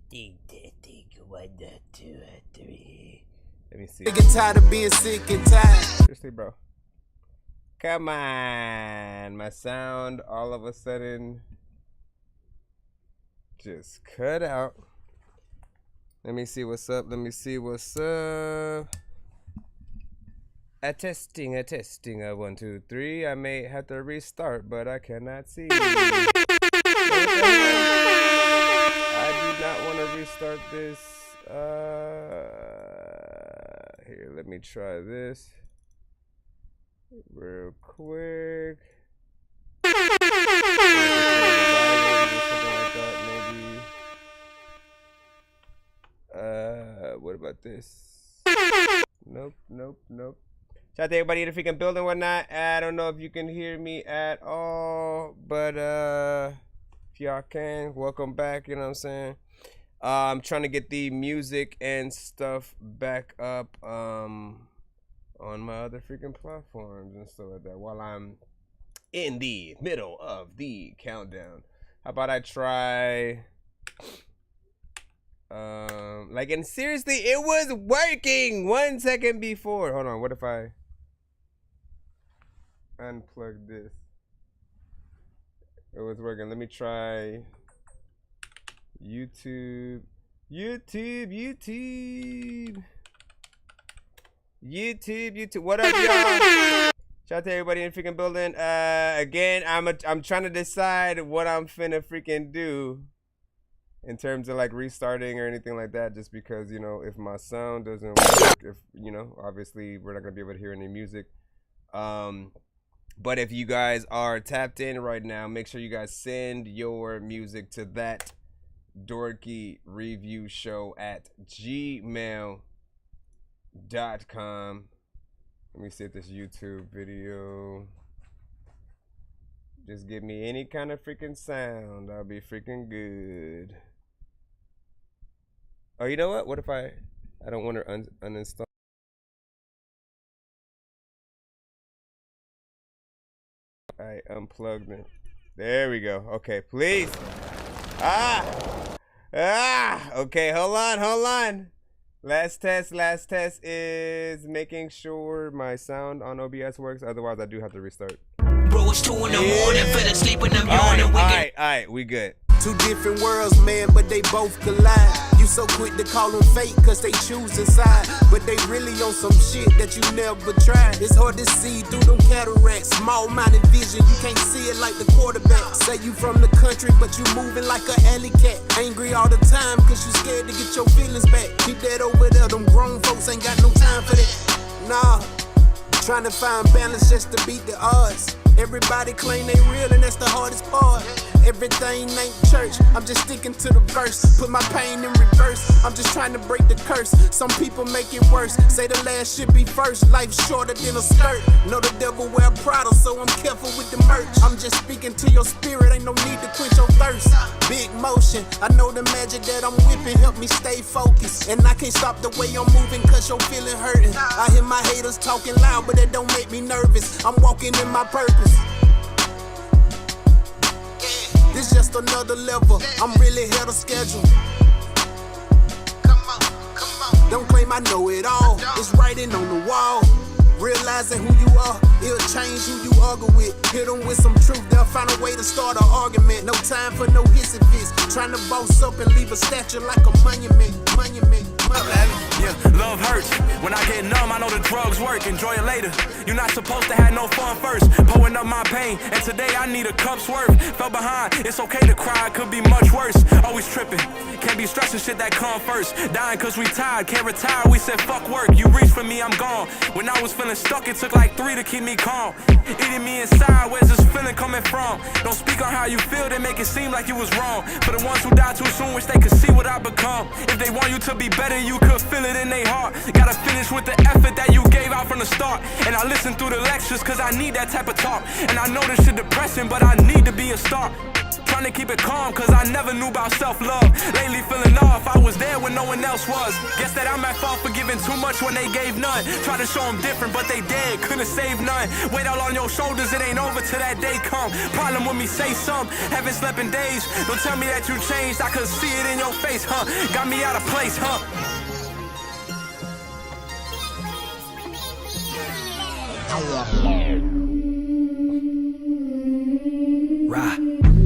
1, 2, 3. Let me see. Sick and tired of being sick and tired. Seriously, bro. Come on. My sound all of a sudden just cut out. Let me see what's up. Let me see what's up. A testing. 1, 2, 3. I may have to restart, but I cannot see. I do not want to restart this. Here, let me try this real quick. What about this? Nope. Shout out to everybody in the freaking building, whatnot. I don't know if you can hear me at all, but if y'all can, welcome back. You know what I'm saying? I'm trying to get the music and stuff back up on my other freaking platforms and stuff like that while I'm in the middle of the countdown. How about I try like, and seriously, it was working 1 second before. Hold on, what if I unplug this? It was working. Let me try YouTube. What up, y'all? Shout out to everybody in the freaking building. Again, I'm trying to decide what I'm finna freaking do in terms of like restarting or anything like that, just because, you know, if my sound doesn't work, if, you know, obviously we're not gonna be able to hear any music. But if you guys are tapped in right now, make sure you guys send your music to that Dorky review show at gmail.com. Let me see if this YouTube video, just give me any kind of freaking sound, I'll be freaking good. Oh, you know what? What if I don't want to uninstall? I unplugged it. There we go. Okay, please. Okay, hold on. Last test is making sure my sound on OBS works. Otherwise, I do have to restart. Bro, it's 2 in the morning, fell asleep and I'm yawning. Alright, we good. Two different worlds, man, but they both collide. You so quick to call them fake, cause they choose a side. But they really on some shit that you never tried. It's hard to see through them cataracts. Small-minded vision, you can't see it like the quarterback. Say you from the country, but you moving like an alley cat. Angry all the time, cause you scared to get your feelings back. Keep that over there, them grown folks ain't got no time for that. Nah, trying to find balance just to beat the odds. Everybody claim they real and that's the hardest part. Everything ain't church, I'm just sticking to the verse. Put my pain in reverse, I'm just trying to break the curse. Some people make it worse, say the last should be first. Life shorter than a skirt, know the devil wear Prada, so I'm careful with the merch. I'm just speaking to your spirit, ain't no need to quench your thirst. Big motion, I know the magic that I'm whipping help me stay focused. And I can't stop the way I'm moving cause your feeling hurting. I hear my haters talking loud, but that don't make me nervous. I'm walking in my purpose. This just another level, I'm really ahead of schedule. Come on. Don't claim I know it all, it's writing on the wall. Realizing who you are, it'll change who you argue with. Hit them with some truth, they'll find a way to start an argument. No time for no hissy fits, trying to boss up and leave a statue like a monument. Yeah, love hurts. When I get numb, I know the drugs work. Enjoy it later. You're not supposed to have no fun first. Pulling up my pain, and today I need a cup's worth. Fell behind, it's okay to cry, it could be much worse. Always tripping, can't be stressing shit that come first. Dying cause we tired, can't retire, we said fuck work. You reach for me, I'm gone. When I was feeling stuck, it took like 3 to keep me calm. Eating me inside, where's this feeling coming from? Don't speak on how you feel, they make it seem like you was wrong. For the ones who died too soon, wish they could see what I become. If they want you to be better, you could feel it in their heart. Gotta finish with the effort that you gave out from the start. And I listen through the lectures cause I need that type of talk. And I know this shit depressing, but I need to be a star. Trying to keep it calm, cause I never knew about self-love. Lately feeling off, I was there when no one else was. Guess that I'm at fault for giving too much when they gave none. Try to show them different, but they dead, couldn't save none. Weight all on your shoulders, it ain't over till that day come. Problem with me, say some, haven't slept in days. Don't tell me that you changed, I could see it in your face, huh? Got me out of place, huh? Rah.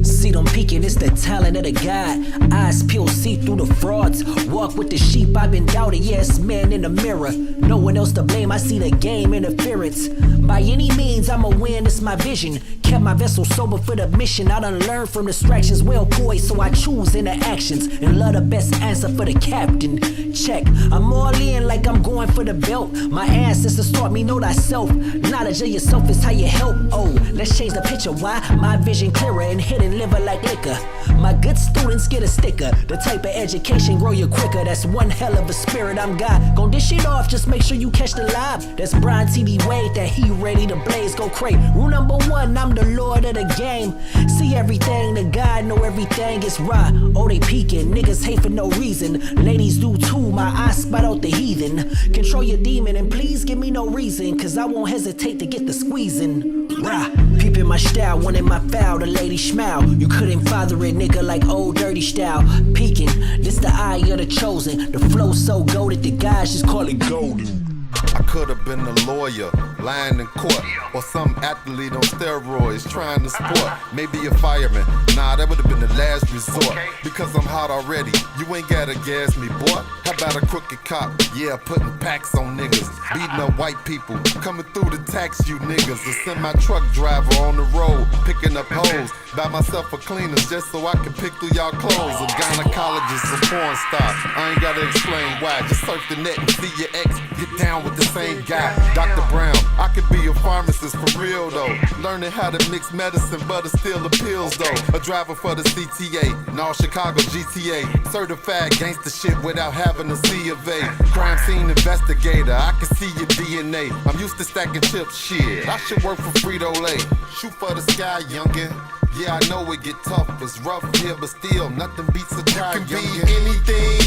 See them peeking, it's the talent of the God. Eyes peeled, see through the frauds. Walk with the sheep, I've been doubted. Yes, man in the mirror. No one else to blame, I see the game interference. By any means, I'ma win, it's my vision. Kept my vessel sober for the mission. I done learned from distractions, well poised, so I choose interactions. And love the best answer for the captain. Check, I'm all in like I'm going for the belt. My ancestors taught me know thyself. Knowledge of yourself is how you help. Oh, let's change the picture. Why? My vision clearer and hidden liver like liquor. My good students get a sticker. The type of education grow you quicker. That's one hell of a spirit, I'm God. Gon' dish it off, just make sure you catch the live. That's Brian TV Wade, that he ready to blaze, go crazy. Rule number one, I'm the lord of the game. See everything, the God know everything is raw. Oh, they peeking, niggas hate for no reason. Ladies do too, my eyes spot out the heathen. Control your demon and please give me no reason, cause I won't hesitate to get the squeezing. Rah, peeping my style, wanting my foul, the lady smile. You couldn't father it, nigga, like old dirty style. Peeking, this the eye of the chosen. The flow so goated, the guys just call it golden. I could have been a lawyer, lying in court, or some athlete on steroids trying to sport. Maybe a fireman, nah, that would have been the last resort. Because I'm hot already, you ain't gotta gas me, boy. How about a crooked cop? Yeah, putting packs on niggas, beating up white people, coming through to tax you niggas. A semi-truck driver on the road, picking up hoes. Buy myself a cleaner just so I can pick through y'all clothes. A gynecologist, a porn star, I ain't gotta explain why. Just surf the net and see your ex, get down with the same guy. Dr. Brown, I could be a pharmacist for real though. Learning how to mix medicine, but it still appeals though. A driver for the CTA, no Chicago GTA. Certified gangster shit without having a C of A. Crime scene investigator, I can see your DNA. I'm used to stacking chips, shit. I should work for Frito-Lay. Shoot for the sky, youngin'. Yeah, I know it get tough, it's rough here, but still, nothing beats a try. You can be anything,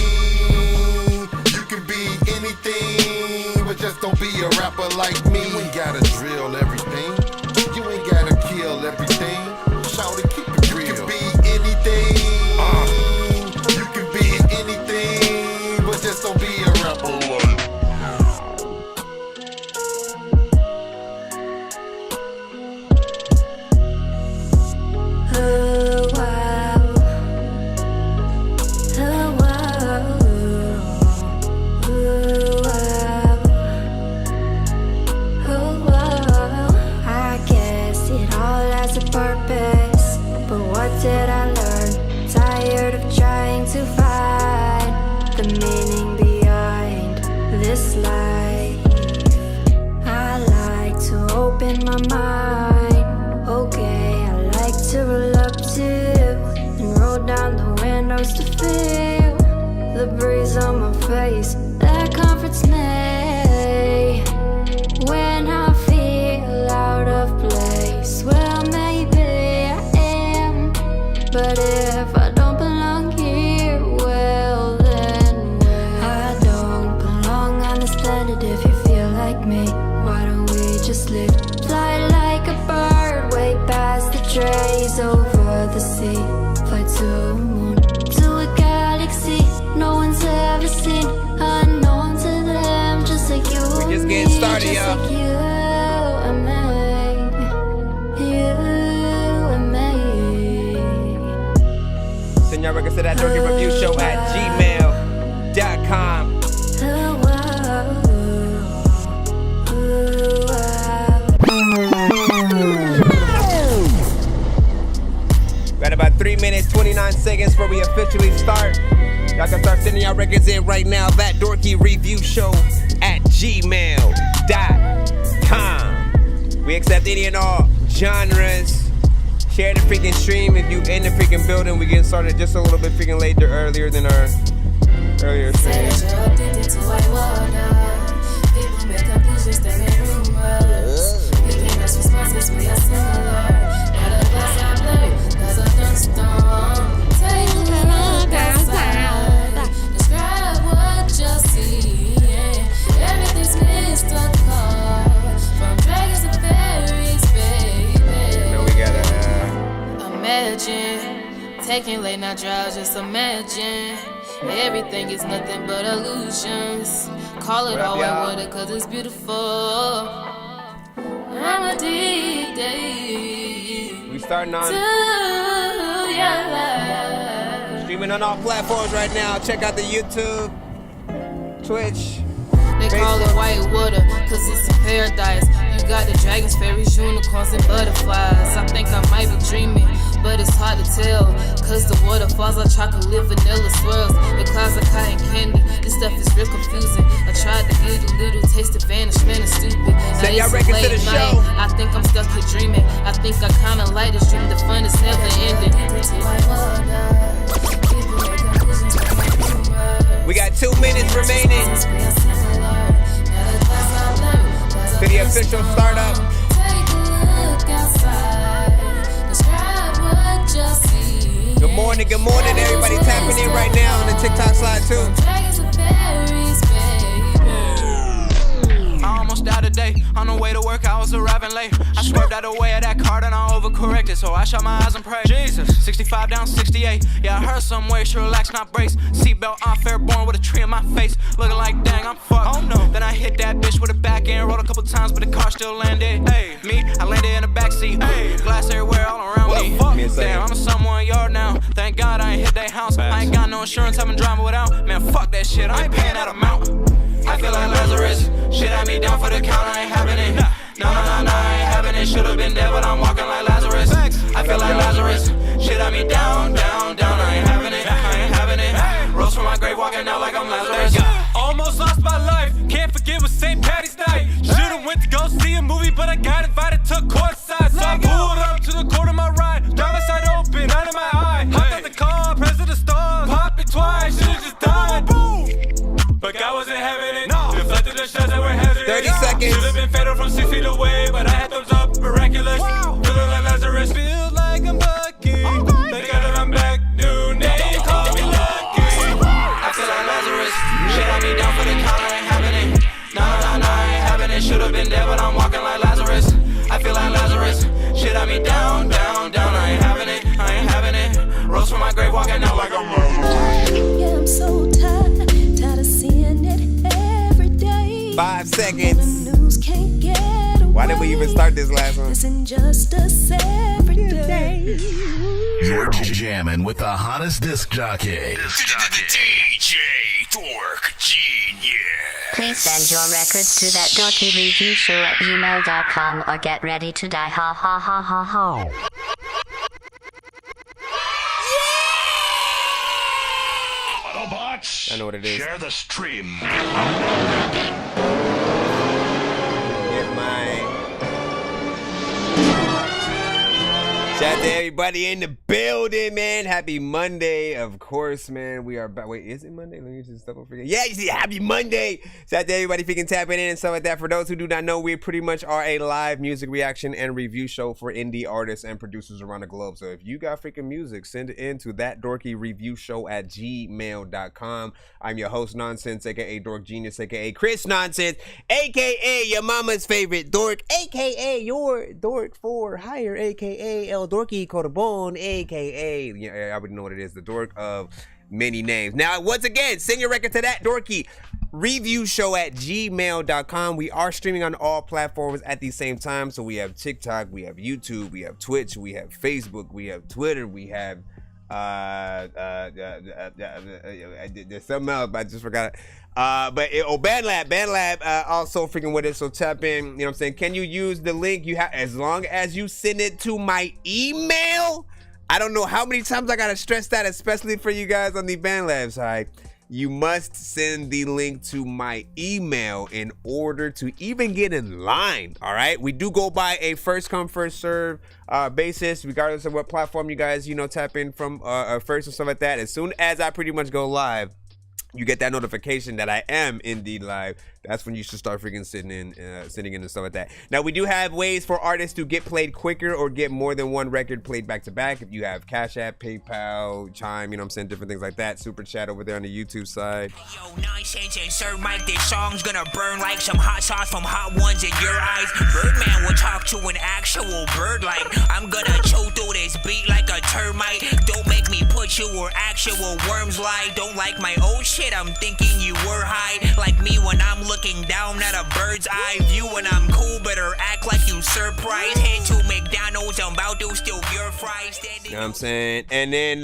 you can be anything, but just don't be a rapper like me. You ain't gotta drill everything, you ain't gotta kill everything. Shout it, keep it real. You can be anything, you can be anything, but just don't be a rapper like me. Did I learn? Tired of trying to find the meaning behind this life. I like to open my mind. Okay, I like to roll up too and roll down the windows to feel the breeze on my face. That comforts me when I feel out of place. Well, maybe but if I don't belong here, well then I don't belong on this planet. If you feel like me, why don't we just live? Fly like a bird, way past the trees, over the sea. Fly to a moon, to a galaxy no one's ever seen. Unknown to them, just like you. We're just getting started, y'all. Like you and me. Send y'all records to that Dorky Review Show at gmail.com. Got about 3 minutes, 29 seconds before we officially start. Y'all can start sending y'all records in right now. That Dorky Review Show at gmail.com. We accept any and all genres. Share the freaking stream if you in the freaking building. We getting started just a little bit freaking later, earlier than our earlier stream. People make conclusions, then they rumors. Thinking that's responses, we are similar. Not of us, I play, cause I done stone. I drive, just imagine. Everything is nothing but illusions. Call it all white water, cause it's beautiful. I'm addicted. We starting on to your love. Streaming on all platforms right now. Check out the YouTube, Twitch. They call it white water, cause it's a paradise. You got the dragons, fairies, unicorns, and butterflies. I think I might be dreaming, but it's hard to tell. Cause the waterfalls are chocolate, vanilla swirls. The clouds are cotton candy. This stuff is real confusing. I tried to get a little taste of vanishment and stupid. Send y'all records to the show. I think I'm stuck here dreaming. I think I kinda like this dream. The fun is never ending. We got 2 minutes remaining to the official startup. Good morning, everybody tapping in right now on the TikTok slide too. I almost died today. On the way to work, I was arriving late. I swerved out the way of that car, then I overcorrected, so I shut my eyes and prayed. Jesus, 65 down 68. Yeah, I heard some way, should relax, not brace. Seatbelt on, fair born with a tree in my face. Looking like, dang, I'm fucked. Oh no. Then I hit that bitch with a back end, rolled a couple times, but the car still landed. Hey, me, I landed in the backseat. Hey, glass everywhere, all around me. Damn, I'm in someone yard now. Thank God I ain't hit that house. I ain't got no insurance, I've been driving without. Man, fuck that shit, I ain't paying that amount. I feel like Lazarus. Shit had me down for the count, I ain't having it. No, I ain't having it. Should've been dead, but I'm walking like Lazarus. I feel like Lazarus. Shit had me down. I ain't having it. Rose from my grave, walking out like I'm Lazarus. Almost lost my life. Can't forget with St. Patty's night. Should've went to go see a movie, but I got invited to courtside. So I pulled up to the corner of my ride. Driver's side open, out of my eye. Hopped out the car, press of the stars. Popped it twice, should've just died. But God wasn't having it. No. Deflected the shots that were hazardous. 30 seconds. Should've been fatal from 6 feet away, but I had thumbs up, miraculous. Wow. Feeling like Lazarus. Feel like I'm lucky. Thank God that I'm back. New name, call me lucky. I feel like Lazarus. Shit had me down for the count, I ain't having it. No, I ain't having it. Should've been dead, but I'm walking like Lazarus. I feel like Lazarus. Shit had me down. I ain't having it. Rose from my grave, walking out like I'm Lazarus. Yeah, I'm so tired of seeing it every day. 5 seconds. The news can't get away. Why did we even start this last one? This injustice every day. You're jamming with the hottest disc jockey. DJ Dork Genius. Please send your records to that dorkyreview@gmail.com or get ready to die. Ha ha ha ha ha. Autobots, I know what it is. share the stream. Get my shout out to everybody in the building, man. Happy Monday, of course, man. We are back. Wait, is it Monday? Let me just double forget. Yeah, you see, happy Monday. Shout out to everybody if you can tap in and stuff like that. For those who do not know, we pretty much are a live music reaction and review show for indie artists and producers around the globe. So if you got freaking music, send it in to that Dorky Review Show at gmail.com. I'm your host, Nonsenze, aka Dork Genius, aka Chris Nonsense, aka your mama's favorite dork, aka your dork for hire, aka El Dorky Corbon, aka, yeah, I already know what it is, the dork of many names. Now, once again, send your record to that Dorky Review Show at gmail.com. We are streaming on all platforms at the same time. So we have TikTok, we have YouTube, we have Twitch, we have Facebook, we have Twitter, we have there's something else, but I just forgot it. BandLab also freaking with it, so tap in, you know what I'm saying? Can you use the link you have, as long as you send it to my email? I don't know how many times I gotta stress that, especially for you guys on the BandLab side. You must send the link to my email in order to even get in line, all right? We do go by a first come, first serve basis, regardless of what platform you guys, you know, tap in from first and stuff like that. As soon as I pretty much go live, you get that notification that I am indeed live, that's when you should start freaking sitting in and stuff like that. Now, we do have ways for artists to get played quicker or get more than one record played back to back. If you have Cash App, PayPal, Chime, you know what I'm saying, different things like that. Super chat over there on the YouTube side. Yo, Nonsenze and Sir Mike, this song's gonna burn like some hot sauce from Hot Ones in your eyes. Birdman will talk to an actual bird like I'm gonna chew through this beat like a termite. Don't make me put you where actual worms lie. Don't like my old shit, I'm thinking you were high. Like me when I'm looking down at a bird's eye view. When I'm cool, better act like you surprised. Head to McDonald's, I'm about to steal your fries. You know what I'm saying? And then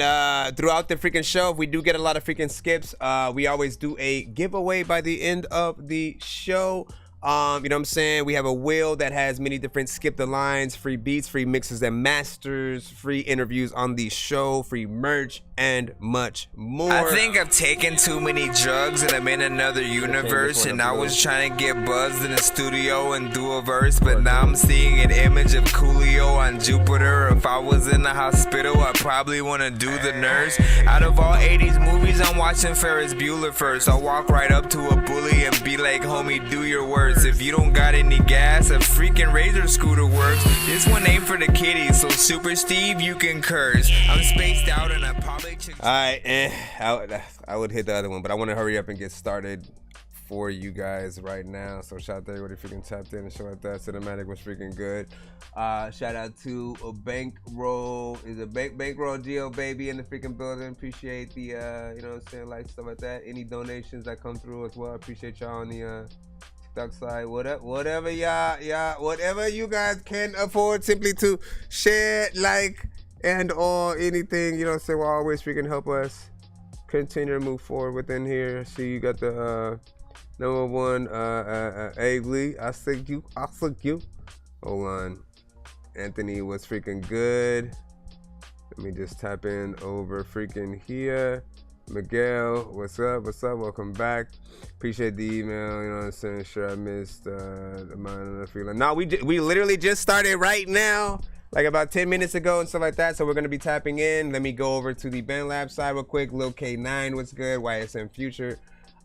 throughout the freaking show, if we do get a lot of freaking skips, we always do a giveaway by the end of the show. You know what I'm saying? We have a wheel that has many different skip the lines, free beats, free mixes and masters, free interviews on the show, free merch, and much more. I think I've taken too many drugs and I'm in another universe, and I was trying to get buzzed in the studio and do a verse, but now I'm seeing an image of Coolio on Jupiter. If I was in the hospital, I probably want to do the nurse. Out of all 80s movies, I'm watching Ferris Bueller first. I'll walk right up to a bully and be like, homie, do your worst. If you don't got any gas, a freaking Razor scooter works. This one ain't for the kiddies, so Super Steve, you can curse. I'm spaced out and I probably Alright, I would hit the other one, but I want to hurry up and get started for you guys right now. So shout out to everybody freaking tapped in and shit like that. Cinematic was freaking good. Shout out to a Bankroll. Is a Bankroll Geo baby in the freaking building. Appreciate the you know what I'm saying, like stuff like that. Any donations that come through as well. Appreciate y'all on the TikTok side. Whatever y'all, whatever you guys can afford, simply to share, like, and or anything, you know what I'm saying, will always freaking help us continue to move forward within here. See, you got the number one Agley. I think you. Hold on. Anthony was freaking good. Let me just tap in over freaking here. Miguel, what's up? Welcome back. Appreciate the email. You know what I'm saying? Sure, I missed the mind and the feeling. No, we literally just started right now, like about 10 minutes ago and stuff like that. So we're gonna be tapping in. Let me go over to the Band Lab side real quick. Lil K9, what's good? YSM Future.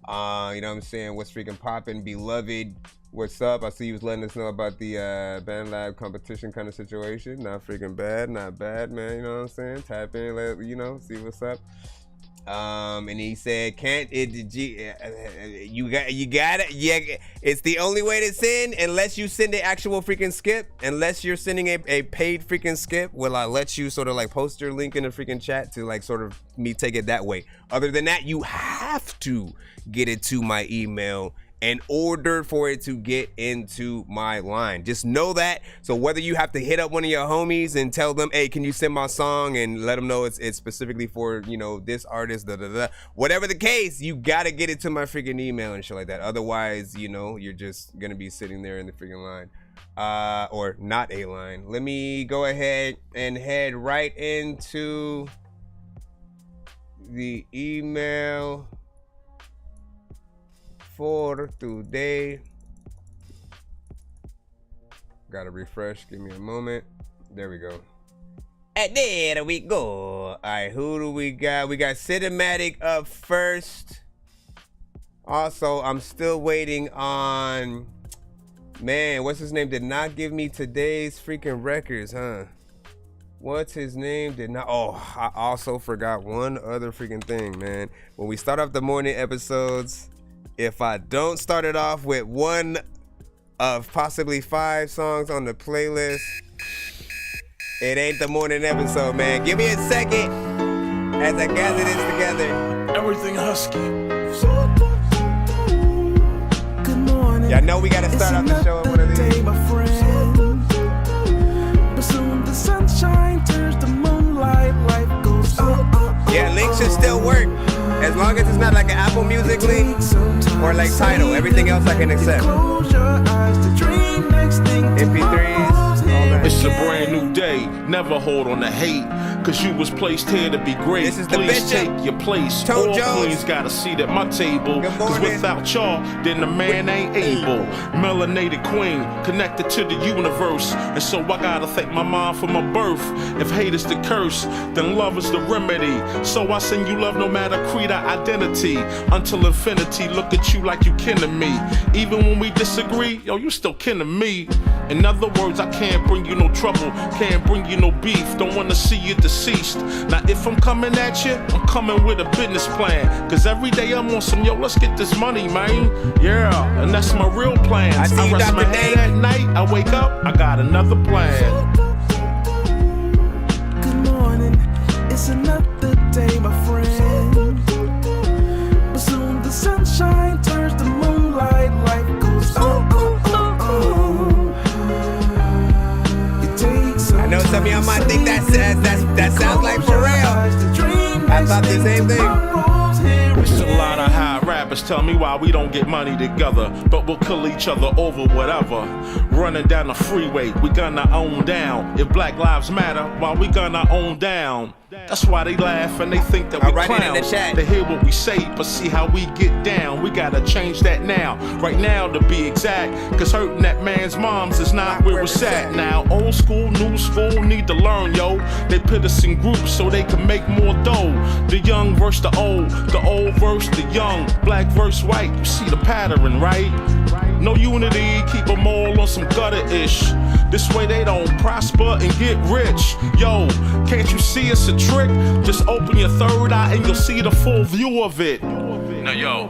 You know what I'm saying? What's freaking poppin'? Beloved, what's up? I see you was letting us know about the Band Lab competition kind of situation. Not freaking bad, not bad, man. You know what I'm saying? Tap in, let you know, see what's up. And he said, you got it. Yeah, it's the only way to send, unless you send the actual freaking skip. Unless you're sending a paid freaking skip, will I let you sort of like post your link in the freaking chat to like sort of me take it that way. Other than that, you have to get it to my email in order for it to get into my line. Just know that. So whether you have to hit up one of your homies and tell them, hey, can you send my song, and let them know it's specifically for, you know, this artist, whatever the case, you gotta get it to my freaking email and shit like that. Otherwise, you know, you're just gonna be sitting there in the freaking line, or not a line. Let me go ahead and head right into the email for today. Gotta refresh, give me a moment. There we go. And there we go. All right, who do we got? We got Cinematic up first. Also, I'm still waiting on, man, what's his name? Did not give me today's freaking records, huh? What's his name? Oh, I also forgot one other freaking thing, man. When we start off the morning episodes, if I don't start it off with one of possibly 5 songs on the playlist, it ain't the morning episode, man. Give me a second as I gather this together. Everything husky. Good morning. Y'all know we gotta start off the show with one of these. My friend. But soon the sunshine turns to moonlight. Life goes on. Yeah, links should still work. As long as it's not like an Apple Music link or like Tidal. Everything else I can accept. MP3s, all that. It's a brand new day, never hold on to hate. Cause you was placed here to be great. This is the Please Bishop. take your place. Toe All Jones. queens got a seat at my table. Good Cause morning. without y'all, then the man ain't able. Melanated queen, connected to the universe. And so I gotta thank my mom for my birth. If hate is the curse, then love is the remedy. So I send you love no matter creed or identity. Until infinity, look at you like you kin to me. Even when we disagree, yo, you still kin to me. In other words, I can't bring you no trouble, can't bring you no beef, don't wanna see you deceased. Now if I'm coming at you, I'm coming with a business plan. Cause every day I'm on some, yo, let's get this money, man. Yeah, and that's my real plan. I see you, rest my Dr. head Dave. at night, I wake up, I got another plan. Good morning, it's another day, my friend. But soon the sunshine turns to moonlight, life goes on. It takes I know some of y'all might think that sounds like Pharrell. I thought the same thing. It's a lot of high rappers tell me why we don't get money together, but we'll kill each other over whatever. Running down the freeway, we gonna own down. If Black Lives Matter, why we gonna own down? That's why they laugh and they think that we write it in the clowns. chat. They hear what we say, but see how we get down. We gotta change that now, right now to be exact. Cause hurting that man's moms is not where it's at now. Old school, new school need to learn, yo. They put us in groups so they can make more dough. The young versus the old versus the young. Black versus white, you see the pattern, right? No unity, keep them all on some gutter-ish. This way they don't prosper and get rich. Yo, can't you see it's a trick? Just open your third eye and you'll see the full view of it. Now yo,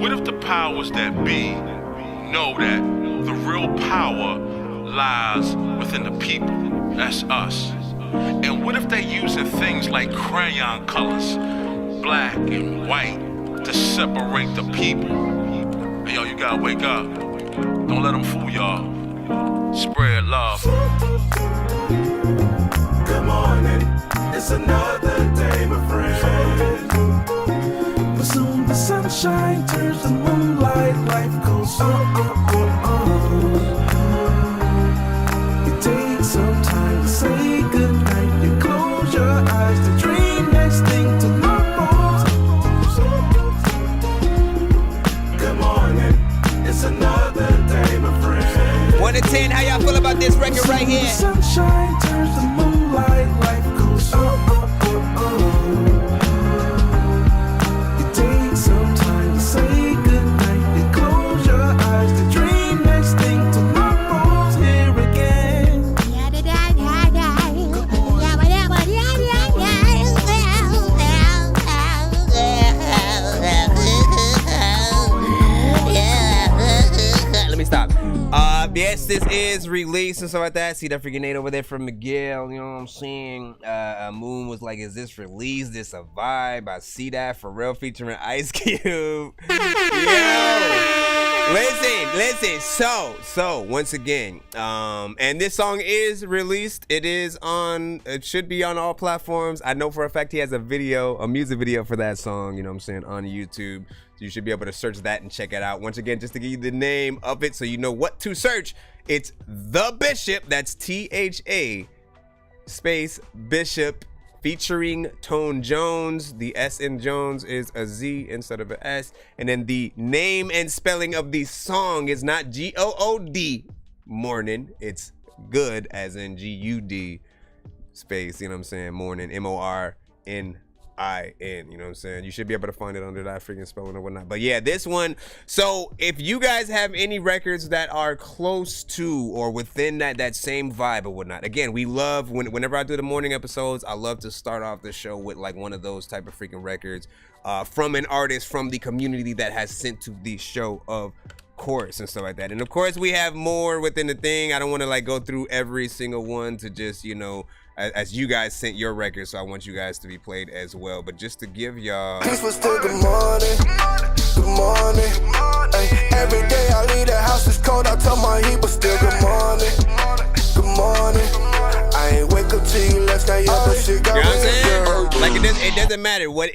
what if the powers that be know that the real power lies within the people? That's us. And what if they using things like crayon colors, black and white, to separate the people? Hey, yo, you gotta wake up. Don't let them fool y'all. Spread love. Good morning, it's another day, my friend. But soon the sunshine turns to moonlight, life goes on. It takes some time to say goodnight. You close your eyes to dream next thing tomorrow. Good morning, it's another day, my friend. 1 to 10, how y'all feel about this record right here? Sunshine turns to moonlight, life goes on. It takes some time to say goodnight. You close your eyes to dream next thing tomorrow's here again. Let me stop. Yes, this is released and stuff like that. See that freaking Nate over there from Miguel, you know what I'm saying? Moon was like, is this released? This a vibe? I see that. Pharrell featuring Ice Cube. Yo! Listen. So, once again, and this song is released. It should be on all platforms. I know for a fact he has a music video for that song, you know what I'm saying, on YouTube. You should be able to search that and check it out. Once again, just to give you the name of it so you know what to search, it's The Bishop. That's THA space Bishop featuring Tone Jones. The S in Jones is a Z instead of an S. And then the name and spelling of the song is not G-O-O-D, morning. It's good as in G-U-D space, you know what I'm saying, morning, M-O-R-N-I-N, you know what I'm saying? You should be able to find it under that freaking spelling or whatnot. But yeah, this one. So if you guys have any records that are close to or within that same vibe or whatnot, again, we love whenever I do the morning episodes, I love to start off the show with like one of those type of freaking records from an artist from the community that has sent to the show, of course, and stuff like that. And of course we have more within the thing. I don't want to like go through every single one to just, you know, as you guys sent your records, so I want you guys to be played as well. But just to give y'all, Peaceful still good morning, good morning. Ay, every day I leave the house, it's cold, I tell my heat, but still good morning, good morning. I ain't wake up till you left, now you but shit got you know what I'm me saying? girl. Like it doesn't matter what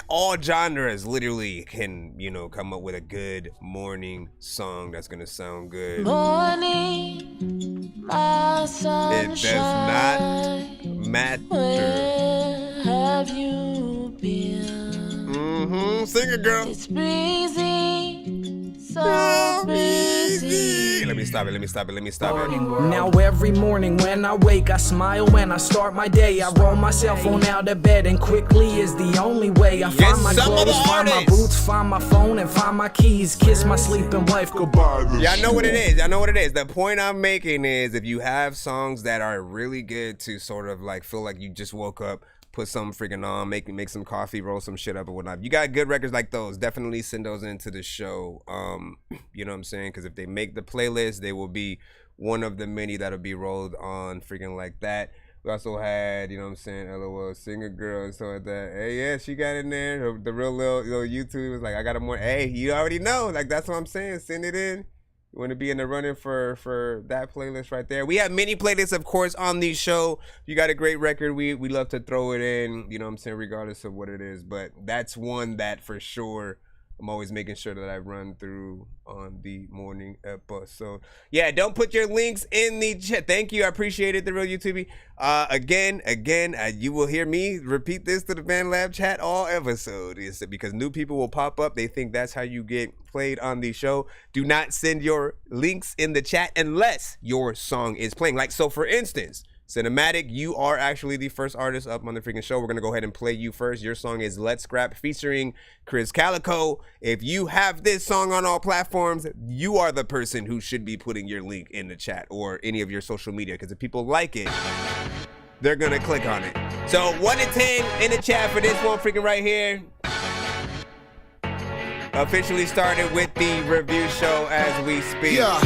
all genres literally can, you know, come up with a good morning song that's gonna sound good. Morning, My It sunshine. does not matter. Where have you been? Sing it, girl. It's breezy, so breezy. Let me stop it. Now every morning when I wake, I smile when I start my day. I roll my cell phone out of bed, and quickly is the only way. I find my clothes, find my boots, find my phone, and find my keys. Kiss my sleeping wife goodbye. Y'all know what it is. The point I'm making is if you have songs that are really good to sort of like feel like you just woke up, put some freaking on, make some coffee, roll some shit up or whatnot. You got good records like those, definitely send those into the show. You know what I'm saying? Because if they make the playlist, they will be one of the many that'll be rolled on freaking like that. We also had, you know what I'm saying, LOL, Singer Girl and stuff like that. Hey, yeah, she got in there. The real little YouTube was like, I got a more. Hey, you already know. Like, that's what I'm saying. Send it in. You want to be in the running for that playlist right there. We have many playlists, of course, on the show. If you got a great record, we love to throw it in, you know what I'm saying, regardless of what it is. But that's one that for sure I'm always making sure that I run through on the morning episode. So yeah, don't put your links in the chat. Thank you, I appreciate it, the real YouTube. Again, you will hear me repeat this to the Fan Lab chat all episode. Is because new people will pop up. They think that's how you get played on the show. Do not send your links in the chat unless your song is playing. Like, so for instance, Cinematic, you are actually the first artist up on the freaking show. We're going to go ahead and play you first. Your song is Let's Scrap featuring Chris Calico. If you have this song on all platforms, you are the person who should be putting your link in the chat or any of your social media, because if people like it, they're going to click on it. So 1 to 10 in the chat for this one freaking right here. Officially started with the review show as we speak. Yeah.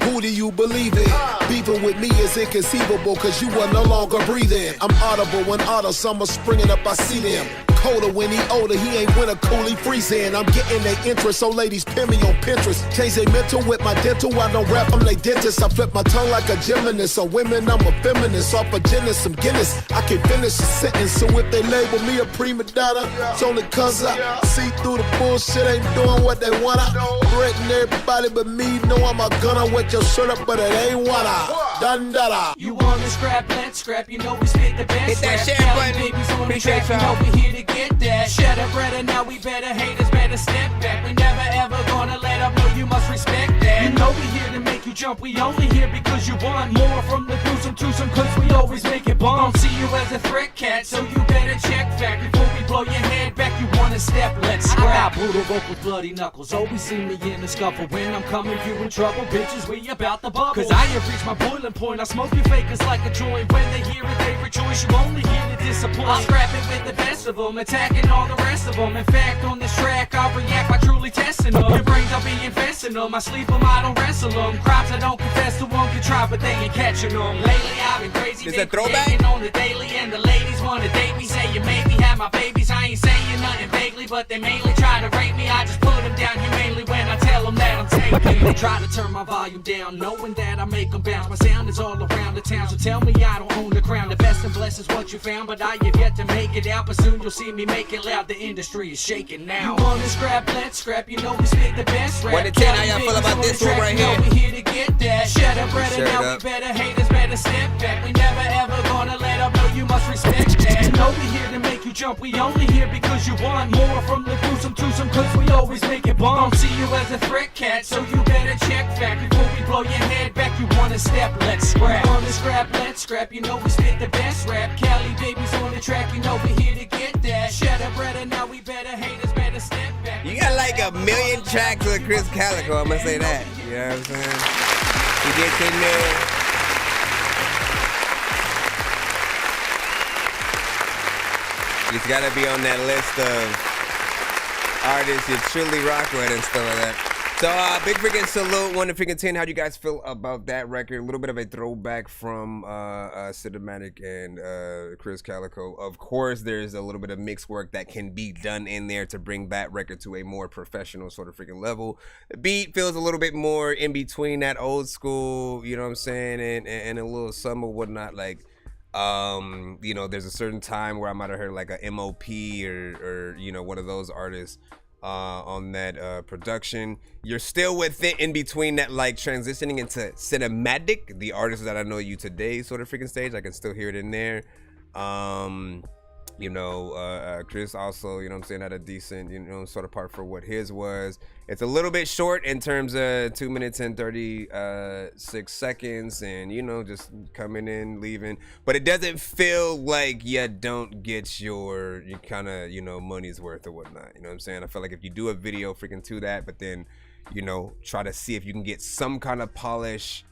Who do you believe in? Beefing with me is inconceivable, cause you are no longer breathing. I'm audible when auto summer springing up, I see them. Colder when he older, he ain't winter cool, he freezing. I'm getting their interest, so ladies pin me on Pinterest. Change their mental with my dental, I don't rap, I'm they dentist. I flip my tongue like a gymnast. On women, I'm a feminist. Off a genius, some Guinness, I can finish a sentence. So if they label me a prima donna, it's only cause I see through the bullshit, ain't doing what they wanna. Threaten everybody but me, know I'm a gunner with your shirt up, but it ain't wanna. Dun da da. You wanna scrap, let's scrap, you know we spit the best. Hit that rap. share Cali button. babies on the Appreciate track, you know y'all. we here to get that. Shut up, brother, now we better haters, better step back. We never ever gonna let up, no, you must respect that. You know we here to make you jump, we only here because you want more from the twosome, cause we always make it bomb. Don't see you as a threat cat, so you better check fact. Before we blow your head back, you wanna step, let's scrap. I got brutal vocals, bloody knuckles, always see me in the scuffle. When I'm coming, you in trouble, bitches, we about the bubble. Cause I have reached my boiling point, I smoke your fakers like a joint. When they hear it, they rejoice, you only hear the disappoint. I'll scrap it with the best of them, attacking all the rest of them. In fact, on this track, I'll react by truly testing them. Your brains, I'll be infesting them, I sleep them, I don't wrestle them. Crimes I don't confess to, one can try, but they ain't catching them. Lately, I've been crazy, Is been that throwback? creating on the daily, and the ladies wanna date me. Say you made me have my babies, I ain't saying nothing vaguely, but they mainly try to rape me. I just put them down humanely when I tell them that I'm taking. They try to turn my volume down, knowing that I make them bounce. My sound is all around the town, so tell me I don't own the crown. The best and blessed is what you found, but I have yet to make it out. But soon you'll see me make it loud, the industry is shaking now. You wanna scrap, let's scrap, you know we spit the best rap. 1 to 10, how y'all feel about this one right here? You know we here to get that. Shut up, brother, Shut now up. we better haters, better step back. We never ever gonna let up, no, you must respect that. You know we here to make you jump, we only here because you want more from the twosome, cause we always make it bomb. Don't see you as a threat cat, so you better check fact. Before we blow your head back, you wanna step, let's scrap. On the scrap, let's scrap, you know we spit the best rap. Cali babies on the track, you know we here to get that. Shut up, brother, now we better haters, better step back. You got like a million tracks with Chris Calico, I'm gonna say that. You know what I'm saying? He gets in there. He's gotta be on that list of artists you truly rock with and stuff like that. So big freaking salute, 1 to freaking 10. How do you guys feel about that record? A little bit of a throwback from Cinematic and Chris Calico. Of course, there's a little bit of mixed work that can be done in there to bring that record to a more professional sort of freaking level. The beat feels a little bit more in between that old school, you know what I'm saying, and a little some or whatnot. Like, you know, there's a certain time where I might have heard like a MOP or you know, one of those artists on that production. You're still with it in between that, like, transitioning into cinematic, the artist that I know you today sort of freaking stage. I can still hear it in there. You know, Chris also, you know what I'm saying, had a decent, you know, sort of part for what his was. It's a little bit short in terms of 2 minutes and 36 seconds, and, you know, just coming in, leaving. But it doesn't feel like you don't get your kind of, you know, money's worth or whatnot. You know what I'm saying? I feel like if you do a video freaking to that, but then, you know, try to see if you can get some kind of polish,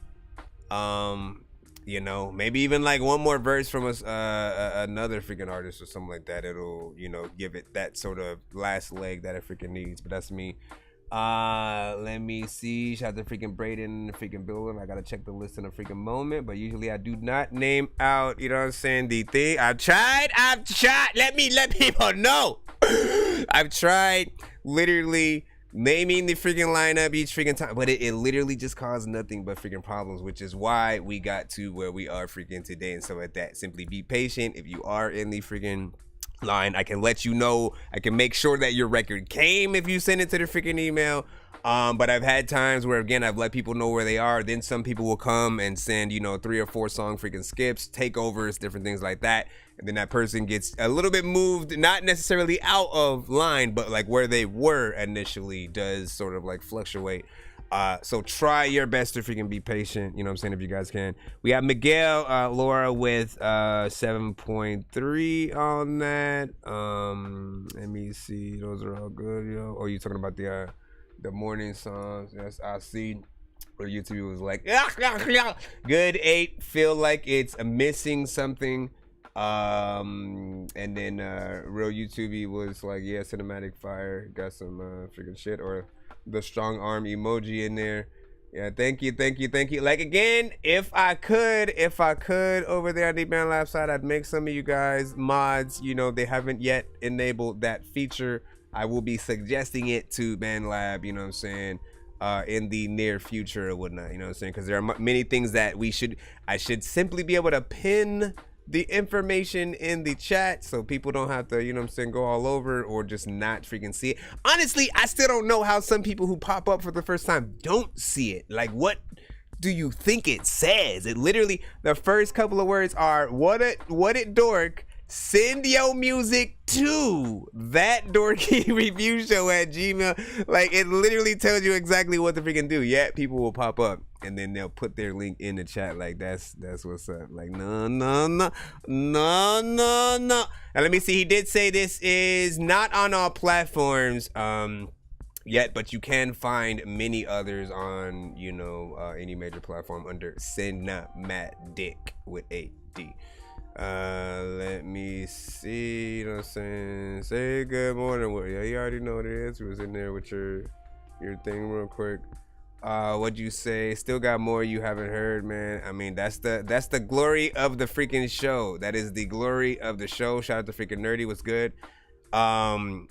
you know, maybe even like one more verse from us, another freaking artist or something like that. It'll, you know, give it that sort of last leg that it freaking needs. But that's me. Let me see. Shout out to freaking Braden in the freaking building. I gotta check the list in a freaking moment. But usually I do not name out, you know what I'm saying, the thing. I've tried. Let people know. I've tried literally naming the freaking lineup each freaking time, but it literally just caused nothing but freaking problems, which is why we got to where we are freaking today and stuff like that. Simply be patient. If you are in the freaking line, I can let you know. I can make sure that your record came if you send it to the freaking email. But I've had times where, again, I've let people know where they are. Then some people will come and send, you know, 3 or 4 song freaking skips, takeovers, different things like that. And then that person gets a little bit moved, not necessarily out of line, but like where they were initially does sort of like fluctuate. So try your best to freaking be patient, you know what I'm saying, if you guys can. We have Miguel Laura with 7.3 on that. Let me see. Those are all good, yo. Oh, you talking about the morning songs? Yes, I see. Or YouTube was like, good 8. Feel like it's missing something. And then real YouTube was like, yeah, cinematic fire, got some freaking shit, or the strong arm emoji in there. Yeah, thank you. Like, again, if I could over there on the Band Lab side, I'd make some of you guys mods. You know, they haven't yet enabled that feature. I will be suggesting it to Band Lab, you know what I'm saying, in the near future or whatnot, you know what I'm saying, because there are many things that I should simply be able to pin the information in the chat so people don't have to, you know what I'm saying, go all over or just not freaking see it. Honestly, I still don't know how some people who pop up for the first time don't see it. Like, what do you think it says? It literally, the first couple of words are, what it dork, send your music to that Dorky review show at Gmail. Like, it literally tells you exactly what to freaking do. Yet people will pop up and then they'll put their link in the chat. Like, that's what's up. Like, no. And let me see, he did say this is not on all platforms yet, but you can find many others on, you know, any major platform under Cinematic with 8D. Let me see, you know what I'm saying, say good morning. Yeah, you already know what it is. It was in there with your thing real quick. What'd you say? Still got more you haven't heard, man. I mean, that's the glory of the freaking show. That is the glory of the show. Shout out to freaking Nerdy. What's good?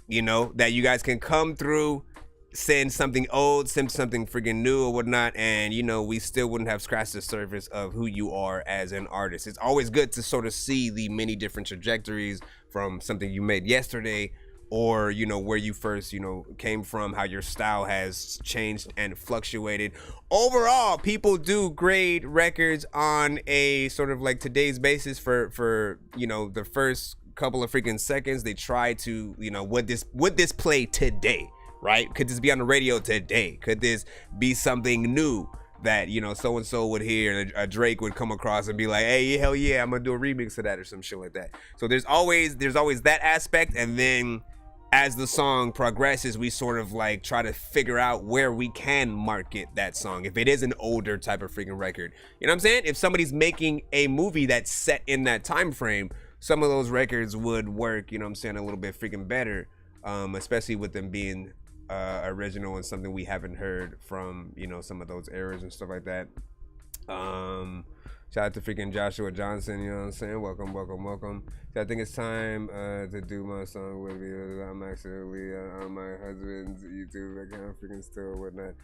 You know, that you guys can come through, send something old, send something freaking new or whatnot, and, you know, we still wouldn't have scratched the surface of who you are as an artist. It's always good to sort of see the many different trajectories from something you made yesterday, or, you know, where you first, you know, came from, how your style has changed and fluctuated. Overall, people do grade records on a sort of like today's basis for you know, the first couple of freaking seconds. They try to, you know, would this play today? Right? Could this be on the radio today? Could this be something new that, you know, so-and-so would hear, and a Drake would come across and be like, hey, hell yeah, I'm gonna do a remix of that or some shit like that. So there's always that aspect, and then as the song progresses, we sort of like try to figure out where we can market that song. If it is an older type of freaking record, you know what I'm saying? If somebody's making a movie that's set in that time frame, some of those records would work, you know what I'm saying, a little bit freaking better, especially with them being original and something we haven't heard from, you know, some of those eras and stuff like that. Shout out to freaking Joshua Johnson, you know what I'm saying? Welcome. So I think it's time to do my song with me. I'm actually on my husband's YouTube account, freaking still whatnot.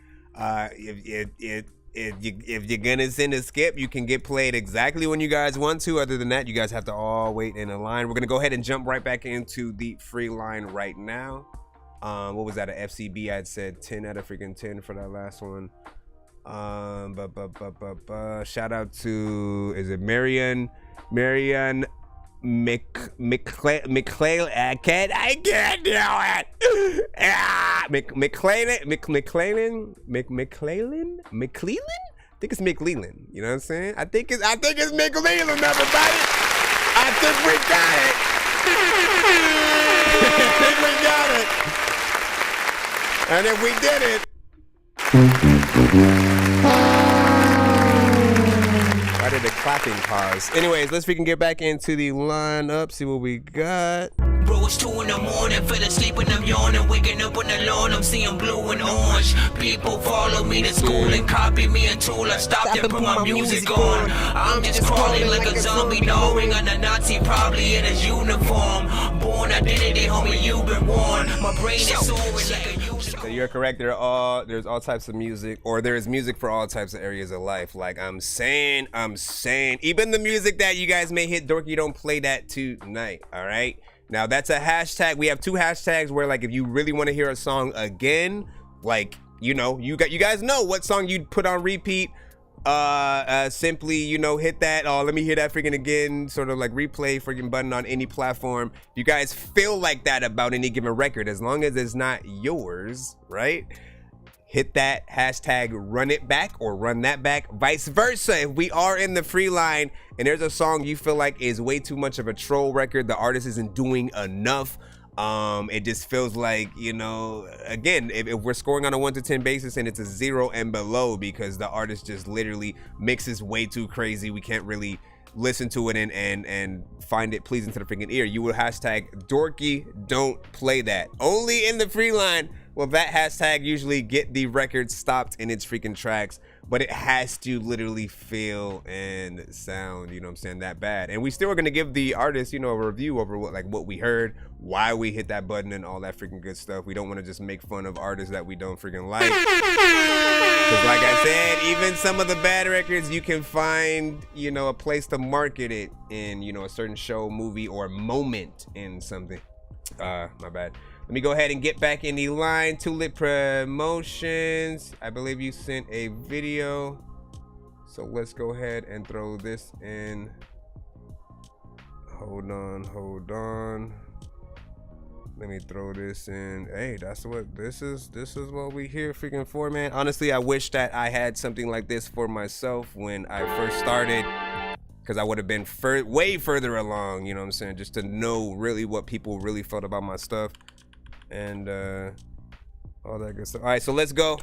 If you're gonna send a skip, you can get played exactly when you guys want to. Other than that, you guys have to all wait in a line. We're gonna go ahead and jump right back into the free line right now. What was that? A FCB? I'd said 10 out of freaking 10 for that last one. Shout out to, is it Marianne McClellan? I can't do it. McClellan? I think it's McLeland. You know what I'm saying? I think it's McLeland, everybody. I think we got it. I think we got it. And if we did it. Why did the clapping pause? Anyways, let's freaking get back into the lineup, see what we got. Bro, it's 2 in the morning, fell asleep and I'm yawning. Waking up on the lawn, I'm seeing blue and orange. People follow me to school and copy me until I stopped and put my music on. I'm just crawling like a zombie, knowing I'm a Nazi, probably in his uniform. Born identity, homie, you've been warned. My brain is soaring like a unicorn. So you're correct, there's all types of music, or there is music for all types of areas of life. Like I'm saying, even the music that you guys may hit, Dorky, don't play that tonight, all right? Now that's a hashtag. We have 2 hashtags where, like, if you really want to hear a song again, like, you know, you guys know what song you'd put on repeat. Simply, you know, hit that, let me hear that freaking again, sort of like replay freaking button on any platform. You guys feel like that about any given record, as long as it's not yours, right? Hit that hashtag, run it back or run that back, vice versa. If we are in the free line and there's a song you feel like is way too much of a troll record, the artist isn't doing enough, it just feels like, you know, again, if we're scoring on a 1 to 10 basis and it's a 0 and below because the artist just literally mixes way too crazy, we can't really listen to it and find it pleasing to the freaking ear, you will hashtag Dorky, don't play that. Only in the free line will that hashtag usually get the record stopped in its freaking tracks, but it has to literally feel and sound, you know what I'm saying, that bad. And we still are gonna give the artist, you know, a review over what we heard, why we hit that button and all that freaking good stuff. We don't want to just make fun of artists that we don't freaking like. Because like I said, even some of the bad records, you can find, you know, a place to market it in, you know, a certain show, movie, or moment in something. My bad. Let me go ahead and get back in the line. Tulip Promotions. I believe you sent a video. So let's go ahead and throw this in. Hold on. Let me throw this in. Hey, this is what we here freaking for, man. Honestly, I wish that I had something like this for myself when I first started, because I would have been way further along, you know what I'm saying, just to know really what people really felt about my stuff and all that good stuff. All right, so let's go.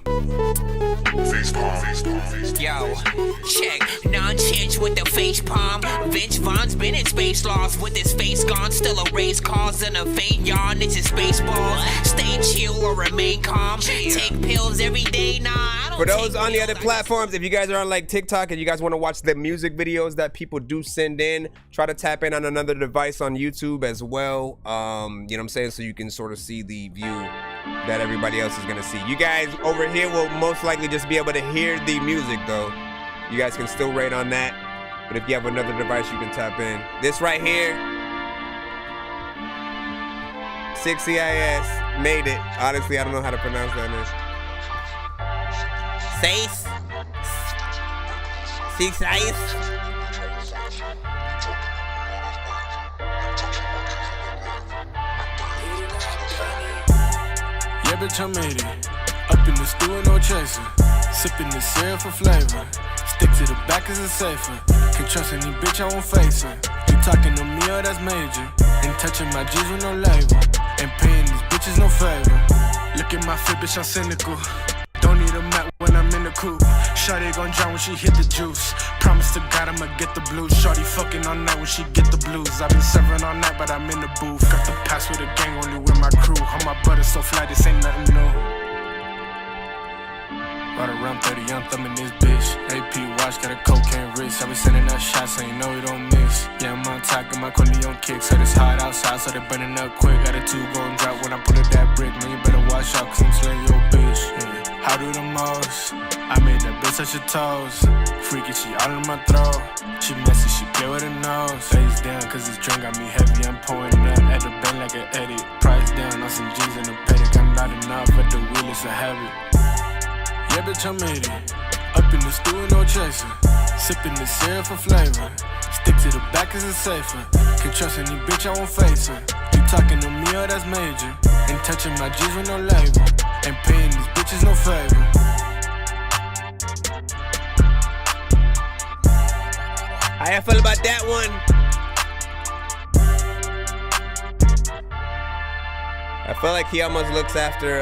Yo, check, Nonsenze with the face palm. Vince Vaughn's been in space lost with his face gone. Still a race cause and a faint yawn. It's a space ball. Stay chill or remain calm. Take pills every day. Nah, I don't. For those on the other platforms, if you guys are on like TikTok and you guys want to watch the music videos that people do send in, try to tap in on another device on YouTube as well. You know what I'm saying? So you can sort of see the view that everybody else is gonna see. You guys over here will most likely just be able to hear the music though. You guys can still rate on that, but if you have another device you can tap in. This right here, 6CIS made it. Honestly, I don't know how to pronounce that name. 6CIS. Yeah, bitch, I made it. Up in the stew and no chaser. Sipping the syrup for flavor. Stick to the back as a safer. Can't trust any bitch, I won't face her. You talking to me, oh, that's major. Ain't touching my G's with no label. Ain't paying these bitches no favor. Look at my fit, bitch, I'm cynical. Don't need a map when I'm in the coupe. Shawty gon' drown when she hit the juice. Promise to God I'ma get the blues. Shawty fucking all night when she get the blues. I've been serving all night, but I'm in the booth. Got the pass with the gang, only with my crew. All my butter so fly, this ain't nothing new. Right around 30, young thumb in this bitch. AP watch, got a cocaine wrist. I be sending that shot, so you know you don't miss. Yeah, I'm on top, got my Corleone kick. So it's hot outside, so they burning up quick. Got a 2 gon' drop when I put it that brick. Man, you better watch out, cause I'm slaying your bitch. Yeah. I do the most. I made that bitch touch her toes. Freaky, she all in my throat. She messy, she play with her nose. Face down, cause this drink got me heavy. I'm pouring up at the bank like an Eddie. Price down on some G's in the paddock. I'm not enough, but the wheel is a habit. Yeah, bitch, I made it. Up in the stew, no chaser. Sipping the syrup for flavor. Stick to the back cause it's safer. Can't trust any bitch, I won't face her. You talking to me, oh, that's major. Ain't touching my G's with no label. Ain't paying these bitches no favor. How y'all feel about that one? I feel like he almost looks after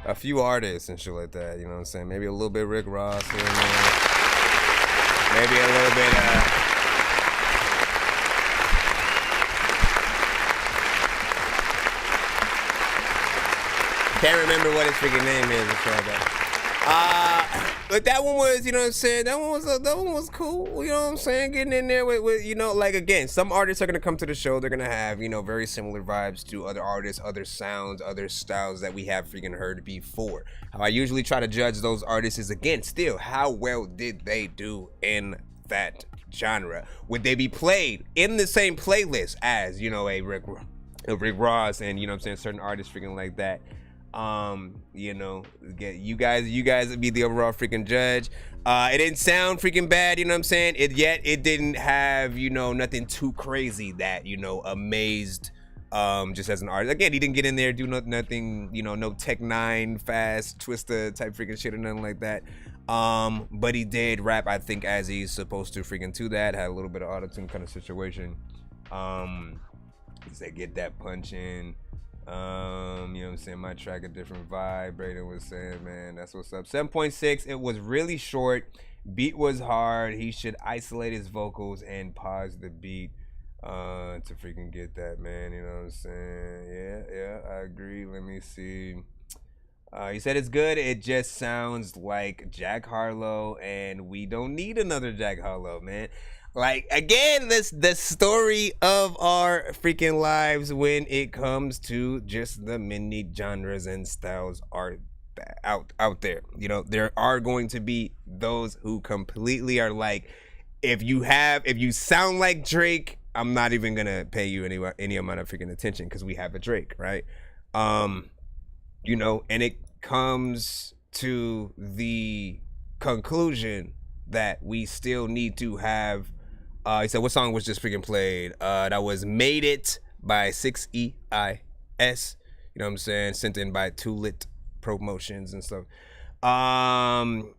a few artists and shit like that, you know what I'm saying? Maybe a little bit Rick Ross here and there. Maybe a little bit can't remember what his freaking name is. But that one was, you know what I'm saying? That one was cool. You know what I'm saying? Getting in there with you know, like again, some artists are gonna come to the show. They're gonna have, you know, very similar vibes to other artists, other sounds, other styles that we have freaking heard before. How I usually try to judge those artists is again, still, how well did they do in that genre? Would they be played in the same playlist as, you know, a Rick Ross and, you know what I'm saying, certain artists freaking like that? You know, you guys would be the overall freaking judge. It didn't sound freaking bad, you know what I'm saying? Yet it didn't have, you know, nothing too crazy that, you know, amazed just as an artist. Again, he didn't get in there, do nothing, you know, no Tech 9 fast Twista type freaking shit or nothing like that. But he did rap, I think, as he's supposed to freaking to that. Had a little bit of auto-tune kind of situation. He said, get that punch in. You know what I'm saying? My track, a different vibe. Brayden was saying, man, that's what's up. 7.6, it was really short. Beat was hard. He should isolate his vocals and pause the beat to freaking get that, man. You know what I'm saying? Yeah, I agree. Let me see. He said it's good. It just sounds like Jack Harlow, and we don't need another Jack Harlow, man. Like, again, this the story of our freaking lives when it comes to just the many genres and styles are out there. You know, there are going to be those who completely are like, if you sound like Drake, I'm not even gonna pay you any amount of freaking attention because we have a Drake, right? You know, and it comes to the conclusion that we still need to have. He said, what song was just freaking played? That was Made It by 6EIS. You know what I'm saying? Sent in by Too Lit Promotions and stuff. And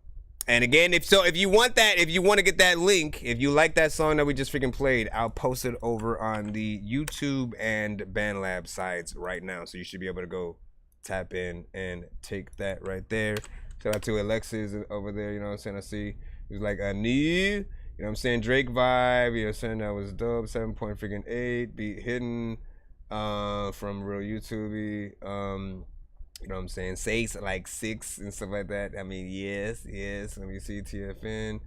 again, if you want to get that link, if you like that song that we just freaking played, I'll post it over on the YouTube and BandLab sides right now. So you should be able to go tap in and take that right there. Shout out to Alexis over there. You know what I'm saying? I see. He was like, I need. You know what I'm saying? Drake vibe. You know what I'm saying? That was dope. 7.8. Beat hidden from Real YouTube. You know what I'm saying? Say like 6 and stuff like that. I mean, yes. Let me see TFN.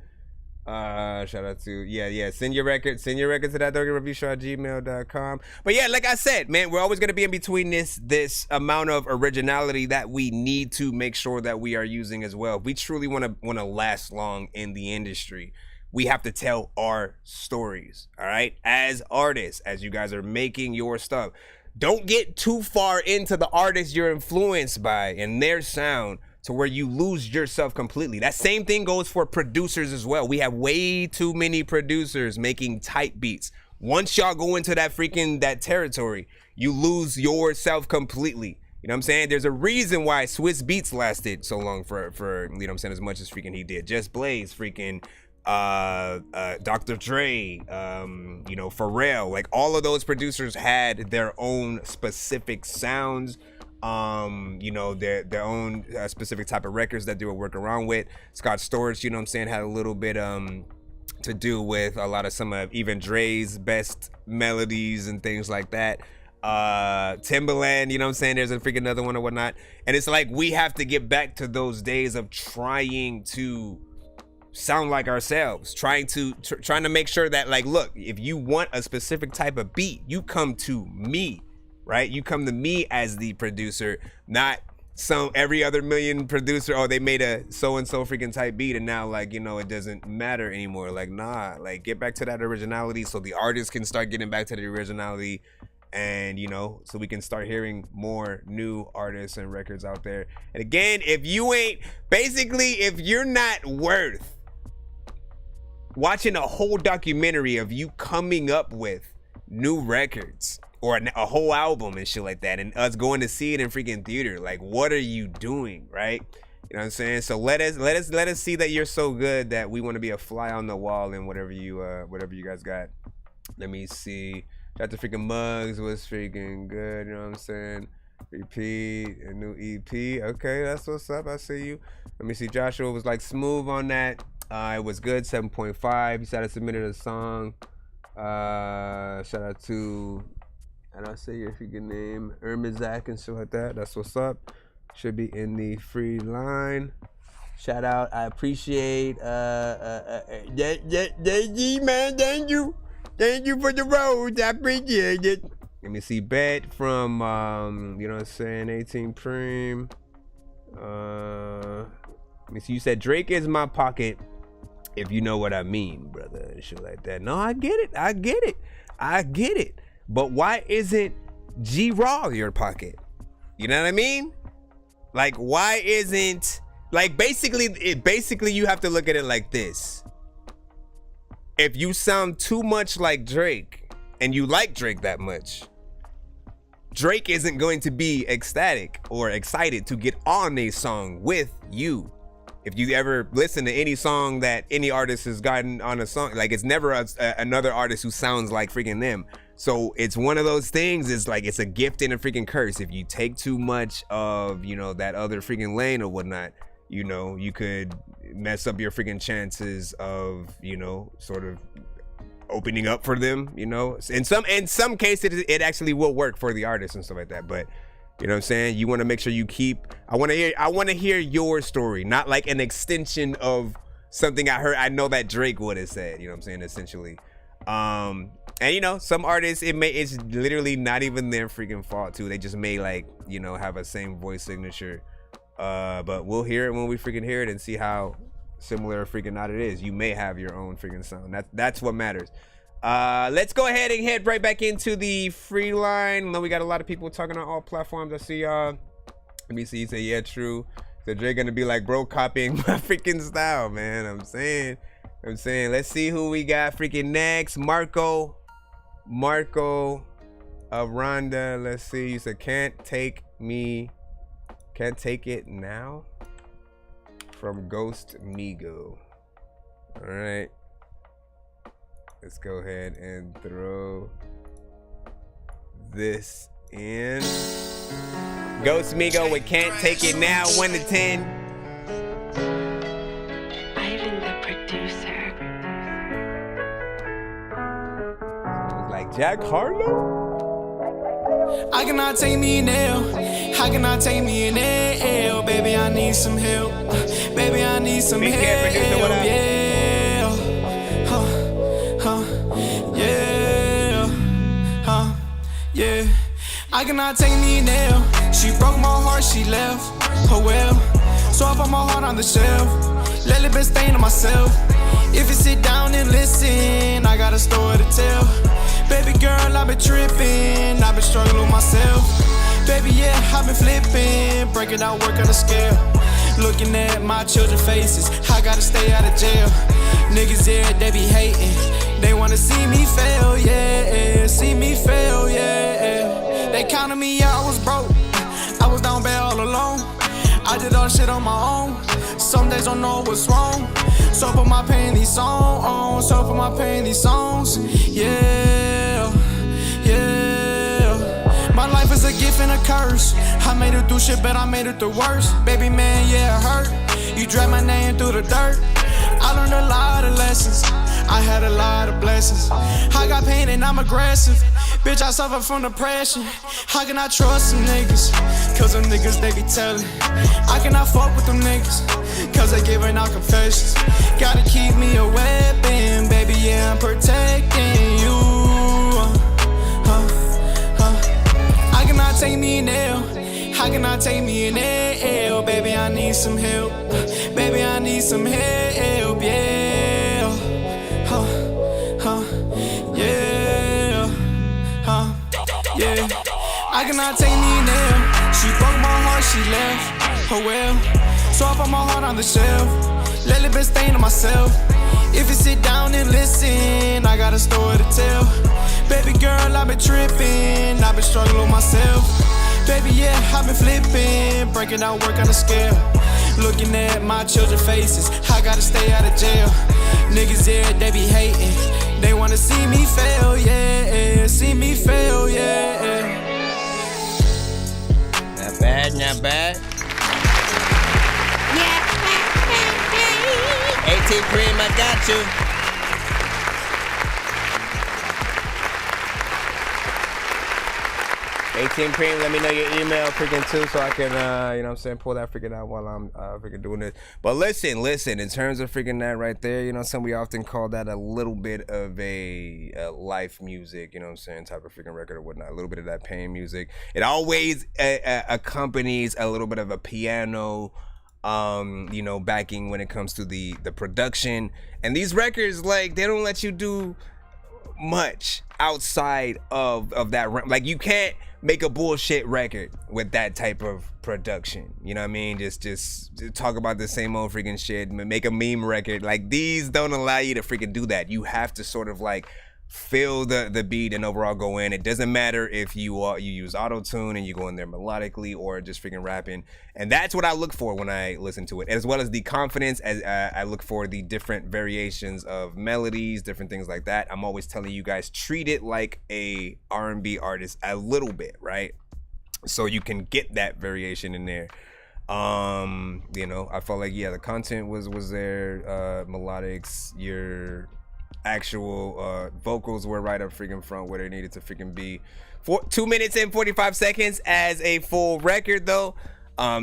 Shout out to Send your record to that dorkyreviewshow@gmail.com. But yeah, like I said, man, we're always gonna be in between this amount of originality that we need to make sure that we are using as well. If we truly wanna last long in the industry, we have to tell our stories, all right? As artists, as you guys are making your stuff, don't get too far into the artists you're influenced by and their sound to where you lose yourself completely. That same thing goes for producers as well. We have way too many producers making tight beats. Once y'all go into that territory, you lose yourself completely. You know what I'm saying? There's a reason why Swiss Beats lasted so long for you know what I'm saying, as much as freaking he did. Just Blaze, freaking Dr. Dre, you know, Pharrell, like all of those producers had their own specific sounds, you know, their own specific type of records that they would work around with. Scott Storch, you know what I'm saying, had a little bit to do with a lot of some of even Dre's best melodies and things like that. Timbaland, you know what I'm saying, there's a freaking another one or whatnot. And it's like we have to get back to those days of trying to sound like ourselves, trying to make sure that, like, look, if you want a specific type of beat, you come to me, right? You come to me as the producer, not every other million producer, oh, they made a so-and-so freaking type beat, and now, like, you know, it doesn't matter anymore. Like, nah, like, get back to that originality so the artists can start getting back to the originality, and, you know, so we can start hearing more new artists and records out there. And again, if you're not worth watching a whole documentary of you coming up with new records or a whole album and shit like that, and us going to see it in freaking theater, like, what are you doing, right? You know what I'm saying? So let us see that you're so good that we want to be a fly on the wall in whatever you guys got. Let me see. Shout out to freaking Muggs, was freaking good. You know what I'm saying? Repeat, a new EP. Okay, that's what's up. I see you. Let me see. Joshua was like smooth on that. It was good. 7.5. He said I submitted a song. Shout out to, and I'll say your freaking name, Zach and shit like that. That's what's up. Should be in the free line. Shout out. I appreciate JG, man. Thank you. Thank you for the roads. I appreciate it. Let me see. Bet from you know what I'm saying, 18 Preem. Let me see. You said Drake is my pocket, if you know what I mean, brother, and shit like that. No, I get it. But why isn't G-Raw your pocket? You know what I mean? Like, why isn't, like, basically you have to look at it like this. If you sound too much like Drake and you like Drake that much, Drake isn't going to be ecstatic or excited to get on a song with you. If you ever listen to any song that any artist has gotten on a song, like, it's never another artist who sounds like freaking them. So it's one of those things, it's like, it's a gift and a freaking curse. If you take too much of, you know, that other freaking lane or whatnot, you know, you could mess up your freaking chances of, you know, sort of opening up for them, you know. In some cases, it actually will work for the artist and stuff like that. But, you know what I'm saying? You want to make sure you keep, I want to hear your story, not like an extension of something I heard. I know that Drake would have said, you know what I'm saying, essentially. And, you know, some artists, it's literally not even their freaking fault too. They just may, like, you know, have a same voice signature. But we'll hear it when we freaking hear it and see how similar or freaking not it is. You may have your own freaking sound. That's what matters. Let's go ahead and head right back into the free line. I know we got a lot of people talking on all platforms. I see y'all. Let me see. You say, yeah, true. So Drake gonna be like, bro, copying my freaking style, man. I'm saying. Let's see who we got freaking next. Marco Rhonda. Let's see. You said, can't take it now, from Ghost Migo. All right, let's go ahead and throw this in. Ghost Migo with Can't Take It Now, 1 to 10. Ivan the producer. Sounds like Jack Harlow. I cannot take me now. How can I take me an L? Baby, I need some help. Baby, I need some help. Yeah. Yeah. I cannot take me now. She broke my heart, she left. Oh well. So I put my heart on the shelf. Let it be stain on myself. If you sit down and listen, I got a story to tell. Baby girl, I've been tripping, I've been struggling with myself. Baby, yeah, I've been flipping, breaking down work on the scale. Looking at my children's faces, I gotta stay out of jail. Niggas there, they be hating, they wanna see me fail, yeah. See me fail, yeah. They counted me out, I was broke, I was down bad all alone. I did all shit on my own, some days don't know what's wrong. So put my pain in these songs, yeah. My life is a gift and a curse. I made it through shit, but I made it through worse. Baby man, yeah, it hurt. You dragged my name through the dirt. I learned a lot of lessons. I had a lot of blessings. I got pain and I'm aggressive. Bitch, I suffer from depression. How can I trust some niggas? Cause them niggas, they be telling. I cannot fuck with them niggas. Cause they giving out confessions. Gotta keep me a weapon. Baby, yeah, I'm protecting you. I cannot take me now. How How can I take me an L? Baby, I need some help. Baby, I need some help, yeah. Yeah. Yeah. I cannot take me an L. She broke my heart, she left. Oh well. So I put my heart on the shelf. Let it be stain on myself. If you sit down and listen, I got a story to tell. Baby girl, I've been tripping, I've been struggling with myself. Baby, yeah, I've been flipping, breaking down work on the scale. Looking at my children's faces, I gotta stay out of jail. Niggas there, they be hating, they wanna see me fail, yeah. See me fail, yeah. Not bad, not bad. 18 Cream, I got you. Cream, let me know your email freaking too, so I can, you know what I'm saying, pull that freaking out while I'm freaking doing this. But listen, in terms of freaking that right there, you know, we often call that a little bit of a life music, you know what I'm saying, type of freaking record or whatnot, a little bit of that pain music. It always accompanies a little bit of a piano, you know, backing when it comes to the production. And these records, like, they don't let you do much outside of that. Like, you can't make a bullshit record with that type of production, you know what I mean? Just talk about the same old freaking shit, make a meme record. Like, these don't allow you to freaking do that. You have to sort of like feel the beat and overall go in. It doesn't matter if you use auto-tune and you go in there melodically or just freaking rapping. And that's what I look for when I listen to it, as well as the confidence. As I look for the different variations of melodies, different things like that. I'm always telling you guys, treat it like a R&B artist a little bit, right? So you can get that variation in there. You know, I felt like, yeah, the content was there, melodics, your actual vocals were right up freaking front where they needed to freaking be. 2 minutes and 45 seconds as a full record though.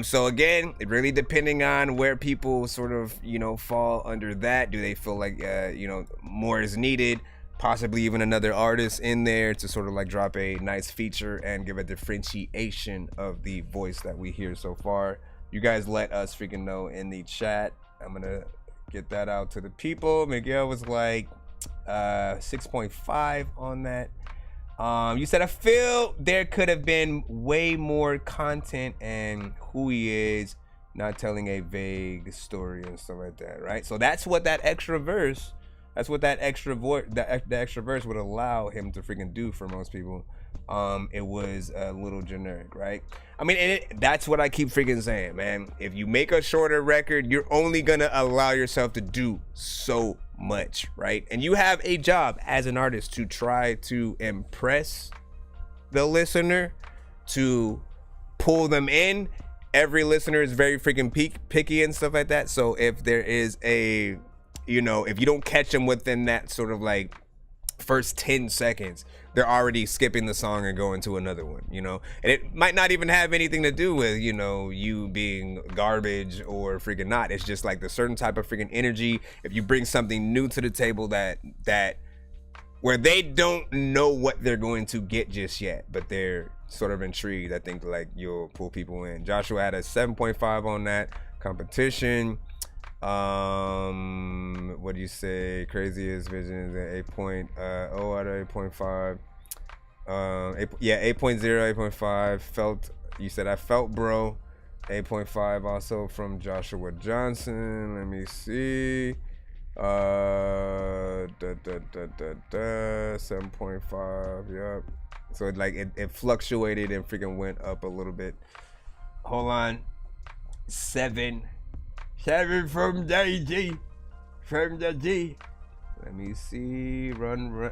So again, it really depending on where people sort of, you know, fall under that. Do they feel like, you know, more is needed? Possibly even another artist in there to sort of like drop a nice feature and give a differentiation of the voice that we hear so far. You guys let us freaking know in the chat. I'm gonna get that out to the people. Miguel was like 6.5 on that. You said, I feel there could have been way more content and who he is, not telling a vague story and stuff like that, right? So that's what that extra verse, that's what that extra voice, the extra verse would allow him to freaking do for most people. It was a little generic, right? I mean, that's what I keep freaking saying, man. If you make a shorter record, you're only gonna allow yourself to do so much, right? And you have a job as an artist to try to impress the listener, to pull them in. Every listener is very freaking picky and stuff like that. So if there is a, you know, if you don't catch them within that sort of like first 10 seconds, they're already skipping the song and going to another one, you know? And it might not even have anything to do with, you know, you being garbage or freaking not. It's just like the certain type of freaking energy. If you bring something new to the table that where they don't know what they're going to get just yet, but they're sort of intrigued, I think like you'll pull people in. Joshua had a 7.5 on that. Competition. What do you say? Craziest Visions at 8.0 out of 8.5. 8.0, 8.5. Felt, you said I felt bro. 8.5 also from Joshua Johnson. Let me see. 7.5. Yep. So it fluctuated and freaking went up a little bit. Hold on. 7 from JG. From the G. Let me see. Run.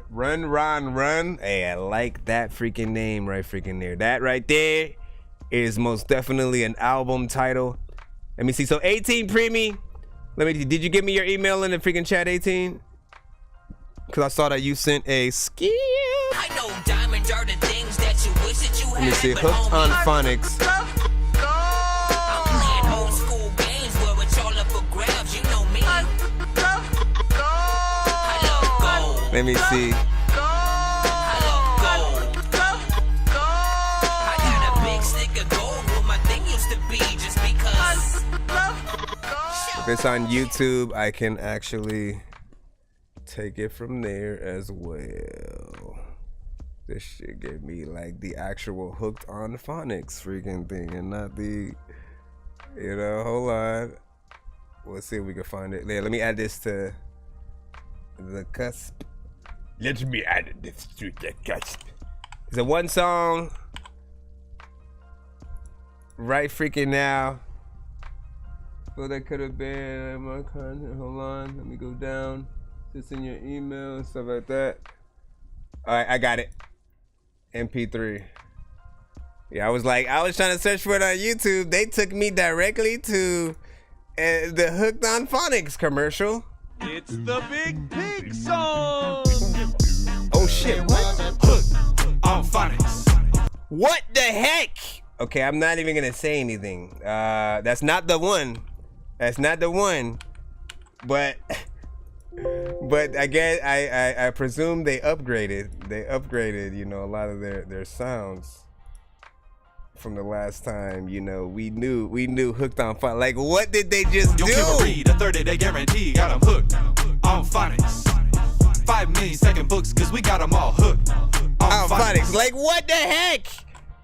Hey, I like that freaking name right freaking there. That right there is most definitely an album title. Let me see. So 18 Preemie. Did you give me your email in the freaking chat, 18? Because I saw that you sent a skill. I know diamonds are the things that you wish that you had. Let me see. Hooked on Phonics. Let me see. If it's on YouTube, I can actually take it from there as well. This shit gave me like the actual hooked on phonics freaking thing and not the, you know, hold on. Let's see if we can find it. Yeah, let me add this to the cusp. Let me add this to the cusp. It's a one song right freaking now. Well, that could have been my content. Hold on, let me go down. It's in your email and stuff like that. All right, I got it. MP3. Yeah, I was trying to search for it on YouTube. They took me directly to the Hooked on Phonics commercial. It's the Big Pig song. Oh shit! What? Hooked on Phonics. What the heck? Okay, I'm not even gonna say anything. That's not the one. That's not the one. But I guess I presume they upgraded. They upgraded, you know, a lot of their sounds from the last time. You know, we knew Hooked on Phonics. Like, what did they just do? You'll read a 30-day guarantee. Got them hooked on Phonics. 5 million second books, cause we got them all hooked on Phonics. Like, what the heck?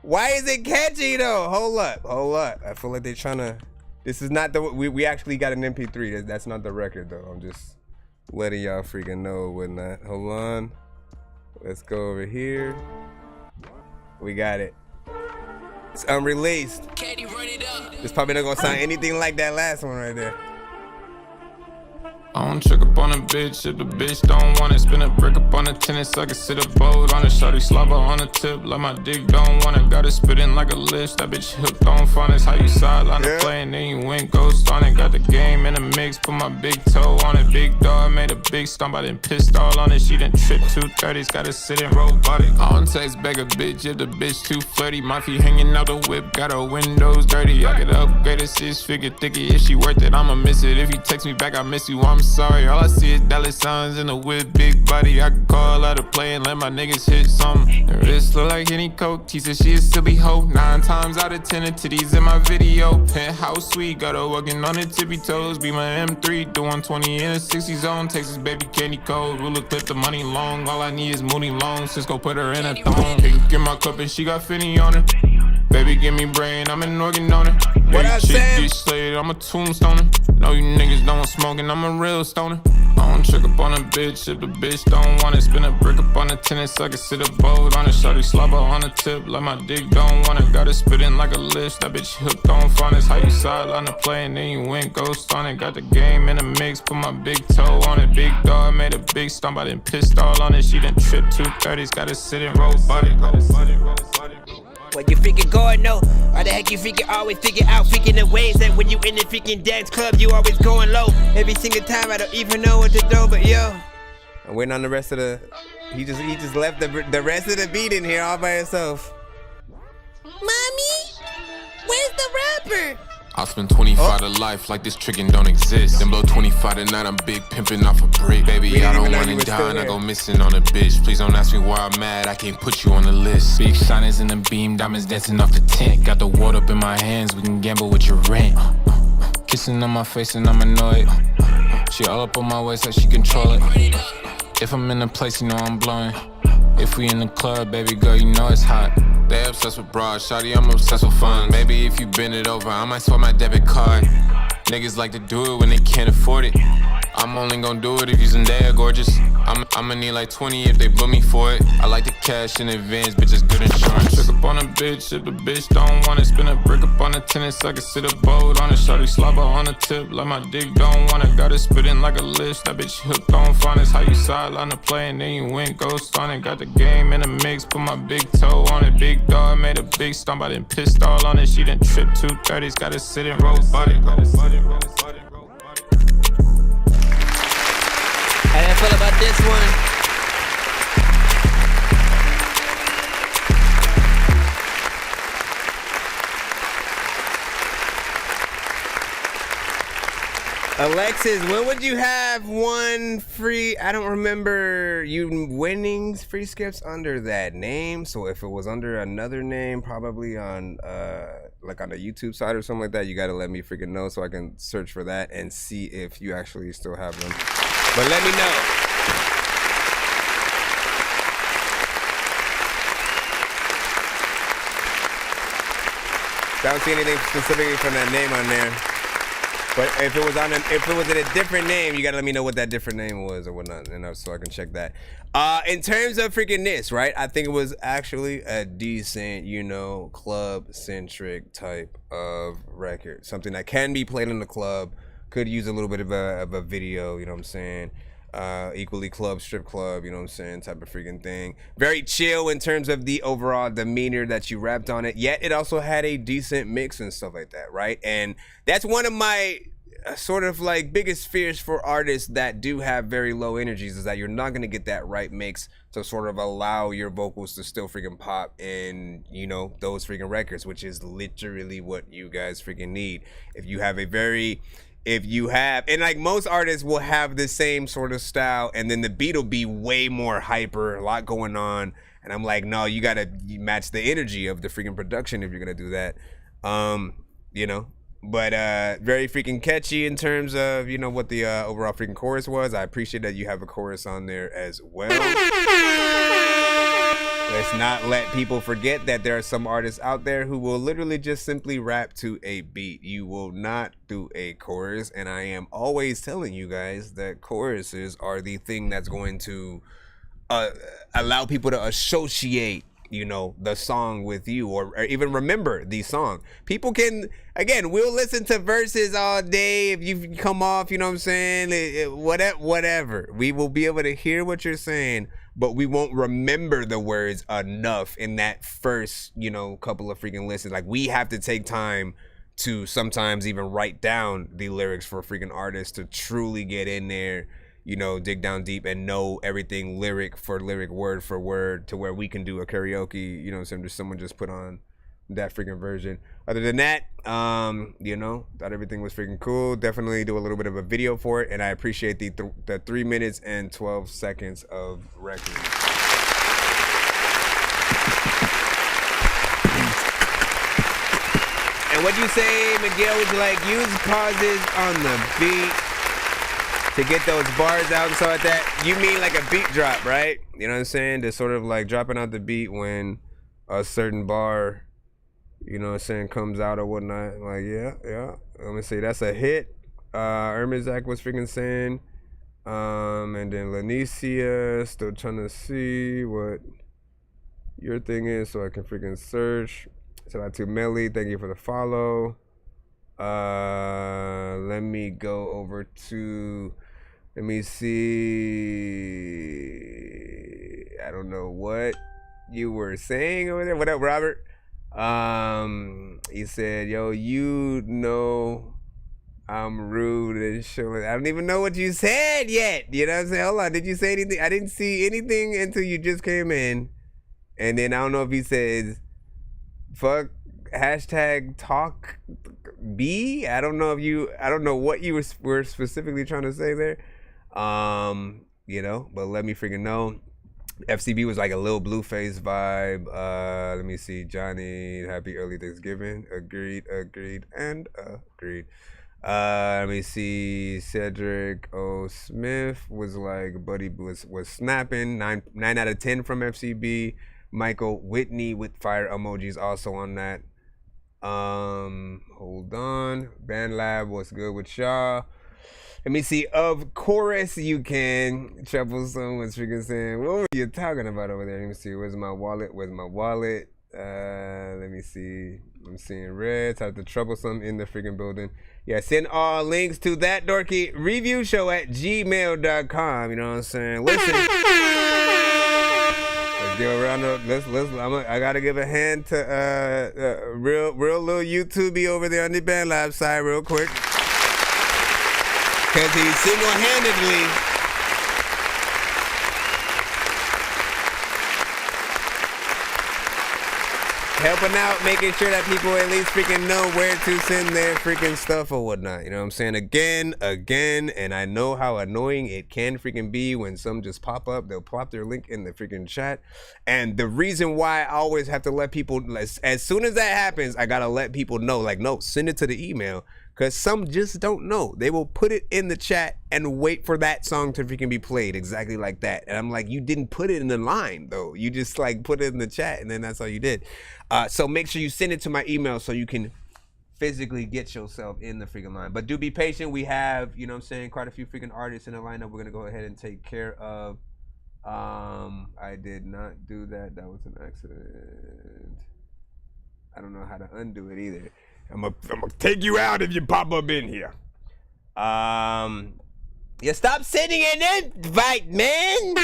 Why is it catchy though? Hold up. I feel like they're trying to. This is not the. We actually got an MP3. That's not the record though. I'm just letting y'all freaking know whatnot. Hold on. Let's go over here. We got it. It's unreleased. It's probably not gonna sound anything like that last one right there. I don't check up on a bitch if the bitch don't want it. Spin a brick up on a tennis, I can sit a boat on it. Shawty slobber on the tip, like my dick don't want it. Got it spitting like a list, that bitch hooked on phonics. How you sideline the play and then you went ghost on it. Got the game in the mix, put my big toe on it. Big dog made a big stomp, I done pissed all on it. She done tripped 230s, got to sit in robotic. I don't text back a bitch if the bitch too flirty. My feet hanging out the whip, got her windows dirty. I could upgrade a 6-figure thicky if she worth it, I'ma miss it. If you text me back, I miss you, I'm sorry. All I see is dollar signs in the whip, big body. I can call out a play and let my niggas hit something. Her wrist look like any coke. She said she'll still be hoe. 9 times out of 10 the titties in my video. Penthouse suite, got her working on the tippy toes. Be my M3, doing 20 in a 60 zone. Texas baby candy cold. Ruler clip the money long. All I need is Mooney long. Cisco put her in a thong. Pick in my cup and she got Finny on her. Baby, give me brain, I'm an organ on it. What I chick said? get slayed, I'm a tombstoner. No, you niggas don't smoking, I'm a real stoner. I don't trick up on a bitch if the bitch don't want it. Spin a brick up on the tennis, I can sit a boat on it. Shawty slobber on the tip, like my dick don't want it. Got it spitting like a list, that bitch hooked on phonics. How you sideline the play and then you went ghost on it. Got the game in the mix, put my big toe on it. Big dog made a big stomp, I done pissed all on it. She done tripped 230s, got to sit in robotic. What you freaking going no? Why the heck you freaking always figure out freaking the ways that when you in the freaking dance club you always going low. Every single time I don't even know what to do, but yo. I'm waiting on the rest of the. He just left the rest of the beat in here all by himself. Mommy, where's the rapper? I'll spend 25 to life like this trickin' don't exist. Then blow 25 tonight, I'm big pimpin' off a brick. Baby, I don't wanna die and I go missing on a bitch. Please don't ask me why I'm mad, I can't put you on the list. Big shiners in the beam, diamonds dancing off the tent. Got the water up in my hands, we can gamble with your rent. Kissing on my face and I'm annoyed. She all up on my waist like she control it. If I'm in a place, you know I'm blowing. If we in the club, baby girl, you know it's hot. They obsessed with bras, shawty, I'm obsessed with fun. Maybe if you bend it over, I might swipe my debit card. Niggas like to do it when they can't afford it. I'm only gonna do it if you Zendaya gorgeous. I'ma need like 20 if they book me for it. I like the cash in advance, bitch, it's good insurance. Trick up on a bitch if the bitch don't want it. Spin a brick up on the tennis, I can sit a boat on it. Shawty slobber on the tip, like my dick don't want it. Got it spitting like a list, that bitch hooked on phonics. How you sideline the play and then you went ghost on it. Got the game in the mix, put my big toe on it. Big dog made a big stomp, I done pissed all on it. She done tripped 230s, got it sitting robotic. How do I feel about this one? Alexis, when would you have one free? I don't remember you winning free skips under that name. So if it was under another name, probably on like on the YouTube side or something like that, you gotta let me freaking know so I can search for that and see if you actually still have them. But let me know. I don't see anything specifically from that name on there. But if it was in a different name, you gotta let me know what that different name was or whatnot, and so I can check that. In terms of freaking this, right? I think it was actually a decent, you know, club-centric type of record. Something that can be played in the club, could use a little bit of a video, you know what I'm saying? Equally club, strip club, you know what I'm saying, type of freaking thing. Very chill in terms of the overall demeanor that you rapped on it, yet it also had a decent mix and stuff like that, right? And that's one of my sort of like biggest fears for artists that do have very low energies, is that you're not going to get that right mix to sort of allow your vocals to still freaking pop in, you know, those freaking records, which is literally what you guys freaking need. If you have, and like most artists will have the same sort of style, and then the beat will be way more hyper, a lot going on, and I'm like, no, you gotta match the energy of the freaking production if you're gonna do that, you know. But very freaking catchy in terms of, you know, what the overall freaking chorus was. I appreciate that you have a chorus on there as well. Let's not let people forget that there are some artists out there who will literally just simply rap to a beat. You will not do a chorus, and I am always telling you guys that choruses are the thing that's going to allow people to associate, you know, the song with you, or even remember the song. People can, again, we'll listen to verses all day if you come off, you know what I'm saying, whatever. We will be able to hear what you're saying, but we won't remember the words enough in that first, you know, couple of freaking listens. Like, we have to take time to sometimes even write down the lyrics for a freaking artist to truly get in there, you know, dig down deep and know everything lyric for lyric, word for word, to where we can do a karaoke, you know, someone just put on that freaking version. Other than that, you know, thought everything was freaking cool. Definitely do a little bit of a video for it, and I appreciate the 3 minutes and 12 seconds of record. And what you say, Miguel, was like, use pauses on the beat to get those bars out and stuff like that. You mean like a beat drop, right? You know what I'm saying? To sort of like dropping out the beat when a certain bar, you know what I'm saying, comes out or whatnot. Like, yeah. Let me see, that's a hit. Zach was freaking saying. And then Lanicia, still trying to see what your thing is so I can freaking search. Shout out to Melly, thank you for the follow. Let me go over to, let me see. I don't know what you were saying over there. What up, Robert? He said, yo, you know I'm rude and shit. I don't even know what you said yet. You know what I'm saying? Hold on, did you say anything? I didn't see anything until you just came in. And then I don't know if he says fuck hashtag talk B. I don't know what you were specifically trying to say there. You know, but let me freaking know. FCB was like a little Blueface vibe. Let me see. Johnny, happy early Thanksgiving. Agreed. Let me see. Cedric O. Smith was like, buddy was snapping. 9 out of 10 from FCB. Michael Whitney with fire emojis also on that. Hold on. Band Lab was good with Shaw. Let me see. Of course you can. Troublesome was freaking saying, what were you talking about over there? Let me see. Where's my wallet? Let me see. I'm seeing red. Type the Troublesome in the freaking building. Yeah, send all links to that Dorky review show at gmail.com. You know what I'm saying? Listen. Let's give a round of, I gotta give a hand to real little YouTubey over there on the Band Lab side real quick. Cause he single-handedly helping out, making sure that people at least freaking know where to send their freaking stuff or whatnot. You know what I'm saying? Again, and I know how annoying it can freaking be when some just pop up. They'll plop their link in the freaking chat. And the reason why I always have to let people, as soon as that happens, I gotta let people know, like, no, send it to the email. Because some just don't know. They will put it in the chat and wait for that song to freaking be played exactly like that. And I'm like, you didn't put it in the line, though. You just, like, put it in the chat, and then that's all you did. So make sure you send it to my email so you can physically get yourself in the freaking line. But do be patient. We have, you know what I'm saying, quite a few freaking artists in the lineup. We're going to go ahead and take care of. I did not do that. That was an accident. I don't know how to undo it either. I'm gonna take you out if you pop up in here. You stop sending an invite, man.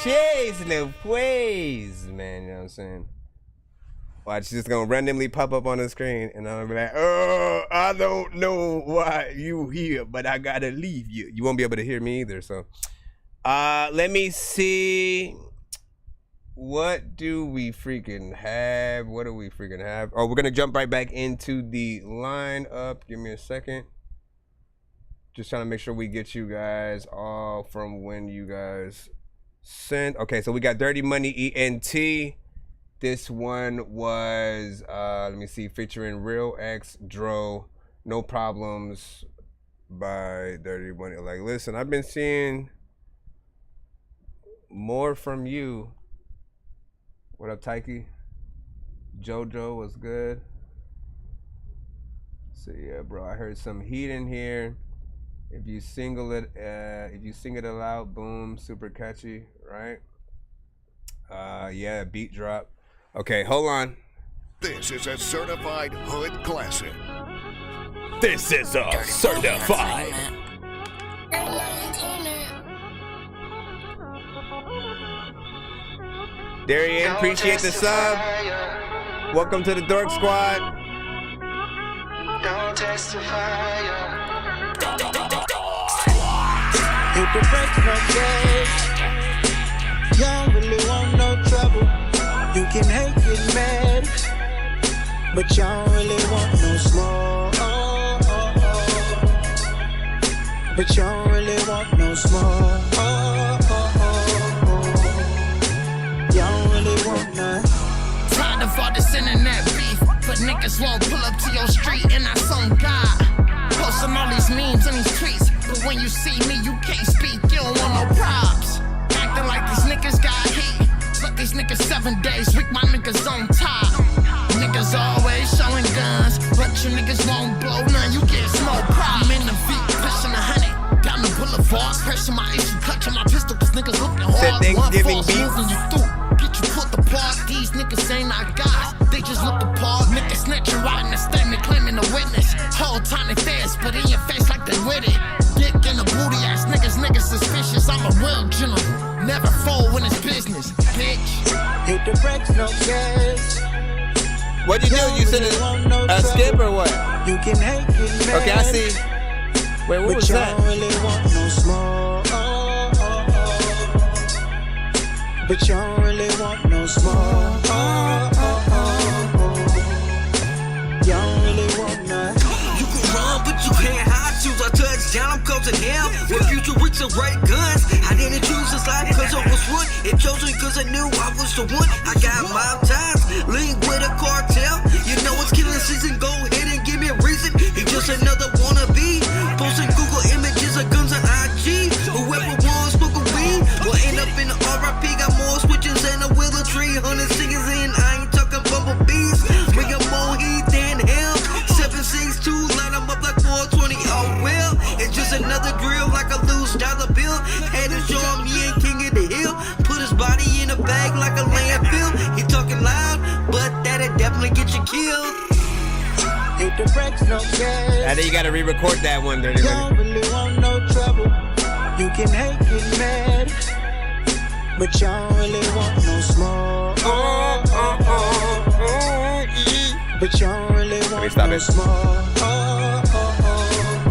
Jeez, no please, man. You know what I'm saying? Watch, it's just gonna randomly pop up on the screen, and I'm gonna be like, oh, I don't know why you here, but I gotta leave you. You won't be able to hear me either, so. Let me see. What do we freaking have? What do we freaking have? Oh, we're gonna jump right back into the lineup. Give me a second. Just trying to make sure we get you guys all from when you guys sent. Okay, so we got Dirty Money ENT. This one was, let me see, featuring Real X Dro, No Problems by Dirty Money. Like, listen, I've been seeing more from you. What up, Taiki? JoJo was good. So yeah, bro, I heard some heat in here. If you single it, if you sing it aloud, boom, super catchy, right? Yeah, beat drop. Okay, hold on. This is a certified hood classic. This is a certified. Darian, appreciate the sub. Welcome to the Dork Squad. Don't testify. Hit the brakes, no gas. You don't really want no trouble. You can hate, get mad, but you don't really want no smoke. But you don't really want no smoke. Tired of all this internet beef, but niggas won't pull up to your street and I on God. Posting all these memes and these tweets, but when you see me, you can't speak. You don't want no props. Acting like these niggas got heat. Fuck these niggas 7 days, week my niggas on top. Niggas always showing guns, but you niggas won't blow none. You get smoke problem in the feet, pushing 100 down the boulevard, pressing my issue, clutching my pistol, cause niggas looking hard. Thanksgiving beat. Moving you through. Get you put apart, these niggas ain't our guys. They just look apart, niggas snitching, writing a statement, claiming a witness. Whole time they fast, but in your face like they with it. Dick in the booty ass niggas suspicious. I'm a real general, never fold when it's business, bitch. Hit the brakes, no gas. What'd you do? You said a skip or what? You can hate, get mad. Okay, I see. Wait, what was that? But you don't really want no smoke. But you don't really want no smoke. You don't really want none. You can run, but you can't hide. Shoes I touch down, I'm close to hell. With future with the right guns. I didn't choose this life cause I was one. It chose me cause I knew I was the one. I got my ties, link with a cartel. You know it's killing season, go ahead and give me a reason. He just another wannabe. Posting Google images of guns on IG. Whoever wants smoke a weed will end up in the RIP. Got more switches and a willow tree. 100 singers in, I ain't talking bumblebees. Bring up more heat than hell. 762, line them up like 420. Oh well, it's just another drill like a loose dollar bill. Had to show him he ain't king of the hill. Put his body in a bag like a landfill. He talking loud, but that'll definitely get you killed. Hit the brakes, no gas. I think you gotta re-record that one, Dirty Money. You don't really want no trouble. You can hate, get mad, but you don't really want no smoke. But you don't really want no smoke.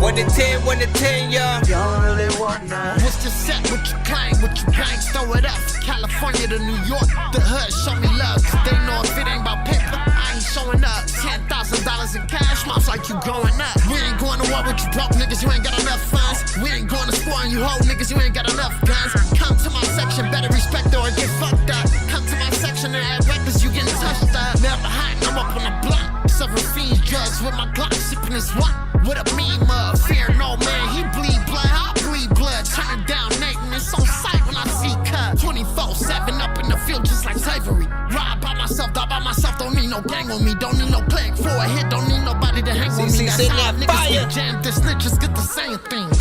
1 to 10, 1 to 10, y'all. Y'all really want none. What's the set, what you claim, what you banks, throw it up. From California to New York, the hood, show me love. Cause they know if it ain't about paper, I ain't showing up. $10,000 in cash, mom's like you growing up. We ain't going to war with you broke niggas, you ain't got enough funds. We ain't going to sport on you hoe niggas, you ain't got enough guns. Come to my section, better respect or get fucked up. Come to my section and add records, you getting touched up. Never hiding, I'm up on the block. Serving fiends drugs with my Glock, sipping this what? With a meme of fear no man, he bleed blood, I bleed blood. Turn it down, Nathan, it's on sight when I see cut. 24/7 up in the field just like slavery. Ride by myself, die by myself, don't need no gang on me. Don't need no click for a hit, don't need nobody to hang with me. That's how niggas jam, the snitches get the same things.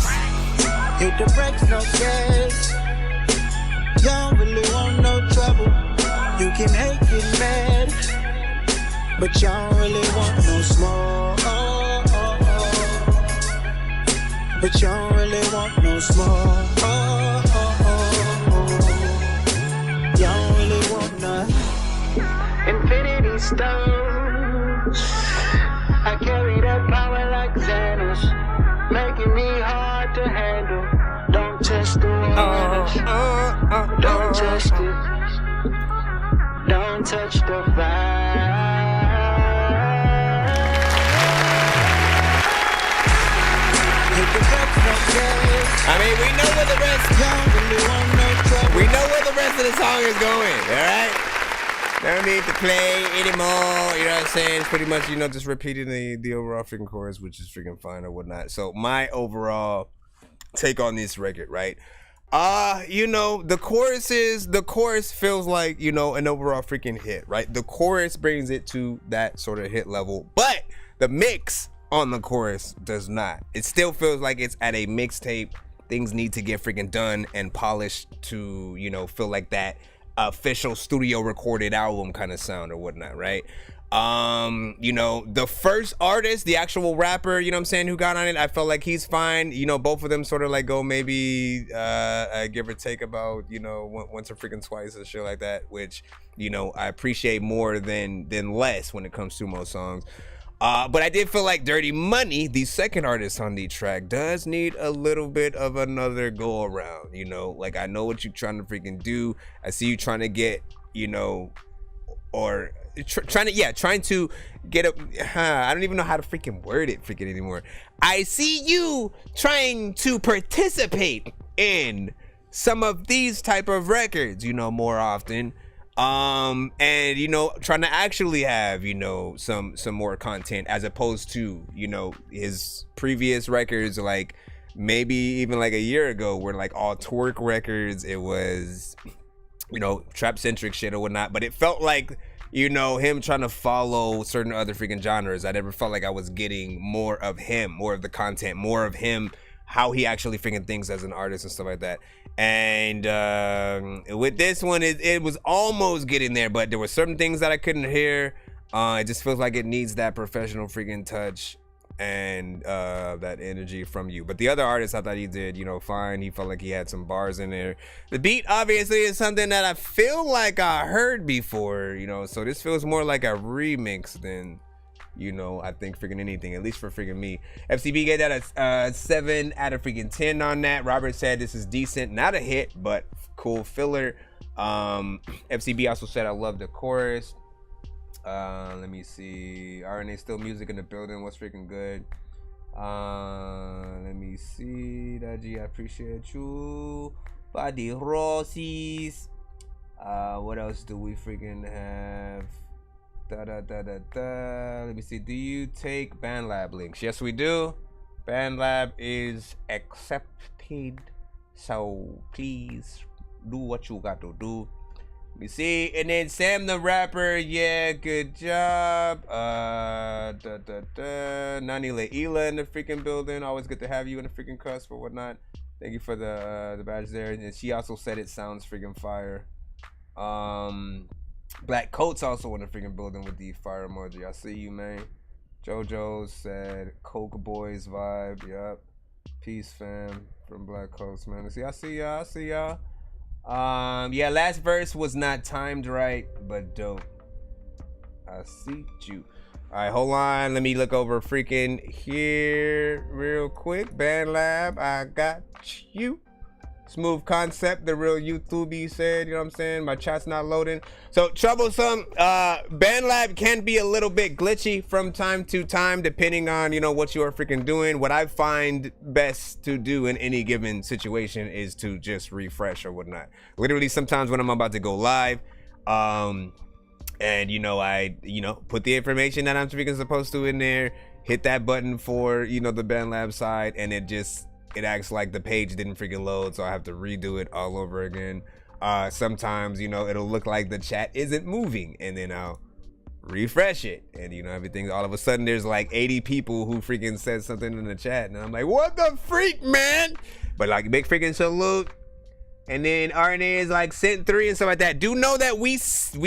Hit the brakes, no gas. Y'all really want no trouble. You can hate, get mad, but y'all really want no smoke. But y'all really want no smoke. Y'all really want none. Infinity stones. I carry that power like Geniuz, making me hard to handle. Don't test the waters. Don't test it. Don't touch the fire. I mean, we know where the rest. We know where the rest of the song is going. All right. Don't need to play anymore. You know what I'm saying? It's pretty much, you know, just repeating the overall freaking chorus, which is freaking fine or whatnot. So my overall take on this record, right? You know, the chorus feels like, you know, an overall freaking hit, right? The chorus brings it to that sort of hit level, but the mix on the chorus does not. It still feels like it's at a mixtape. Things need to get freaking done and polished to, you know, feel like that official studio recorded album kind of sound or whatnot, right? You know, the first artist, the actual rapper, you know what I'm saying, who got on it, I felt like he's fine. You know, both of them sort of like go maybe give or take about, you know, once or freaking twice or shit like that, which, you know, I appreciate more than less when it comes to most songs. But I did feel like Dirty Money, the second artist on the track, does need a little bit of another go around. You know, like, I know what you're trying to freaking do. I see you trying to get, you know, or trying to get up. I don't even know how to freaking word it freaking anymore. I see you trying to participate in some of these type of records, you know, more often. And, you know, trying to actually have, you know, some more content as opposed to, you know, his previous records, like maybe even like a year ago, were like all twerk records. It was, you know, trap centric shit or whatnot, but it felt like, you know, him trying to follow certain other freaking genres. I never felt like I was getting more of him, more of the content, more of him, how he actually freaking thinks as an artist and stuff like that. And with this one, it was almost getting there, but there were certain things that I couldn't hear. It just feels like it needs that professional freaking touch and that energy from you. But the other artists, I thought he did, you know, fine. He felt like he had some bars in there. The beat obviously is something that I feel like I heard before, you know, so this feels more like a remix than, you know, I think freaking anything, at least for freaking me. FCB gave that a 7 out of freaking 10 on that. Robert said this is decent, not a hit, but cool filler. FCB also said I love the chorus. Let me see. RNA still music in the building. What's freaking good? Let me see. Daji, I appreciate you. Body Rossies. What else do we freaking have? Let me see. Do you take BandLab links? Yes, we do. BandLab is accepted, so please do what you got to do. Let me see. And then Sam the rapper, yeah, good job. Nani Leila in the freaking building. Always good to have you in the freaking cusp or whatnot. Thank you for the badge there. And she also said it sounds freaking fire. Black Coat's also in the freaking building with the fire emoji. I see you, man. JoJo said Coke Boys vibe. Yup. Peace, fam. From Black Coats, man. I see y'all. Yeah, last verse was not timed right, but dope. I see you. right, hold on. Let me look over freaking here real quick. BandLab, I got you. Smooth concept, the real YouTubey said, you know what I'm saying? My chat's not loading. So troublesome. BandLab can be a little bit glitchy from time to time, depending on, you know, what you are freaking doing. What I find best to do in any given situation is to just refresh or whatnot. Literally, sometimes when I'm about to go live, and, you know, I, put the information that I'm freaking supposed to in there, hit that button for, you know, the BandLab side, and it acts like the page didn't freaking load, so I have to redo it all over again. Sometimes, you know, it'll look like the chat isn't moving, and then I'll refresh it, and, you know, everything, all of a sudden there's like 80 people who freaking said something in the chat, and I'm like, what the freak, man? But like, big freaking salute. And then RNA is like sent 3 and stuff like that. Do know that we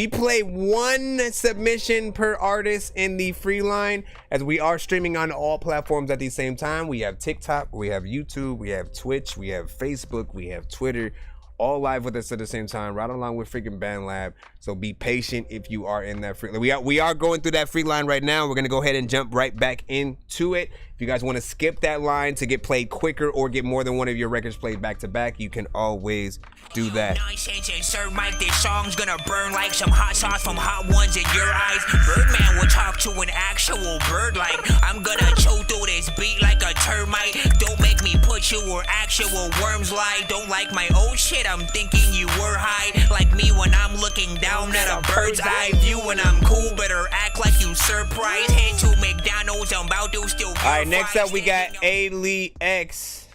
play 1 submission per artist in the free line, as we are streaming on all platforms at the same time. We have TikTok, we have YouTube, we have Twitch, we have Facebook, we have Twitter, all live with us at the same time, right along with freaking BandLab. So be patient if you are in that free. We are going through that free line right now. We're gonna go ahead and jump right back into it. If you guys want to skip that line to get played quicker or get more than one of your records played back to back, you can always do that. Nonsense and Sir Mike, this song's gonna burn like some hot sauce from hot ones in your eyes. Birdman will talk to an actual bird like I'm gonna choke through this beat like a termite. Don't make me put you where actual worms lie. Don't like my old shit, I'm thinking you were high. Like me when I'm looking down at a bird's eye view. When I'm cool, better act like you surprised. Head to McDonald's, I'm about to still. Alright, next up we got A-Lee X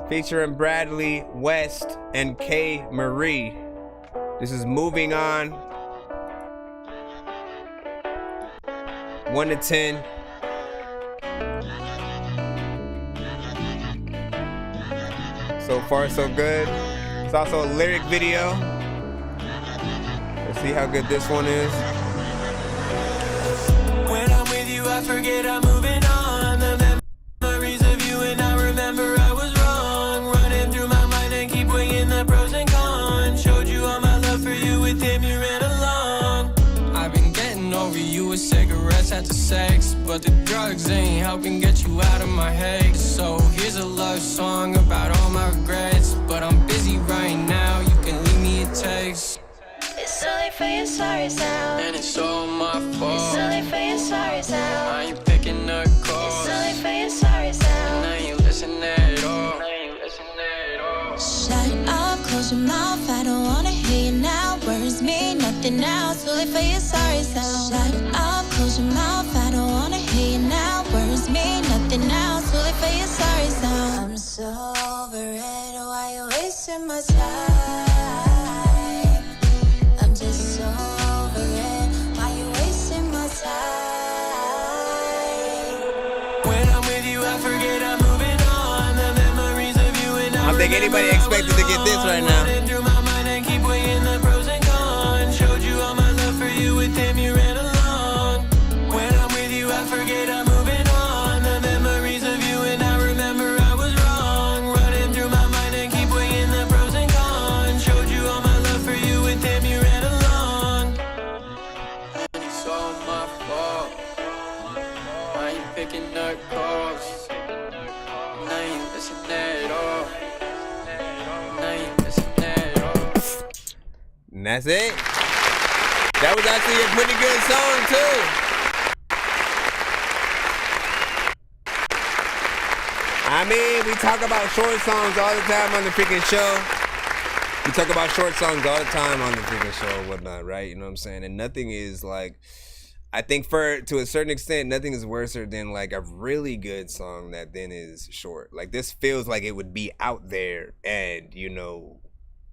featuring Bradley West and K Marie. This is Moving On. 1 to 10. So far so good. It's also a lyric video. Let's see how good this one is. When I'm with you, I forget I'm moving on. The memories of you, and I remember I was wrong. Running through my mind and keep weighing the pros and cons. Showed you all my love for you, with him you ran along. I've been getting over you with cigarettes after sex, but the drugs ain't helping get you out of my head. So here's a love song about all my regrets, but I'm busy right now, you can leave me a text. It's so late for your sorry sound, and it's all my fault. It's so late for your sorry sound. I ain't picking up calls. It's so late for your sorry sound. And I ain't listening at all. Shut up, close your mouth, I don't wanna hear you now. Words mean nothing now, too late for your sorry sound. Shut up, close your mouth, I don't wanna hear you now. Words mean nothing now, too late for your sorry sound. I'm so over it, why you wasting my time? I'm just so over it, why you wasting my time? When I'm with you, I forget I'm moving on. The memories of you, and I don't think anybody expected to get this right now. through my mind and keep weighing the pros and cons. Showed you all my love for you, with him you ran along. When I'm with you, I forget I'm moving on. The memories of you, and I remember I was wrong. Running through my mind and keep weighing the pros and cons. Showed you all my love for you, with him you ran along. It's all my fault. I ain't picking up calls. And I ain't listening at all. And I ain't listening at all. And that's it. That was actually a pretty good song too. I mean, we talk about short songs all the time on the freaking show. We talk about short songs all the time on the freaking show and whatnot, right? You know what I'm saying? And nothing is like, I think to a certain extent, nothing is worse than like a really good song that then is short. Like this feels like it would be out there and, you know,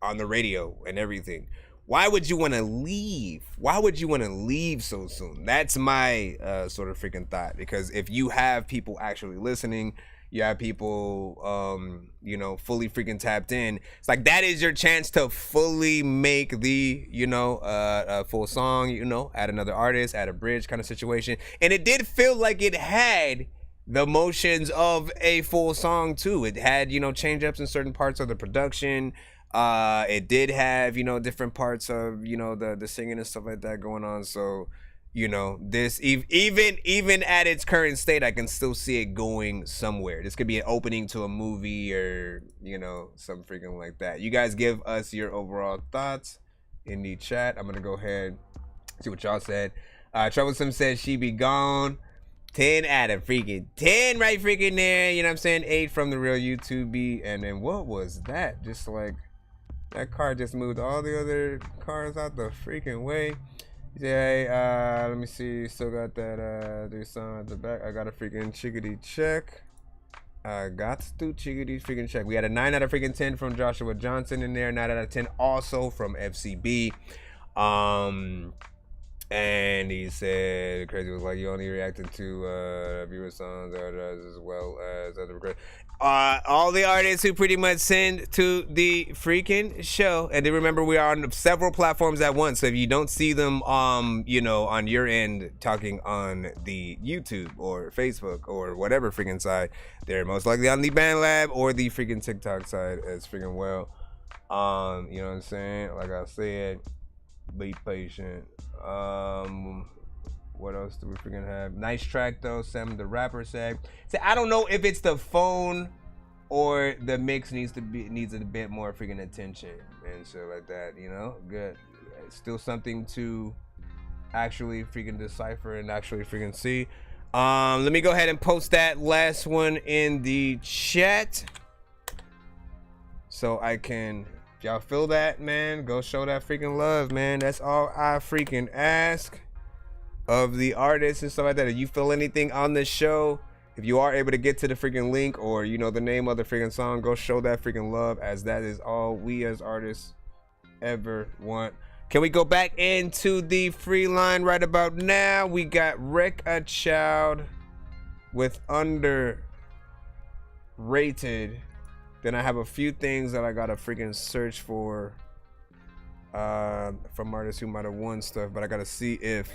on the radio and everything. Why would you want to leave? Why would you want to leave so soon? That's my sort of freaking thought. Because if you have people actually listening, you have people, you know, fully freaking tapped in. It's like that is your chance to fully make the, you know, a full song, you know, add another artist, add a bridge kind of situation. And it did feel like it had the motions of a full song too. It had, you know, change ups in certain parts of the production. It did have, you know, different parts of, you know, the singing and stuff like that going on. So you know, this even at its current state, I can still see it going somewhere. This could be an opening to a movie or, you know, something freaking like that. You guys give us your overall thoughts in the chat. I'm gonna go ahead see what y'all said. Troublesome says she be gone. 10 out of freaking 10 right freaking there. You know what I'm saying? 8 from the real YouTube. And then what was that? Just like that car just moved all the other cars out the freaking way. Yeah, let me see. Still got that there's some at the back. I got a freaking chickadee check. I got to chickadee freaking check. We had a 9 out of freaking 10 from Joshua Johnson in there. 9 out of 10 also from FCB. And he said Crazy was like, you only reacted to viewer songs as well as other requests. All the artists who pretty much send to the freaking show. And then remember, we are on several platforms at once. So if you don't see them, you know, on your end talking on the YouTube or Facebook or whatever freaking side, they're most likely on the Band Lab or the freaking TikTok side as freaking well. You know what I'm saying? Like I said, be patient. What else do we freaking have? Nice track though, Sam the rapper said. So I don't know if it's the phone or the mix needs a bit more freaking attention and shit like that, you know? Good. It's still something to actually freaking decipher and actually freaking see. Let me go ahead and post that last one in the chat so I can, if y'all feel that, man, go show that freaking love, man. That's all I freaking ask of the artists and stuff like that. If you feel anything on the show, if you are able to get to the freaking link or you know the name of the freaking song, go show that freaking love, as that is all we as artists ever want. Can we go back into the free line right about now? We got Wreck a Child with Underrated. Then I have a few things that I gotta freaking search for from artists who might have won stuff, but I gotta see if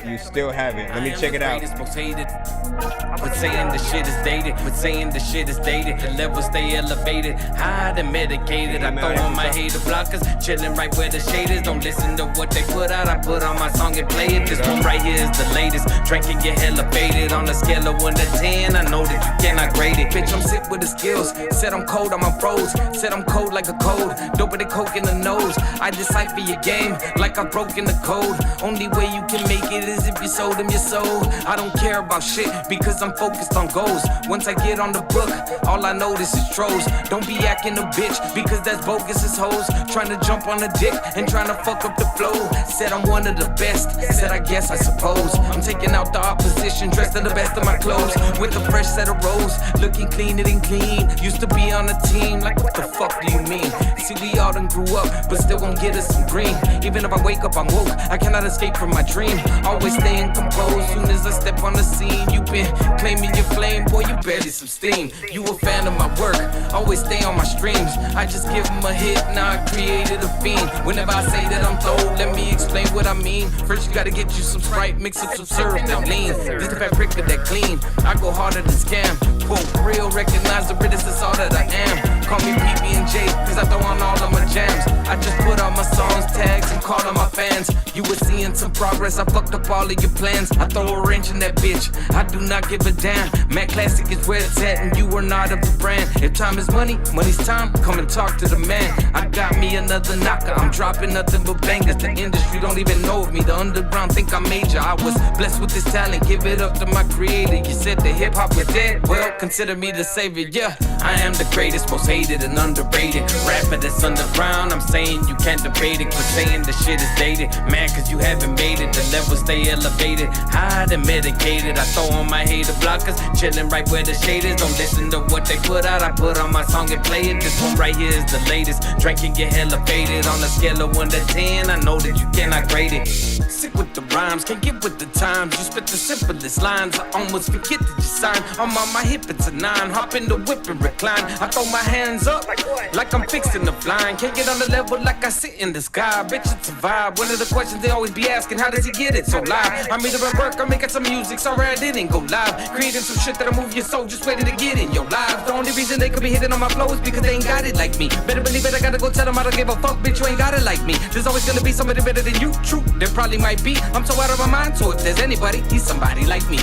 you still have it. Let me check it out. But saying the shit is dated, the levels stay elevated, high and medicated. I throw on my hater blockers, chilling right where the shade is. Don't listen to what they put out, I put on my song and play it. This one right here is the latest. Drinking get hella faded on a scale of 1 to 10. I know that you cannot grade it. Bitch, I'm sick with the skills. Said I'm cold, I'm a froze. Said I'm cold like a cold. Dope with the coke in the nose. I decipher your game like I've broken the code. Only way you can make it is if you sold them your soul. I don't care about shit because I'm focused on goals. Once I get on the book, all I notice is trolls. Don't be acting a bitch because that's bogus as hoes. Trying to jump on a dick and trying to fuck up the flow. Said I'm one of the best. Said I guess I suppose. I'm taking out the opposition, dressed in the best of my clothes, with a fresh set of rolls, looking cleaner than clean. Used to be on a team, like what the fuck do you mean? See, we all done grew up, but still gon' get us some green. Even if I wake up, I'm woke. I cannot escape from my dream. Always staying composed. Soon as I step on the scene, you been claiming your flame, boy, you barely some steam. You a fan of my work, always stay on my streams. I just give them a hit, now I created a fiend. Whenever I say that I'm told, let me explain what I mean. First you gotta get you some Sprite, mix up some syrup that lean. This the paprika that clean, I go harder than scam. Quote real, recognize the realest, that's all that I am. Call me PB&J, cause I throw on all of my jams. I just put all my songs, tags, and call on my fans. You were seeing some progress, I fucked up all of your plans. I throw a wrench in that bitch, I do not give a damn. Mac Classic is where it's at, and you are not of the brand. If time is money, money's time, come and talk to the man. I got me another knocker, I'm dropping nothing but bangers. The industry don't even know of me, the underground think I'm major. I was blessed with this talent, give it up to my creator. You said the hip hop was dead, well, consider me the savior, yeah. I am the greatest, most hated and underrated rapper that's underground. I'm saying you can't debate it, but saying the shit is dated. Man, cause you haven't made it, the levels stay elevated, high and medicated. I throw on my hater blockers, chilling right where the shade is. Don't listen to what they put out, I put on my song and play it. This one right here is the latest. Drinking get hella faded on a scale of 1 to 10. I know that you cannot grade it. Sick with the rhymes, can't get with the times. You spit the simplest lines, I almost forget that you sign. I'm on my hip, it's a 9. Hop in the whip and recline. I throw my hands up like I'm fixing the flying. Can't get on the level like I sit in the sky. Bitch, it's a vibe. One of the questions questions they always be asking. How does he get it so live? I'm either at work or making some music. Sorry I didn't go live. Creating some shit that'll move your soul, just waiting to get in your lives. The only reason they could be hitting on my flow is because they ain't got it like me. Better believe it, I gotta go tell them I don't give a fuck, bitch, you ain't got it like me. There's always gonna be somebody better than you, true, there probably might be. I'm so out of my mind, so if there's anybody, he's somebody like me.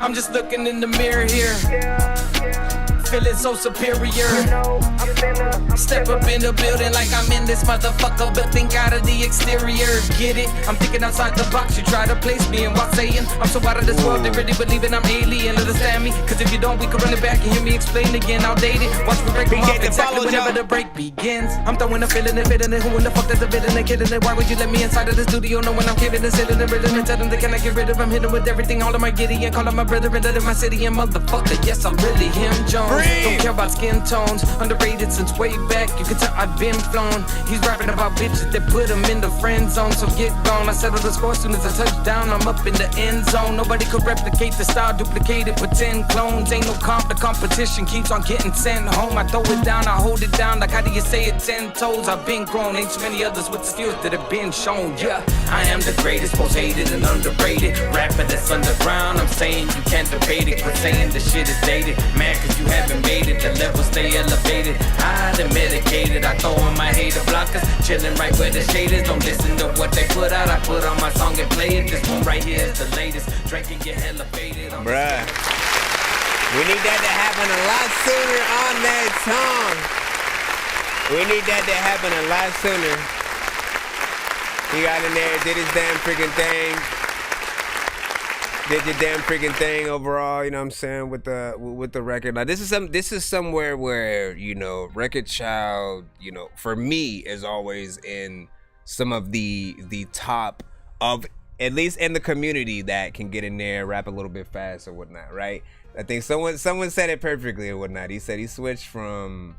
I'm just looking in the mirror here, feeling so superior. Step up in the building like I'm in this motherfucker, but think out of the exterior. Get it? I'm thinking outside the box. You try to place me in what's saying I'm so out of this world, they really believing I'm alien. Understand me? Cause if you don't, we can run it back and hear me explain again. Outdated. Watch me break them off exactly whenever the break begins. I'm throwing a feeling and fitting it. Who in the fuck does a villain and kidding it? Why would you let me inside of the studio? Know when I'm kidding and sitting and rhythm and tell them they cannot get rid of. I'm hitting with everything, all of my giddy and calling my brother and in my city and motherfucker. Yes, I'm really him, Jones. Don't care about skin tones, underrated since way back. You can tell I've been flown. He's rapping about bitches that put him in the friend zone. So get gone. I settle the score soon as I touch down. I'm up in the end zone. Nobody could replicate the style, duplicate it, pretend clones. Ain't no comp. The competition keeps on getting sent home. I throw it down, I hold it down. Like how do you say it 10 toes? I've been grown. Ain't too many others with the skills that have been shown. Yeah, I am the greatest, most hated and underrated rapper that's underground. I'm saying you can't debate it, but saying the shit is dated. Man, cause you haven't made it. The level stay elevated. I done medicated. I throw on my hater blockers, chilling right where the shade is. Don't listen to what they put out. I put on my song and play it. This one right here is the latest. Drinking get elevated. Bruh, we need that to happen a lot sooner on that song. We need that to happen a lot sooner. He got in there, did his damn freaking thing. Did your damn freaking thing overall, you know what I'm saying, with the record. Like this is somewhere where, you know, Record Child, you know, for me is always in some of the top of, at least in the community, that can get in there, rap a little bit fast or whatnot, right? I think someone said it perfectly or whatnot. He said he switched from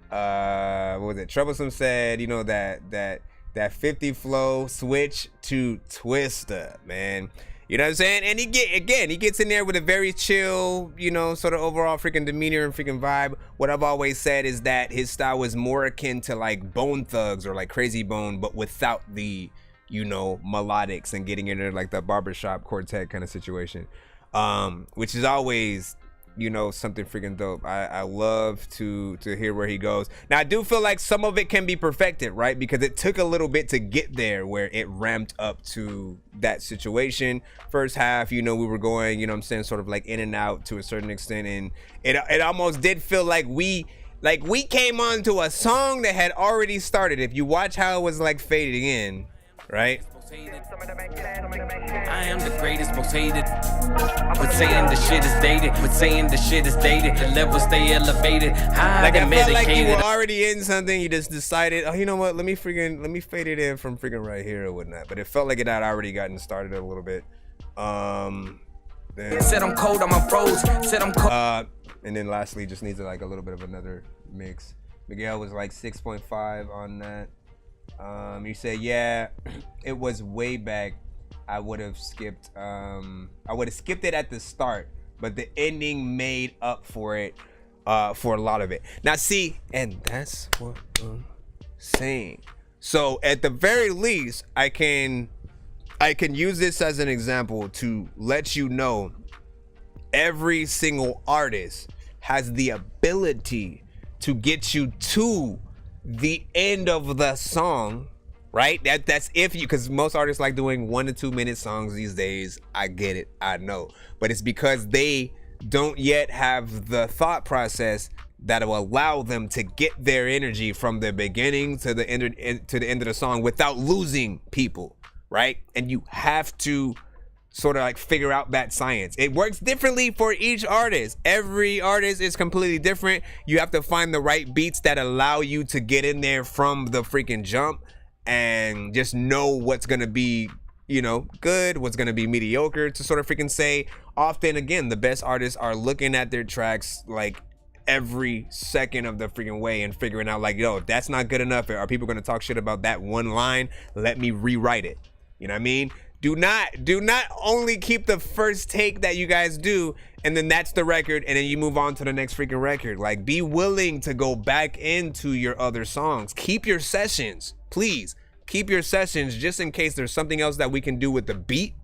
what was it? Troublesome said, you know, that 50 flow switch to Twister, man. You know what I'm saying? And he gets in there with a very chill, you know, sort of overall freaking demeanor and freaking vibe. What I've always said is that his style was more akin to like Bone Thugs or like Crazy Bone, but without the, you know, melodics and getting into like the barbershop quartet kind of situation, which is always, you know, something freaking dope. I love to hear where he goes. Now I do feel like some of it can be perfected, right? Because it took a little bit to get there where it ramped up to that situation. First half, you know, we were going, you know what I'm saying, sort of like in and out to a certain extent, and it almost did feel like we came onto a song that had already started. If you watch how it was like fading in, right? I am the greatest, most hated. But saying the shit is dated. But saying the shit is dated. The levels stay elevated. High and medicated. Like you were already in something. You just decided, oh, you know what? Let me fade it in from freaking right here or whatnot. But it felt like it had already gotten started a little bit. Then, said I'm cold, I'm froze. Said I'm cold. And then lastly, just needs like a little bit of another mix. Miguel was like 6.5 on that. You said, yeah, it was way back. I would have skipped it at the start, but the ending made up for it, for a lot of it. Now see, and that's what I'm saying. So at the very least, I can use this as an example to let you know every single artist has the ability to get you to the end of the song, right? That's if you, because most artists like doing 1 to 2 minute songs these days. I get it, I know, but it's because they don't yet have the thought process that will allow them to get their energy from the beginning to the end of the song without losing people, right? And you have to sort of like figure out that science. It works differently for each artist. Every artist is completely different. You have to find the right beats that allow you to get in there from the freaking jump and just know what's gonna be, you know, good, what's gonna be mediocre, to sort of freaking say. Often, again, the best artists are looking at their tracks like every second of the freaking way and figuring out like, yo, if that's not good enough, are people gonna talk shit about that one line? Let me rewrite it. You know what I mean? Do not only keep the first take that you guys do and then that's the record and then you move on to the next freaking record. Like, be willing to go back into your other songs. Keep your sessions, please. keep your sessions just in case there's something else that we can do with the beat,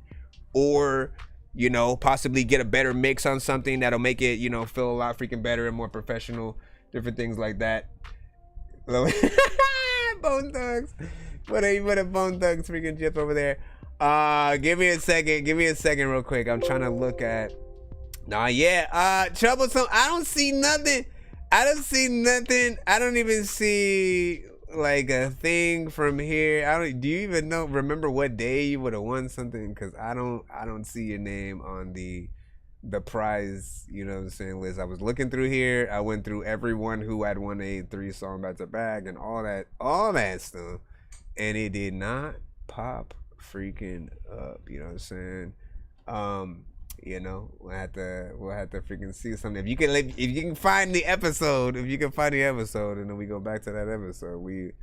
or, you know, possibly get a better mix on something that'll make it, you know, feel a lot freaking better and more professional, different things like that. Bone Thugs. What a Bone Thugs freaking gif over there. Give me a second real quick. I'm trying to look at. Nah, yeah. Troublesome. I don't see nothing. I don't even see like a thing from here. Do you even remember what day you would have won something? Because I don't see your name on the prize, you know what I'm saying, list. I was looking through here. I went through everyone who had won a 3-song back to back and all that stuff, and it did not pop freaking up. You know what I'm saying? You know, we'll have to freaking see something. If you can find the episode, and then we go back to that episode, we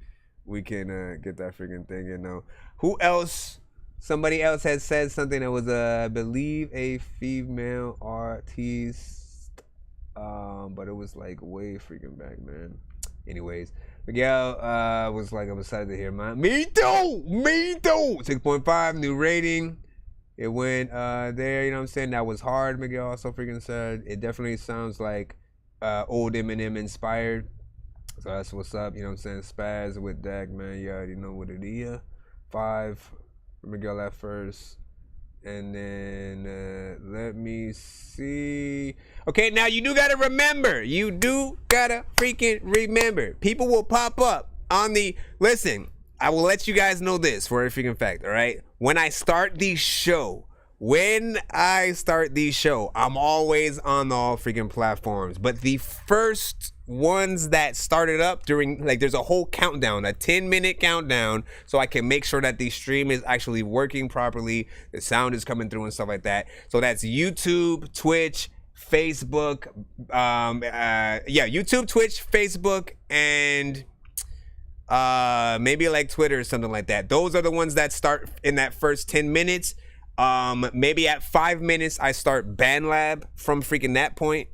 can get that freaking thing. You know, who else? Somebody else had said something that was, I believe, a female artist, but it was like way freaking back, man. Anyways, Miguel was like, I'm excited to hear mine. Me too. 6.5 new rating. It went there, you know what I'm saying? That was hard, Miguel also freaking said. It definitely sounds like old Eminem inspired. So that's what's up, you know what I'm saying? Spaz with Dak, man. You already know what it is. 5 for Miguel at first. And then let me see. Okay, now you do gotta remember. Freaking remember. People will pop up on the. Listen, I will let you guys know this for a freaking fact, all right? When I start the show, I'm always on all freaking platforms. But the first ones that started up during, like, there's a whole countdown, a 10-minute countdown, so I can make sure that the stream is actually working properly, the sound is coming through and stuff like that. So that's YouTube, Twitch, Facebook, YouTube, Twitch, Facebook, and maybe like Twitter or something like that. Those are the ones that start in that first 10 minutes. Maybe at 5 minutes I start BandLab from freaking that point,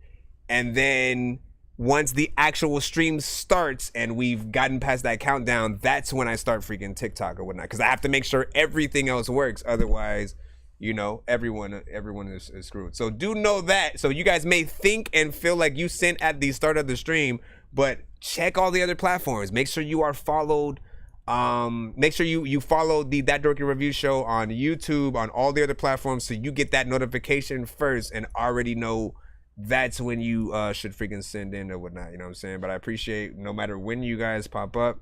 and then once the actual stream starts and we've gotten past that countdown, that's when I start freaking TikTok or whatnot, because I have to make sure everything else works. Otherwise, you know, everyone is screwed. So do know that. So you guys may think and feel like you sent at the start of the stream, but check all the other platforms. Make sure you are followed. Make sure you follow the That Dorky Review Show on YouTube, on all the other platforms, so you get that notification first and already know that's when you should freaking send in or whatnot. You know what I'm saying? But I appreciate no matter when you guys pop up.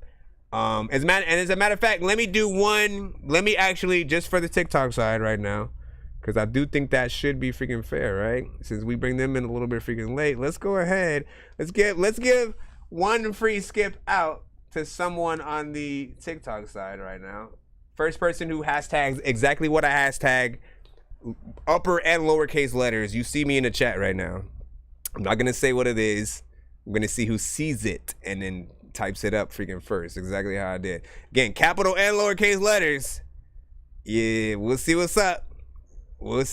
As a matter of fact, let me actually, just for the TikTok side right now, because I do think that should be freaking fair, right? Since we bring them in a little bit freaking late, let's go ahead. Let's give one free skip out to someone on the TikTok side right now. First person who hashtags exactly what I hashtag, upper and lowercase letters. You see me in the chat right now. I'm not gonna say what it is. I'm gonna see who sees it and then types it up freaking first, exactly how I did. Again, capital and lowercase letters. Yeah, we'll see what's up. Don't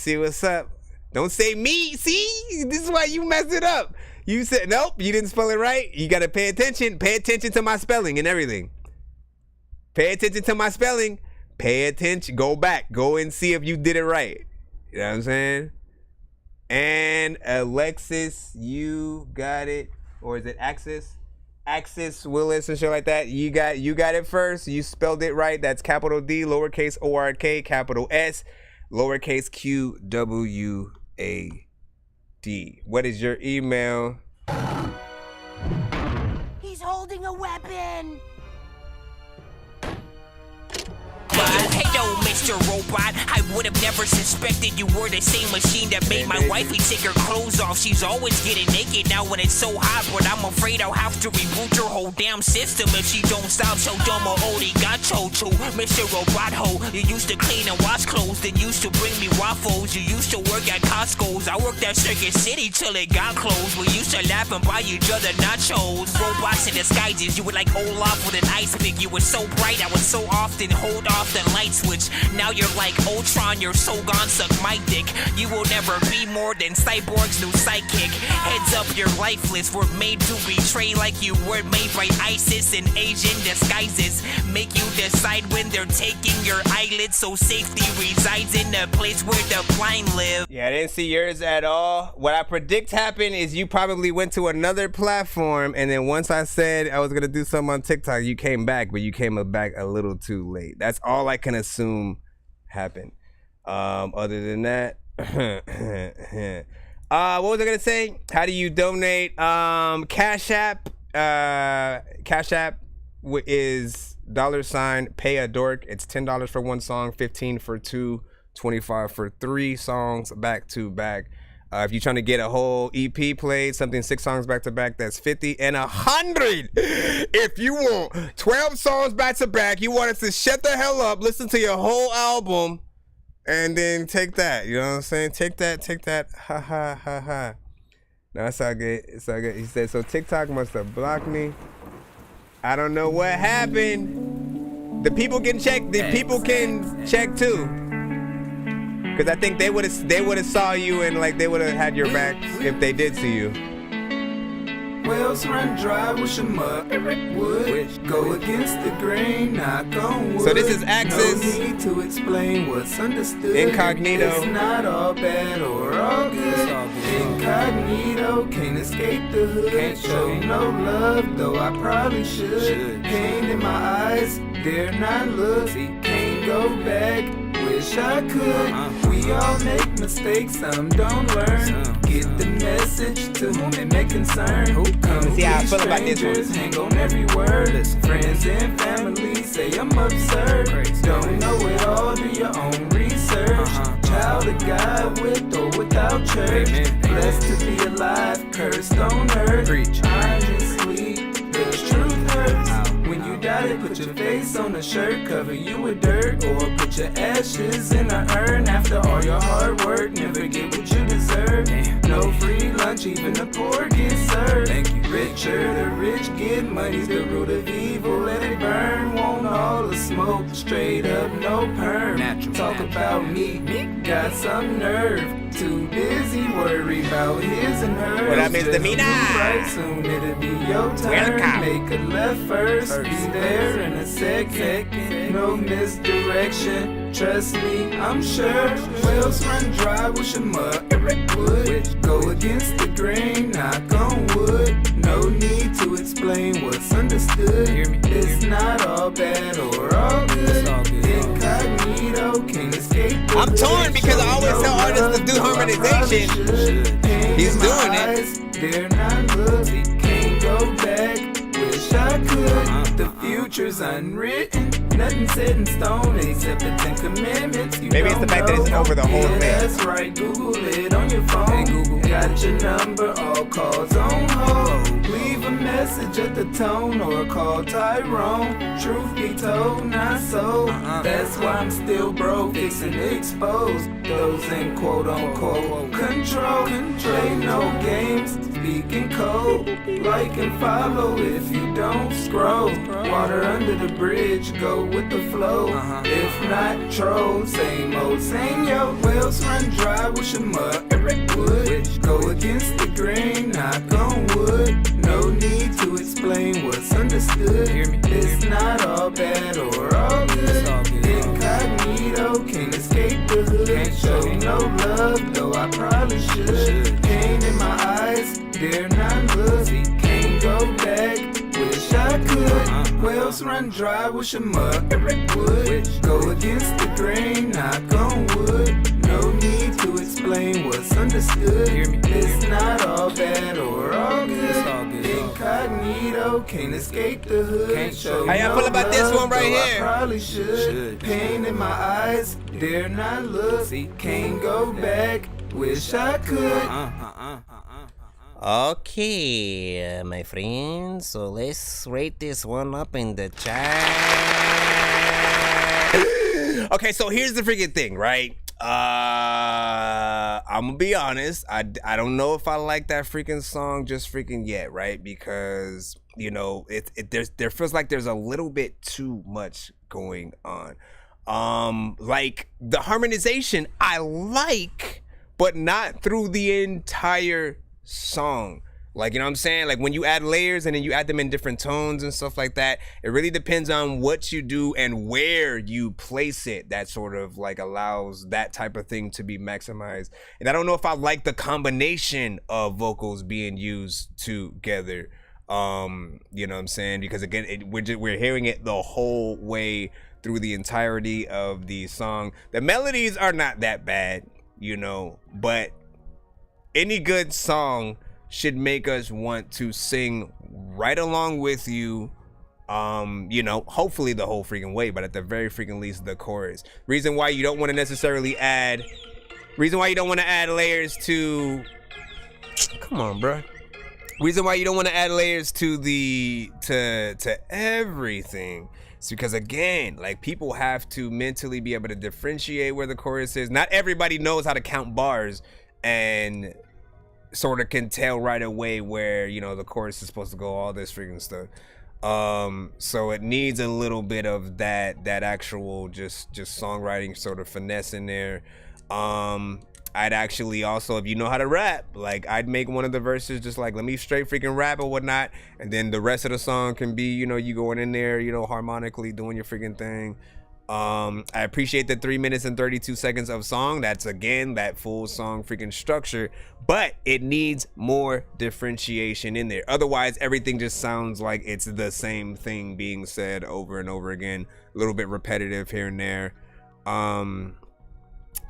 say me. See, this is why you messed it up. You said, nope, you didn't spell it right. You got to pay attention. Pay attention to my spelling and everything. Pay attention to my spelling. Pay attention. Go back. Go and see if you did it right. You know what I'm saying? And Alexis, you got it. Or is it Axis? Axis Willis and shit like that. You got it first. You spelled it right. That's capital D, lowercase O-R-K, capital S, lowercase Q-W-A-D. What is your email? He's holding a weapon. Hello, Mr. Robot. I would have never suspected you were the same machine that made my wifey take her clothes off. She's always getting naked now when it's so hot, but I'm afraid I'll have to reboot your whole damn system if she don't stop. So dumb or got to Mr. Robot Ho. You used to clean and wash clothes, then used to bring me waffles. You used to work at Costco's. I worked at Circuit City till it got closed. We used to laugh and buy each other nachos. Robots in disguises. You were like Olaf with an ice pick. You were so bright, I would so often hold off the light switch. Now you're like Ultron, you're so gone, suck my dick. You will never be more than Cyborg's new sidekick. Heads up, you're lifeless. We're made to betray like you were made by ISIS in Asian disguises. Make you decide when they're taking your eyelids, so safety resides in the place where the blind live. Yeah, I didn't see yours at all. What I predict happened is you probably went to another platform, and then once I said I was gonna do something on TikTok, you came back, but you came back a little too late. That's all I can assume happened. Other than that, what was I gonna say? How do you donate? Cash App. Cash App is $ pay a dork. It's $10 for one song, 15 for two, 25 for three songs back to back. If you're trying to get a whole EP played, something 6 songs back to back, that's 50 and 100. If you want 12 songs back to back, you want us to shut the hell up, listen to your whole album, and then take that. You know what I'm saying? Take that. Ha ha ha ha. No, it's all good. It's all good. He said, so TikTok must have blocked me. I don't know what happened. The people can check. The people can check too. Cause I think they would have saw you and like they would have had your back if they did see you. Wells run dry with your mud. Would go against the grain, knock on wood. So this is Axis. No need to explain what's understood. Incognito. It's not all bad or all good. Incognito, can't escape the hood. Can't show no love, though I probably should. Pain in my eyes, dare not look. Can't go back. Wish I could. We all make mistakes, some don't learn. Get the message to whom it may concern. Come see how I feel about this one. Hang on every word. Friends and family say I'm absurd. Don't know it all, do your own research. Child of God with or without church. Blessed to be alive, cursed on earth. Honestly, the truth hurts. When you die, put your face on a shirt, cover you with dirt, or put your ashes in an urn. After all your hard work, never get what you deserve. No free lunch, even the poor get served. Richer the rich get money's the root of evil. Let it burn, want all the smoke, straight up no perm. Talk about me, got some nerve. Too busy worry about his and hers. What up, Mr. Mina? Right soon it'll be your turn. Make a left first, be there in a second. No misdirection, trust me, I'm sure. Wells run dry with your mud. Would go against the grain, knock on wood. No need to explain what's understood. It's not all bad or all good. Incognito, can't escape. I'm torn because I always tell artists to do harmonization. He's doing it. Dare not look, can't go back. Wish I could. The future's unwritten. Nothing set in stone except the 10 commandments. Maybe it's the fact that it's over the whole thing. That's right, Google it on your phone. Hey, Google. Got your number, all calls on hold. Leave a message at the tone or call Tyrone. Truth be told, not so. That's why I'm still broke, fixing to expose those in quote unquote control. Play no games, speaking code. Like and follow if you don't scroll. Water under the bridge, go with the flow. If not, troll, same old, same yo. Wells run dry with your mud. Would go against the grain, knock on wood. No need to explain what's understood. It's not all bad or all good. Incognito, can't escape the hood. Show no love, though I probably should. Pain in my eyes, dare not look. Can't go back, wish I could. Wells run dry with your mud. Would go against the grain, knock on wood. No need to explain what's understood. It's not all bad or all good. Incognito, can't escape the hood. Show how y'all feel about this one right I here? probably should. Pain in my eyes, dare not look. Can't go back, wish I could. Okay, my friends, so let's rate this one up in the chat. Okay, so here's the freaking thing, right? I'm gonna be honest. I don't know if I like that freaking song just freaking yet, right? Because you know there feels like there's a little bit too much going on. Like the harmonization I like, but not through the entire song. Like, you know what I'm saying? Like when you add layers and then you add them in different tones and stuff like that, it really depends on what you do and where you place it. That sort of like allows that type of thing to be maximized. And I don't know if I like the combination of vocals being used together. You know what I'm saying? Because again, we're hearing it the whole way through the entirety of the song. The melodies are not that bad, you know, but any good song should make us want to sing right along with you, you know, hopefully the whole freaking way, but at the very freaking least the chorus. Reason why you don't want to necessarily add layers to, come on, bro. Reason why you don't want to add layers to to everything. It's because, again, like, people have to mentally be able to differentiate where the chorus is. Not everybody knows how to count bars and sort of can tell right away where, you know, the chorus is supposed to go, all this freaking stuff. So it needs a little bit of that actual just songwriting sort of finesse in there. I'd actually also, if you know how to rap, like, I'd make one of the verses just like, let me straight freaking rap or whatnot, and then the rest of the song can be, you know, you going in there, you know, harmonically doing your freaking thing. I appreciate the 3 minutes and 32 seconds of song. That's, again, that full song freaking structure, but it needs more differentiation in there. Otherwise, everything just sounds like it's the same thing being said over and over again, a little bit repetitive here and there.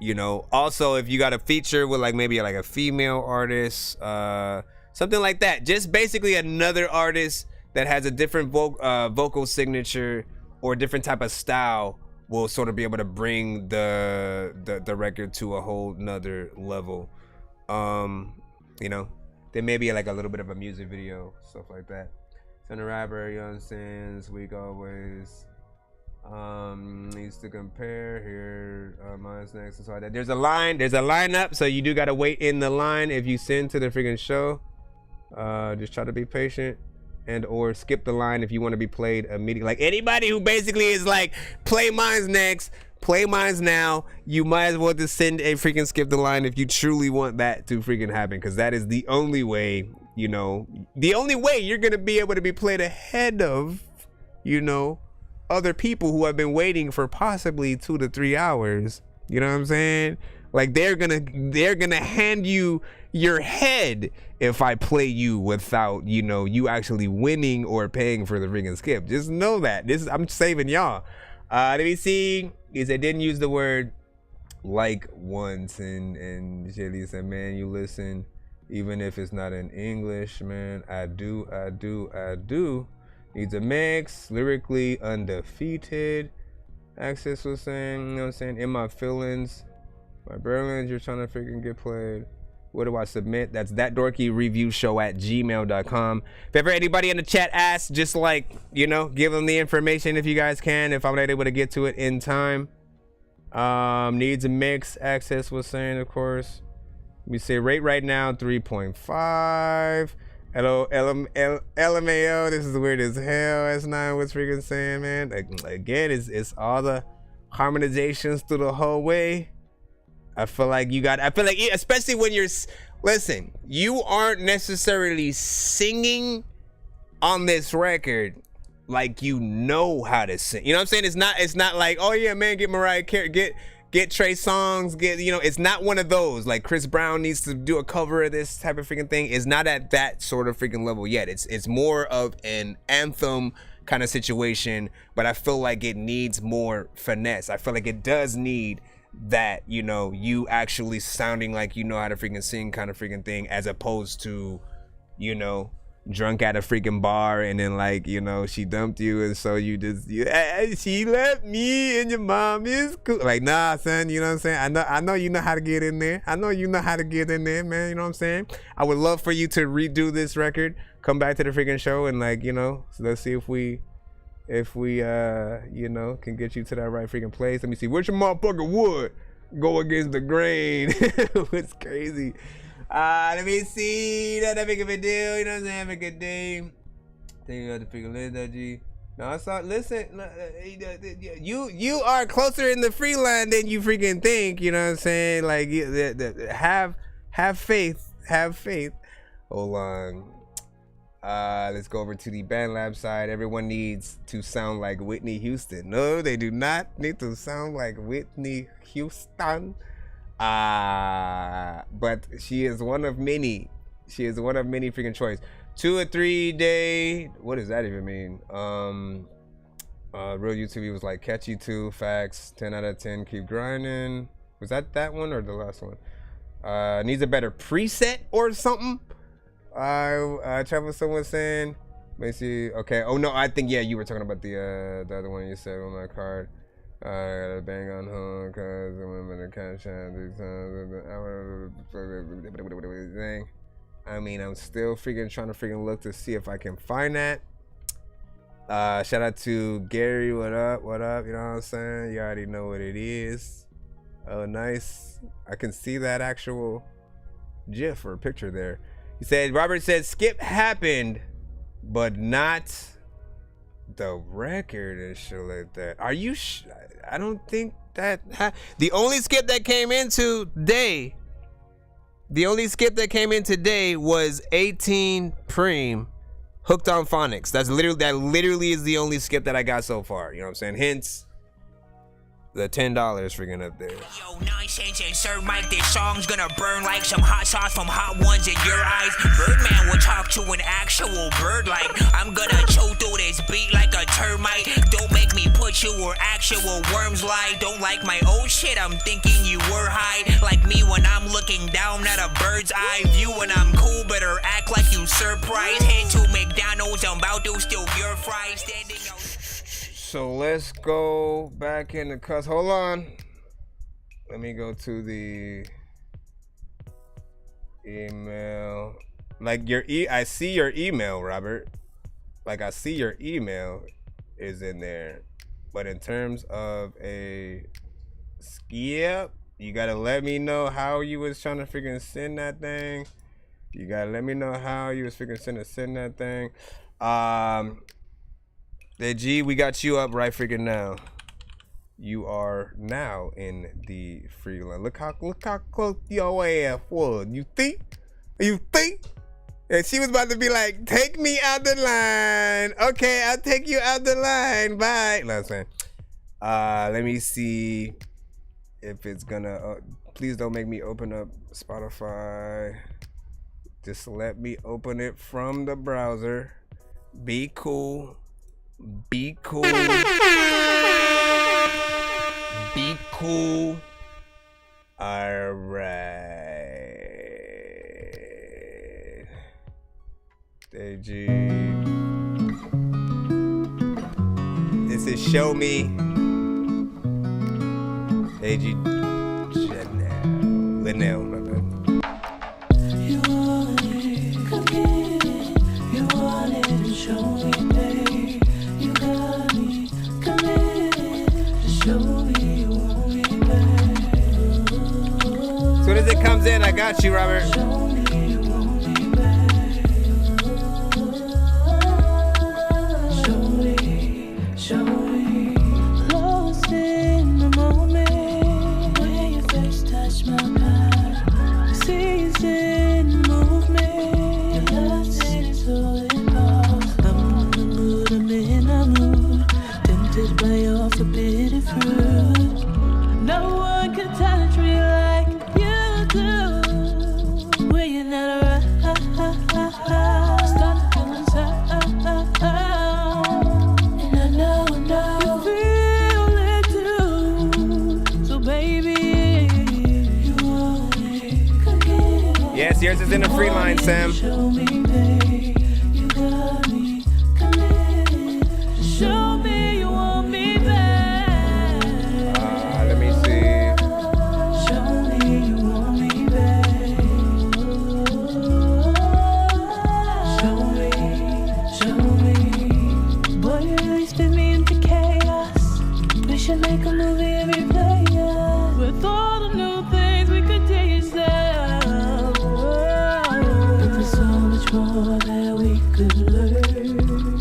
You know, also, if you got a feature with like maybe like a female artist, something like that, just basically another artist that has a different vocal signature or a different type of style will sort of be able to bring the record to a whole nother level. You know, there may be like a little bit of a music video, stuff like that. Son of rapper, Nonsenze, week always. Needs to compare here. Mine's next and so like that. There's a lineup, so you do gotta wait in the line if you send to the freaking show. Just try to be patient and or skip the line if you want to be played immediately. Like anybody who basically is like, play mine's next, play mine's now, you might as well just send a freaking skip the line if you truly want that to freaking happen, because that is the only way, you know, the only way you're gonna be able to be played ahead of, you know, other people who have been waiting for possibly 2 to 3 hours. You know what I'm saying? Like they're gonna hand you your head if I play you without, you know, you actually winning or paying for the freaking skip. Just know that. I'm saving y'all. Let me see. He said didn't use the word like once, and Shelly said, man, you listen even if it's not in English, man. I do. Needs a mix, lyrically undefeated. Access was saying, you know what I'm saying, in my feelings, my Berlins, you're trying to freaking get played. What do I submit? That's thatdorkyreviewshow@gmail.com. If ever anybody in the chat asks, just like, you know, give them the information if you guys can, if I'm not able to get to it in time. Needs a mix, Access was saying, of course. We say rate right now 3.5. Hello, LMAO, this is weird as hell. S9 was freaking saying, man. Again, it's all the harmonizations through the whole way. I feel like, especially when you're, listen, you aren't necessarily singing on this record like you know how to sing. You know what I'm saying? It's not like, oh yeah, man, get Mariah Carey, get Trey Songz, you know, it's not one of those, like Chris Brown needs to do a cover of this type of freaking thing. It's not at that sort of freaking level yet. It's more of an anthem kind of situation, but I feel like it needs more finesse. I feel like it does need that, you know, you actually sounding like you know how to freaking sing kind of freaking thing, as opposed to, you know, drunk at a freaking bar and then, like, you know, she dumped you and so she left me and your mom is cool. Like, nah, son, you know what I'm saying? I know you know how to get in there. I know you know how to get in there, man. You know what I'm saying? I would love for you to redo this record, come back to the freaking show, and, like, you know, so let's see if we you know, can get you to that right freaking place. Let me see, which motherfucker would go against the grain? It's crazy. Let me see. That big of a deal, you know what I'm saying? Make a day. Think you got to figure that G. No, it's not. Listen, you are closer in the free line than you freaking think. You know what I'm saying? Like, have faith. Have faith. Hold on. Let's go over to the BandLab side. Everyone needs to sound like Whitney Houston. No, they do not need to sound like Whitney Houston. But she is one of many. She is one of many freaking choice. 2 or 3 day. What does that even mean? Real YouTube was like catchy too. Facts. 10 out of 10. Keep grinding. Was that one or the last one? Needs a better preset or something. Travel. Someone saying. Let me see. Okay. Oh no, I think you were talking about the other one you said on my card. I gotta bang on home cause the women are cash out these times. I mean, I'm still freaking trying to freaking look to see if I can find that. Shout out to Gary. What up? What up? You know what I'm saying? You already know what it is. Oh, nice. I can see that actual GIF or picture there. He said, Robert said, skip happened, but not the record and shit like that. Are you? I don't think that. The only skip that came in today. The only skip that came in today was 18 Preem, Hooked on Phonics. That literally is the only skip that I got so far. You know what I'm saying? Hence the $10 freaking up there. Yo, Nonsenze and Sir Mike, this song's gonna burn like some hot sauce from Hot Ones in your eyes. Birdman will talk to an actual bird like I'm gonna chew through this beat like a termite. Don't make me put you where actual worms lie. Don't like my old shit, I'm thinking you were high. Like me when I'm looking down at a bird's eye view. When I'm cool, better act like you surprised. Head to McDonald's, I'm about to steal your fries. Standing out. So let's go back in the cuss. Hold on. Let me go to the email. Like I see your email, Robert. Like I see your email is in there. But in terms of a skip, you gotta let me know how you was trying to freaking send that thing. You gotta let me know how you was freaking send that thing. Hey G, we got you up right freaking now. You are now in the free line. Look how close your ass was. You think? And she was about to be like, take me out the line. Okay, I'll take you out the line. Bye. No, I'm saying. Let me see if it's gonna. Please don't make me open up Spotify. Just let me open it from the browser. Be cool. Be cool. Be cool. All right. AG. This is Show Me. AG. Linnell. My bad. You want it, come get it. You want it, show me, babe. As soon as it comes in, I got you, Robert. Show me, lost in the moment when you first touched my mind. Season movement, your love is all it costs. I'm in the mood, I'm in a mood, tempted by your forbidden fruit. No one can touch me like you do. When you're not around, start feeling sad. And I know you feel it too. So baby, you want it, come get it. Yes, yours is in the free line, Sam. Show me, babe, you got me committed. Show me you want me back. Let me see. Show me you want me back. Show me. Boy, you really spin me into chaos. We should make a movie every play, yeah. With all the new things we could taste now. But there's so much more that we could learn.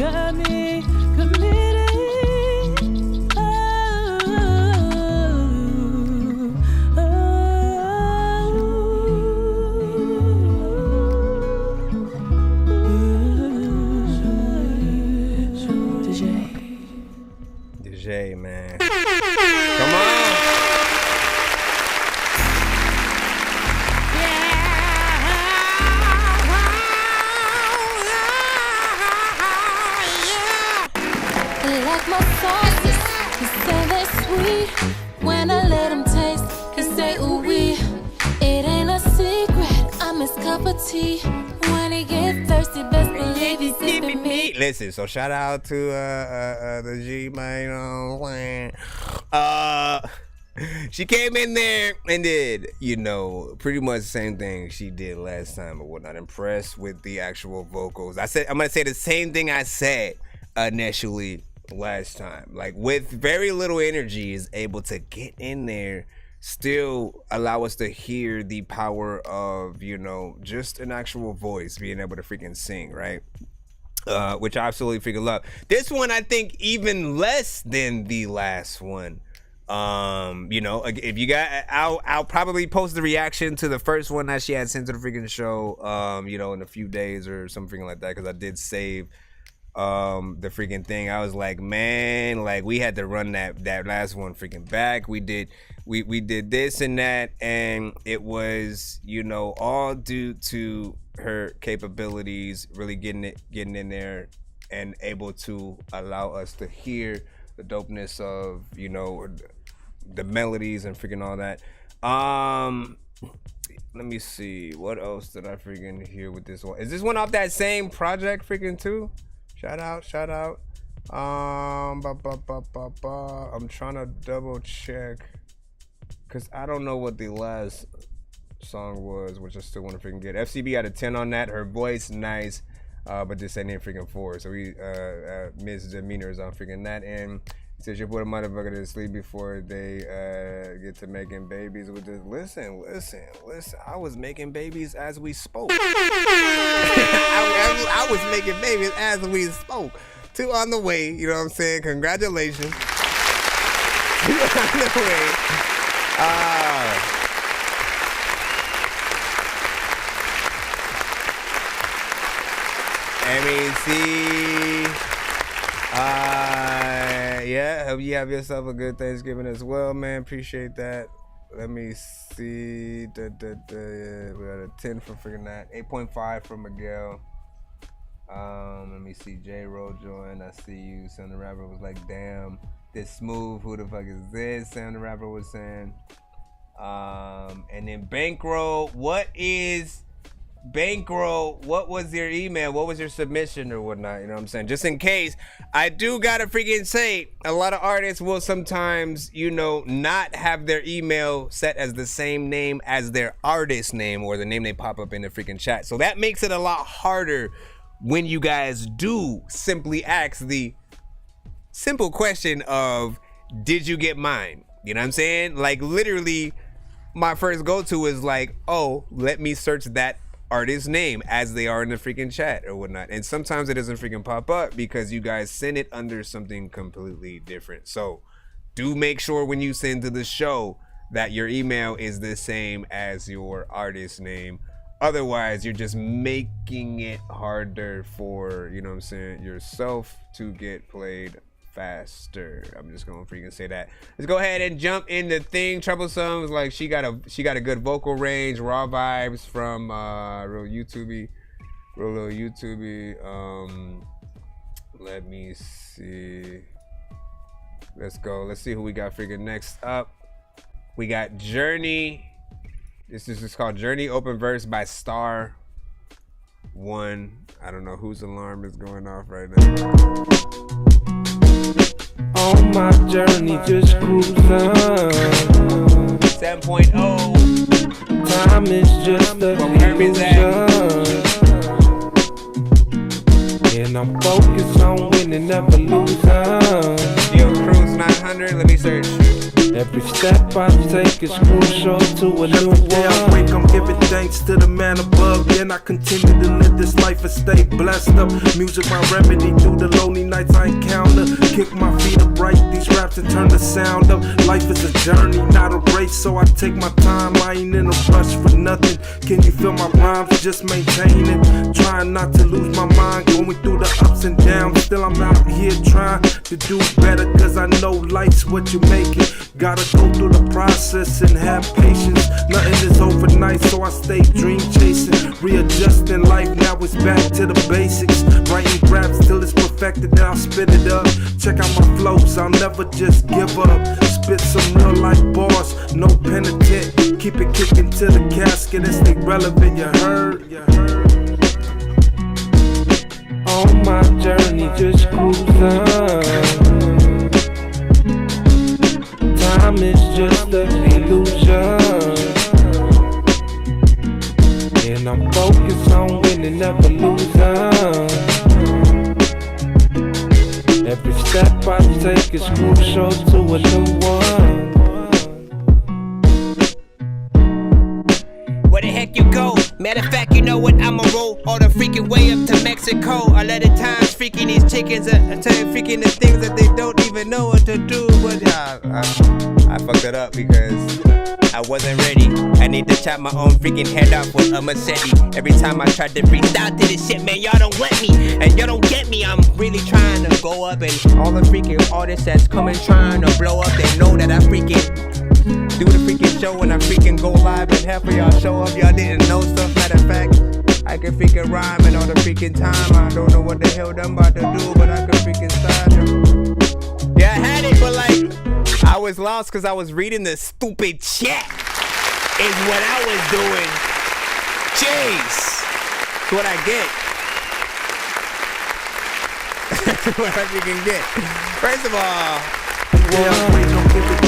got me committed. DJ, man. Come on. Like my sauces, he say they sweet. When I let him taste, he say ooh wee. It ain't a secret, I'm his cup of tea. When he get thirsty, best believe he's sipping me. Listen, so shout out to the G, man. You know what I'm saying? She came in there and did, you know, pretty much the same thing she did last time, but was not impressed with the actual vocals. I'm gonna say the same thing I said initially last time. Like, with very little energy, is able to get in there, still allow us to hear the power of, you know, just an actual voice being able to freaking sing, right? Which I absolutely freaking love. This one, I think, even less than the last one. You know, if you got, I'll probably post the reaction to the first one that she had sent to the freaking show, you know, in a few days or something like that, because I did save the freaking thing. I was like, man, like, we had to run that last one freaking back. We did this and that, and it was, you know, all due to her capabilities really getting in there and able to allow us to hear the dopeness of, you know, the melodies and freaking all that. Let me see, what else did I freaking hear with this one? Is this one off that same project freaking too? Shout out. I'm trying to double check, cause I don't know what the last song was, which I still want to freaking get. FCB had a 10 on that. Her voice nice, but this ain't freaking 4. So we misdemeanors on freaking that. And it says you put a motherfucker to sleep before they get to making babies with this. Listen. I was making babies as we spoke. I was making babies as we spoke. 2 on the way, you know what I'm saying? Congratulations. 2 on the way. MEC. Yeah, hope you have yourself a good Thanksgiving as well, man. Appreciate that. Let me see. We got a 10 for freaking that. 8.5 from Miguel. Let me see. J Roll joined. I see you. Son the Rapper was like, damn, this smooth. Who the fuck is this? Son the Rapper was saying. And then Bankroll. What is Bankroll? What was your email? What was your submission or whatnot? You know what I'm saying? Just in case, I do gotta freaking say, a lot of artists will sometimes, you know, not have their email set as the same name as their artist name or the name they pop up in the freaking chat. So that makes it a lot harder when you guys do simply ask the simple question of, did you get mine? You know what I'm saying? Like, literally, my first go-to is like, oh, let me search that artist name as they are in the freaking chat or whatnot. And sometimes it doesn't freaking pop up because you guys send it under something completely different. So do make sure when you send to the show that your email is the same as your artist name. Otherwise, you're just making it harder for, you know what I'm saying, yourself to get played faster. I'm just gonna freaking say that. Let's go ahead and jump in the thing. Troublesome was like, she got a good vocal range, raw vibes from real little YouTubey. Let me see. Let's go. Let's see who we got freaking next up. We got Journey. This is just called Journey Open Verse by Star One. I don't know whose alarm is going off right now. On my journey, just cruising. 7.0. Time is just a illusion. And I'm focused on winning, never losing. Yo, Cruise 900, let me search. Every step I take is crucial to a new Every day I one. wake, I'm giving thanks to the man above. And I continue to live this life and stay blessed up. Music my remedy through the lonely nights I encounter. Kick my feet up, write these raps and turn the sound up. Life is a journey, not a race, so I take my time. I ain't in a rush for nothing. Can you feel my rhymes? Just maintain it. Trying not to lose my mind, going through the ups and downs. Still I'm out here trying to do better, cause I know life's what you make it. Gotta go through the process and have patience. Nothing is overnight, so I stay dream chasing. Readjusting life, now it's back to the basics. Writing raps till it's perfected, then I'll spit it up. Check out my flows, I'll never just give up. Spit some real life bars, no penitent. Keep it kicking to the casket and stay relevant, you heard? On my journey, just cruising. Time is just an illusion, and I'm focused on winning, never losing. Every step I take is crucial to a new one. Where the heck you go? Matter of fact, you know what, I'ma roll all the freaking way up to Mexico. A lot of times freaking these chickens are telling freaking the things that they don't even know what to do. But I fucked it up because I wasn't ready. I need to chop my own freaking head off with a machete. Every time I try to freestyle to this shit, man, y'all don't let me. And y'all don't get me, I'm really trying to go up. And all the freaking artists that's coming trying to blow up, they know that I freaking do the freaking show when I freaking go live. And half of y'all show up, y'all didn't know stuff. Matter of fact, I can freaking rhyme and all the freaking time. I don't know what the hell I'm about to do, but I can freaking start. Yeah, I had it, but like, I was lost because I was reading the stupid chat. Is what I was doing. Jeez. That's what I get. That's what I freaking get. First of all,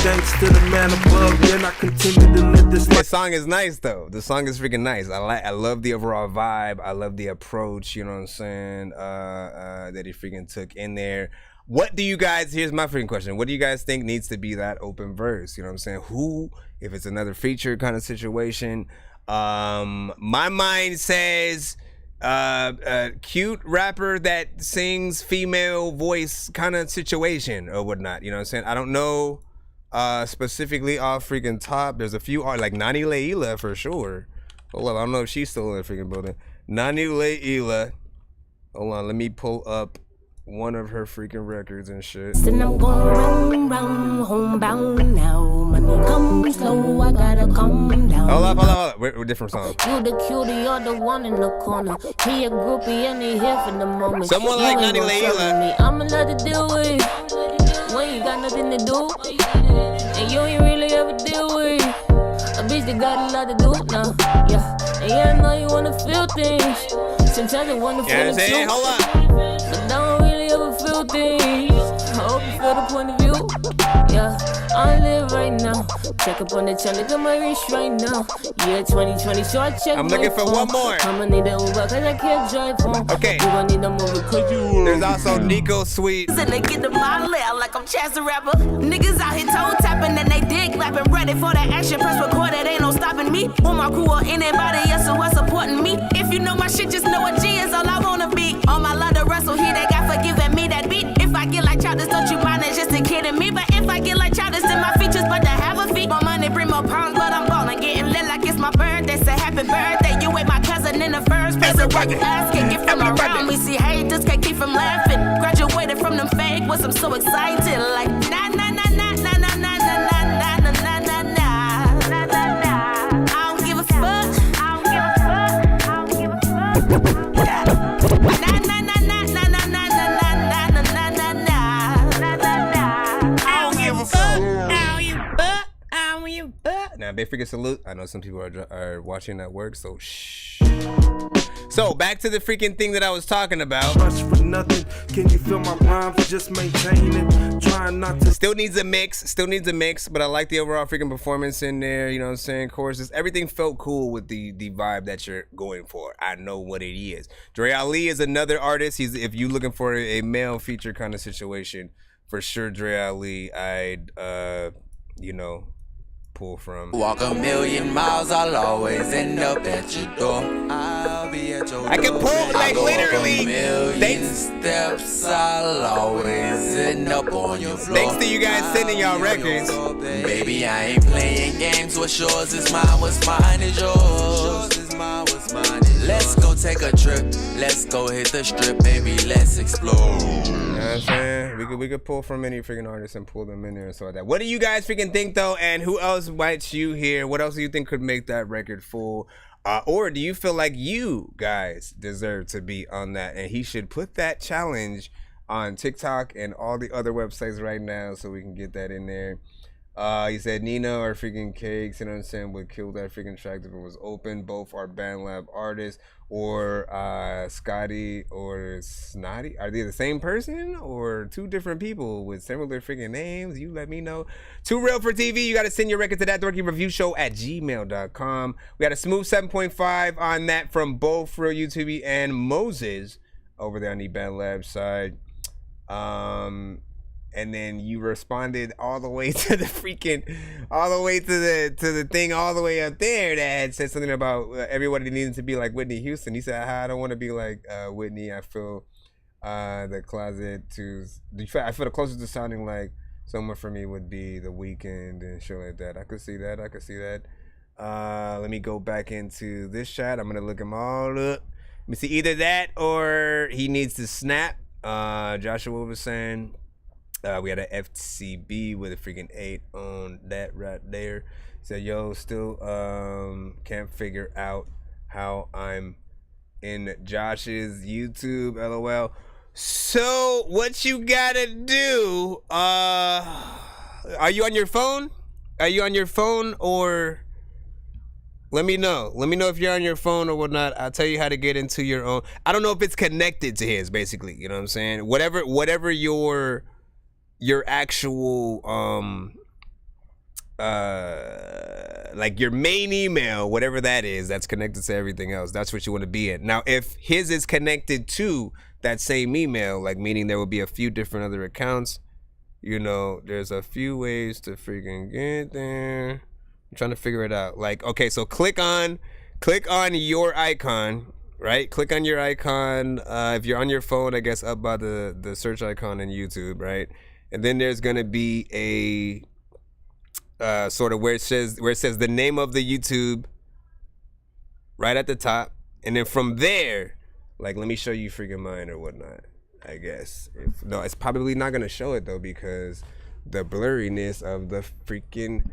thanks to the man above, and I continue to live this life. The song is nice though. The song is freaking nice. I love the overall vibe. I love the approach, you know what I'm saying, that he freaking took in there. What do you guys, here's my freaking question. What do you guys think needs to be that open verse? You know what I'm saying? Who, if it's another feature kind of situation, my mind says cute rapper that sings female voice kind of situation or whatnot, you know what I'm saying? I don't know specifically off freaking top. There's a few like Nani Leila for sure. Hold on, I don't know if she's still in the freaking building. Nani Leila. Hold on, let me pull up one of her freaking records and shit. And I'm going round, homebound now. Money comes slow, I gotta calm down. Hold up. We're different songs. You the cutie, you're the one in the corner. He a groupie and he here for the moment. Someone like Nani Leila. I'ma let it deal with when you got nothing to do. And you ain't really ever deal with a bitch that got a lot to do now. Yeah, and yeah, I know you wanna feel things. Sometimes I wanna feel it too. Hold up. But I don't really ever feel things. I hope you feel the point of view. Yeah, I live right now. Check up on the channel, look at my wrist right now. Yeah, 2020, so I check. I'm looking for one more. I'ma need an Uber cause I can't drive home. Okay. You gon' need a movie cause you. There's also Nico Sweet. And they get to my lair like I'm Chance the Rapper. Niggas out here toe tapping and they dick clapping. Ready for that action, press record, it ain't no stopping me. On my crew or anybody else who was supporting me. If you know my shit, just know a G is all I wanna be. On my ladder wrestle here, they got forgiving me that beat. If I get like childish, don't you mind, it's just a kid in me. But if I get like childish, then my features but to have a feet. More money, bring more pounds, but I'm ballin'. Getting lit like it's my birthday, say happy birthday. You ain't my cousin in the first place. So why you asking? Get from around me, see haters can't keep from laughing. Graduated from them fake ones, I'm so excited. Like nah nah nah nah nah nah nah nah nah nah nah nah nah nah nah. I don't give a fuck. I don't give a fuck. I don't give a fuck. Nah nah nah nah nah nah nah nah nah nah nah nah nah nah. I don't give a fuck. I don't give a fuck. I don't give a fuck. Now, big freaking salute. I know some people are watching at work, so shh. So back to the freaking thing that I was talking about. Rush for nothing. Can you feel my rhymes? Just maintain it. Trying not to. Still needs a mix, but I like the overall freaking performance in there. You know what I'm saying? Choruses, everything felt cool with the vibe that you're going for. I know what it is. Dre Ali is another artist. If you looking for a male feature kind of situation, for sure, Dre Ali. you know, pull from. Walk a million miles, I'll always end up at your door. I'll be at your door. I can pull like literally. Thanks. Steps, I'll always end up on your floor. Thanks to you guys sending y'all records. Baby, I ain't playing games. What's yours is mine. What's mine is yours. Let's go take a trip. Let's go hit the strip. Baby, let's explore. You know what I'm saying? We could pull from any freaking artist and pull them in there and so like that. What do you guys freaking think though? And who else might you hear? What else do you think could make that record full? Or do you feel like you guys deserve to be on that and he should put that challenge on TikTok and all the other websites right now so we can get that in there? He said Nina or freaking Cakes, you know what I'm saying, would kill that freaking track if it was open. Both are BandLab artists. Or Scotty or Snotty. Are they the same person or two different people with similar freaking names? You let me know. Too Real for TV. You got to send your record to that dorkyreviewshow@gmail.com. We got a smooth 7.5 on that from both Real YouTube and Moses over there on the BandLab side. And then you responded all the way to the freaking, all the way to the thing all the way up there that had said something about everybody needing to be like Whitney Houston. He said, I don't want to be like Whitney. I feel the closet to, I feel the closest to sounding like someone for me would be The Weeknd and shit like that. I could see that. Let me go back into this chat. I'm going to look them all up. Let me see either that or he needs to snap. Joshua was saying, we had an FCB with a freaking 8 on that right there. Said, yo, still can't figure out how I'm in Josh's YouTube, LOL. So what you gotta do, are you on your phone? Are you on your phone or let me know. Let me know if you're on your phone or whatnot. I'll tell you how to get into your own. I don't know if it's connected to his, basically. You know what I'm saying? Whatever your actual like your main email, whatever that is, that's connected to everything else, that's what you want to be in. Now if his is connected to that same email, like meaning there will be a few different other accounts, you know, there's a few ways to freaking get there. I'm trying to figure it out. Like, okay, so click on your icon, right? Click on your icon, if you're on your phone, I guess up by the search icon in YouTube, right? And then there's gonna be a sort of where it says the name of the YouTube right at the top, and then from there, like, let me show you freaking mine or whatnot. I guess no, it's probably not gonna show it though because the blurriness of the freaking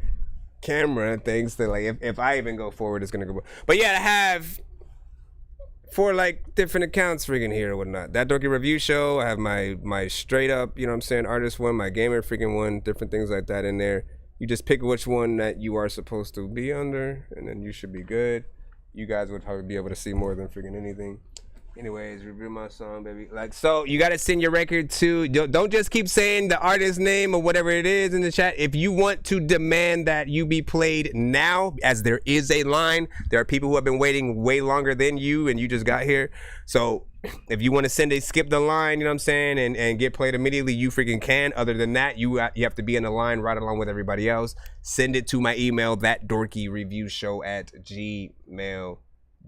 camera things that, like, if I even go forward, it's gonna go. But yeah, I have 4 like different accounts freaking here or whatnot. That Dorky Review Show, I have my straight up, you know what I'm saying, artist one, my gamer freaking one, different things like that in there. You just pick which one that you are supposed to be under, and then you should be good. You guys would probably be able to see more than freaking anything. Anyways, review my song, baby. Like, so you gotta send your record to, don't just keep saying the artist name or whatever it is in the chat. If you want to demand that you be played now, as there is a line, there are people who have been waiting way longer than you and you just got here. So if you want to skip the line, you know what I'm saying, and get played immediately, you freaking can. Other than that, you have to be in the line right along with everybody else. Send it to my email, thatdorkyreviewshow@gmail.com.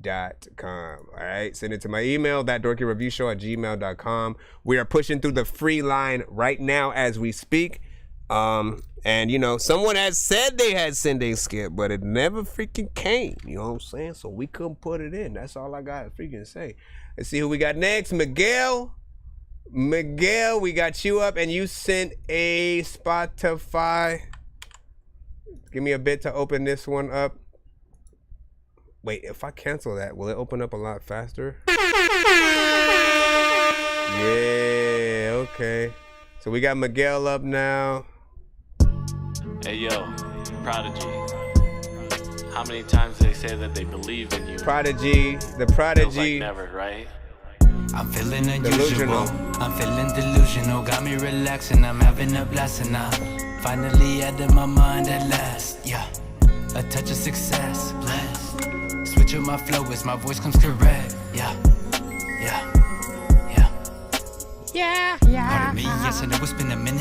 All right, send it to my email, thatdorkyreviewshow@gmail.com. We are pushing through the free line right now as we speak. And you know, someone has said they had send a skip, but it never freaking came, you know what I'm saying? So we couldn't put it in. That's all I got to freaking say. Let's see who we got next. Miguel, we got you up, and you sent a Spotify. Give me a bit to open this one up. Wait, if I cancel that, will it open up a lot faster? Yeah, okay. So we got Miguel up now. Hey, yo, Prodigy. How many times they say that they believe in you? Prodigy, the Prodigy. Feels like never, right? I'm feeling unusual. I'm feeling delusional. Got me relaxing. I'm having a blast and I'm finally out of my mind at last. Yeah, a touch of success. Blessed. Switch up my flow as my voice comes correct. Yeah. Pardon me, yes, I know it's been a minute.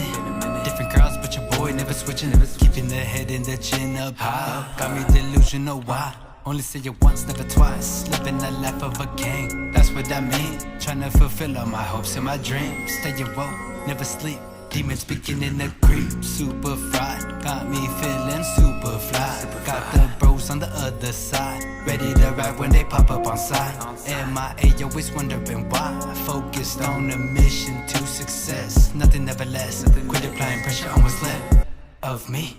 Different crowds, but your boy way, never switching, keeping the head and the chin up high. Got me delusional, why? Only say it once, never twice. Living the life of a king, that's what I mean. Trying to fulfill all my hopes and my dreams. Staying woke, never sleep. Demons beginning to creep, super fried. Got me feeling super fly. Got the bros on the other side, ready to ride when they pop up on side. MIA, always wondering why. Focused on a mission to success. Nothing ever less. Quit applying pressure on what's left of me.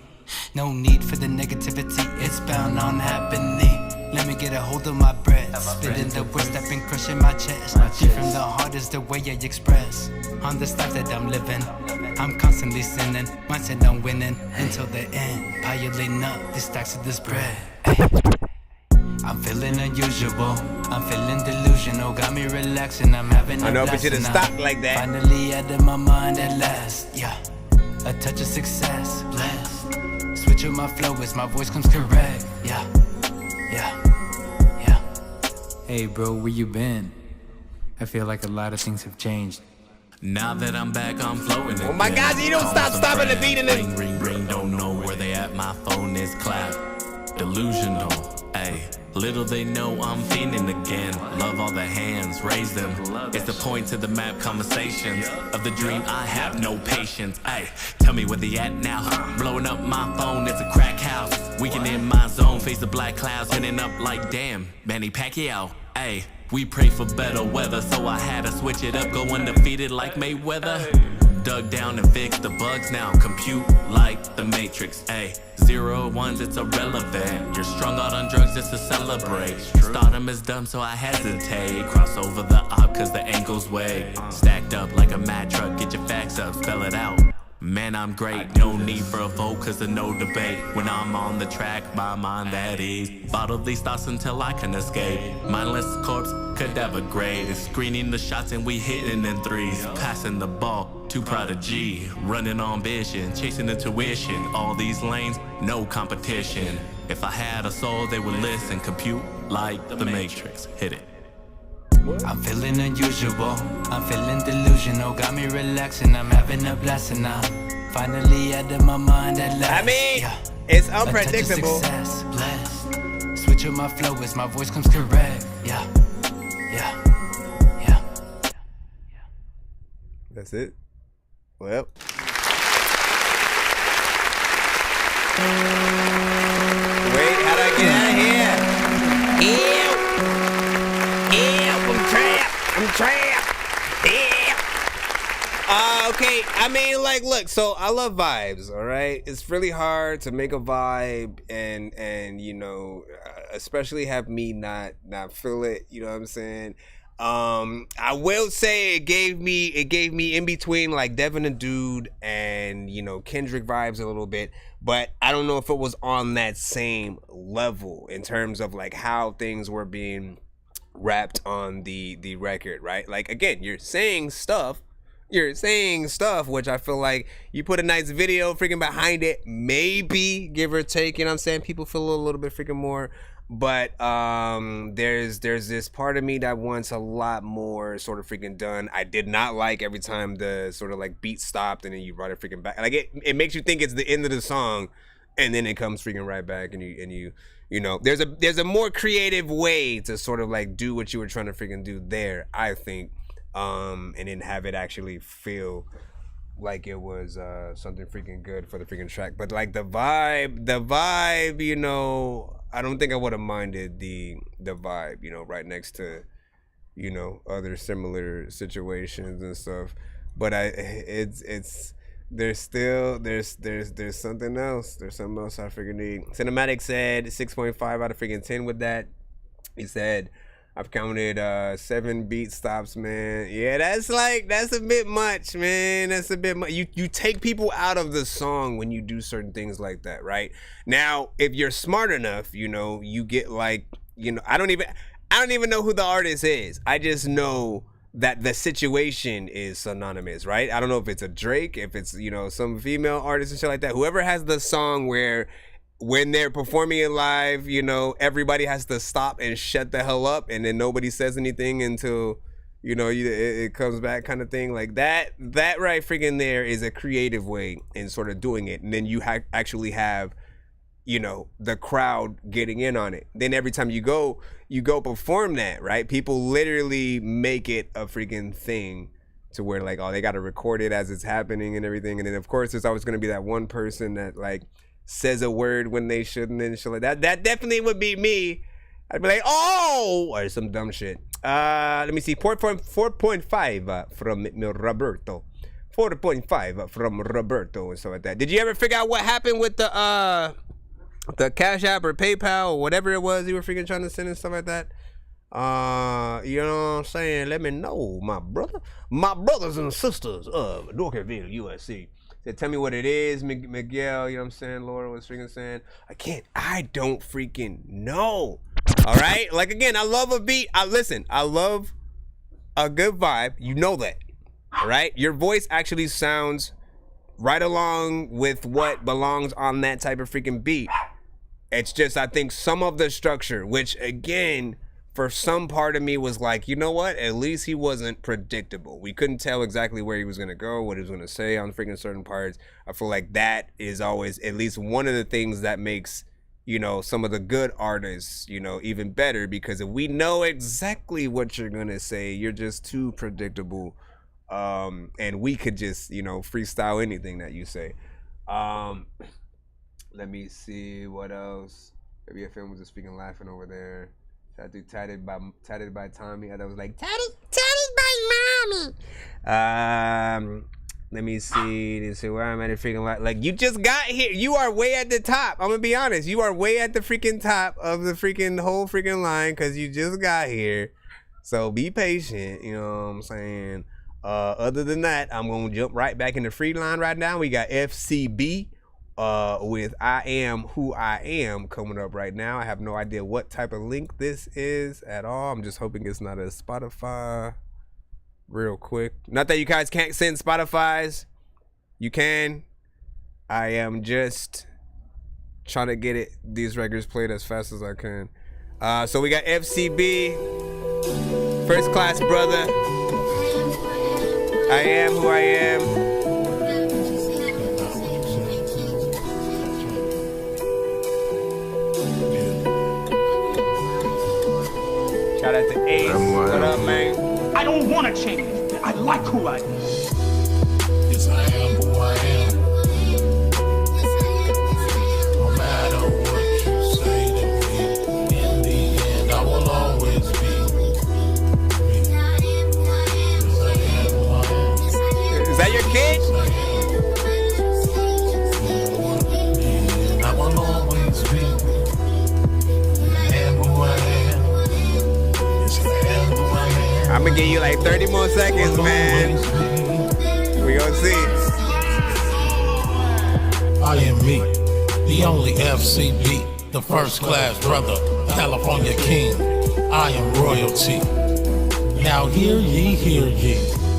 No need for the negativity, it's bound on happening. Let me get a hold of my breath. Spitting the words that been crushing my chest. Deep from the heart is the way I express. On this life that I'm living, I'm constantly sinning. Mindset on winning until the end. Piling up the stacks of this bread. I'm feeling unusual, I'm feeling delusional. Got me relaxing, I'm having a blast. I know, but you didn't stop like that. Finally out of my mind at last, yeah. A touch of success, blessed. Switch up my flow as my voice comes correct, yeah. Hey bro, where you been? I feel like a lot of things have changed. Now that I'm back, I'm flowing again. Oh my God, you don't stop stopping the beat in this. Ring, ring, ring, don't know where they at. My phone is clapped. Delusional, ayy. Little they know I'm fiending again. Love all the hands, raise them. It's the point to the map conversations of the dream. I have no patience. Ayy, tell me where they at now. Blowing up my phone, it's a crack house. Weekend in my zone, face the black clouds, hitting up like damn, Manny Pacquiao. Ayy, we pray for better weather, so I had to switch it up, go undefeated like Mayweather. Dug down and fixed the bugs now, compute like the Matrix. Ayy, 0 1s, it's irrelevant. You're strung out on drugs just to celebrate. Stardom is dumb, so I hesitate. Cross over the op, cause the ankles weigh. Stacked up like a Mack truck, get your facts up, spell it out. Man, I'm great, no need for a vote, cause there's no debate. When I'm on the track, my mind at ease. Bottle these thoughts until I can escape. Mindless corpse, cadaver grade. Screening the shots and we hitting in threes. Passing the ball to Prodigy. Running on vision, chasing intuition. All these lanes, no competition. If I had a soul, they would listen, compute like the Matrix. Hit it. I'm feeling unusual, I'm feeling delusional. Got me relaxing, I'm having a blast and I'm finally out of my mind at last. I mean, it's unpredictable. A touch of success, blessed. Switch up my flow as my voice comes correct. Yeah. That's it. Well. Wait, how do I get out of here? I'm trapped. Yeah. Okay. I mean, like, look. So I love vibes. All right. It's really hard to make a vibe, and you know, especially have me not feel it. You know what I'm saying? I will say it gave me in between like Devin and Dude and, you know, Kendrick vibes a little bit, but I don't know if it was on that same level in terms of like how things were being rapped on the record, right? Like, again, you're saying stuff, which I feel like you put a nice video freaking behind it, maybe, give or take, you know what I'm saying? People feel a little bit freaking more. But there's this part of me that wants a lot more sort of freaking done. I did not like every time the sort of like beat stopped and then you brought it freaking back. Like it makes you think it's the end of the song, and then it comes freaking right back, and you know, there's a more creative way to sort of like do what you were trying to freaking do there, I think, and then have it actually feel like it was something freaking good for the freaking track. But like the vibe, you know, I don't think I would have minded the vibe, you know, right next to, you know, other similar situations and stuff. But there's something else. There's something else I freaking need. Cinematic said 6.5 out of freaking 10 with that. He said, I've counted 7 beat stops, man. Yeah, that's a bit much, man. That's a bit much. You take people out of the song when you do certain things like that, right? Now, if you're smart enough, you know, you get like, you know, I don't even know who the artist is. I just know that the situation is synonymous, right? I don't know if it's a Drake, if it's, you know, some female artist and shit like that. Whoever has the song where when they're performing it live, you know, everybody has to stop and shut the hell up, and then nobody says anything until, you know, it comes back kind of thing. Like that right freaking there is a creative way in sort of doing it. And then you actually have, you know, the crowd getting in on it. Then every time you go perform that, right? People literally make it a freaking thing to where like, oh, they got to record it as it's happening and everything. And then of course there's always going to be that one person that like says a word when they shouldn't and shit like that. That definitely would be me. I'd be like, oh, or some dumb shit. Let me see, 4.5 from Roberto. 4.5 from Roberto and stuff like that. Did you ever figure out what happened with the Cash App or PayPal or whatever it was you were freaking trying to send and stuff like that? You know what I'm saying? Let me know, my brothers and sisters of Dorkyville, USC. Said, tell me what it is, Miguel. You know what I'm saying? Laura was freaking saying, I don't freaking know. All right? Like, again, I love a beat. I love a good vibe. You know that. All right? Your voice actually sounds right along with what belongs on that type of freaking beat. It's just, I think some of the structure, which, again, for some part of me was like, you know what? At least he wasn't predictable. We couldn't tell exactly where he was going to go, what he was going to say on freaking certain parts. I feel like that is always at least one of the things that makes, you know, some of the good artists, you know, even better. Because if we know exactly what you're going to say, you're just too predictable. And we could just, you know, freestyle anything that you say. Let me see what else. Maybe a film was just speaking laughing over there. I do tatted by Tommy. I was like tatted by mommy. Let me see. Where I'm at a freaking like you just got here. You are way at the top. I'm gonna be honest. You are way at the freaking top of the freaking whole freaking line because you just got here. So be patient. You know what I'm saying. Other than that, I'm gonna jump right back in the free line right now. We got FCB. With I Am Who I Am coming up right now. I have no idea what type of link this is at all. I'm just hoping it's not a Spotify. Real quick. Not that you guys can't send Spotify's. You can. I am just trying to get these records played as fast as I can. So we got FCB. First Class Brother. I Am Who I Am. Shout out to Ace. What up, man? I don't want to change. I like who I am. Yes, I am who I am. No matter what you say to me, in the end, I will always be me. Yes, I am who I am. Is that your kid? I will always be me. I am who I am. I'm gonna give you like 30 more seconds, man. We gonna see. I am me, the only FCB, the first class brother, California king. I am royalty. Now hear ye,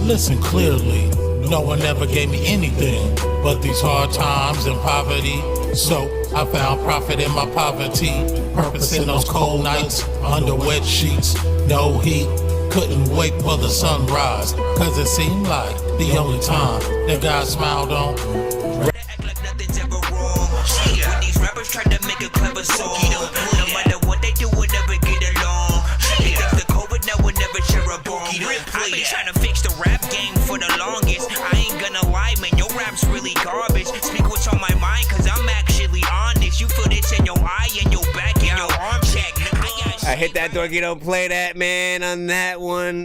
listen clearly. No one ever gave me anything but these hard times and poverty. So I found profit in my poverty, purpose in those cold nights, under wet sheets, no heat. Couldn't wait for the sunrise, cause it seemed like the only time that God smiled on. Act like nothing's ever wrong. When these rappers try to make a clever song, no matter what they do, we'll never get along. Because the COVID now will never share a bone. I've been trying to fix the rap game for the longest. I ain't gonna lie, man, your rap's really garbage. Speak what's on my mind, cause I'm actually honest. You feel this in your eye, in your back, in your arm check. I hit that Dorky, don't play that, man, on that one.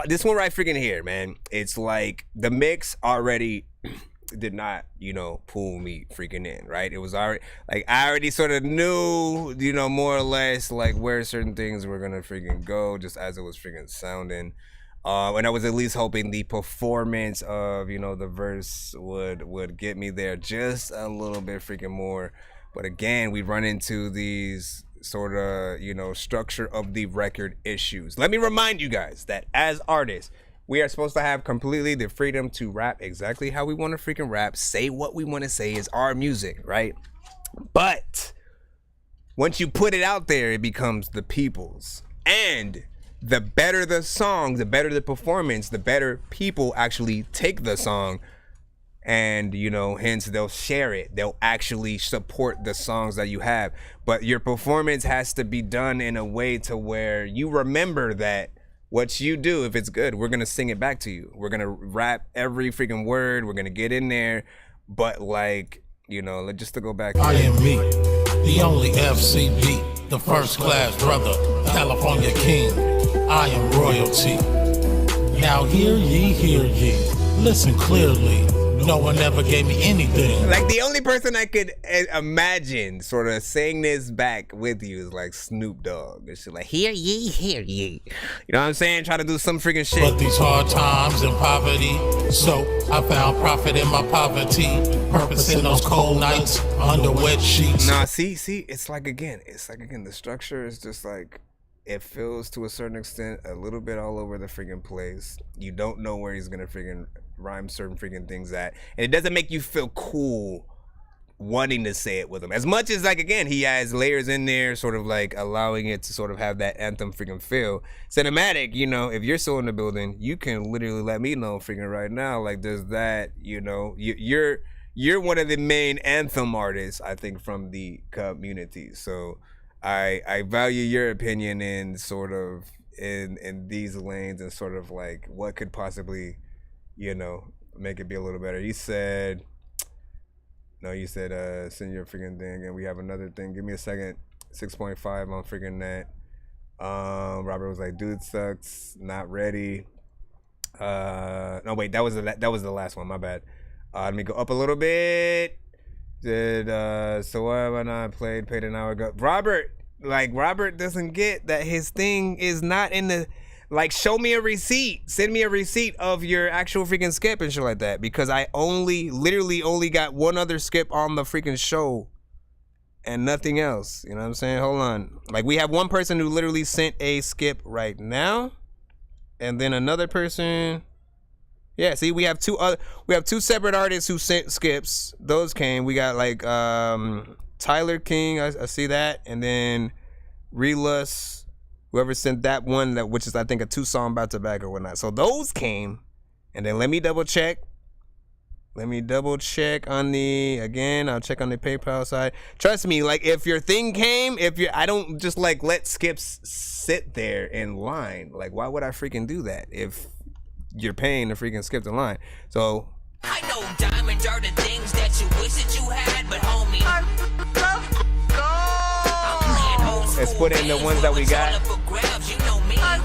This one right freaking here, man. It's like the mix already did not, you know, pull me freaking in, right? It was already, like, I already sort of knew, you know, more or less, like, where certain things were gonna freaking go, just as it was freaking sounding. And I was at least hoping the performance of, you know, the verse would get me there just a little bit freaking more. But again, we run into these sort of, you know, structure of the record issues. Let me remind you guys that as artists, we are supposed to have completely the freedom to rap exactly how we want to freaking rap, say what we want to say, is our music, right? But once you put it out there, it becomes the people's. And the better the song, the better the performance, the better people actually take the song. And, you know, hence they'll share it. They'll actually support the songs that you have. But your performance has to be done in a way to where you remember that what you do, if it's good, we're going to sing it back to you. We're going to rap every freaking word. We're going to get in there. But, like, you know, just to go back. I am me, the only FCB, the first class brother, California king. I am royalty. Now hear ye, listen clearly. No one ever gave me anything. Like, the only person I could imagine sort of saying this back with you is like Snoop Dogg. It's like, hear ye. You know what I'm saying? Try to do some freaking shit. But these hard times and poverty, so I found profit in my poverty. Purpose in those cold nights under wet sheets. Nah, see, it's like again, the structure is just like, it feels to a certain extent a little bit all over the freaking place. You don't know where he's gonna freaking rhyme certain freaking things at, and it doesn't make you feel cool wanting to say it with him as much as, like, again, he has layers in there sort of like allowing it to sort of have that anthem freaking feel cinematic. You know, if you're still in the building, you can literally let me know freaking right now, like, there's that, you know, you're one of the main anthem artists, I think, from the community. So I value your opinion in sort of in these lanes and sort of like what could possibly, you know, make it be a little better. You said send your freaking thing, and we have another thing. Give me a second. 6.5 on freaking that. Robert was like, dude sucks, not ready. No, wait, that was the last one, my bad. Let me go up a little bit. So why have I not paid an hour ago? Robert doesn't get that his thing is not in the, like, show me a receipt, send me a receipt of your actual freaking skip and shit like that, because I literally only got one other skip on the freaking show and nothing else. You know what I'm saying? Hold on. Like, we have one person who literally sent a skip right now, and then another person. Yeah, see, we have two separate artists who sent skips. Those came. We got like Tyler King, I see that, and then Relus, whoever sent that one, which is I think a 2-song back to back or whatnot. So those came, and then let me double check. On the, again, I'll check on the PayPal side. Trust me, like, if your thing came, I don't just like let skips sit there in line. Like, why would I freaking do that if you're paying to freaking skip the line? So I know diamonds are the things that you wish that you had, but homie, let's put in the ones that we got. you know me. I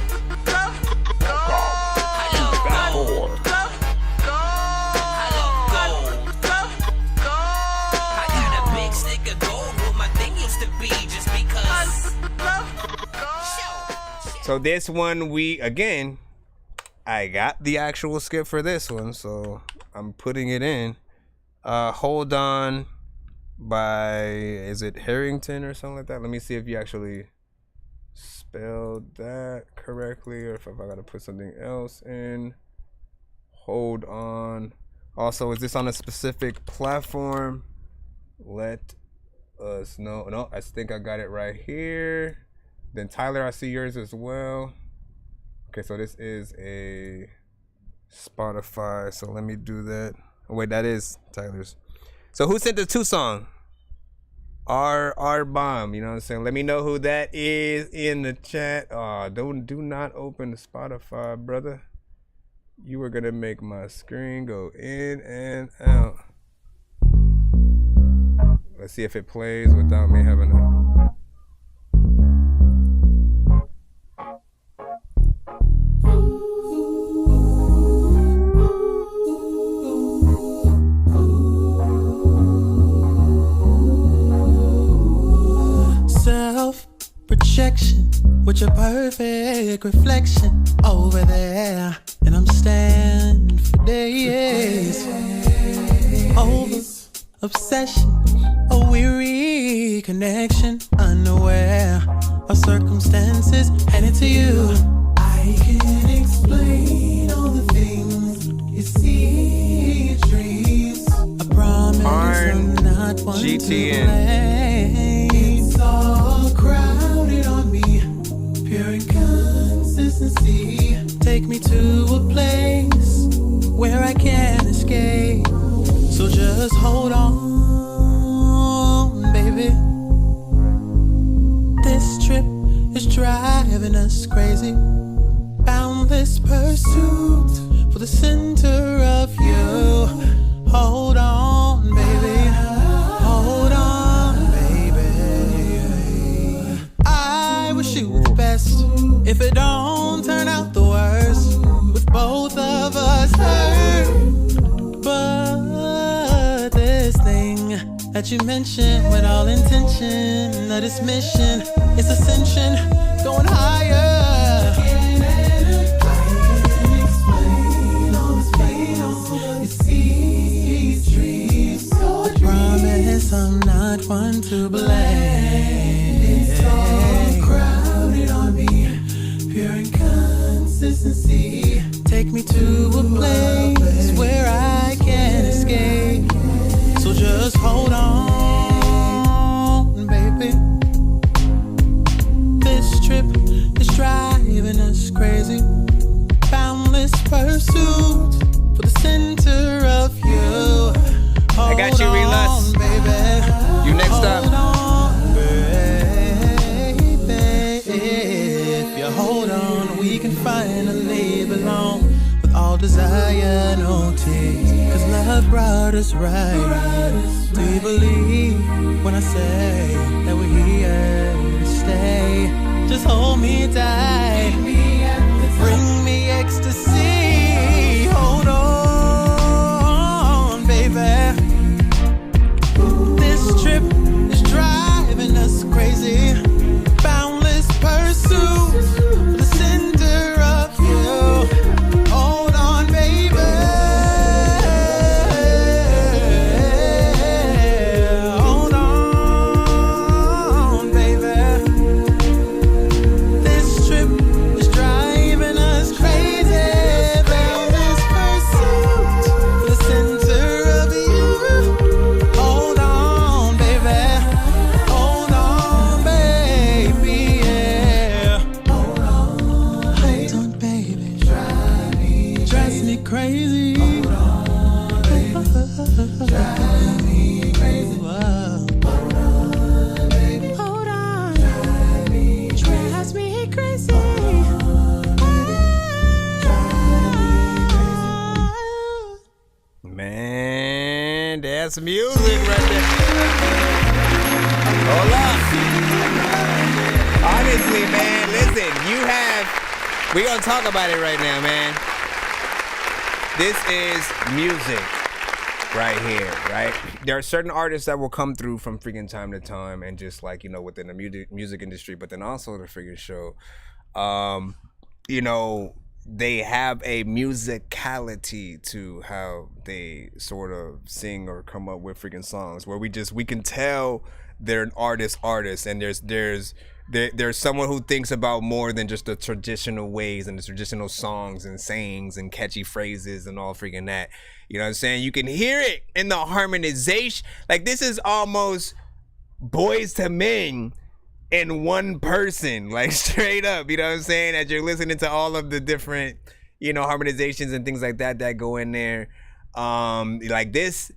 got a big stick of gold where my thing used to be, just because. So this one, I got the actual skip for this one, so I'm putting it in. Hold On by, is it Harrington or something like that? Let me see if you actually spelled that correctly, or if I gotta put something else in. Hold On. Also, is this on a specific platform? Let us know. No, I think I got it right here. Then Tyler, I see yours as well. Okay, so this is a Spotify, so let me do that. Oh, wait, that is Tyler's. So who sent the 2-song? R Bomb, you know what I'm saying? Let me know who that is in the chat. Do not open the Spotify, brother. You are gonna make my screen go in and out. Let's see if it plays without me having a... Self-projection with your perfect reflection over there, and I'm standing for days. Over obsession, a weary connection, unaware of circumstances headed to you. I can't explain all the things you see in your dreams. I promise I'm not one to blame. It's all consistency. Take me to a place where I can escape. So just hold on, baby. This trip is driving us crazy. Boundless pursuit for the center of you. Hold on, baby. Hold on, baby. I wish you the best. If it don't turn out the worst, with both of us hurt. But this thing that you mentioned, with all intention of this mission, it's ascension, going higher. I'm not one to blame. It's all crowded on me, pure inconsistency. Take me to a place where I can escape. So just hold on, baby. This trip is driving us crazy. Boundless pursuit for the center of you. I got you, Relus. You next up. If you hold on, we can finally belong with all desire, no tears. Cause love brought us right. Do you believe when I say that we're here to stay? Just hold me tight. Bring me ecstasy. Hold on, baby. This trip is driving us crazy. Boundless pursuit, the center of you. Hold on, baby. Hold on, baby. This trip is driving us crazy. Boundless pursuit, the center of you. Hold on. Crazy. Hold on, baby. Drive me crazy. Hold on, baby. Hold on. Drive me crazy. Man, that's music right there. Hold up. Honestly, man, listen, we gonna talk about it right now, man. This is music right here, right? There are certain artists that will come through from freaking time to time and just like, you know, within the music industry, but then also the freaking show, you know, they have a musicality to how they sort of sing or come up with freaking songs where we can tell they're an artist, and there's someone who thinks about more than just the traditional ways and the traditional songs and sayings and catchy phrases and all freaking that. You know what I'm saying? You can hear it in the harmonization. Like, this is almost Boys to Men in one person, like straight up. You know what I'm saying? As you're listening to all of the different, you know, harmonizations and things like that go in there. Like this.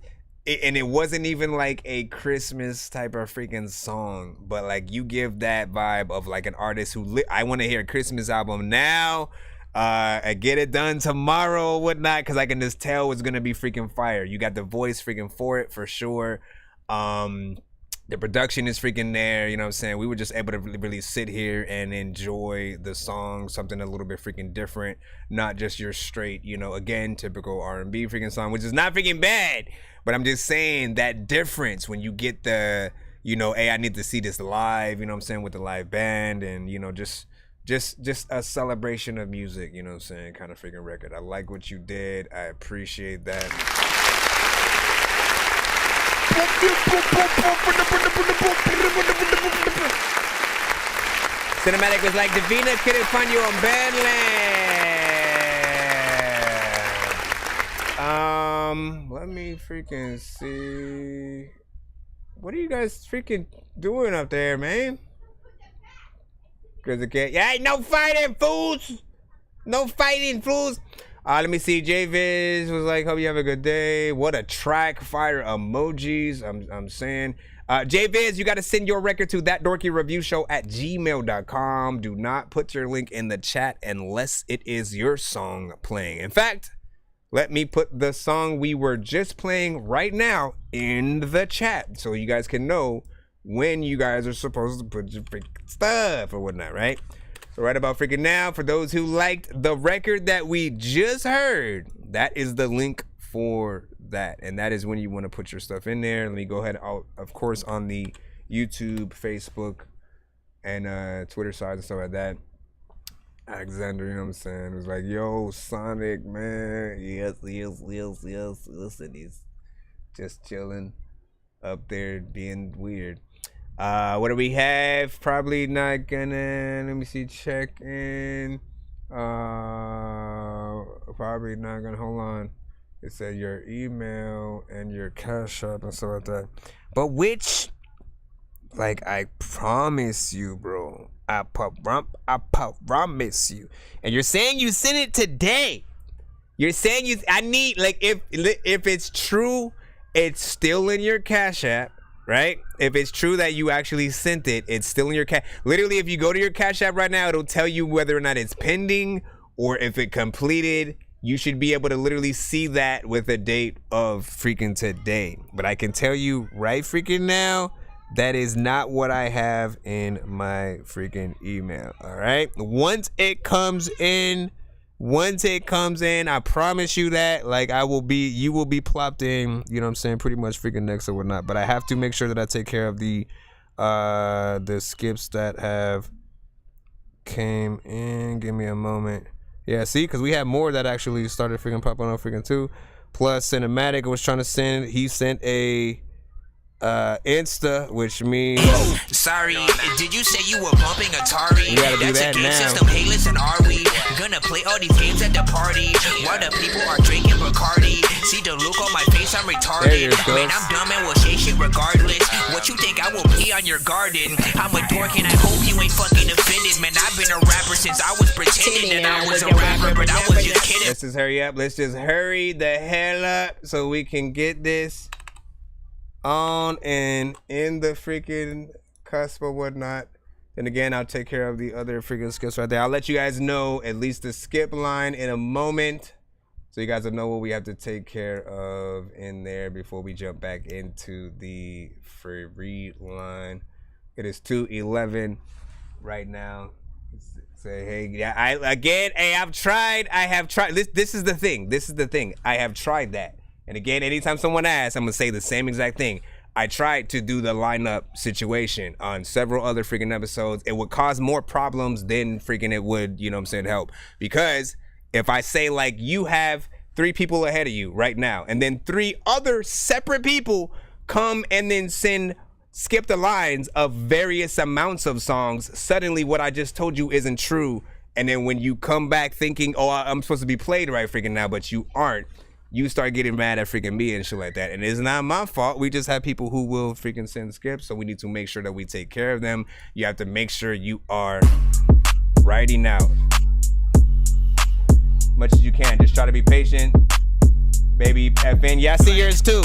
And it wasn't even like a Christmas type of freaking song, but like you give that vibe of like an artist who I want to hear a Christmas album now. I get it done tomorrow or whatnot, because I can just tell it's gonna be freaking fire. You got the voice freaking for it for sure. The production is freaking there. You know what I'm saying? We were just able to really sit here and enjoy the song, something a little bit freaking different, not just your straight, you know, again, typical R&B freaking song, which is not freaking bad. But I'm just saying that difference when you get the, you know, hey, I need to see this live, you know what I'm saying, with the live band, and, you know, just a celebration of music, you know what I'm saying, kind of freaking record. I like what you did. I appreciate that. Cinematic was like, Davina couldn't find you on Bandland. Let me freaking see. What are you guys freaking doing up there, man? Cause it can't. Yeah, ain't no fighting, fools. No fighting, fools. Let me see. J-Viz was like, hope you have a good day. What a track. Fire emojis. I'm saying. J-Viz, you got to send your record to thatdorkyreviewshow@gmail.com. Do not put your link in the chat unless it is your song playing. In fact, let me put the song we were just playing right now in the chat so you guys can know when you guys are supposed to put your freaking stuff or whatnot, right? So right about freaking now, for those who liked the record that we just heard, that is the link for that. And that is when you want to put your stuff in there. Let me go ahead, of course, on the YouTube, Facebook, and Twitter sides and stuff like that. Alexander, you know what I'm saying? It was like, yo, Sonic, man. Yes. Listen, he's just chilling up there being weird. What do we have? Probably not gonna, let me see, check in. Probably not gonna, hold on. It said your email and your Cash App and stuff like that. But which, like, I promise you, bro. I promise you. And you're saying you sent it today. You're saying I need, like, if it's true, it's still in your Cash App. Right? If it's true that you actually sent it, it's still in your cash. Literally, if you go to your Cash App right now, it'll tell you whether or not it's pending or if it completed. You should be able to literally see that with a date of freaking today. But I can tell you right freaking now, that is not what I have in my freaking email. All right? Once it comes in, I promise you that, like, you will be plopped in, you know what I'm saying, pretty much freaking next or whatnot. But I have to make sure that I take care of the skips that have came in. Give me a moment. Yeah, see, because we have more that actually started freaking popping on freaking too. Plus, Cinematic was trying to send, he sent a Insta, which means sorry, did you say you were bumping Atari? You gotta do That's that a game now. System. Hey, listen, are we gonna play all these games at the party while the people are drinking Bacardi? See the look on my face, I'm retarded. Man, I'm dumb and will say shit regardless. What you think I will pee on your garden? I'm a dork and I hope you ain't fucking offended. Man, I've been a rapper since I was pretending that I was a rapper, but I was just kidding. Let's just hurry up. Let's just hurry the hell up so we can get this on and in the freaking cusp or whatnot. And again, I'll take care of the other freaking skips right there. I'll let you guys know at least the skip line in a moment, so you guys will know what we have to take care of in there before we jump back into the free line. It is 2:11 right now. Say, hey, yeah, I've tried. This is the thing. I have tried that. And again, anytime someone asks, I'm gonna say the same exact thing. I tried to do the lineup situation on several other freaking episodes. It would cause more problems than freaking it would, you know what I'm saying, help. Because if I say, like, you have 3 people ahead of you right now, and then 3 other separate people come and then skip the lines of various amounts of songs, suddenly what I just told you isn't true. And then when you come back thinking, oh, I'm supposed to be played right freaking now, but you aren't, you start getting mad at freaking me and shit like that. And it's not my fault. We just have people who will freaking send skips, so we need to make sure that we take care of them. You have to make sure you are writing out much as you can. Just try to be patient. Baby FN, yeah, I see yours too.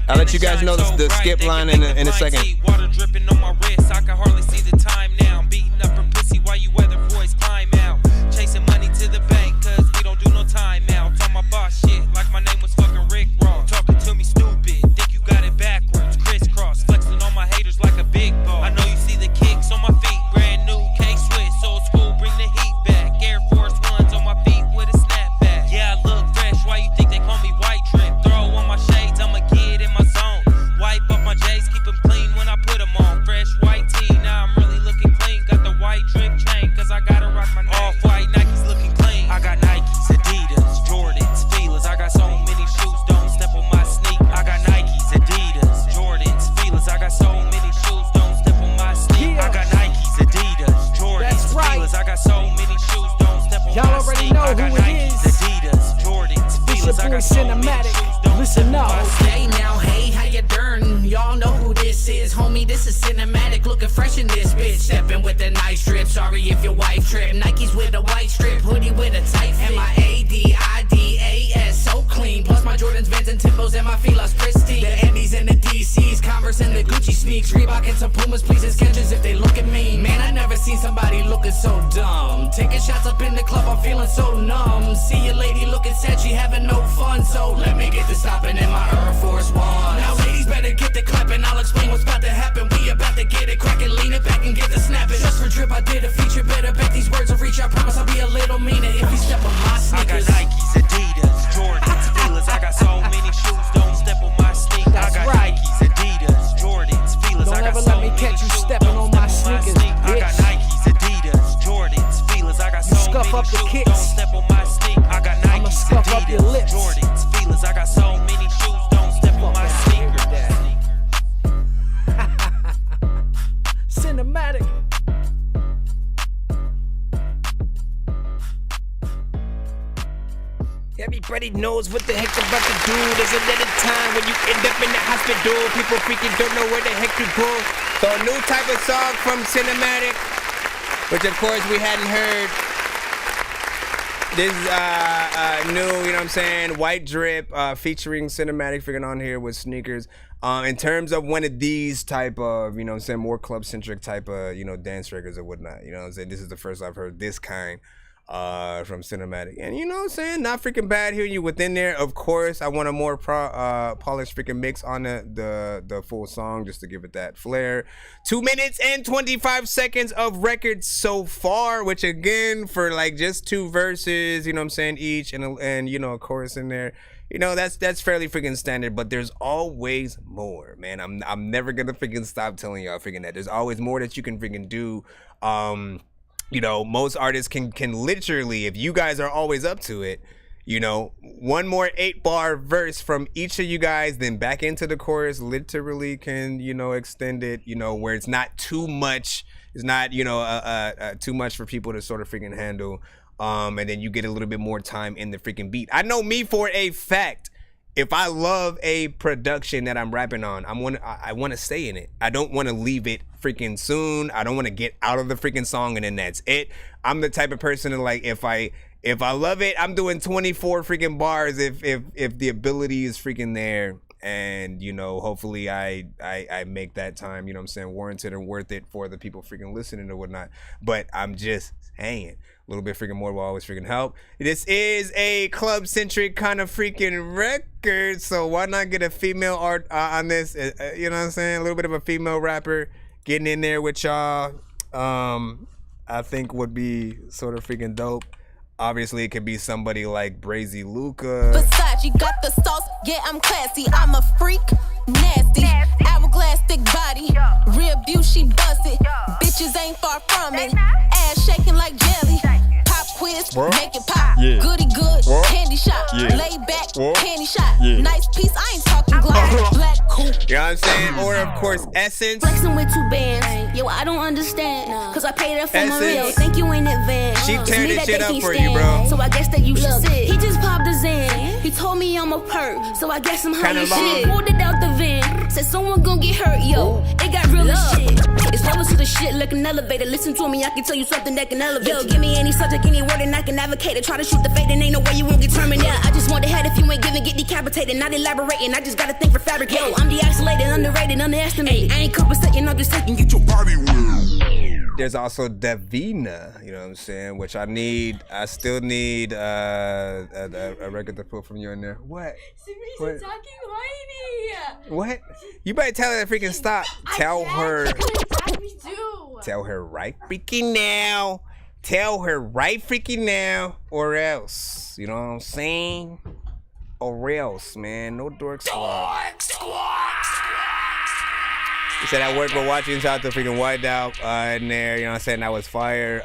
I'll let you guys know the skip line in a second. Water dripping on my wrist, I can hardly see the time now. I'm beating up her pussy while you weather boys climb out. Chasing money to the bank, cause we don't do no time out. Talk my boss shit like my name was fucking Rick Ross. Talking to me stupid, think you got it backwards. Crisscross, flexing on my haters like a big ball. I know you see the kicks on my feet, brand new K-Swiss, old school, bring the heat back. Air Force Ones on my feet with a snapback. Yeah, I look fresh, why you think they call me White Trip? Throw on my shades, I'm a kid in my zone. Wipe up my J's, keep them clean when I put them on. Fresh white tee, now I'm really looking clean. Got the white drip chain, cause I gotta rock my name. Off-white Nikes looking clean. I got Nikes, Adidas, Jordans, Feelers. I got so many shoes, don't step on my sneak. I got Nikes, Adidas, Jordans, Feelers. I got so many shoes, don't step on my sneak. I got Nikes, Adidas, Jordans, Feelers. I got so many shoes, don't step on my sneak. I got Nikes, Adidas, Jordans, Feelers. I got so many shoes. Don't Listen up. Hey now, hey, how you doing? Y'all know who this is, homie. This is cinematic, looking fresh in this bitch. Stepping with a nice strip. Sorry if your wife tripped. Nikes with a white strip, hoodie with a tight fit. And my ADIDAS so clean. Plus my Jordans, Vans, and Timbos, and my Fila's pristine. The Andes and the DCs, Converse and the Gucci sneaks. Reebok and some Pumas, please as Kendricks if they look at me. Man, I never seen somebody looking so dumb. Taking shots up in the club, I'm feeling so numb. See a lady looking sad, she having no fun. So let me get to stopping in my Air Force One. Now ladies better get the clapping, I'll explain what's about to happen. We about to get it cracking, lean it back and get the snapping. Just for drip, I did a feature, better bet these words will reach. I promise I'll be a little meaner if you step on my sneakers. I got Nikes, Adidas, Jordans, Filas. I got so many shoes, don't step on my sneakers. I got Nikes, Adidas, Jordans, Filas. Don't I got ever so let me many catch you shoes, stepping don't on step my sneakers, I got bitch. Nikes, Adidas, Jordans, Filas. I got so scuff many up the shoes, kicks. don't step on my sneakers. I got Nikes, scuff up your Adidas, lips. Jordans, Filas. I got so many shoes, don't step on my sneakers. Cinematic. Everybody knows what the heck's about to do. There's another time when you end up in the hospital. People freaking don't know where the heck to go. So a new type of song from Cinematic, which of course we hadn't heard. This is new, you know what I'm saying? White Drip featuring Cinematic freaking on here with Sneakers. In terms of one of these type of, you know what I'm saying, more club-centric type of, you know, dance records or whatnot. You know what I'm saying? This is the first I've heard this kind from Cinematic. And you know what I'm saying? Not freaking bad hearing you within there. Of course, I want a more polished freaking mix on the full song just to give it that flair. 2 minutes and 25 seconds of record so far, which again, for like just 2 verses, you know what I'm saying, each, and you know, a chorus in there. You know, that's fairly freaking standard, but there's always more, man. I'm never gonna freaking stop telling y'all freaking that. There's always more that you can freaking do. You know, most artists can literally, if you guys are always up to it, you know, one more 8-bar verse from each of you guys, then back into the chorus, literally can, you know, extend it, you know, where it's not too much, it's not, you know, too much for people to sort of freaking handle. And then you get a little bit more time in the freaking beat. I know me for a fact. If I love a production that I'm rapping on, I want to stay in it. I don't want to leave it freaking soon. I don't want to get out of the freaking song and then that's it. I'm the type of person to, like, if I love it, I'm doing 24 freaking bars if the ability is freaking there. And, you know, hopefully I make that time, you know what I'm saying, warranted and worth it for the people freaking listening or whatnot. But I'm just saying, a little bit freaking more will always freaking help. This is a club-centric kind of freaking record, so why not get a female art on this? You know what I'm saying? A little bit of a female rapper getting in there with y'all, I think would be sort of freaking dope. Obviously, it could be somebody like Brazy Luca. Versace got the sauce, yeah, I'm classy. I'm a freak, nasty. Hourglass, thick body. Real beauty, she bust it. Bitches ain't far from it. Ass shaking like jelly. Pop quiz, make it pop. Yeah. Goody good, What? candy shot. Yeah. Lay back, What? candy shot. Yeah. Nice piece, I ain't talking glass. Black coupe. You know what I'm saying? Or, of course, Essence. Flexing with 2 bands. Yo, I don't understand. Cause I paid her for my Essence. real. Thank you in advance. She It's tear me this that shit they up can't for you, stand. bro. So I guess that you should sit. He just popped a Zan. He told me I'm a perk. So I guess I'm high Kinda as long. shit. Pulled it out the van. Said someone gon' get hurt, yo. It got real as shit. It's levels to the shit like an elevator. Listen to me, I can tell you something that can elevate. Yo, give me any subject, any word, and I can advocate it. Try to shoot the fade, and ain't no way you won't get terminated. I just want the head if you ain't giving, get decapitated. Not elaborating, I just got to think for fabricating. Yo, I'm de-isolated, underrated, underestimated. I ain't compensating, I'm just taking. Get your body well. There's also Davina, you know what I'm saying, which I still need a record to put from you in there. What? Somebody's talking whiny. What? You better tell her to freaking stop. Tell her. Do. Tell her right freaking now. Tell her right freaking now, or else. You know what I'm saying? Or else, man. No Dork Squad. He said at work we're watching. Shout out to freaking White Out in there. You know what I'm saying? That was fire.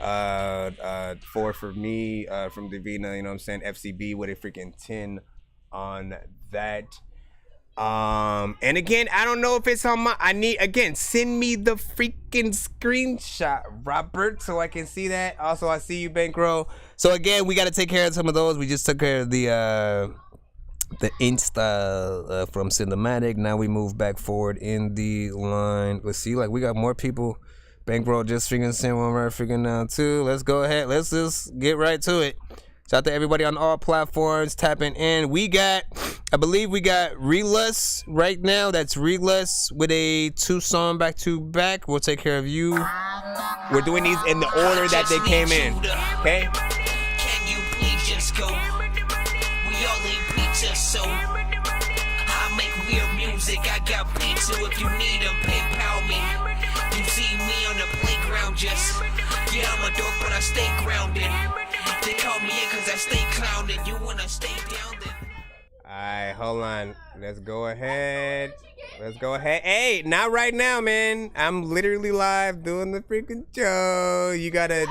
4 for me from Davina. You know what I'm saying? FCB with a freaking 10 on that. And again, I don't know if it's on send me the freaking screenshot, Robert, so I can see that. Also, I see you, Bankroll. So again, we got to take care of some of those. We just took care of the the Insta from Cinematic. Now we move back forward in the line. Let's see, like we got more people. Bankroll just freaking sent one right freaking now too. Let's go ahead. Let's just get right to it. Shout out to everybody on all platforms tapping in. We got, I believe we got Relus right now. That's Relus with a 2-song back-to-back. We'll take care of you. We're doing these in the order that they came in. Okay? Can you please just go? We all need pizza, so I make weird music. I got pizza if you need them. PayPal me. You see me on the playground just. Yeah, I'm a dork, but I stay grounded. They call me in cause I stay clowning. You wanna stay down then? Alright, hold on. Let's go ahead. Let's go ahead. Hey, not right now, man. I'm literally live doing the freaking show. You gotta...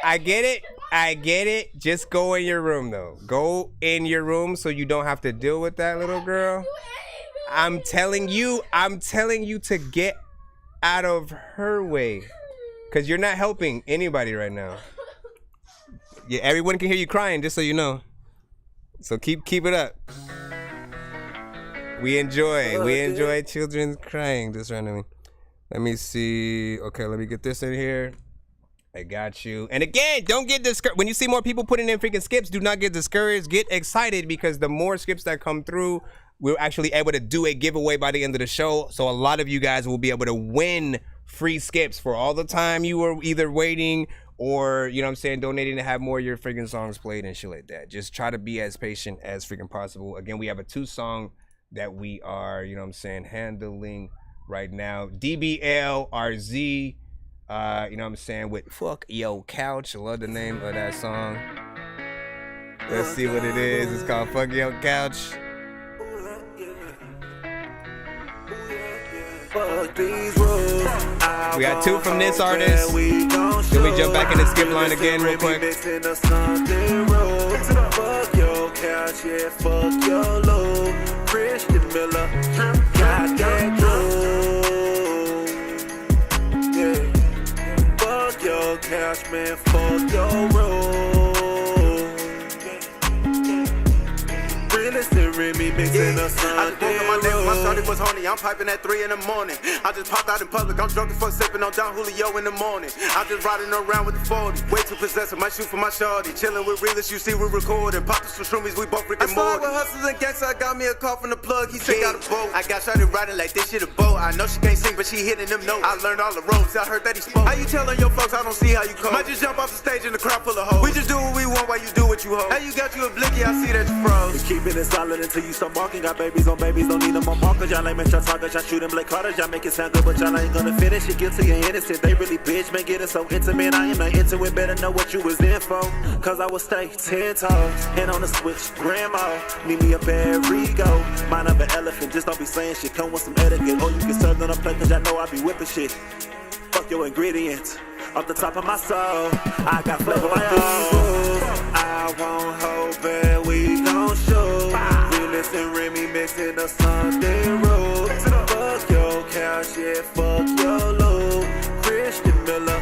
I get it. I get it. Just go in your room, though. Go in your room so you don't have to deal with that little girl. I'm telling you to get out of her way. Because you're not helping anybody right now. Yeah, everyone can hear you crying, just so you know. So keep it up. We enjoy children crying just randomly. Let me see. Okay, let me get this in here. I got you. And again, don't get discouraged. When you see more people putting in freaking skips, do not get discouraged. Get excited because the more skips that come through, we're actually able to do a giveaway by the end of the show. So a lot of you guys will be able to win free skips for all the time you were either waiting or, you know what I'm saying, donating to have more of your freaking songs played and shit like that. Just try to be as patient as freaking possible. Again, we have a 2-song that we are, you know what I'm saying, handling right now. DBL, RZ, you know what I'm saying, with Fuck Yo Couch. I love the name of that song. Let's see what it is. It's called Fuck Yo Couch. We got 2 from this artist. Then we jump back in the skip line again real quick. Fuck your couch, yeah, fuck your low. Christian Miller, got that dough. Yeah. Fuck your couch, man, fuck your road. Me mixing a Sunday. I just woke up my day when my shawty was horny. I'm piping at 3 in the morning. I just popped out in public. I'm drunk as fuck, sipping on Don Julio in the morning. I'm just riding around with the 40. Way too possessive, might shoot for my shawty. Chilling with realists, you see we recording. Popping some shroomies, we both freaking more. I with hustlers and gangsters. I got me a call from the plug. He said got a boat. I got shawty riding like this shit a boat. I know she can't sing, but she hitting them notes. I learned all the ropes. I heard that he spoke. How you telling your folks I don't see how you cope? Might just jump off the stage in the crowd full of hoes. We just do what we want while you do what you hope. How you got you a blicky? I see that you froze. We keeping it solid until you start walking. Got babies on babies, don't need them on markers. Y'all ain't make y'all targets, y'all shoot them like Carter. Y'all make it sound good, but y'all ain't gonna finish it. Guilty and innocent, they really bitch, man, get it so intimate. I am not into it, better know what you was in for. Cause I will stay 10 toes, hand on the switch, grandma. Need me a Barrigo, mind of an elephant, just don't be saying shit. Come with some etiquette, or you can serve on a plate, cause y'all know I be whipping shit. Fuck your ingredients, off the top of my soul. I got flavor like these. I won't hold back, we gon' show. Realist and Remy mixing a Sunday roll. Fuck your couch, yeah, fuck your low. Christian Miller,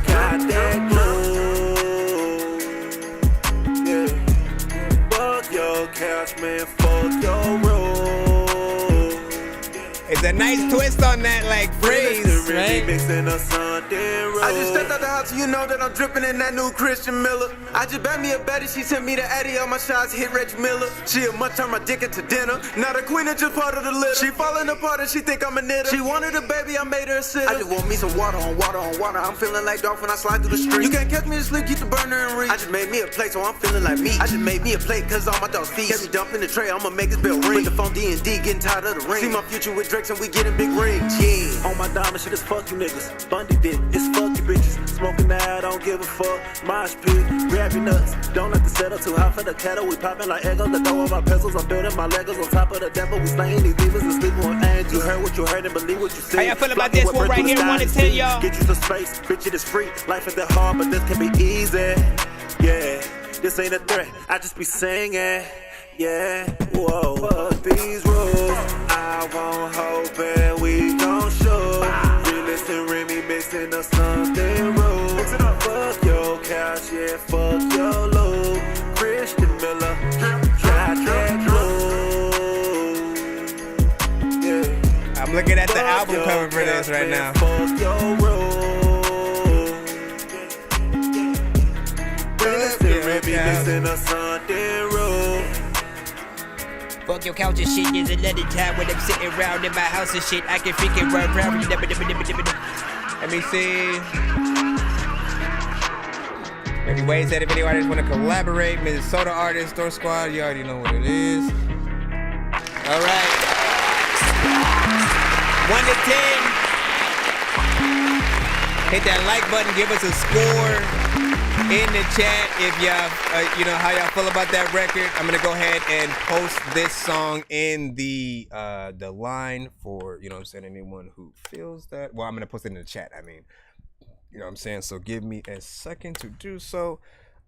got that glow. Yeah. Fuck your couch, man, fuck your roll. It's a nice twist on that, like, phrase, right? I just stepped out the house, you know that I'm dripping in that new Christian Miller. I just bet me a Betty, she sent me the Addy, all my shots hit Reg Miller. She a much turn my dick into dinner. Now the queen is just part of the litter. She falling apart and she think I'm a knitter. She wanted a baby, I made her a sitter. I just want me some water on water on water. I'm feeling like Dork when I slide through the street. You can't catch me to sleep, keep the burner and reach. I just made me a plate, so I'm feeling like me. I just made me a plate, cause all my dogs feed. Get me dump in the tray, I'ma make this bill ring. With the phone D&D, getting tired of the ring. See my future with Drakes and we getting big rings. Yeah. On my diamond shit is fuck you niggas. Bundy dick, it's fuck you bitches. Smoking now, don't give a fuck. Mosh pit, grab your nuts. Don't let the settle too hot for the kettle. We popping like egos. The door of my pencils. I'm building my Legos on top of the devil. We slaying these demons and sleeping with angels. You heard what you heard and believe what you said. How y'all feel about this one right here? Wanna tell y'all. Get you some space, bitch, it is free. Life is that hard, but this can be easy. Yeah, this ain't a threat. I just be singing. Yeah, whoa. Fuck these rules. I won't hold back. We gon' show. Realist and Remy mixing a Sunday roll. Fuck your couch, yeah, fuck your low. Christian Miller, got that glow. I'm looking at the album cover for this right now. Fuck your rules. Fuck your couch and shit. There's another time when I'm sitting around in my house and shit. I can freaking run around. Let me see. Any ways that if any artists want to collaborate, Minnesota artists, Dork Squad, you already know what it is. All right. 1 to 10. Hit that like button. Give us a score in the chat if y'all, you know, how y'all feel about that record. I'm gonna go ahead and post this song in the line for, you know what I'm saying, anyone who feels that. Well, I'm gonna post it in the chat. I mean, you know what I'm saying? So give me a second to do so.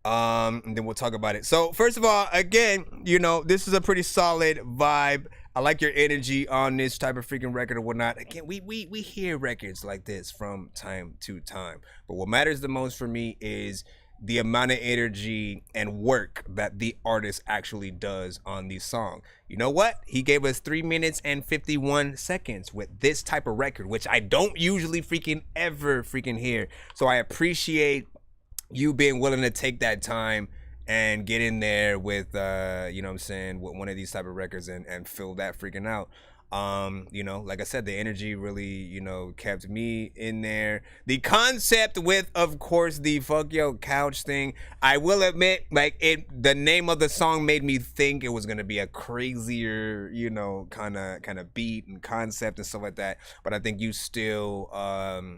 And then we'll talk about it. So first of all, again, you know, this is a pretty solid vibe. I like your energy on this type of freaking record or whatnot. Again, we hear records like this from time to time. But what matters the most for me is the amount of energy and work that the artist actually does on these songs. You know what? He gave us 3 minutes and 51 seconds with this type of record, which I don't usually freaking ever freaking hear. So I appreciate you being willing to take that time and get in there with, you know what I'm saying, with one of these type of records and fill that freaking out. You know, like I said, the energy really, you know, kept me in there. The concept with, of course, the fuck your couch thing, I will admit, like, the name of the song made me think it was gonna be a crazier, you know, kind of beat and concept and stuff like that. But I think you still,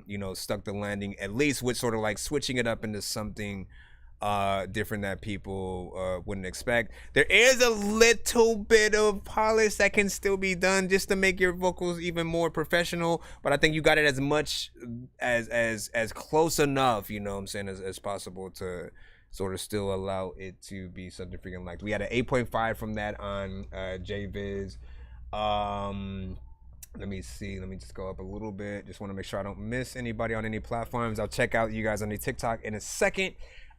you know, stuck the landing, at least with sort of like switching it up into something different that people wouldn't expect. There is a little bit of polish that can still be done just to make your vocals even more professional, but I think you got it as much as close enough, you know what I'm saying, as possible to sort of still allow it to be something freaking liked. We had an 8.5 from that on JViz. Let me see. Let me just go up a little bit. Just want to make sure I don't miss anybody on any platforms. I'll check out you guys on the TikTok in a second.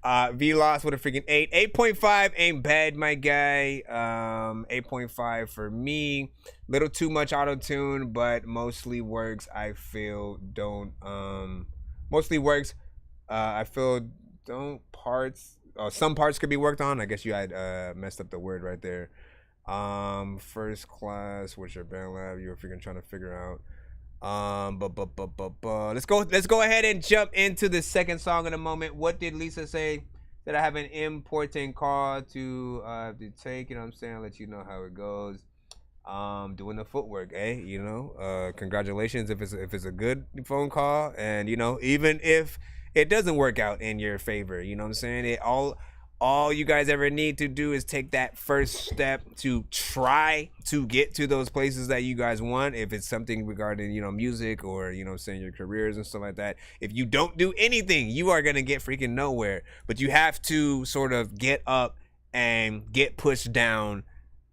V-Loss with a freaking 8. 8.5 ain't bad, my guy. 8.5 for me. Little too much auto-tune, but mostly works. I feel don't mostly works. I feel don't parts. Some parts could be worked on. I guess you had messed up the word right there. First class, what's your band lab? You were freaking trying to figure out. Let's go ahead and jump into the second song in a moment. What did Lisa say? That I have an important call to take, you know what I'm saying? I'll let you know how it goes. Doing the footwork, you know, congratulations if it's a good phone call, and you know, even if it doesn't work out in your favor, you know what I'm saying? All you guys ever need to do is take that first step to try to get to those places that you guys want. If it's something regarding, you know, music or, you know what I'm saying, your careers and stuff like that. If you don't do anything, you are going to get freaking nowhere. But you have to sort of get up and get pushed down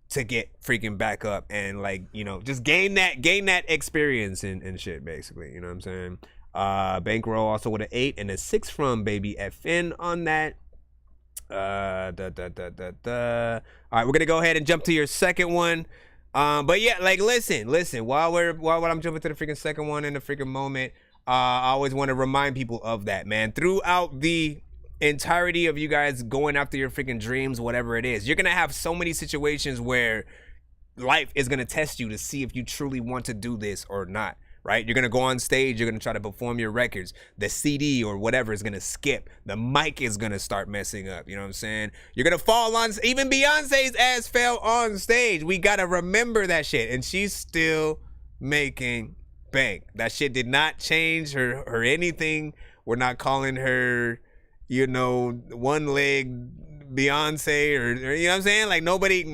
to get freaking back up and, like, you know, just gain that experience and shit, basically. You know what I'm saying? Bankroll also with an 8 and a 6 from Baby FN on that. All right, we're gonna go ahead and jump to your second one. But yeah, like, listen, while I'm jumping to the freaking second one in the freaking moment, I always want to remind people of that, man. Throughout the entirety of you guys going after your freaking dreams, whatever it is, you're gonna have so many situations where life is gonna test you to see if you truly want to do this or not. Right? You're going to go on stage. You're going to try to perform your records. The CD or whatever is going to skip. The mic is going to start messing up. You know what I'm saying? You're going to fall on, even Beyonce's ass fell on stage. We got to remember that shit. And she's still making bank. That shit did not change her anything. We're not calling her, you know, one leg Beyonce or you know what I'm saying? Like nobody,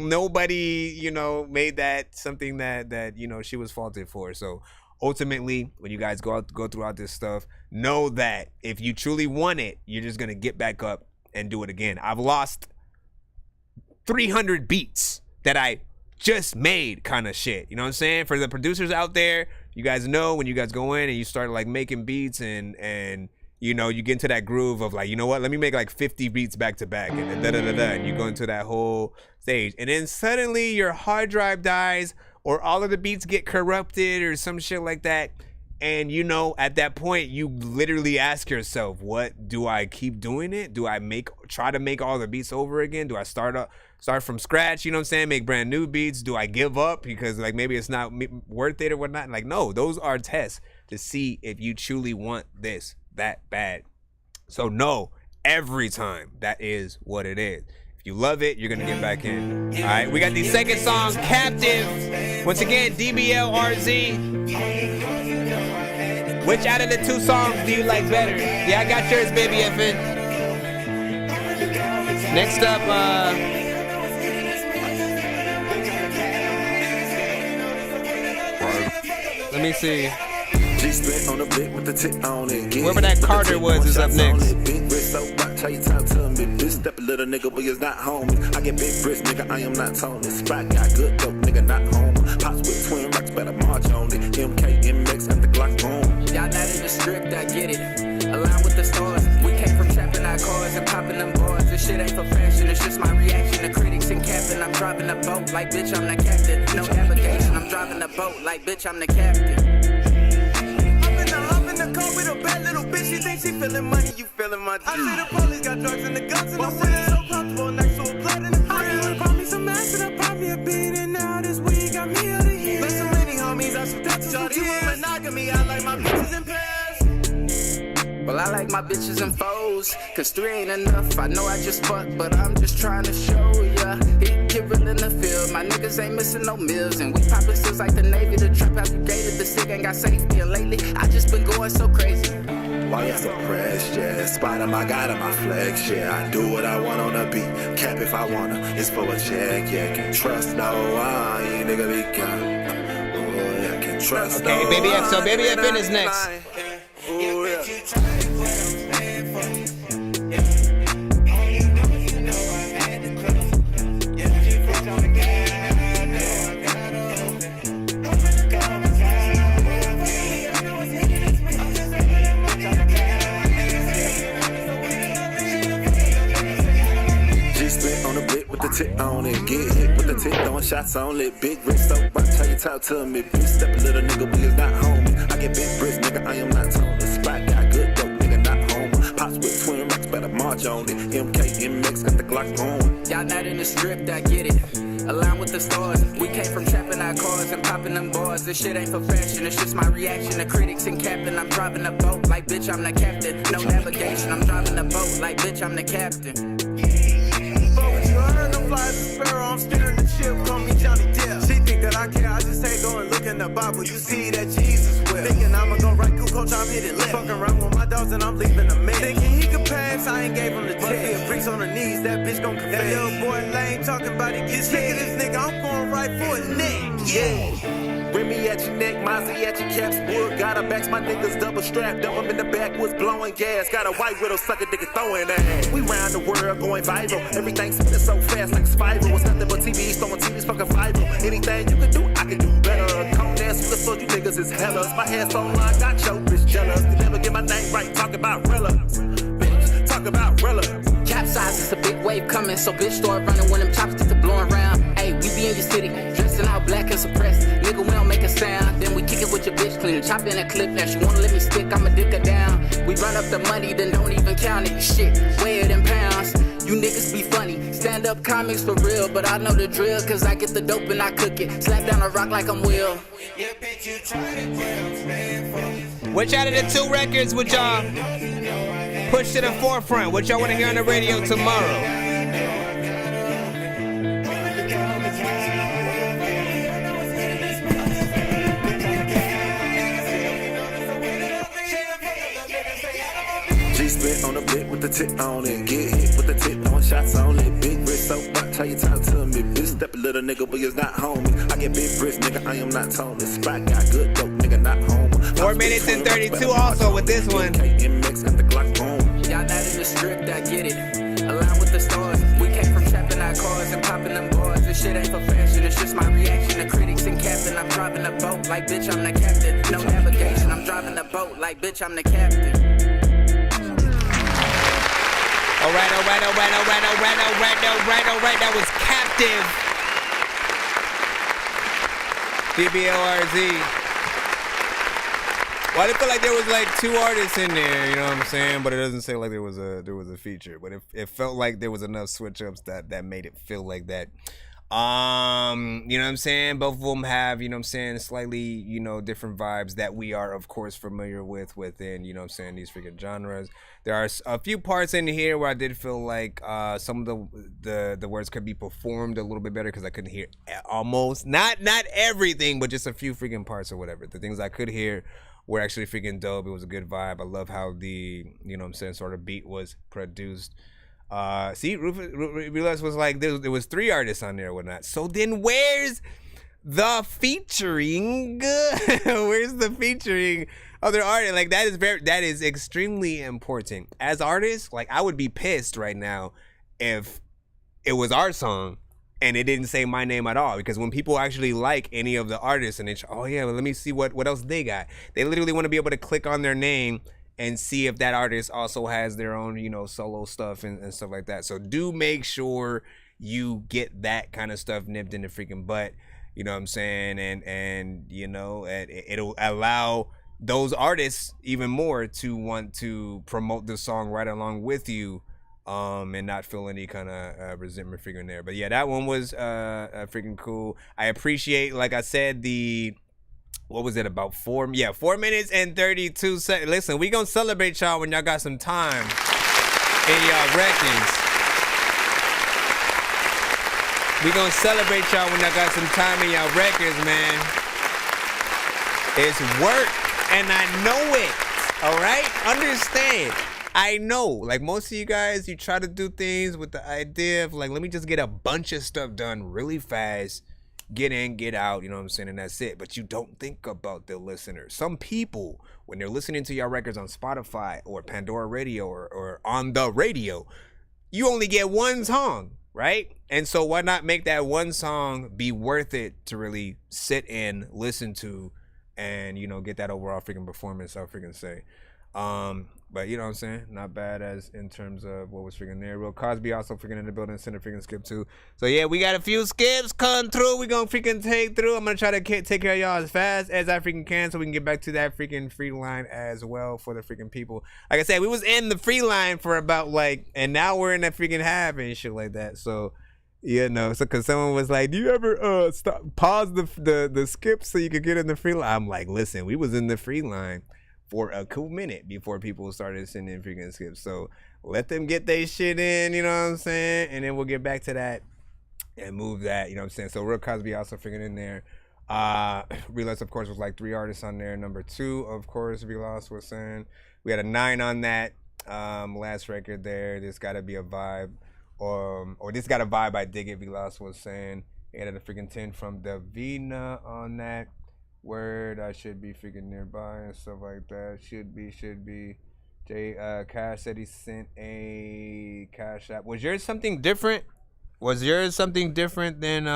you know, made that something that, you know, she was faulted for. So ultimately, when you guys go throughout this stuff, know that if you truly want it, you're just going to get back up and do it again. I've lost 300 beats that I just made kind of shit. You know what I'm saying? For the producers out there, you guys know when you guys go in and you start like making beats and you know, you get into that groove of like, you know what, let me make like 50 beats back to back and and you go into that whole stage. And then suddenly your hard drive dies, or all of the beats get corrupted or some shit like that. And you know, at that point, you literally ask yourself, what do I keep doing it? Do I try to make all the beats over again? Do I start from scratch? You know what I'm saying? Make brand new beats? Do I give up because like maybe it's not worth it or whatnot? Like, no, those are tests to see if you truly want this that bad. So no, every time that is what it is. If you love it, you're gonna get back in. All right, we got the second song, Captive. Once again, DBL-RZ. Which out of the two songs do you like better? Yeah, I got yours, Baby FN. Next up, let me see. Whoever that Carter was is up next. Tell you talk to me, bitch. Step a little nigga, but it's not home. I get big bricks, nigga. I am not Tony. Spot got good dope, nigga, not home. Pops with twin rocks, better march on it. MK, MX, at the Glock home. Y'all not in the script, I get it. Align with the stars. We came from trapping our cars and popping them bars. This shit ain't for fashion, it's just my reaction to critics and capping. I'm driving a boat like bitch, I'm the captain. No navigation, I'm driving a boat like bitch, I'm the captain. In the car with a bad little bitch, she thinks she feeling money, you feeling my dick. I say the police got drugs and the guns and I'm sitting so comfortable next to a platinum crib. I would call me some ass and I probably a beat and now this week got me out of here. Like so many homies, I should touch shorty in monogamy. I like my bitches in pairs. Well, I like my bitches and foes, cause 3 ain't enough. I know I just fucked, but I'm just trying to show ya. He get real in the field, my niggas ain't missing no meals. And we poppin' stills like the Navy, the trap house gated. The sick ain't got safety, and lately I just been going so crazy. Why you so pressed, yeah? Spot him, I got him, I flex, yeah. I do what I want on the beat. Cap if I wanna, it's for a check, yeah. Can't trust no one, nigga be gone. Oh, yeah, can't trust no one. Okay, Baby F, so Baby FN is next. Oh, yeah. Tip on it, get hit with the tip, throwing shots on it. Big wrist, so watch how you talk to me. Bitch, step a little nigga, we is not home. I get big bricks, nigga, I am not Tony. Spot got good dope, nigga, not home. Pops with twin rocks, better march on it. MK, MX, got the Glock home. Y'all not in the script, I get it. Align with the stars. We came from trapping our cars and popping them bars. This shit ain't for fashion, it's just my reaction to critics and capping. I'm driving a boat like bitch, I'm the captain. No navigation, I'm driving a boat like bitch, I'm the captain. Fly as a sparrow, I'm steering the ship, call me Johnny Depp. She think that I care, I just say go and look in the Bible, you see that Jesus will. Thinking I'ma go right through coach, I'm hitting left. Fucking around with my dogs and I'm leaving a mess. Thinking he could pass, I ain't gave him the check. But if freaks on the knees, that bitch gon' confess. That little boy lame, talking about he get sick of this nigga, I'm going right for his neck, yeah. Remy at your neck, Mozzie at your caps. Wood got her backs, my niggas double strapped. Dump them in the backwoods, blowing gas. Got a white widow sucker nigga throwing ass. We round the world going viral. Everything spinning so fast like a spiral. It's nothing but TVs, throwing TVs fucking viral. Anything you can do, I can do better. Come dance with the floor, you niggas is hellas. My hair's so long, got your bitch jealous. You never get my name right, talk about Rilla. Bitch, talk about Rilla. Capsize, it's a big wave coming, so bitch start running when them chopsticks are blowing around. Hey, we be in your city, dressing all black and suppressed. Nigga, we don't make a sound. Then we kick it with your bitch clean. Chop in a clip, now she wanna let me stick, I'ma dick her down. We run up the money, then don't even count it. Shit, weigh it in pounds. You niggas be funny. Stand up comics for real, but I know the drill, cause I get the dope and I cook it. Slap down a rock like I'm Will. Which out of the two records would y'all push to the forefront? What y'all wanna hear on the radio tomorrow? G-split on the bit with the tip on it. Get hit with the tip, throwing shots on it. Big wrist, so watch how you talk to me. Bitch, step a little nigga, but it's not homie. I get big bricks, nigga, I am not Tony. Spot got good dope, nigga, not home. 4 minutes and 32 also with this one. MX at the Glock home. Y'all not in the script, I get it. Align with the stars. We came from trapping our cars and popping them bars. This shit ain't for fashion, it's just my reaction to critics and capping. I'm driving a boat like bitch, I'm the captain. No navigation, I'm driving a boat like bitch, I'm the captain. Alright, that was Captive. DBLRZ. Well, I didn't feel like there was like 2 artists in there, you know what I'm saying? But it doesn't say like there was a feature. But it felt like there was enough switch ups that made it feel like that. You know what I'm saying? Both of them have, you know what I'm saying, slightly, you know, different vibes that we are, of course, familiar within, you know what I'm saying, these freaking genres. There are a few parts in here where I did feel like some of the words could be performed a little bit better because I couldn't hear almost, not everything, but just a few freaking parts or whatever. The things I could hear were actually freaking dope. It was a good vibe. I love how the, you know what I'm saying, sort of beat was produced. See, Realize was like, there was 3 artists on there or whatnot. So then where's the featuring? Where's the featuring other artists? Like, that is extremely important. As artists, like, I would be pissed right now if it was our song and it didn't say my name at all, because when people actually like any of the artists and they, oh yeah, well, let me see what else they got. They literally want to be able to click on their name and see if that artist also has their own, you know, solo stuff and stuff like that. So do make sure you get that kind of stuff nipped in the freaking butt, you know what I'm saying? And you know, it'll allow those artists even more to want to promote the song right along with you, and not feel any kind of resentment freaking there. But yeah, that one was freaking cool. I appreciate, like I said, what was it, about 4 minutes and 32 seconds. Listen, we gonna celebrate y'all when y'all got some time in y'all records. We gonna celebrate y'all when y'all got some time in y'all records, man. It's work, and I know it, all right? Understand. I know, like most of you guys, you try to do things with the idea of like, let me just get a bunch of stuff done really fast, get in, get out, you know what I'm saying, and that's it. But you don't think about the listeners. Some people, when they're listening to your records on Spotify or Pandora Radio or on the radio, you only get one song, right? And so why not make that one song be worth it to really sit in, listen to, and, you know, get that overall freaking performance, I'll freaking say. But you know what I'm saying? Not bad as in terms of what was freaking there. Real Cosby also freaking in the building, send a freaking skip too. So yeah, we got a few skips coming through. We gonna freaking take through. I'm gonna try to take care of y'all as fast as I freaking can so we can get back to that freaking free line as well for the freaking people. Like I said, we was in the free line for about like, and now we're in that freaking half and shit like that. So you know, so cause someone was like, do you ever pause the skip so you could get in the free line? I'm like, listen, we was in the free line for a cool minute before people started sending freaking skips. So let them get their shit in, you know what I'm saying? And then we'll get back to that and move that, you know what I'm saying? So Real Cosby also freaking in there. Realize, of course, was like 3 artists on there. Number 2, of course, Realize was saying. We had a 9 on that last record there. This gotta be a vibe. Or this got a vibe, I dig it, Realize was saying. He had a freaking 10 from Davina on that. Word, I should be freaking nearby and stuff like that. Should be. Cash said he sent a cash app. Was yours something different? Was yours something different than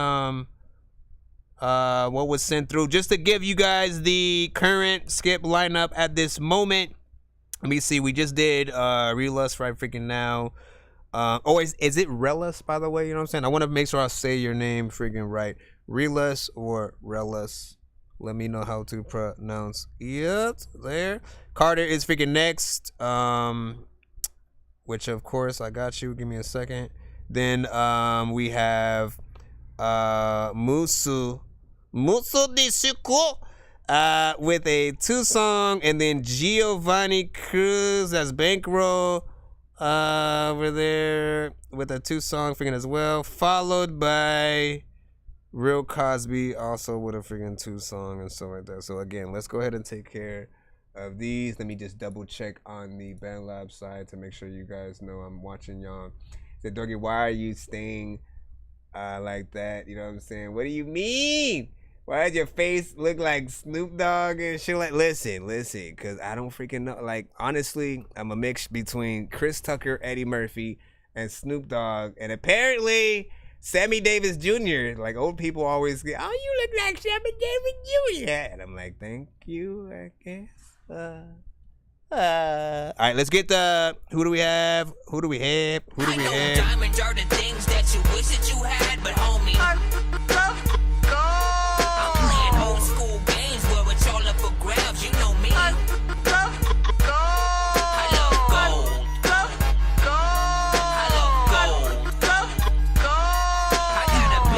what was sent through? Just to give you guys the current skip lineup at this moment. Let me see. We just did Relus right freaking now. Is it Relus, by the way? You know what I'm saying? I want to make sure I say your name freaking right. Relus or Relus? Let me know how to pronounce it there. Carter is freaking next. Which of course I got you. Give me a second. Then we have Musu Disuko with a 2 song, and then Giovanni Cruz, that's Bankroll over there with a 2 song freaking as well, followed by Real Cosby also with a freaking 2 song and stuff like that. So again, let's go ahead and take care of these. Let me just double check on the BandLab side to make sure you guys know I'm watching y'all. Said Dorky, why are you staying like that? You know what I'm saying? What do you mean? Why does your face look like Snoop Dogg and shit? Like, listen, because I don't freaking know. Like, honestly, I'm a mix between Chris Tucker, Eddie Murphy, and Snoop Dogg, and apparently Sammy Davis Jr. Like, old people always get, oh, you look like Sammy Davis Jr. And I'm like, thank you, I guess. All right, let's get the, who do we have? Diamonds are the things that you wish that you had, but homie, I'm playing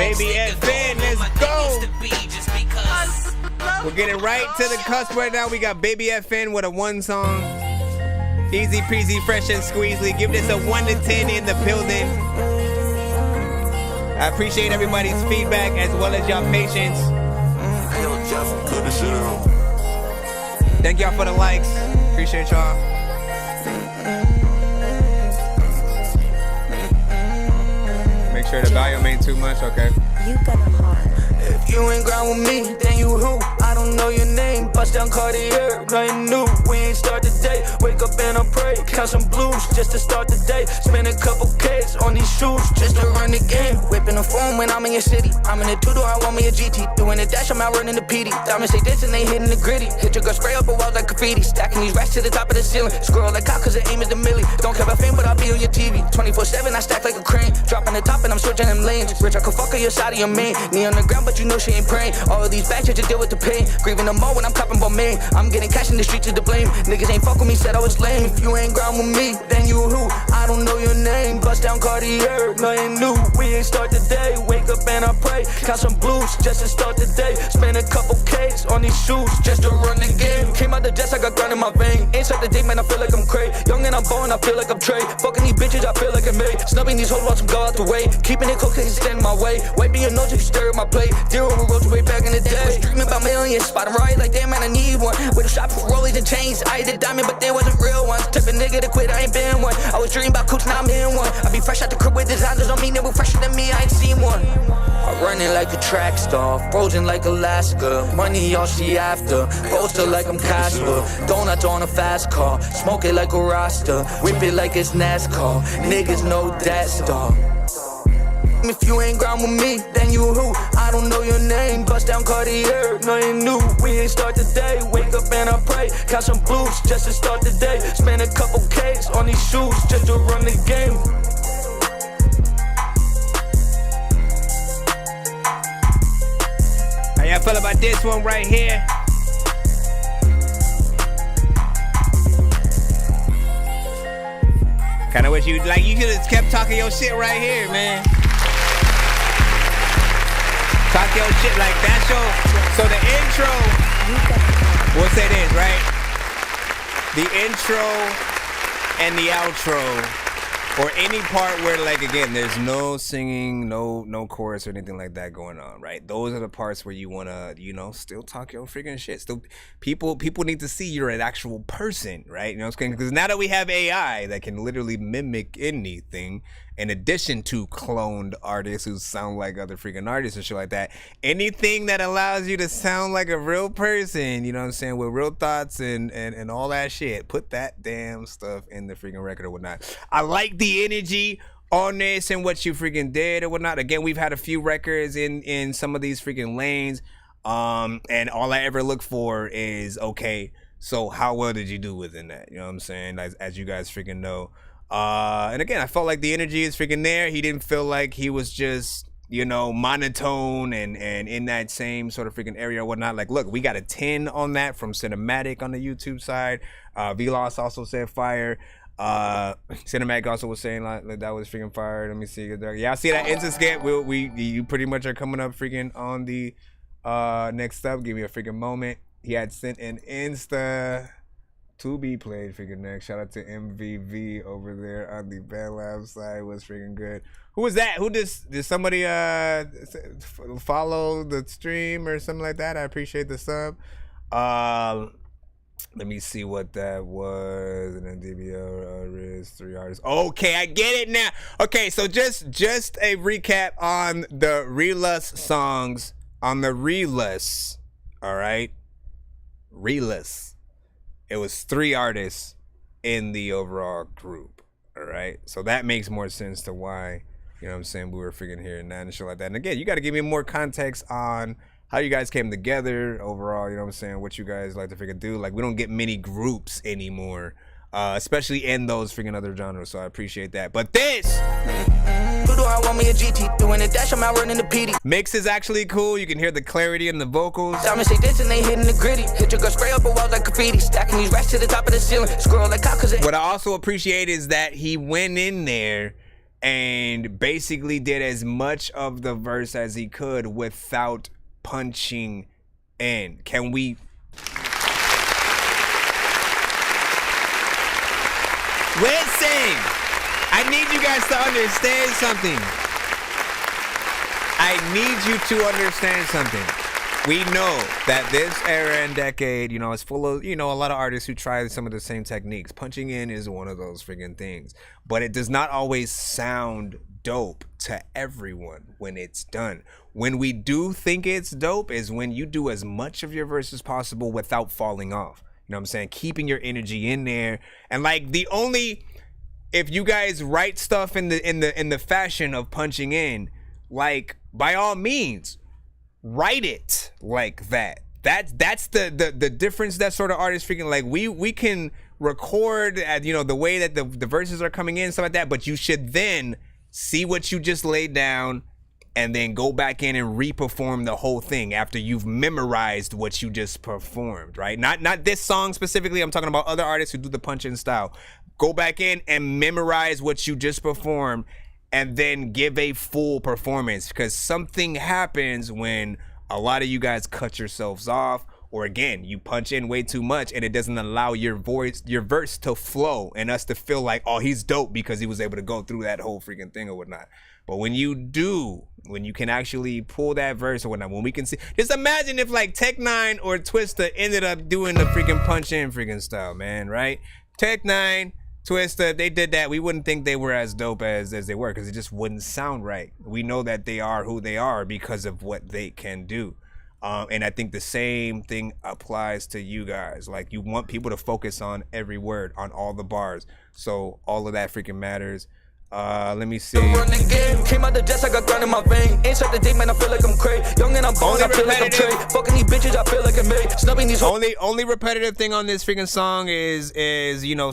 Baby FN, let's go. We're getting right to the cusp right now. We got Baby FN with a 1 song. Easy peasy, fresh and squeezy. Give this a 1 to 10 in the building. I appreciate everybody's feedback as well as y'all patience. Thank y'all for the likes. Appreciate y'all. Make sure the volume ain't too much, okay? You got a heart. If you ain't grind with me, then you who? I don't know your name. Bust down Cartier, nothing new. We ain't start the day. Wake up and I pray. Count some blues just to start the day. Spend a couple K's on these shoes just to run the game. Whipping the phone when I'm in your city. I'm in a two-door, I want me a GT. Doing a dash, I'm out running the PD. Diamonds say this and they hitting the gritty. Hit your girl, spray up a wall like graffiti. Stacking these racks to the top of the ceiling. Scroll like cock cause the aim is the milli. Don't care about fame, but I'll be on your TV. 24/7, I stack like a crane. Dropping the top and I'm switching them lanes. Rich, I could fuck her your side of your main. Knee on the ground, but you know she ain't praying. All of these bad shit to deal with the pain. Grieving the more when I'm copping Balmain. I'm getting cash in the streets to the blame. Niggas ain't fuck with me, said I was lame. If you ain't grind with me, then you who? I don't know your name. Bust down Cartier, nothing new. We ain't start the day. Wake up and I pray. Count some blues just to start the day. Spend a couple K's on these shoes just to run the game. Came out the jets, I got grind in my vein. Inside the day, man, I feel like I'm cray. Young and I'm born, I feel like I'm Trey. Fucking these bitches, I feel like I'm made. Snubbing these hoes, watch them go out the way. Keeping it cold, cause it's standing my way. Wiping your nose if you stare at my plate. Dear over roads way back in the day. Was dreaming about millions. Spot them right like damn man, I need one. With a shop for rollies and chains. I hit the diamond, but there wasn't real ones. Type of nigga to quit, I ain't been one. I was dreaming about cooch, now I'm in one. I be fresh out the crib with designers on me, they were fresher than me, I ain't seen one. I run it like a track star, frozen like Alaska. Money all she after, poster like I'm Casper. Donuts on a fast car, smoke it like a Rasta. Whip it like it's NASCAR, niggas know that star. If you ain't grind with me, then you who? I don't know your name. Bust down Cartier, nothing new. We ain't start the day. Wake up and I pray. Count some blues just to start the day. Spend a couple K's on these shoes just to run the game. How y'all feel about this one right here? Kinda wish you could have kept talking your shit right here, man. Talk your shit like that's your. So the intro, we'll say this, right? The intro and the outro, or any part where, like, again, there's no singing, no chorus or anything like that going on, right? Those are the parts where you wanna, still talk your freaking shit. Still, people need to see you're an actual person, right? You know what I'm saying? Because now that we have AI that can literally mimic anything, in addition to cloned artists who sound like other freaking artists and shit like that, anything that allows you to sound like a real person, you know what I'm saying, with real thoughts and all that shit, put that damn stuff in the freaking record or whatnot. I like the energy on this and what you freaking did or whatnot. Again, we've had a few records in some of these freaking lanes, and all I ever look for is, okay, so how well did you do within that? You know what I'm saying? As you guys freaking know. And again, I felt like the energy is freaking there. He didn't feel like he was just, monotone and in that same sort of freaking area or whatnot. Like, look, we got a 10 on that from Cinematic on the YouTube side. Velos also said fire. Cinematic also was saying like that was freaking fire. Let me see. Yeah, I see that instant skip. You pretty much are coming up freaking on the next up. Give me a freaking moment. He had sent an Insta to be played freaking next. Shout out to MVV over there on the Band Lab side. Was freaking good. Who was that? Who did somebody follow the stream or something like that? I appreciate the sub. Let me see what that was. And then DBO artists, 3 artists. Okay, I get it now. Okay, so just a recap on the Relus songs on the Relus. All right, Relus. It was 3 artists in the overall group. All right, so that makes more sense to why, you know what I'm saying, we were freaking hearing that and shit like that. And again, you got to give me more context on how you guys came together overall, you know what I'm saying, what you guys like to freaking do. Like, we don't get many groups anymore, especially in those freaking other genres, so I appreciate that. But this I want me a GT, doing a dash, I'm out running the PD. Mix is actually cool. You can hear the clarity in the vocals. Diamonds say this and they hitting the gritty. Hit your girl, spray up a wall like graffiti. Stacking these racks to the top of the ceiling. Scroll like cock, cause what I also appreciate is that he went in there and basically did as much of the verse as he could without punching in. Can we? Listen, I need you guys to understand something. I need you to understand something. We know that this era and decade, is full of, a lot of artists who try some of the same techniques. Punching in is one of those freaking things. But it does not always sound dope to everyone when it's done. When we do think it's dope is when you do as much of your verse as possible without falling off. You know what I'm saying? Keeping your energy in there. And like if you guys write stuff in the fashion of punching in, like by all means, write it like that. That's the difference that sort of artists freaking like we can record at the way that the verses are coming in, stuff like that, but you should then see what you just laid down and then go back in and re-perform the whole thing after you've memorized what you just performed, right? Not this song specifically. I'm talking about other artists who do the punch-in style. Go back in and memorize what you just performed and then give a full performance, because something happens when a lot of you guys cut yourselves off, or again, you punch in way too much and it doesn't allow your verse to flow and us to feel like, oh, he's dope because he was able to go through that whole freaking thing or whatnot. But when you can actually pull that verse or whatnot, when we can see, just imagine if like Tech 9 or Twista ended up doing the freaking punch in freaking style, man, right? Tech 9, Twista, they did that. We wouldn't think they were as dope as they were, because it just wouldn't sound right. We know that they are who they are because of what they can do. And I think the same thing applies to you guys. Like, you want people to focus on every word, on all the bars. So all of that freaking matters. Let me see. Came out the jets, I got grind in my vein. Inside the day, man, I feel like I'm crazy. Young and I'm born, I feel like I'm Trey. Fucking these bitches, I feel like I'm made. Snubbing these only repetitive thing on this freaking song is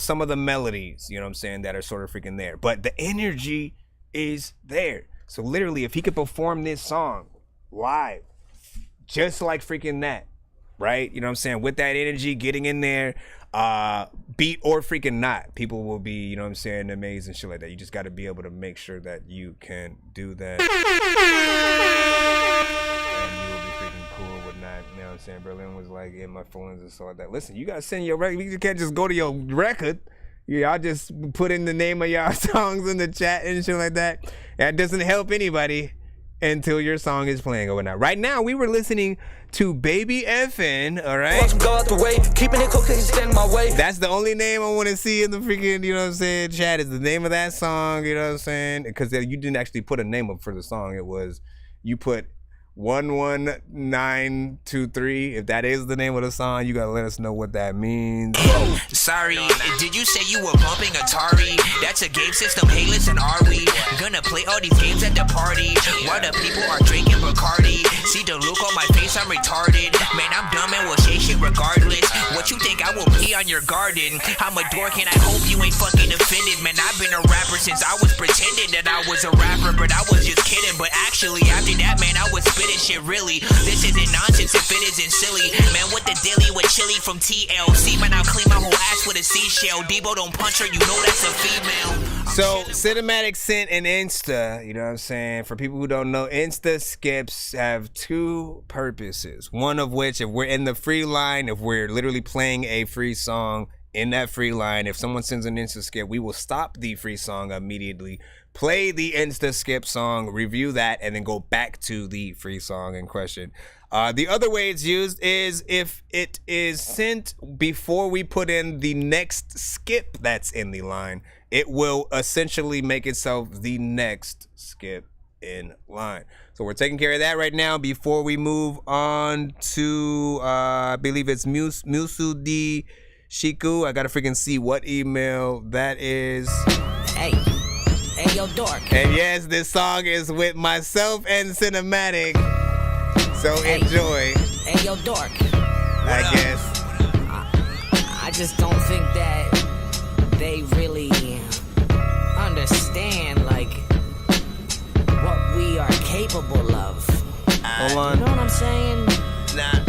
some of the melodies, you know what I'm saying, that are sort of freaking there. But the energy is there. So literally, if he could perform this song live, just like freaking that, right? You know what I'm saying? With that energy, getting in there, beat or freaking not, people will be, you know what I'm saying, amazed and shit like that. You just got to be able to make sure that you can do that. And you will be freaking cool with not, you know what I'm saying? Berlin was like, yeah, my feelings and stuff like that. Listen, you got to send your record. You can't just go to your record. Y'all just put in the name of y'all songs in the chat and shit like that. That doesn't help anybody until your song is playing or whatnot. Right now, we were listening to Baby FN, all right? Go out the way, keeping it cool, stand my way. That's the only name I want to see in the freaking, you know what I'm saying, chat, is the name of that song, you know what I'm saying? Because you didn't actually put a name up for the song. It was, you put 11923. If that is the name of the song, you gotta let us know what that means. Sorry, did you say you were bumping Atari? That's a game system, hey listen, are we gonna play all these games at the party while the people are drinking Bacardi? See the look on my face, I'm retarded. Man, I'm dumb and will say shit regardless. What you think I will pee on your garden? I'm a dork and I hope you ain't fucking offended. Man, I've been a rapper since I was pretending that I was a rapper, but I was just kidding. But actually, after that, man, I was spitting shit really. This isn't nonsense if it isn't silly. Man, what the dilly with chili from TLC? Man, I'll clean my whole ass with a seashell. Debo don't punch her, you know that's a female. So, Cinematic sent an Insta, you know what I'm saying? For people who don't know, Insta skips have two purposes. One of which, if we're in the free line, if we're literally playing a free song in that free line, if someone sends an Insta skip, we will stop the free song immediately, play the Insta skip song, review that, and then go back to the free song in question. The other way it's used is if it is sent before we put in the next skip that's in the line, it will essentially make itself the next skip in line. So we're taking care of that right now before we move on to, I believe it's Musu D Shiku. I gotta freaking see what email that is. Hey, yo, Dork. And yes, this song is with myself and Cinematic. So enjoy. Hey, yo, Dork. I guess. I just don't think that they really understand, like, what we are capable of. Hold on. You know what I'm saying? Not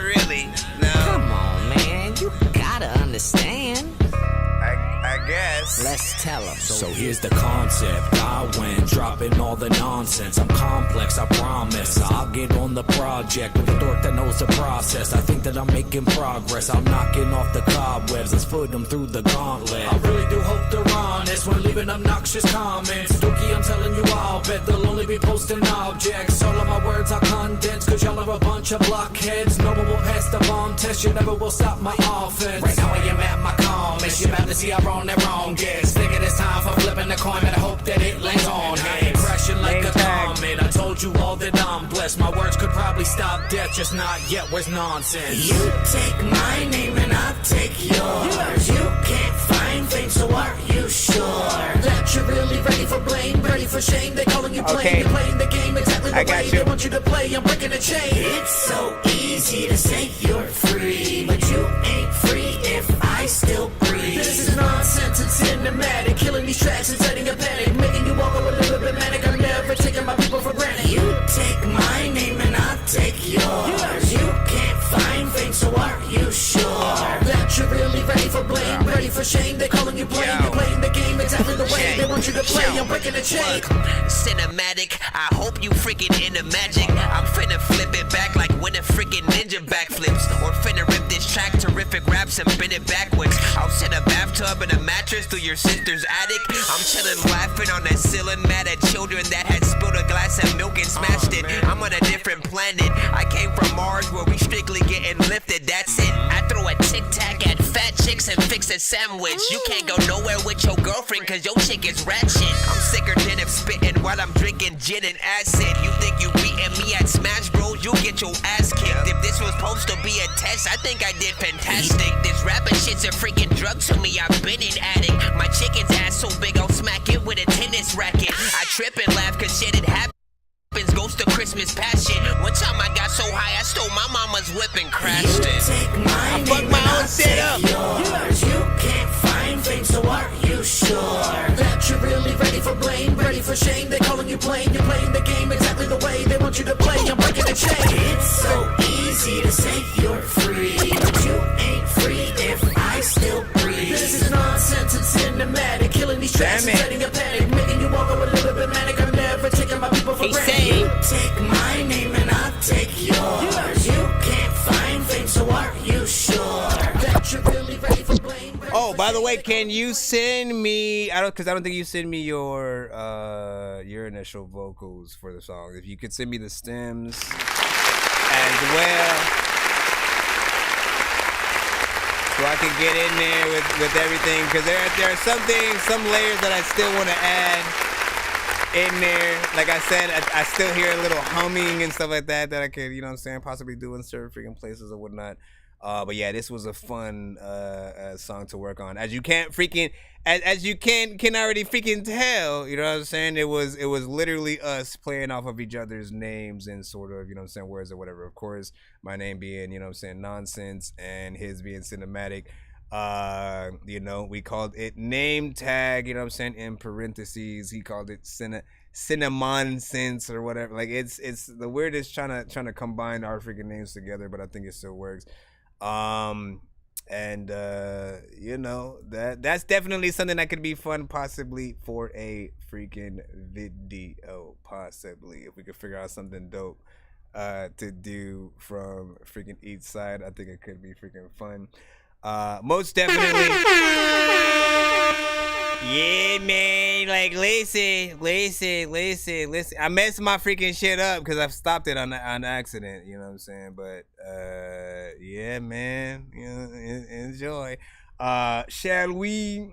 really. No. Come on, man. You gotta understand. I guess. Let's tell them. So here's the concept. I went dropping all the nonsense. I'm complex, I promise. I'll get on the project with a dork that knows the process. I think that I'm making progress. I'm knocking off the cobwebs. Let's put them through the gauntlet. I really do hope they're honest when leaving obnoxious comments. Dorky, I'm telling you, I'll bet they'll only be posting objects. All of my words are condensed, cause y'all are a bunch of blockheads. No one will pass the bomb test. You never will stop my offense. Right now I am at my calmest. You're about to see I'm on that wrong guess. Thinking it's time for flipping the coin, but I hope that it lands on heads. Crashing like a comet. I told you all that I'm blessed. My words could probably stop death, just not yet. Where's nonsense? You take my name and I'll take yours. You can't find fame, so are you sure that you're really ready for blame, ready for shame? They calling you blame, you're playing the game exactly the way they want you to play. I'm breaking the chain. It's so easy to say you're free, but you ain't free if I still breathe. This is nonsense and cinematic, killing these tracks and setting a panic, making you all go a little bit manic. I'm never taking my people for granted. You take my name and I'll take yours. You can't find fame, so are you sure that you're really ready for blame, ready for shame? They calling you blame, you're playing the game exactly the way they want you to play. I'm breaking the chain. Cinematic, I hope you freaking into magic. I'm finna flip it back like when a freaking ninja backflips. Or finna rip this track, terrific raps and bend it backwards. I'll set a bathtub and a mattress through your sister's attic. I'm chillin' laughing on that ceiling, mad at children that had spilled a glass of milk and smashed it. I'm on a different planet. I came from Mars where we strictly getting lifted, that's it. I throw a tic-tac at fat chicks and fix a sandwich. You can't go nowhere with your girlfriend cause your chick is ratchet. I'm sicker than if spitting while I'm drinking gin and acid. You think you beating me at Smash Bros, you'll get your ass kicked. If this was supposed to be a test, I think I did fantastic. This rapping shit's a freaking drug to me, I've been an addict. My chicken's ass so big I'll smack it with a tennis racket. I trip and laugh cause shit it happens. Ghost of Christmas past shit. One time I got so high I stole my mama's whip and crashed it. I fucked my own shit up. Yours. You can't find fame, so are you sure that you're really ready for blame, ready for shame? They calling you blame, you're playing the game exactly the way they want you to play. I'm breaking the chain. It's so easy to say you're free, but you ain't free if I still breathe. This is nonsense and cinematic, killing these tracks and setting a panic, making you all go a little bit manic. I'm never taking my people for granted. You take my name and I'll take yours. You can't find fame, so are you sure that you're really ready for blame? Oh, by the way, can you send me? I don't think you send me your initial vocals for the song. If you could send me the stems as well, so I can get in there with everything, because there are some things, some layers that I still want to add in there. Like I said, I still hear a little humming and stuff like that I could, you know what I'm saying, possibly do in certain freaking places or whatnot. But yeah, this was a fun song to work on. As you can't freaking, as you can already freaking tell, you know what I'm saying? It was literally us playing off of each other's names and sort of, you know what I'm saying, words or whatever. Of course, my name being, you know what I'm saying, Nonsense, and his being Cinematic. You know, we called it name tag, you know what I'm saying, in parentheses. He called it Cinnamon-sense or whatever. Like it's the weirdest trying to combine our freaking names together, but I think it still works. And you know, that's definitely something that could be fun, possibly for a freaking video, possibly if we could figure out something dope to do from freaking each side. I think it could be freaking fun. Most definitely. Yeah, man. Like, listen. I messed my freaking shit up because I've stopped it on accident. You know what I'm saying? But yeah, man. You know, enjoy. Shall we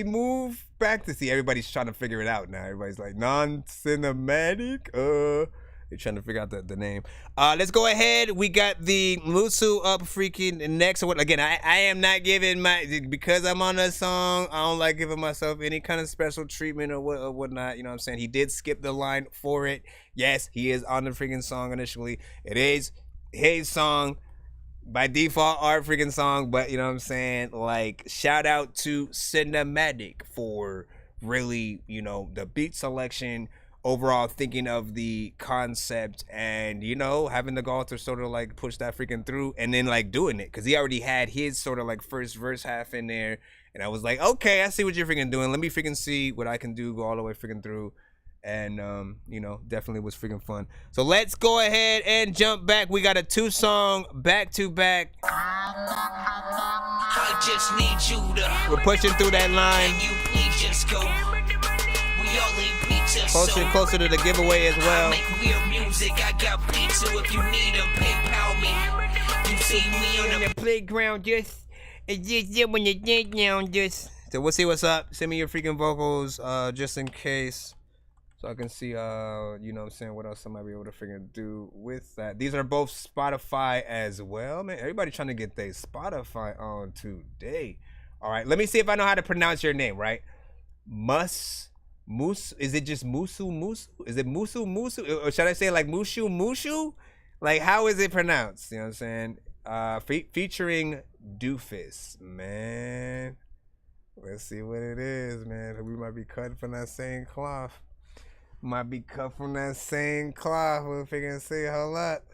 move back to see? Everybody's trying to figure it out now. Everybody's like non-cinematic. They're trying to figure out the name. Let's go ahead. We got the Musu up freaking next. Again, I am not giving because I'm on a song, I don't like giving myself any kind of special treatment or whatnot. You know what I'm saying? He did skip the line for it. Yes, he is on the freaking song initially. It is his song. By default, our freaking song. But, you know what I'm saying? Like, shout out to Cinematic for really, you know, the beat selection, overall thinking of the concept and, you know, having the gall to sort of like push that freaking through and then like doing it. Cause he already had his sort of like first verse half in there. And I was like, okay, I see what you're freaking doing. Let me freaking see what I can do, go all the way freaking through. And, you know, definitely was freaking fun. So let's go ahead and jump back. We got a 2-song back-to-back. I just need you to. We're pushing through that line. You please just go. We only pizza. Closer and closer to the giveaway as well. I make weird music. I got pizza. If you need a PayPal me. You see me on the playground just when you dig down just. So we'll see what's up. Send me your freaking vocals, just in case. So I can see, you know what I'm saying, what else I might be able to freaking do with that. These are both Spotify as well. Man, everybody trying to get their Spotify on today. All right, let me see if I know how to pronounce your name, right? Is it just Musu? Is it Musu? Or should I say like Mushu? Like, how is it pronounced? You know what I'm saying? Featuring Doofus, man. Let's see what it is, man. We might be cut from that same cloth. Might be cut from that same cloth. We'll figure see. Hold up.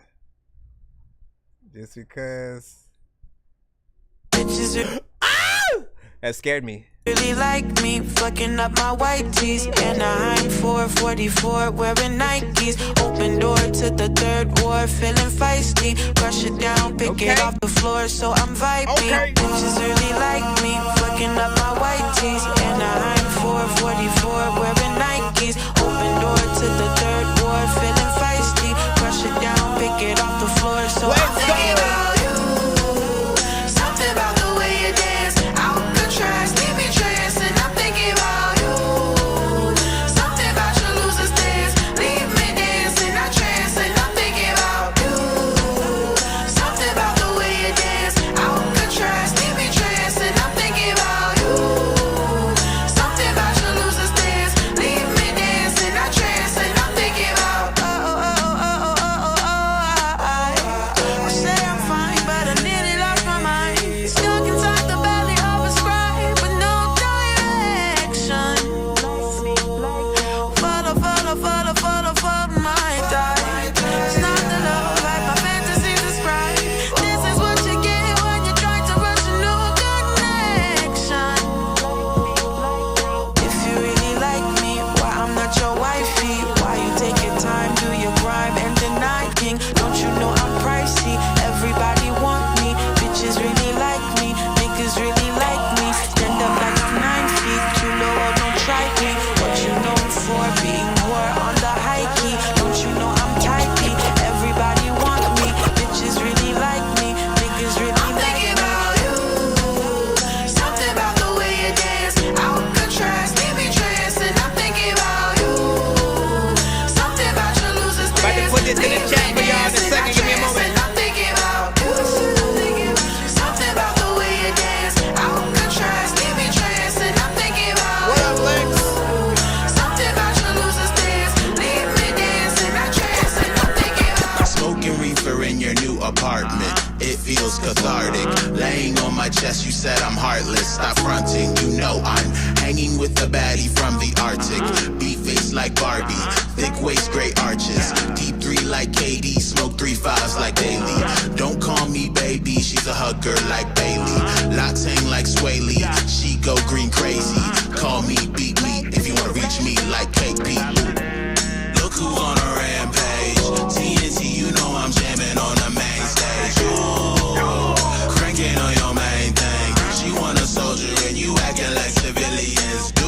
Just because. That scared me. Really like me, fucking up my white tees. Anaheim 444, wearing Nikes. Open door to the third ward, feeling feisty. Brush it down, pick it off the floor, so I'm vibey. Bitches really like me, fucking up my white tees. Anaheim 444, wearing Nikes. Open door to the third ward, feeling feisty. Brush it down, pick it off the floor, so I'm thinking about you. Something about the way you dance, out contrast. Cathartic, laying on my chest, you said I'm heartless. Stop fronting, you know I'm hanging with the baddie from the Arctic. B-face like Barbie, thick waist, great arches. Deep 3 like Katie, smoke 3 5s like Daly. Don't call me baby, she's a hugger like Bailey. Locks hang like Swaley, she go green crazy. Call me, beat me, if you wanna reach me like Cake Pete. Look who's on a rampage, TNT, you know I'm jamming on the main stage. Cranking on your main thing. She want a soldier and you acting like civilians do.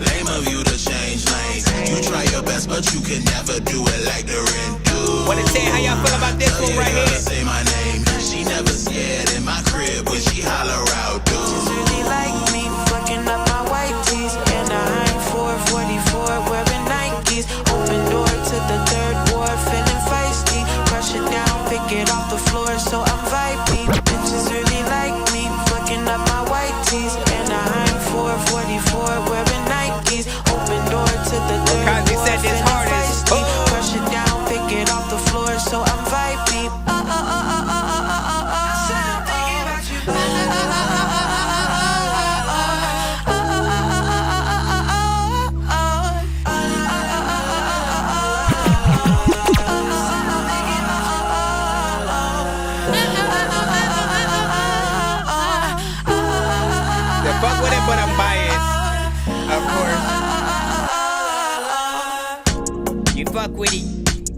Lame of you to change lanes. You try your best, but you can never do it like the rent do. Wanna say how y'all feel about this one right here? Say my name. She never scared in my crib when she holler out, dude. Just really like me, fucking up my white tees. Anaheim 444, wearing Nikes. Open door to the third ward, feeling feisty. Crush it down, pick it off the floor, so I'm vibey. Bitches really like me, fucking up my white tees. Anaheim 444, wearing Nikes. Open door to the third ward, feeling feisty. Crush it down, pick it off the floor, so I'm vibey. fuck with it.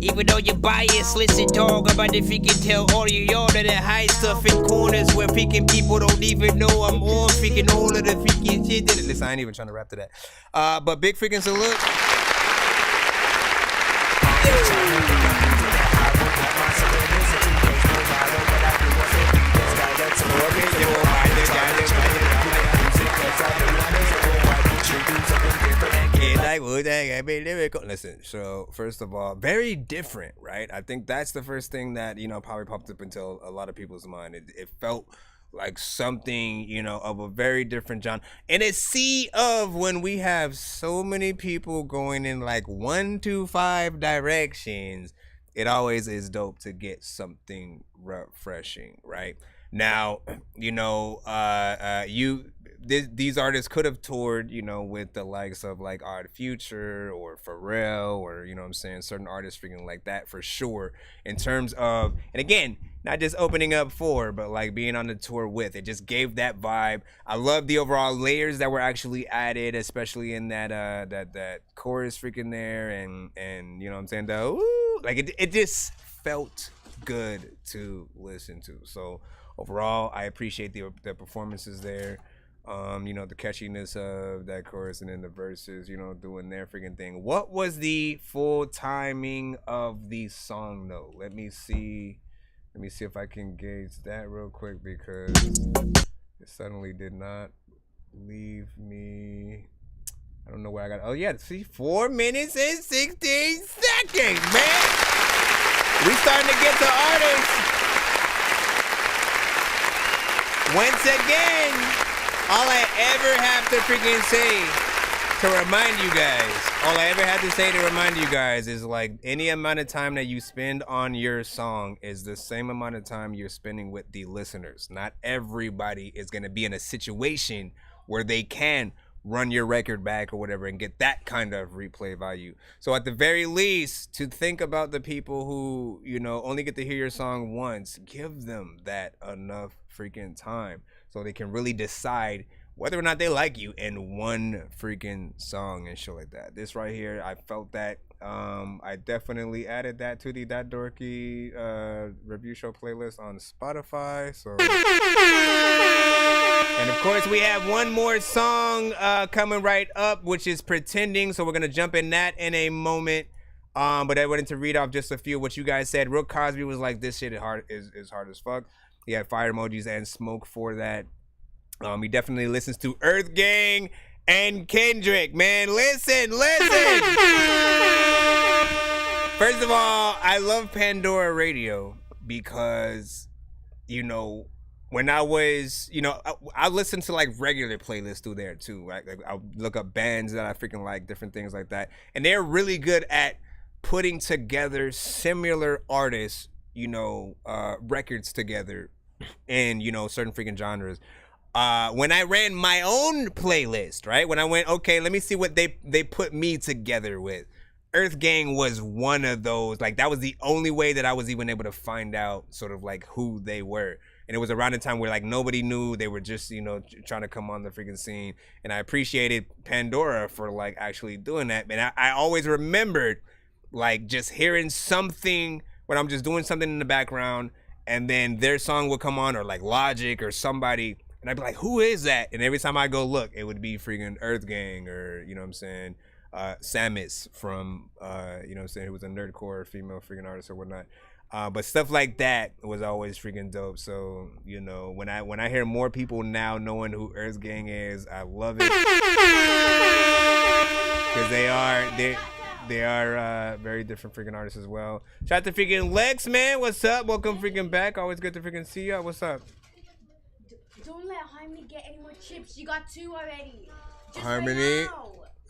Even though you're biased, listen, dog, I'm about to freaking tell all of y'all that I hide stuff in corners where freaking people don't even know I'm on freaking all of the freaking shit. Listen, I ain't even trying to rap to that. But big freaking salute. Listen, so first of all, very different, right? I think that's the first thing that, you know, probably popped up into a lot of people's mind. It felt like something, you know, of a very different genre. And a sea of when we have so many people going in like 1 to 5 directions, it always is dope to get something refreshing, right? Now, you know, these artists could have toured, you know, with the likes of like Odd Future or Pharrell or, you know what I'm saying, certain artists freaking like that for sure. In terms of, and again, not just opening up for, but like being on the tour with, it just gave that vibe. I love the overall layers that were actually added, especially in that that chorus freaking there, and you know what I'm saying, the ooh, like it just felt good to listen to. So overall, I appreciate the performances there. You know, the catchiness of that chorus and then the verses, you know, doing their freaking thing. What was the full timing of the song though? Let me see if I can gauge that real quick, because it suddenly did not leave me. I don't know where I got. Oh yeah, see, 4 minutes and 16 seconds, man. We starting to get to artists. Once again, all I ever have to freaking say to remind you guys, is like any amount of time that you spend on your song is the same amount of time you're spending with the listeners. Not everybody is going to be in a situation where they can run your record back or whatever and get that kind of replay value. So at the very least, to think about the people who, you know, only get to hear your song once, give them that enough freaking time so they can really decide whether or not they like you in one freaking song and shit like that. This right here, I felt that. I definitely added that to the That Dorky review show playlist on Spotify. So, and of course we have one more song coming right up, which is Pretending. So we're gonna jump in that in a moment. But I wanted to read off just a few of what you guys said. Real Cosby was like, this shit is hard as fuck. He had fire emojis and smoke for that. He definitely listens to Earth Gang and Kendrick. Man, listen. First of all, I love Pandora Radio because, you know, when I was, you know, I listened to like regular playlists through there too. Right? Like I'll look up bands that I freaking like, different things like that. And they're really good at putting together similar artists, you know, records together in, you know, certain freaking genres. When I ran my own playlist, right? When I went, okay, let me see what they put me together with. Earth Gang was one of those. Like, that was the only way that I was even able to find out sort of like who they were. And it was around the time where like nobody knew. They were just, you know, trying to come on the freaking scene. And I appreciated Pandora for like actually doing that. And I always remembered like just hearing something when I'm just doing something in the background, and then their song would come on, or like Logic or somebody, and I'd be like, who is that? And every time I go look, it would be freaking Earth Gang, or, you know what I'm saying, Samus from, you know what I'm saying, who was a nerdcore female freaking artist or whatnot. But stuff like that was always freaking dope. So, you know, when I hear more people now knowing who Earth Gang is, I love it. Because they are very different freaking artists as well. Shout out to freaking Lex, man. What's up? Welcome freaking back. Always good to freaking see you. What's up? Don't let Harmony get any more chips. You got 2 already. Just Harmony.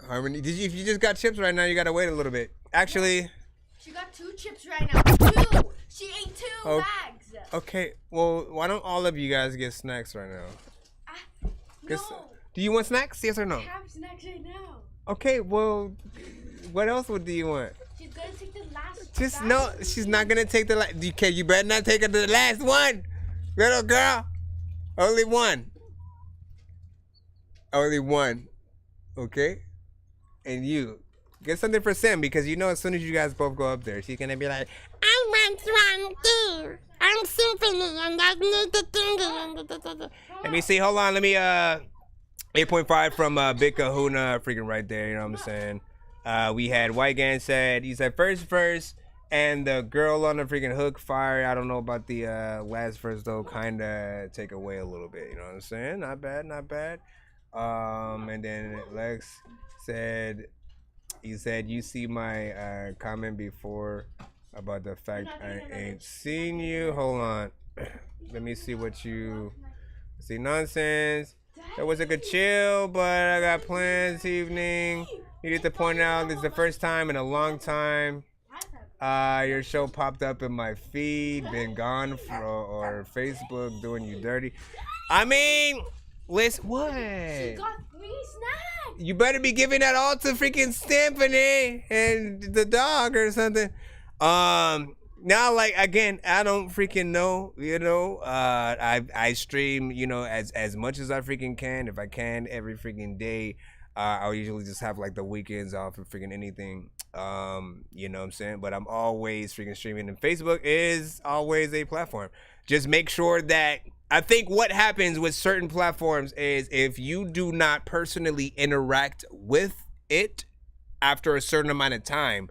Harmony. If you just got chips right now, you gotta wait a little bit. Actually. She got 2 chips right now. 2. She ate 2 bags. Okay. Well, why don't all of you guys get snacks right now? No. Do you want snacks? Yes or no? I have snacks right now. Okay. Well, what else do you want? She's gonna take the last. Just no. She's not gonna take the last. Okay. You better not take the last one, little girl. Only one. Okay? And you Get something for Sim, because you know as soon as you guys both go up there, she's gonna be like, I went right there. I'm symphony and I need the thing. Let me see, hold on, let me 8.5 from Big Kahuna, freaking right there, you know what I'm saying? We had White Gan said, he said first verse and the girl on the freaking hook fire. I don't know about the last verse though, kinda take away a little bit, you know what I'm saying? Not bad, not bad. And then Lex said, he said, you see my comment before about the fact I ain't seen you. Hold on. Let me see what you see. Nonsense. That was a good chill, but I got plans this evening. Needed to point out this is the first time in a long time your show popped up in my feed. Been gone or Facebook doing you dirty. I mean, listen, what? She got 3 snacks. You better be giving that all to freaking Symphony and the dog or something. Now, like, again, I don't freaking know, you know. I stream, you know, as much as I freaking can. If I can, every freaking day. I'll usually just have like the weekends off of freaking anything. You know what I'm saying? But I'm always freaking streaming, and Facebook is always a platform. Just make sure that, I think what happens with certain platforms is if you do not personally interact with it after a certain amount of time,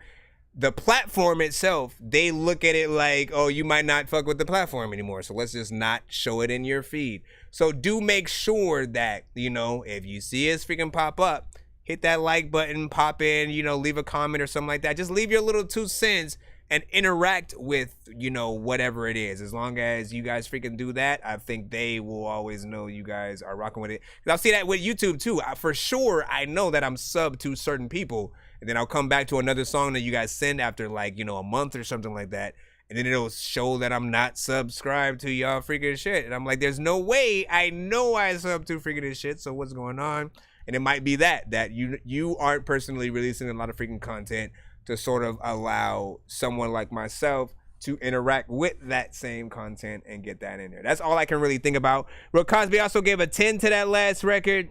the platform itself, they look at it like, oh, you might not fuck with the platform anymore, so let's just not show it in your feed. So do make sure that, you know, if you see us freaking pop up, hit that like button, pop in, you know, leave a comment or something like that. Just leave your little 2 cents and interact with, you know, whatever it is. As long as you guys freaking do that, I think they will always know you guys are rocking with it. 'Cause I'll see that with YouTube too. For sure, I know that I'm subbed to certain people, and then I'll come back to another song that you guys send after like, you know, a month or something like that. And then it'll show that I'm not subscribed to y'all freaking shit. And I'm like, there's no way. I know I sub to freaking this shit. So what's going on? And it might be that you aren't personally releasing a lot of freaking content to sort of allow someone like myself to interact with that same content and get that in there. That's all I can really think about. Real Cosby also gave a 10 to that last record.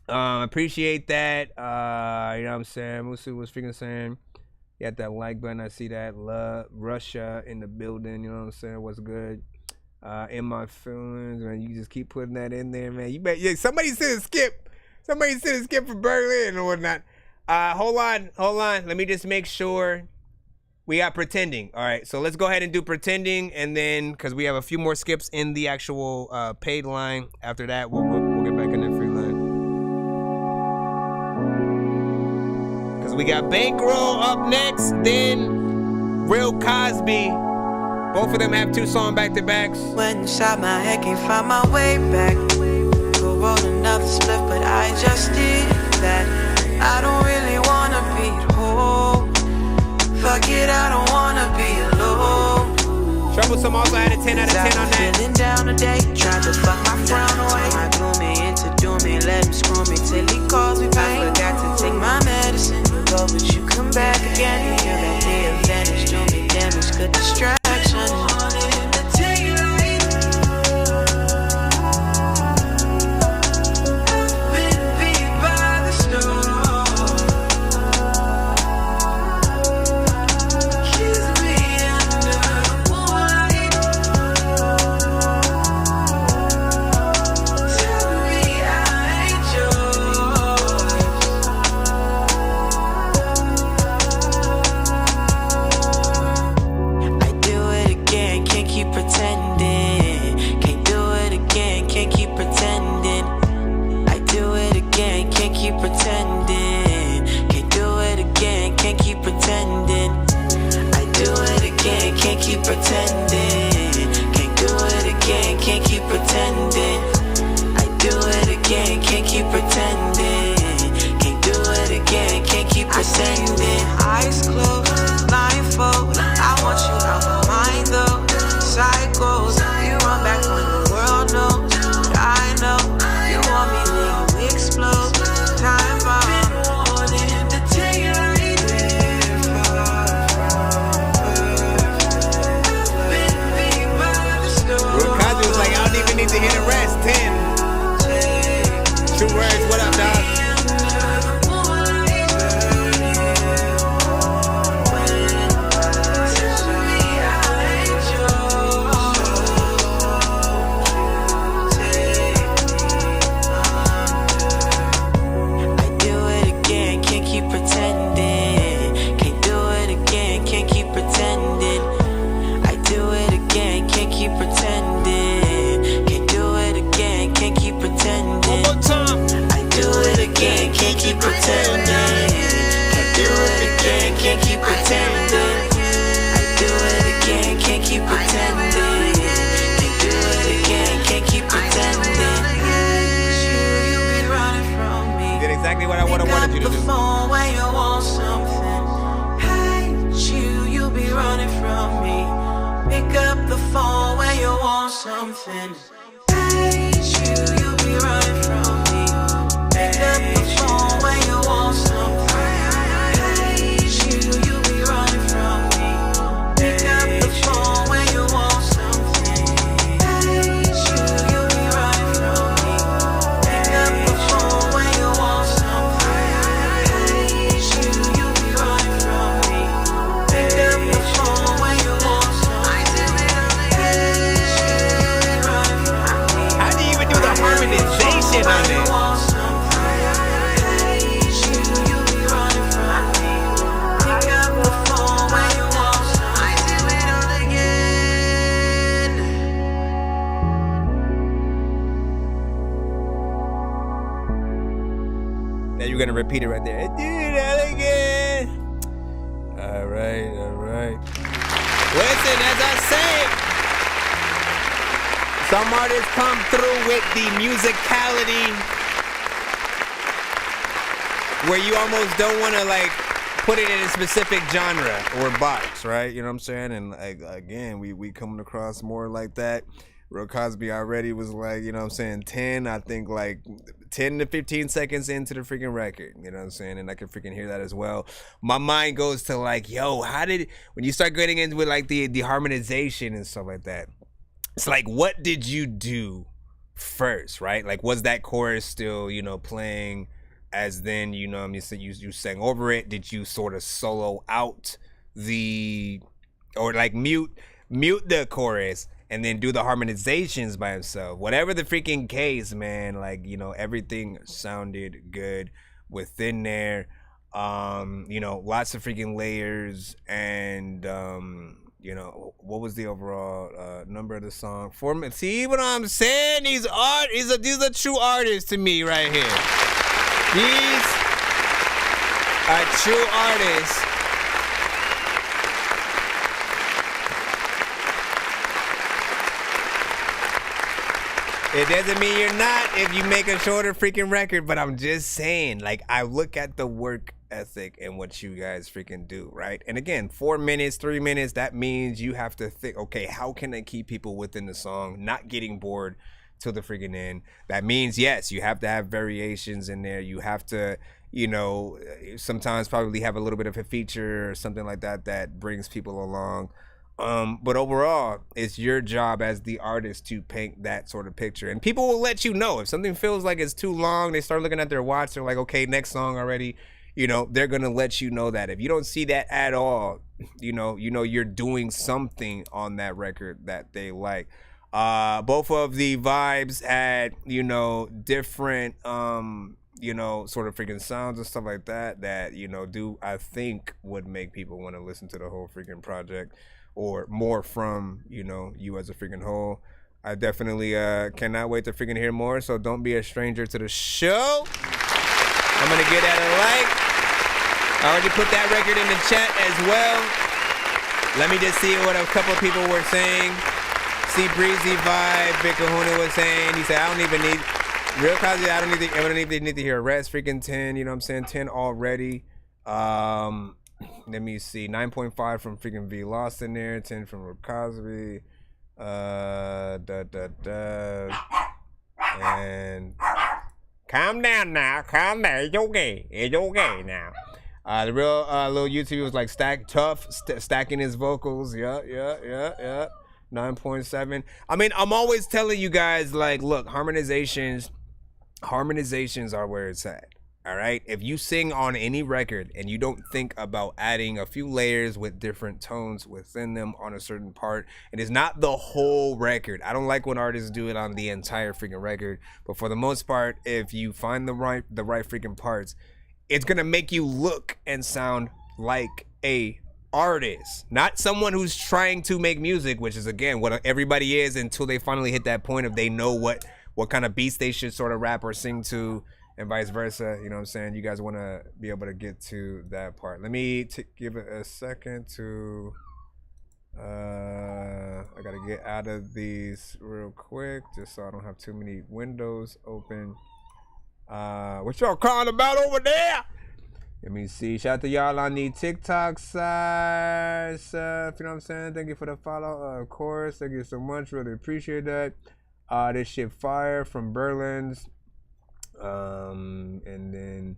Appreciate that. You know what I'm saying? Musu was freaking saying, you got that like button. I see that. Love Russia in the building. You know what I'm saying? What's good? In my feelings, man. You just keep putting that in there, man. You bet. Yeah, somebody said skip. Somebody said skip for Berlin or whatnot. Hold on. Let me just make sure we got pretending. All right, so let's go ahead and do pretending, and then because we have a few more skips in the actual paid line. After that, we'll get back in the free line. Because we got Bankroll up next, then Real Cosby. Both of them have 2 songs back-to-backs. When inside my head, can't find my way back. Go roll another split, but I just did that. I don't really wanna be at home. Fuck it, I don't wanna be alone. Troublesome also had a 10 out of 10 on that. Feeling down today, tried to fuck my frown away. My gloomy into doomy, let him screw me till he calls me back. I forgot to take my medicine. You go, but you come back again. You hear that the advantage, do me damage, good distraction. something. Hate you, you be running from me. Pick up the phone when you want something. Hate you, you be running from me. Pick up the phone when you want something. Hate you, you be running from me. Pick up the phone when you want something. Hate you, you be running from me. Pick up the phone when you want something. How do you even do the harmonization on it? Now you're gonna repeat it right there. Do that again. All right, all right. Listen, as I say, some artists come through with the musicality where you almost don't want to like put it in a specific genre or box, right? You know what I'm saying? And like, again, we coming across more like that. Real Cosby already was like, you know what I'm saying, 10, I think like 10 to 15 seconds into the freaking record, you know what I'm saying? And I can freaking hear that as well. My mind goes to like, yo, when you start getting into with like the harmonization and stuff like that, it's like, what did you do first, right? Like, was that chorus still, you know, playing as then, you know, I mean, so you sang over it? Did you sort of solo out or like mute the chorus and then do the harmonizations by himself? Whatever the freaking case, man, like, you know, everything sounded good within there. You know, lots of freaking layers, and you know, what was the overall number of the song? See what I'm saying? These are true artists to me right here. These are true artists. It doesn't mean you're not if you make a shorter freaking record, but I'm just saying, like, I look at the work ethic and what you guys freaking do, right? And again, 4 minutes, 3 minutes, that means you have to think, okay, how can I keep people within the song, not getting bored till the freaking end? That means, yes, you have to have variations in there. You have to, you know, sometimes probably have a little bit of a feature or something like that that brings people along. But overall, it's your job as the artist to paint that sort of picture. And people will let you know if something feels like it's too long. They start looking at their watch. They're like, okay, next song already. You know, they're going to let you know that. If you don't see that at all, you know you're doing something on that record that they like. Both of the vibes had, you know, different, you know, sort of freaking sounds and stuff like that, you know, I think would make people want to listen to the whole freaking project, or more from, you know, you as a freaking whole. I definitely cannot wait to freaking hear more, so don't be a stranger to the show. I'm gonna get at a like. I already put that record in the chat as well. Let me just see what a couple of people were saying. See Breezy Vibe, Big Kahuna was saying, he said, I don't even need, Real Cosby, I don't need to hear a rest, freaking 10, you know what I'm saying, 10 already. Let me see, 9.5 from freaking V Lost in there, 10 from Real Cosby, and calm down now, it's okay now. The real little YouTube was like stacking his vocals, yeah. 9.7. I mean, I'm always telling you guys, like, look, harmonizations are where it's at. All right, if you sing on any record and you don't think about adding a few layers with different tones within them on a certain part, it is not the whole record. I don't like when artists do it on the entire freaking record, but for the most part, if you find the right freaking parts, it's gonna make you look and sound like a artist, not someone who's trying to make music, which is again what everybody is until they finally hit that point of they know what kind of beats they should sort of rap or sing to, and vice versa. You know what I'm saying? You guys want to be able to get to that part. Let me give it a second to I gotta get out of these real quick just so I don't have too many windows open. What y'all crying about over there? Let me see. Shout out to y'all on the TikTok side. You know what I'm saying? Thank you for the follow. Of course. Thank you so much. Really appreciate that. This shit fire from Berlin's. And then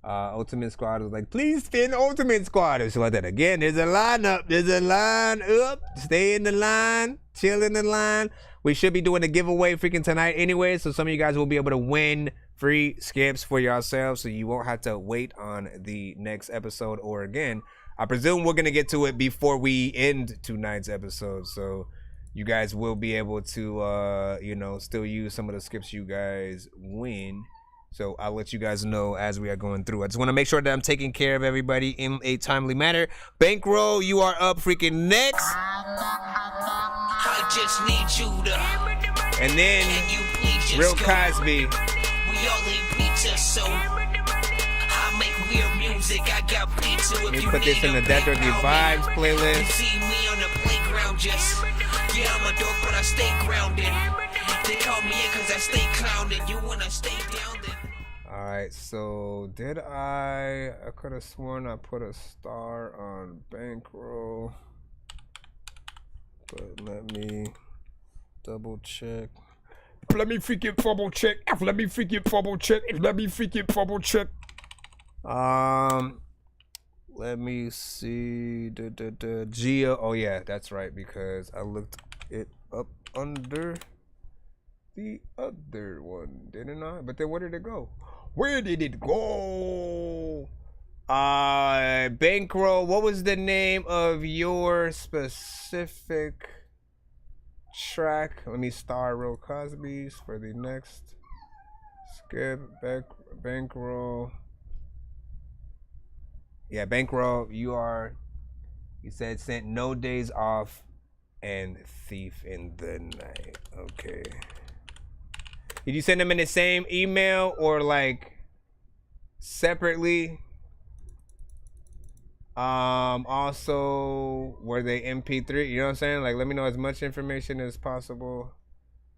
Ultimate Squad was like, please spin Ultimate Squad. And so like that. Again, there's a line up. There's a line up. Stay in the line. Chill in the line. We should be doing a giveaway freaking tonight anyway. So some of you guys will be able to win free skips for yourselves, so you won't have to wait on the next episode. Or again, I presume we're gonna get to it before we end tonight's episode, so you guys will be able to you know, still use some of the skips you guys win. So I'll let you guys know as we are going through. I just want to make sure that I'm taking care of everybody in a timely manner. Bankroll, you are up freaking next. I just need you to. And then Real Cosby. We all eat pizza, so I make weird music. I got pizza. Let me put this in the That Dorky Vibes playlist. You see me on the playground, just yeah, I'm a dork, but I stay grounded. They call me in cause I stay clowning. You wanna stay down then. Alright, so did I could have sworn I put a star on Bankroll, but let me double check. Let me freaking double check. Let me freaking double check. Let me freaking double check. Let me see. Gia. Oh yeah, that's right, because I looked it up under the other one, didn't I? But then where did it go? Where did it go? Bankroll, what was the name of your specific track? Let me star Real Cosby's for the next skip. Bankroll. Yeah, Bankroll, you said sent No Days Off and Thief in the Night. Okay. Did you send them in the same email or like separately? Also, were they MP3? You know what I'm saying? Like, let me know as much information as possible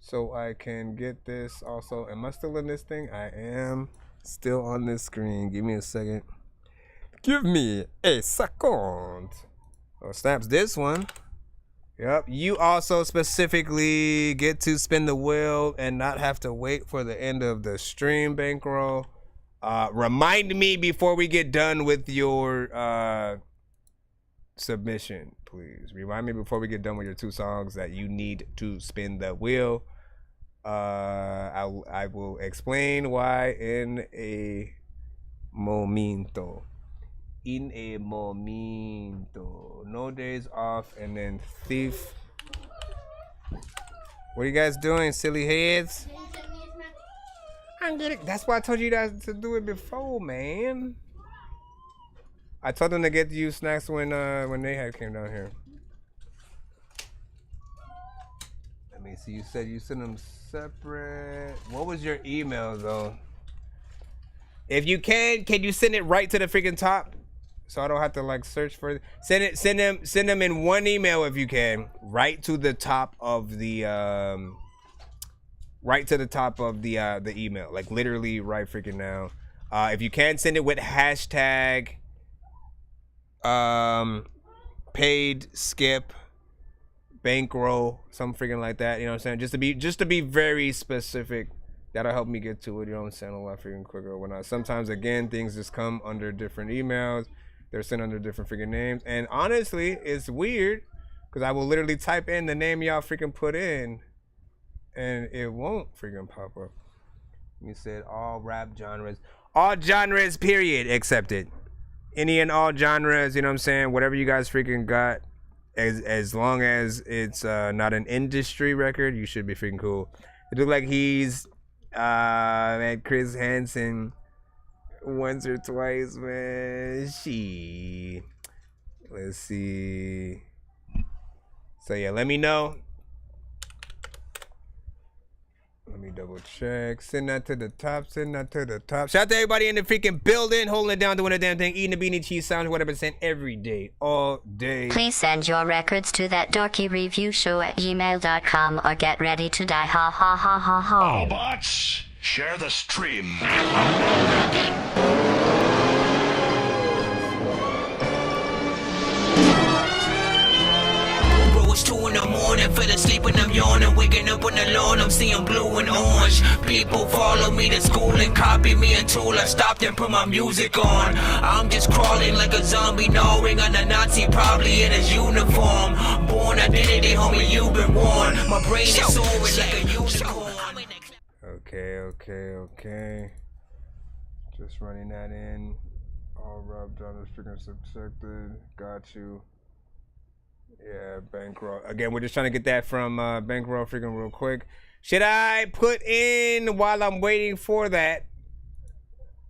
so I can get this. Also, am I still in this thing? I am still on this screen. Give me a second. Give me a second. Oh, snaps this one. Yep. You also specifically get to spin the wheel and not have to wait for the end of the stream, Bankroll. Remind me before we get done with your submission, please. Remind me before we get done with your 2 songs that you need to spin the wheel. I will explain why in a momento. In a momento. No Days Off and then Thief. What are you guys doing, silly heads? I'm getting. That's why I told you guys to do it before, man. I told them to get you snacks when they had came down here. Let me see. You said you sent them separate. What was your email though? If you can you send it right to the freaking top? So I don't have to like search for it. Send them in one email if you can. Right to the top of the the email. Like literally right freaking now. If you can, send it with hashtag paid skip bankroll, something freaking like that. You know what I'm saying? Just to be very specific. That'll help me get to it. You know what I'm saying? A lot freaking quicker. When sometimes again things just come under different emails. They're sent under different freaking names. And honestly, it's weird because I will literally type in the name y'all freaking put in and it won't freaking pop up. You said all rap genres. All genres, period, accepted. Any and all genres, you know what I'm saying? Whatever you guys freaking got, as long as it's not an industry record, you should be freaking cool. It look like he's man, Chris Hansen once or twice, man. Let's see. So yeah, let me know. Let me double check. Send that to the top. Send that to the top. Shout out to everybody in the freaking building, holding it down, doing the damn thing, eating the beanie cheese sandwich, whatever, sent every day, all day. Please send your records to that dorky review show at gmail.com or get ready to die. Ha ha ha ha ha. Oh, bots, share the stream. yawning, waking up on the lawn, I'm seeing blue and orange. People follow me to school and copy me until I stopped and put my music on. I'm just crawling like a zombie, gnawing on a Nazi, probably in his uniform. Born identity, homie, you've been warned. My brain is soaring like a unicorn. Okay. Just running that in. All rub down the freaking subjected. Got you. Yeah, Bankroll. Again, we're just trying to get that from Bankroll freaking real quick. Should I put in, while I'm waiting for that,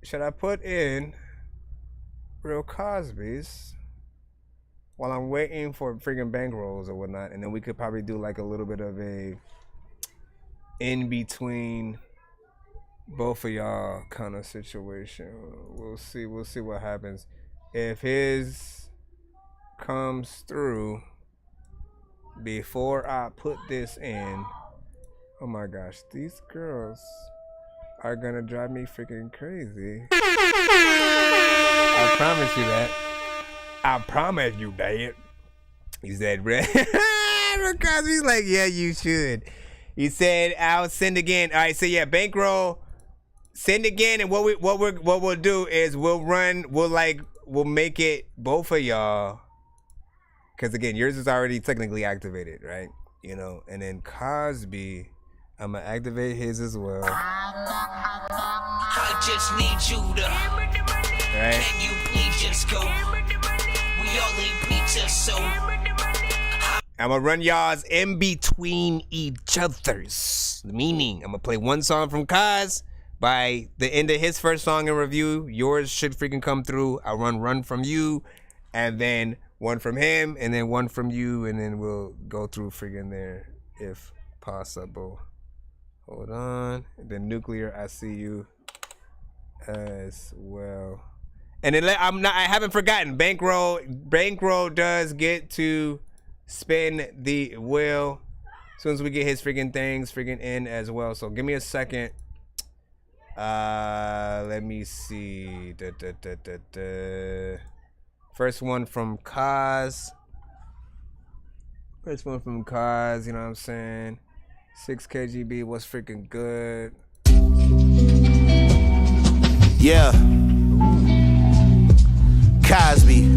should I put in Real Cosby's while I'm waiting for freaking Bankrolls or whatnot? And then we could probably do like a little bit of a in between both of y'all kind of situation. We'll see what happens. If his comes through before I put this in, oh my gosh, these girls are gonna drive me freaking crazy. I promise you that. I promise you that. He said, because he's like, yeah, you should. He said, I'll send again. All right, so yeah, Bankroll, send again, and what we'll do is we'll make it both of y'all. Because again, yours is already technically activated, right? You know, and then Cosby, I'm gonna activate his as well. I just need you to. Right. Can you please just go? We all need pizza, so. I'm gonna run y'all's in between each other's. Meaning, I'm gonna play one song from Kaz. By the end of his first song in review, yours should freaking come through. I'll run from you, and then one from him, and then one from you, and then we'll go through freaking there if possible. Hold on. And then Nuclear, I see you as well. And then I haven't forgotten. Bankroll does get to spin the wheel as soon as we get his freaking things freaking in as well. So give me a second. Let me see. First one from Kaz. You know what I'm saying? 6 KGB was freaking good. Yeah. Cosby.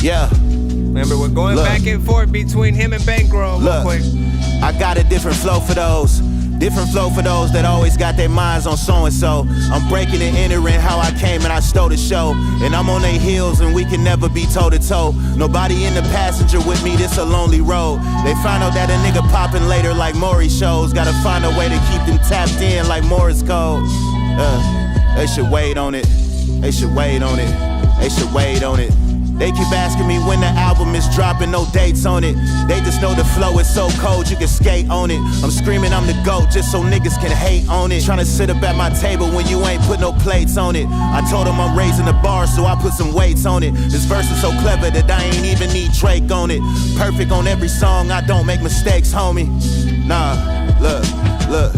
Yeah. Remember, we're going back and forth between him and Bankroll. Look, I got a different flow for those. Different flow for those that always got their minds on so-and-so. I'm breaking and entering how I came and I stole the show. And I'm on their heels and we can never be toe-to-toe. Nobody in the passenger with me, this a lonely road. They find out that a nigga popping later like Maury shows. Gotta find a way to keep them tapped in like Morris code. They should wait on it. They should wait on it. They should wait on it. They keep asking me when the album is dropping, no dates on it. They just know the flow is so cold, you can skate on it. I'm screaming I'm the GOAT just so niggas can hate on it. Tryna sit up at my table when you ain't put no plates on it. I told them I'm raising the bar, so I put some weights on it. This verse is so clever that I ain't even need Drake on it. Perfect on every song, I don't make mistakes, homie. Nah, look.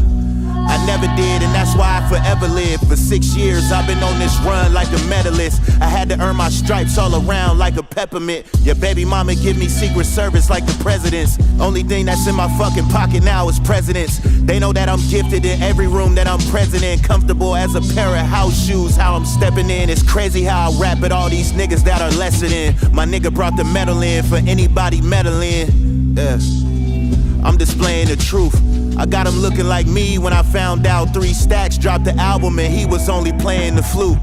I never did, and that's why I forever live. For 6 years, I've been on this run like a medalist. I had to earn my stripes all around like a peppermint. Your baby mama give me secret service like the presidents. Only thing that's in my fucking pocket now is presidents. They know that I'm gifted in every room that I'm present in. Comfortable as a pair of house shoes, how I'm stepping in. It's crazy how I rap at all these niggas that are lesser than. My nigga brought the medal in for anybody meddling. Yeah. I'm displaying the truth. I got him looking like me when I found out 3 Stacks dropped the album and he was only playing the flute.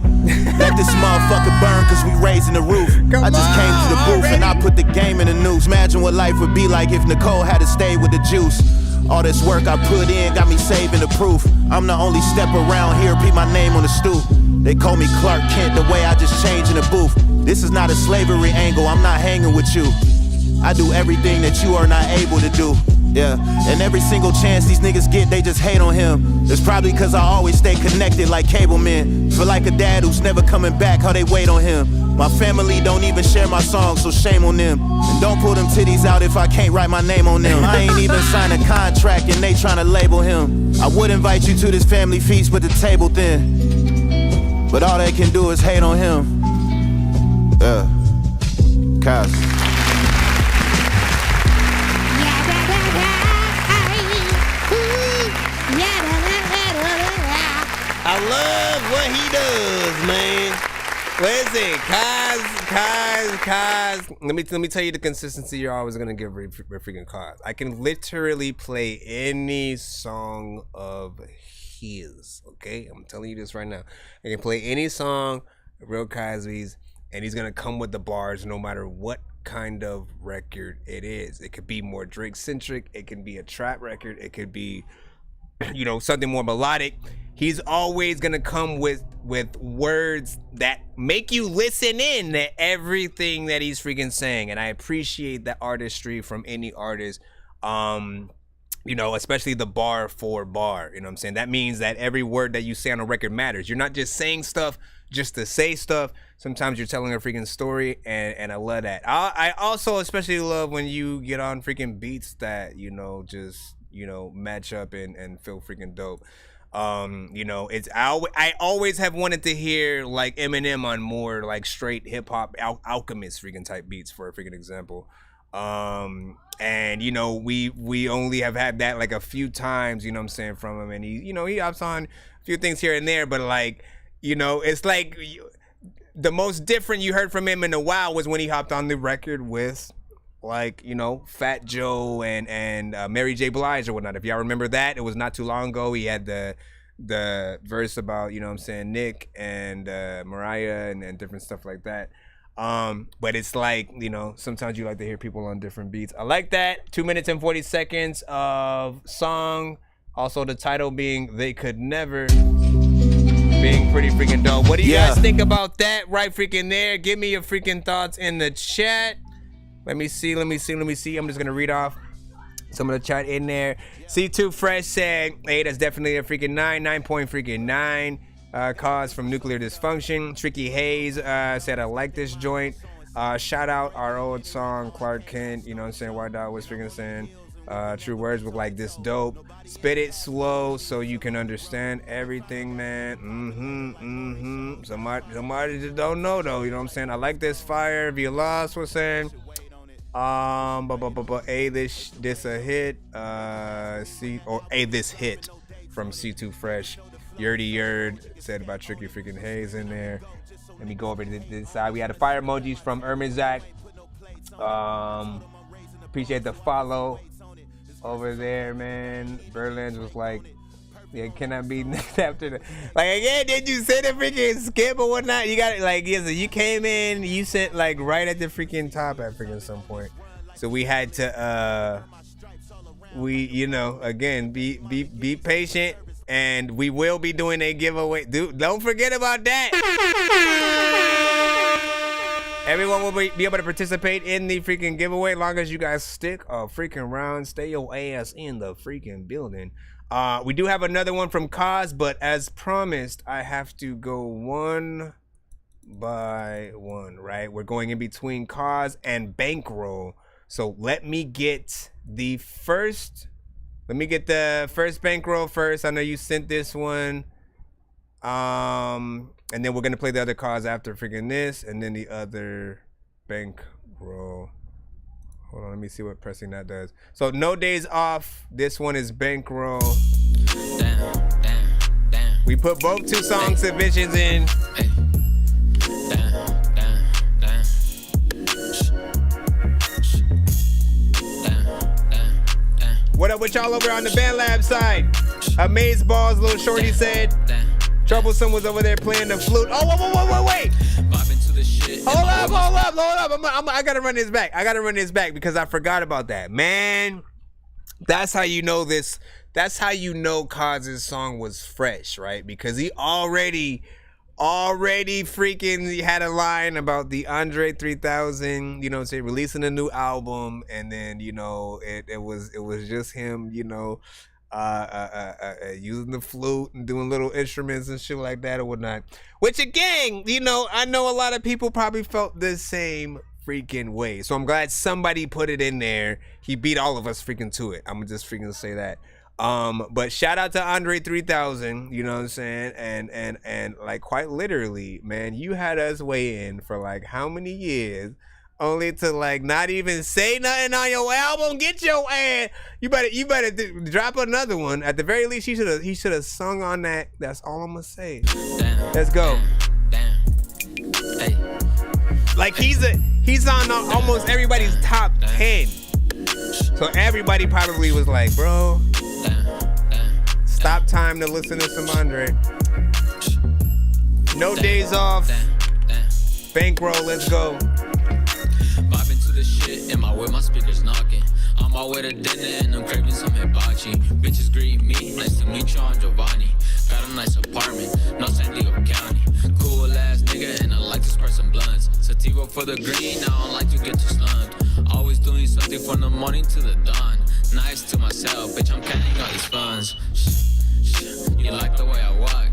Let this motherfucker burn cause we raising the roof. I just came to the booth and I put the game in the news. Imagine what life would be like if Nicole had to stay with the juice. All this work I put in got me saving the proof. I'm the only step around here, beat my name on the stoop. They call me Clark Kent the way I just changed in the booth. This is not a slavery angle, I'm not hanging with you. I do everything that you are not able to do. Yeah, and every single chance these niggas get, they just hate on him. It's probably cause I always stay connected like cable men. Feel like a dad who's never coming back, how they wait on him. My family don't even share my songs, so shame on them. And don't pull them titties out if I can't write my name on them. I ain't even signed a contract and they tryna label him. I would invite you to this family feast, but the table thin. But all they can do is hate on him. Yeah, Kaz. listen, Kaz. Let me tell you the consistency you're always gonna give freaking Kaz. I can literally play any song of his. Okay, I'm telling you this right now. I can play any song of Real Cosby's, and he's gonna come with the bars no matter what kind of record it is. It could be more Drake centric. It can be a trap record. It could be, you know, something more melodic. He's always gonna come with words that make you listen in to everything that he's freaking saying, and I appreciate that artistry from any artist. You know, especially the bar for bar. You know what I'm saying? That means that every word that you say on a record matters. You're not just saying stuff just to say stuff. Sometimes you're telling a freaking story, and I love that. I also especially love when you get on freaking beats that, you know, just, you know, match up and feel freaking dope. You know, I always have wanted to hear like Eminem on more like straight hip hop Alchemist freaking type beats, for a freaking example. And you know, we only have had that like a few times, you know what I'm saying, from him, and he, you know, he hops on a few things here and there, but like, you know, it's like the most different you heard from him in a while was when he hopped on the record with, like, you know, Fat Joe and Mary J. Blige or whatnot. If y'all remember that, it was not too long ago. He had the verse about, you know what I'm saying, Nick and Mariah and different stuff like that. But it's like, you know, sometimes you like to hear people on different beats. I like that. 2 minutes and 40 seconds of song. Also the title being They Could Never, being pretty freaking dope. What do you guys think about that right freaking there? Give me your freaking thoughts in the chat. Let me see. I'm just gonna read off some of the chat in there. C2 Fresh said, hey, that's definitely a freaking 9.9. Cause from nuclear dysfunction. Tricky Hayes said, I like this joint. Shout out our old song, Clark Kent. You know what I'm saying? White Dog was freaking saying, true words with like this dope. Spit it slow so you can understand everything, man. Somebody just don't know though. You know what I'm saying? I like this fire. If you lost, was saying. This a hit. This hit from C2 Fresh. Yerdy Yerd said about Tricky freaking Hayes in there. Let me go over to this side. We had the fire emojis from Ermazak. Appreciate the follow over there, man. Berlin's was like, yeah, cannot be next after the, like, again, did you say the freaking skip or whatnot? You got it, like, yeah, so you came in, you sent like right at the freaking top at freaking some point. So we had to you know, again, be patient, and we will be doing a giveaway. Dude, don't forget about that. Everyone will be able to participate in the freaking giveaway as long as you guys stick a freaking round. Stay your ass in the freaking building. We do have another one from Kaz, but as promised, I have to go one by one, right? We're going in between Kaz and Bankroll. So let me get the first Bankroll first. I know you sent this one. And then we're gonna play the other Kaz after freaking this, and then the other Bankroll. Hold on, let me see what pressing that does. So No Days Off. This one is Bankroll. We put both 2 song submissions in. What up with y'all over on the Band Lab side? Amaze Balls, Little Shorty said. Troublesome was over there playing the flute. Oh, wait. Hold up. I gotta run this back because I forgot about that. Man, that's how you know this. That's how you know Kaz's song was fresh, right? Because he already freaking had a line about the Andre 3000, you know what I'm saying, releasing a new album, and then, you know, it was just him, you know, using the flute and doing little instruments and shit like that or whatnot. Which again, you know, I know a lot of people probably felt the same freaking way. So I'm glad somebody put it in there. He beat all of us freaking to it. I'm gonna just freaking say that. But shout out to Andre 3000, you know what I'm saying? And like quite literally, man, you had us waiting for like how many years only to like not even say nothing on your album. Get your ass. You better drop another one. At the very least, he should have sung on that. That's all I'm gonna say. Let's go. Hey. Like he's on almost everybody's top 10. So everybody probably was like, bro, stop time to listen to some Andre. No days off. Bankroll, let's go. Vibing to the shit in my way, my speakers knocking. On my way to dinner and I'm craving some hibachi. Bitches greet me, nice to meet you, I'm Giovanni. Got a nice apartment, no San Diego County. Cool ass nigga and I like to spread some blunts. Sativa for the green, I don't like to get too slumped. Always doing something from the morning to the dawn. Nice to myself, bitch, I'm counting all these funds. You like the way I walk.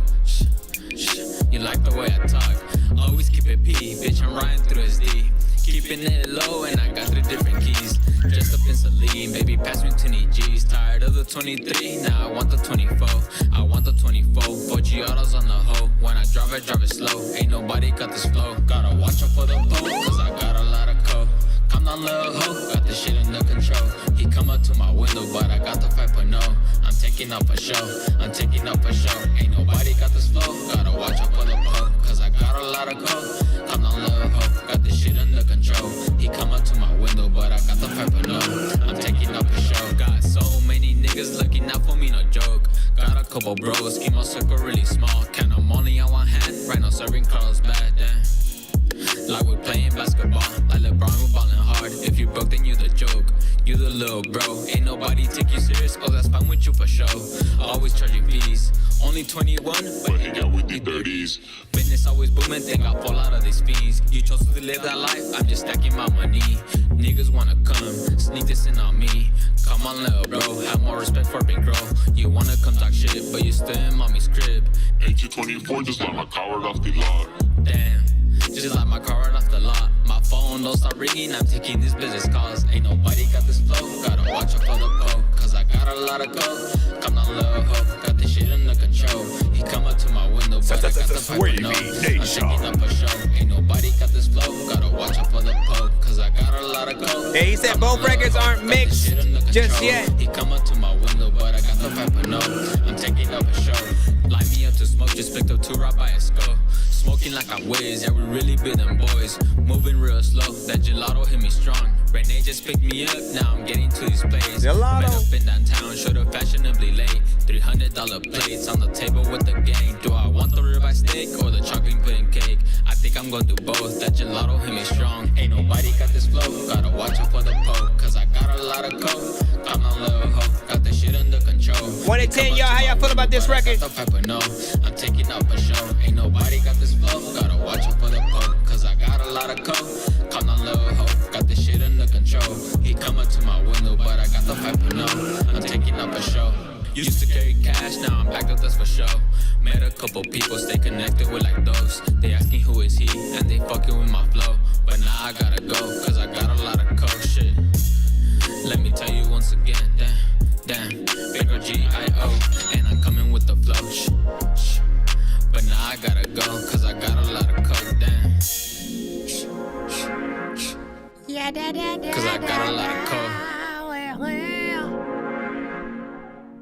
You like the way I talk. Always keep it P, bitch, I'm riding through SD. Keeping it low and I got 3 different keys. Dressed up in Celine, baby, pass me 20 G's. Tired of the 23, now I want the 24. I want the 24, 4 Giottos on the hoe. When I drive it slow. Ain't nobody got this flow. Gotta watch out for the pole, cause I got a lot of coke. Come down, little hoe, got this shit under control. He come up to my window, but I got the 5.0. I'm taking up a show, I'm taking up a show. Ain't nobody got this flow, gotta watch out for the pole, cause I got a lot of coke. Come down, little hoe, got this shit under control. He come up to my window, but I got the 5.0. I'm taking up a show. Got so many niggas looking out for me, no joke. Got a couple bros, keep my circle really small. Count them only on one hand, right now serving Carlos bad, damn. Like we're playing basketball, like LeBron, we're balling hard. If you broke, then you the joke. You the little bro. Ain't nobody take you serious, oh, that's fine with you for sure. Always charging fees. Only 21, but hang out with the 30s. Business always booming, think I'll fall out of these fees. You chose to live that life, I'm just stacking my money. Niggas wanna come, sneak this in on me. Come on, little bro, have more respect for big bro. You wanna come talk shit, but you still in mommy's crib. 1824, just like my car right off the lot. Damn. Just like my car right off the lot. My phone don't stop ringing, I'm taking these business calls. Ain't nobody got this flow, gotta watch out for the pole. Cause I got a lot of coke, come on little hoe. Got this shit under control. He come up to my window, but I got the 5.0. I'm taking up a show, ain't nobody got this flow. Gotta watch out for the pole, cause I got a lot of coke. Yeah, he said both records aren't mixed just yet. He come up to my window, but I got the 5.0. I'm taking up a show. Light me up to smoke, just picked up 2 right by a skull. Smoking like I whiz, yeah, we really be them boys. Moving real slow, that gelato hit me strong. Renee just picked me up, now I'm getting to this place. Gelato. Met up in downtown, showed up fashionably late. $300 plates on the table with the gang. Do I want the ribeye steak or the chocolate pudding cake? I think I'm gonna do both, that gelato hit me strong. Ain't nobody got this flow, gotta watch out for the poke. Cause I got a lot of coke, I'm a little hoe. Got this shit under control. 1 to 10, y'all, how y'all feel about this record? I'm taking up a show, ain't nobody got this flow. Gotta watch out for the poke, cause I got a lot of coke. Come on, little hoe, got this shit under control. He come up to my window, but I got the 5.0. I'm taking up a show. Used to carry cash, now I'm back up, that's for sure. Met a couple people, stay connected with like those. They asking who is he, and they fucking with my flow. But now I gotta go, cause I got a lot of coke shit. Let me tell you once again, damn, big G-I-O, and I'm coming with the flow, shh. But now I gotta go, cause I got a lot of coke, damn. Cause I got a lot of coke.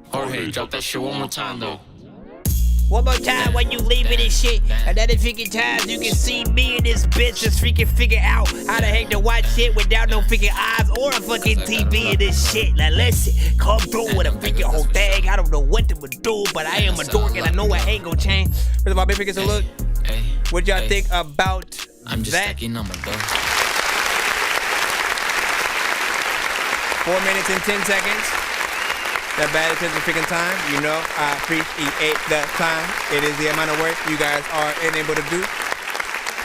Jorge, drop that shit one more time though. One more time when you leaving this shit. Another freaking time you can see me in this bitch. Just freaking figure out how the heck to watch shit without no freaking eyes or a fucking TV in this shit. Now listen, come through with a freaking whole thing. I don't know what to do, but I am a dork and I know I ain't gonna change. First of all, big figures a look. What y'all think about I'm just that? stacking numbers though. 4 minutes and 10 seconds. That bad attention freaking time. You know, I appreciate the time. It is the amount of work you guys are able to do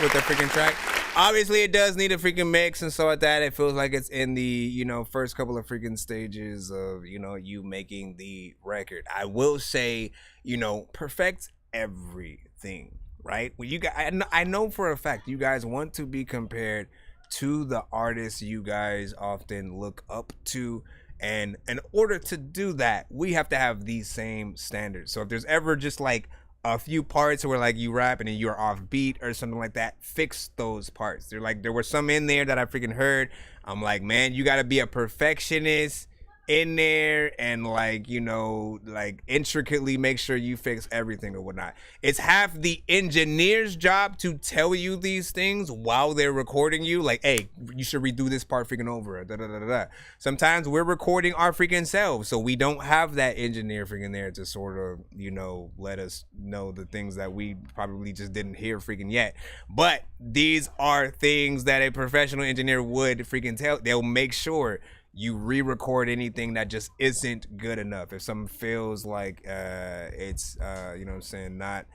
with the freaking track. Obviously, it does need a freaking mix and so like that. It feels like it's in the, you know, first couple of freaking stages of, you know, you making the record. I will say, you know, perfect everything, right? Well, you guys, I know for a fact you guys want to be compared to the artists you guys often look up to. And in order to do that, we have to have these same standards. So if there's ever just like a few parts where like you rap and then you're off beat or something like that, fix those parts. There were some in there that I freaking heard. I'm like, man, you gotta be a perfectionist in there and like, you know, like intricately make sure you fix everything or whatnot. It's half the engineer's job to tell you these things while they're recording you. Like, hey, you should redo this part freaking over. Da, da, da, da, da. Sometimes we're recording our freaking selves, so we don't have that engineer freaking there to sort of, you know, let us know the things that we probably just didn't hear freaking yet. But these are things that a professional engineer would freaking tell. They'll make sure you re-record anything that just isn't good enough. If something feels like it's you know what I'm saying, not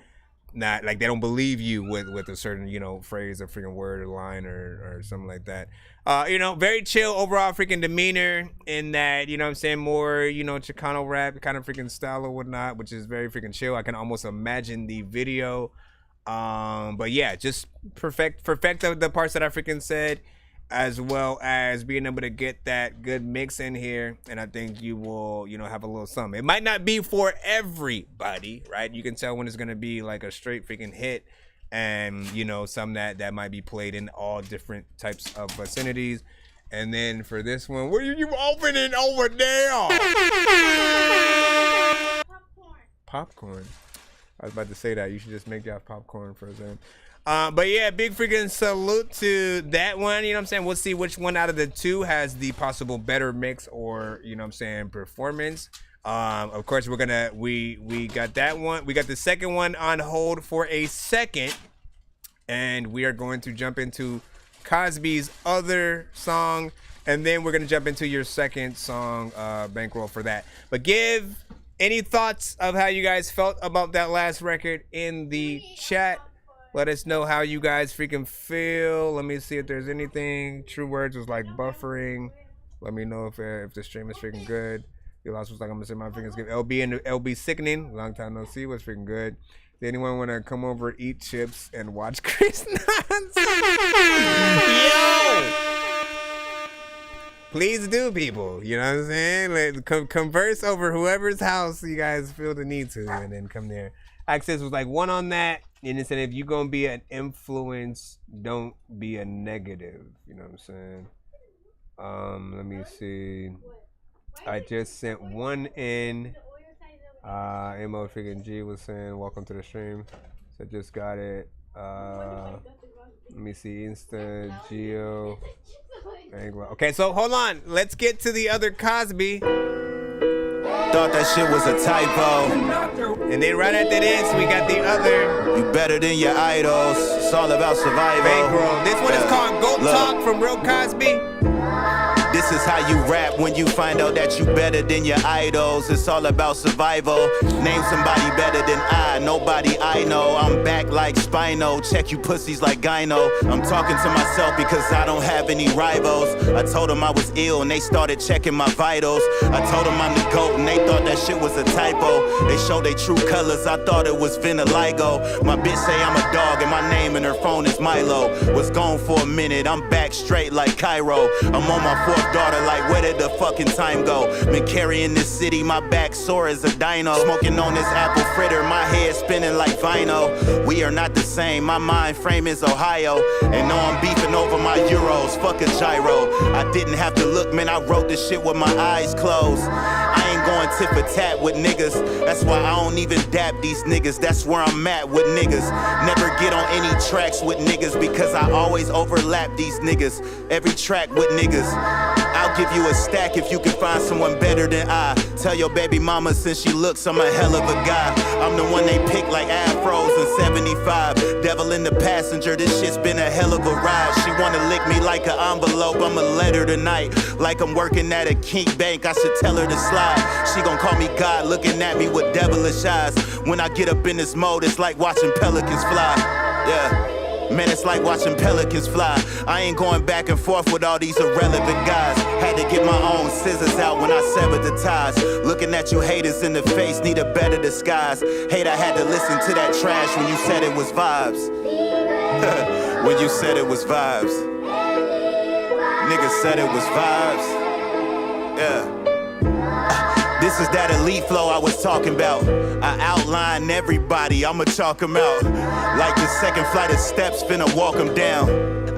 like they don't believe you with a certain, you know, phrase or freaking word or line or something like that. You know, very chill overall freaking demeanor in that, you know what I'm saying, more, you know, Chicano rap kind of freaking style or whatnot, which is very freaking chill. I can almost imagine the video. But yeah, just perfect the parts that I freaking said, as well as being able to get that good mix in here. And I think you will, you know, have a little something. It might not be for everybody, right? You can tell when it's going to be like a straight freaking hit, and, you know, some that might be played in all different types of vicinities. And then for this one, what are you opening over there? Popcorn. I was about to say that. You should just make that popcorn for a second. But yeah, big freaking salute to that one. You know what I'm saying? We'll see which one out of the two has the possible better mix or, you know what I'm saying, performance. Of course, we got that one. We got the second one on hold for a second. And we are going to jump into Cosby's other song. And then we're going to jump into your second song, Bankroll, for that. But give any thoughts of how you guys felt about that last record in the chat. Let us know how you guys freaking feel. Let me see if there's anything. True Words was like buffering. Let me know if the stream is freaking good. Your loss was like, I'm gonna say my fingers good. LB and LB Sickening. Long time no see. Was freaking good. Did anyone want to come over, eat chips, and watch Chris Nonsenze? Yo! Please do, people. You know what I'm saying? Like, converse over whoever's house you guys feel the need to, and then come there. Access was like one on that. And it said, if you're going to be an influence, don't be a negative. You know what I'm saying? Let me see. I just sent one in. Mo freaking G was saying, welcome to the stream. So just got it. Let me see. Insta, Geo. Okay, so hold on. Let's get to the other Cosby. Thought that shit was a typo. And then right after this, we got the other. You better than your idols. It's all about survival. Bankroll. This one is called Goat Talk from Real Cosby. This is how you rap when you find out that you better than your idols. It's all about survival. Name somebody better than I. Nobody I know. I'm back like Spino. Check you pussies like Gyno. I'm talking to myself because I don't have any rivals. I told them I was ill and they started checking my vitals. I told them I'm the GOAT and they thought that shit was a typo. They showed their true colors. I thought it was vitiligo. My bitch say I'm a dog and my name in her phone is Milo. Was gone for a minute. I'm back straight like Cairo. I'm on my fourth daughter, like where did the fucking time go? Been carrying this city, my back sore as a dino. Smoking on this apple fritter, my head spinning like vinyl. We are not the same, my mind frame is Ohio. And now I'm beefing over my euros, fuck a gyro. I didn't have to look, man, I wrote this shit with my eyes closed. I ain't going tit for tat with niggas. That's why I don't even dap these niggas. That's where I'm at with niggas. Never get on any tracks with niggas because I always overlap these niggas. Every track with niggas. I'll give you a stack if you can find someone better than I. Tell your baby mama since she looks I'm a hell of a guy. I'm the one they pick like afros in 75. Devil in the passenger, this shit's been a hell of a ride. She wanna lick me like an envelope, I'ma let her tonight. Like I'm working at a kink bank, I should tell her to slide. She gon' call me God, looking at me with devilish eyes. When I get up in this mode, it's like watching pelicans fly. Yeah. Man, it's like watching pelicans fly. I ain't going back and forth with all these irrelevant guys. Had to get my own scissors out when I severed the ties. Looking at you haters in the face, need a better disguise. Hate I had to listen to that trash when you said it was vibes. When you said it was vibes. Niggas said it was vibes. Yeah. This is that elite flow I was talking about. I outline everybody, I'ma chalk them out. Like the second flight of steps, finna walk them down.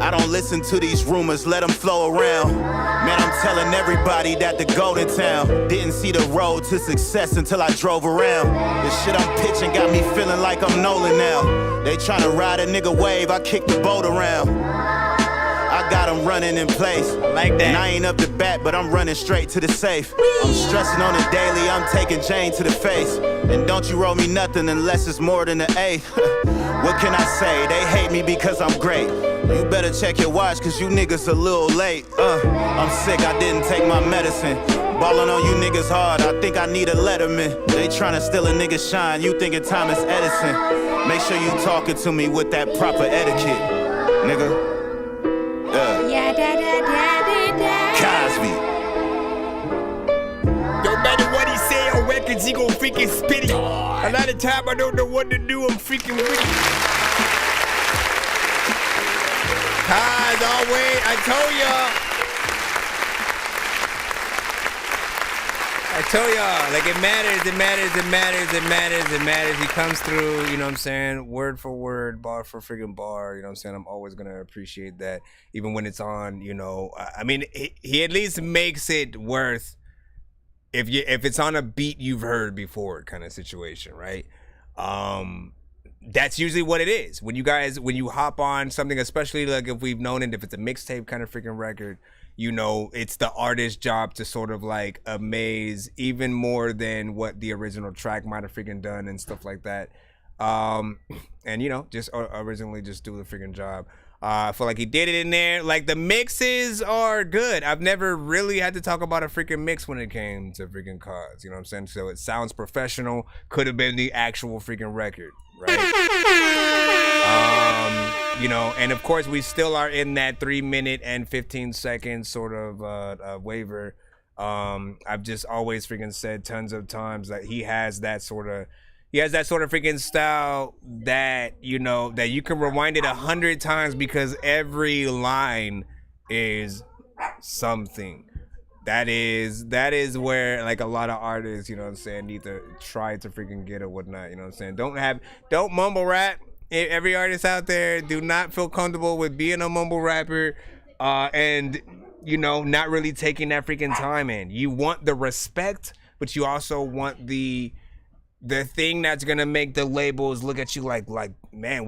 I don't listen to these rumors, let them flow around. Man, I'm telling everybody that the golden town. Didn't see the road to success until I drove around. The shit I'm pitching got me feeling like I'm Nolan now. They tryna ride a nigga wave, I kick the boat around. I got them running in place. Like that. And I ain't up to bat, but I'm running straight to the safe. I'm stressing on it daily, I'm taking Jane to the face. And don't you roll me nothing unless it's more than an A. What can I say? They hate me because I'm great. You better check your watch, cause you niggas a little late. I'm sick, I didn't take my medicine. Ballin' on you niggas hard, I think I need a Letterman. They tryna steal a nigga shine, you thinking Thomas Edison. Make sure you talking to me with that proper etiquette, nigga. Cosby. No matter what he say on records, he gon' freaking spit it. A lot of time I don't know what to do, I'm freaking with it. As always, I told y'all, like it matters. He comes through, you know what I'm saying, word for word, bar for freaking bar, you know what I'm saying? I'm always gonna appreciate that, even when it's on, you know, I mean, he at least makes it worth, if it's on a beat you've heard before kind of situation, right? That's usually what it is. When you hop on something, especially like if we've known it, if it's a mixtape kind of freaking record, you know, it's the artist's job to sort of like amaze even more than what the original track might have freaking done and stuff like that. And you know, just originally just do the freaking job. I feel like he did it in there. Like the mixes are good. I've never really had to talk about a freaking mix when it came to freaking Cause. You know what I'm saying? So it sounds professional. Could have been the actual freaking record, right? You know, and of course we still are in that 3 minute and 15 second sort of waiver. I've just always freaking said tons of times that he has that sort of freaking style that, you know, that you can rewind it 100 times because every line is something. That is where like a lot of artists, you know what I'm saying, need to try to freaking get or whatnot, you know what I'm saying? Don't mumble rap. Every artist out there, do not feel comfortable with being a mumble rapper and, you know, not really taking that freaking time in. You want the respect, but you also want the thing that's gonna make the labels look at you like man,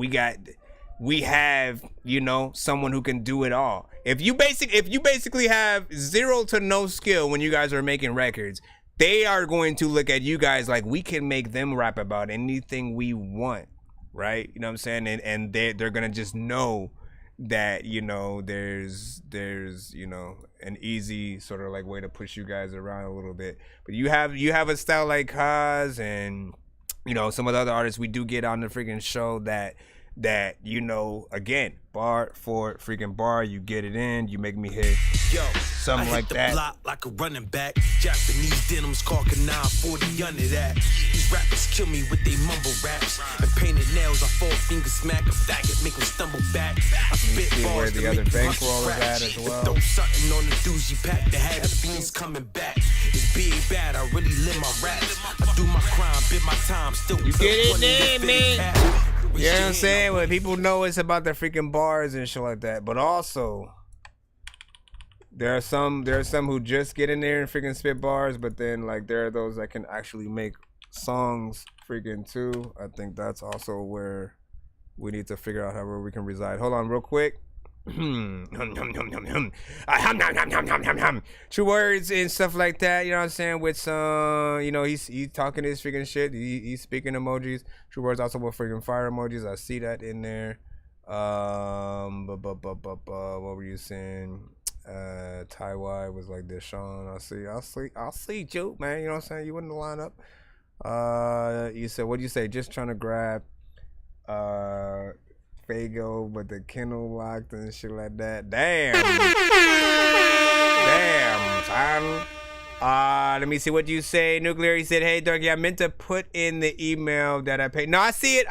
we have, you know, someone who can do it all. If you basically have zero to no skill when you guys are making records, they are going to look at you guys like we can make them rap about anything we want, right? You know what I'm saying? And they're gonna just know that, you know, there's you know, an easy sort of like way to push you guys around a little bit. But you have a style like Kaz and, you know, some of the other artists we do get on the freaking show that you know, again, bar for freaking bar, you get it in, you make me hit something like that. I hit the block like a running back. Japanese denims, Carcanine, 40 under that. These rappers kill me with they mumble raps. And painted nails, I 4-finger smack a faggot, make them stumble back. I spit bars where the other bankroll is at as well. Throw something on the doozy pack, the had the fiends coming back. It's big bad, I really live my raps. I do my crime, bid my time, still you get it in, man. You know what I'm saying? When people know it's about the freaking bars and shit like that. But also, there are some who just get in there and freaking spit bars, but then like there are those that can actually make songs freaking too. I think that's also where we need to figure out where we can reside. Hold on real quick. True words and stuff like that, you know what I'm saying, with some, you know, he's talking his freaking shit, he's speaking emojis. True words also with freaking fire emojis. I see that in there. What were you saying? Ty was like this, Sean. I'll see you, man, you know what I'm saying, you in the lineup. You said, what'd you say? Just trying to grab Fago, but the kennel locked and shit like that. Damn, son. Let me see what you say. Nuclear, he said, hey Dorky, I meant to put in the email that I paid. No, I see it.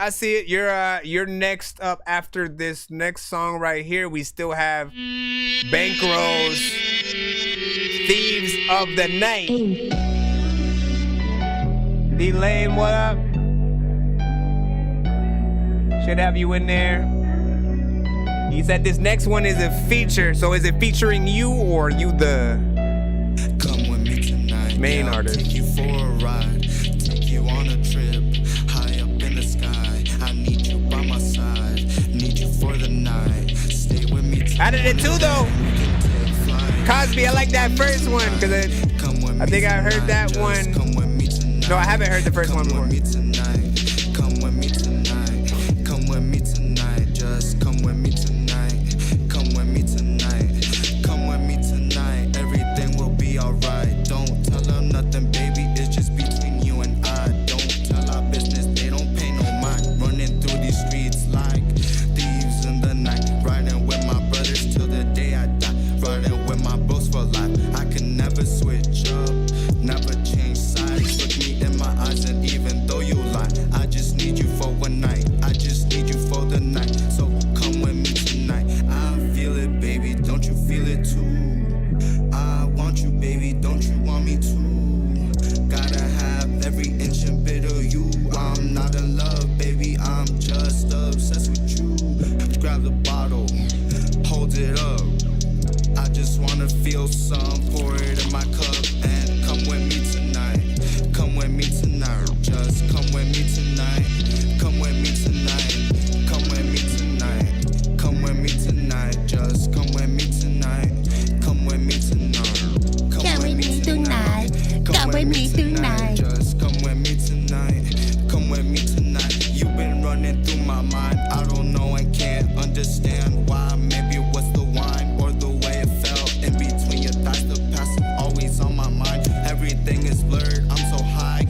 You're next up after this next song right here. We still have Bankrolls, Thieves of the Night. D-Lane, what up? Should have you in there. He said this next one is a feature. So is it featuring you or are you the main artist? Take you for a ride, take you on a trip, high up in the sky. I need you by my side, need you for the night. Stay with me tonight. I did it too though. Cosby, I like that first one because I think I heard that one. No, I haven't heard the first one before. Come with me tonight, come with me tonight, just come with me tonight, come with me tonight, come with me tonight, everything will be alright. Don't tell them nothing, baby, it's just between you and I. Don't tell our business, they don't pay no mind. Running through these streets like thieves in the night, riding with my brothers till the day I die, riding with my bros for life. I can never switch up, never change sides. Look me in my eyes and even though you lie, I just need you for one night, I just need you for the night. So come with me tonight, I feel it, baby, don't you feel it too? I want you, baby, don't you want me too? Gotta have every inch and bit of you. I'm not in love, baby, I'm just obsessed with you. Grab the bottle, hold it up, I just wanna feel some, pour it in my cup and come with me tonight, come with me tonight, just come with me tonight, come with me tonight, come with me tonight, come with me tonight, just come with me tonight, come with me tonight, come with me tonight, come with me tonight, just come with me tonight, come with me tonight. You've been running through my mind, I don't know and can't understand why. Maybe it was the wine or the way it felt in between your thighs. The past is always on my mind, everything is blurred, I'm so high.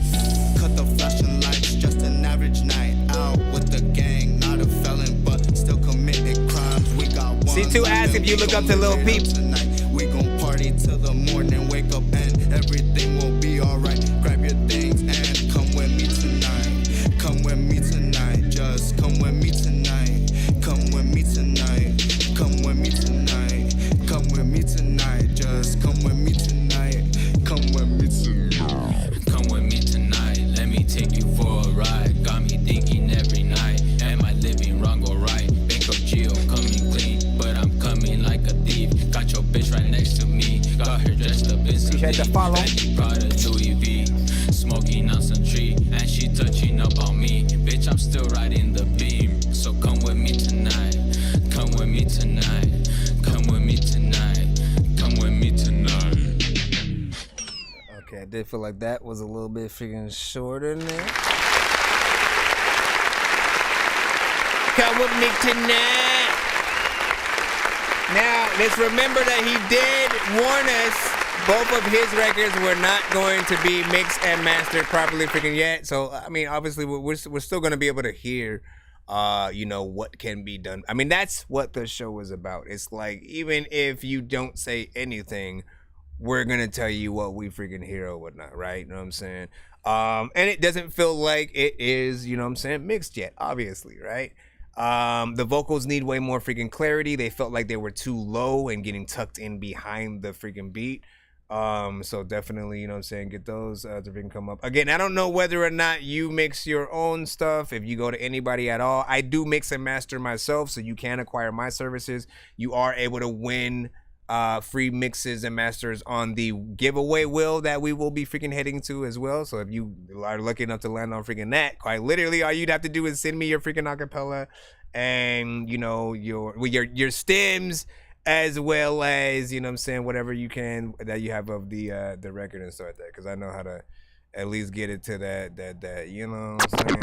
Cut the flashing lights, just an average night out with the gang, not a felon but still committing crimes. We got one. C2 asked if you look up to Lil Peep. Tonight we gon' party till the morning, wake up and everything will be alright. Grab your things and come with me tonight, come with me tonight, just come with me tonight, come with me tonight, come with me tonight, come with me tonight, just come with me tonight, come with me tonight. Come with me tonight, let me take you for a ride. Got me thinking every night, am I living wrong or right? Bank of Geo coming clean, but I'm coming like a thief. Got your bitch right next to me, got her dressed up in some Fendi, Prada, Louis V, smoking on some tree, and she touching up on me. Bitch, I'm still riding the beam, so come with me tonight, come with me tonight, come with me tonight, come with me tonight. Okay, I did feel like that was a little bit freaking short in there. Come with me tonight. Now, let's remember that he did warn us both of his records were not going to be mixed and mastered properly freaking yet. So, I mean, obviously, we're still going to be able to hear, you know, what can be done. I mean, that's what the show is about. It's like, even if you don't say anything, we're going to tell you what we freaking hear or whatnot, right? You know what I'm saying? And it doesn't feel like it is, you know what I'm saying, mixed yet, obviously, right? The vocals need way more freaking clarity. They felt like they were too low and getting tucked in behind the freaking beat. So definitely, you know what I'm saying, get those to freaking come up. Again, I don't know whether or not you mix your own stuff, if you go to anybody at all. I do mix and master myself, so you can acquire my services. You are able to win free mixes and masters on the giveaway wheel that we will be freaking heading to as well. So if you are lucky enough to land on freaking that, quite literally all you'd have to do is send me your freaking acapella and, you know, your stems, as well as, you know what I'm saying, whatever you can that you have of the record and stuff like that, because I know how to at least get it to that you know what I'm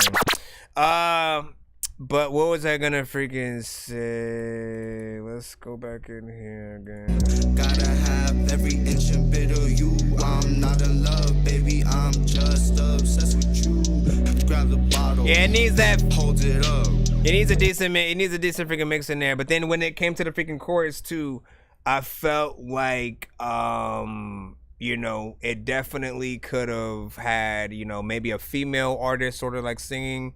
saying. But what was I gonna freaking say? Let's go back in here again. Gotta have every inch and bit of you. I'm not in love, baby, I'm just obsessed with you. Grab the bottle. Yeah, it needs that. Hold it up. It needs a decent freaking mix in there. But then when it came to the freaking chorus too, I felt like you know, it definitely could have had, you know, maybe a female artist sort of like singing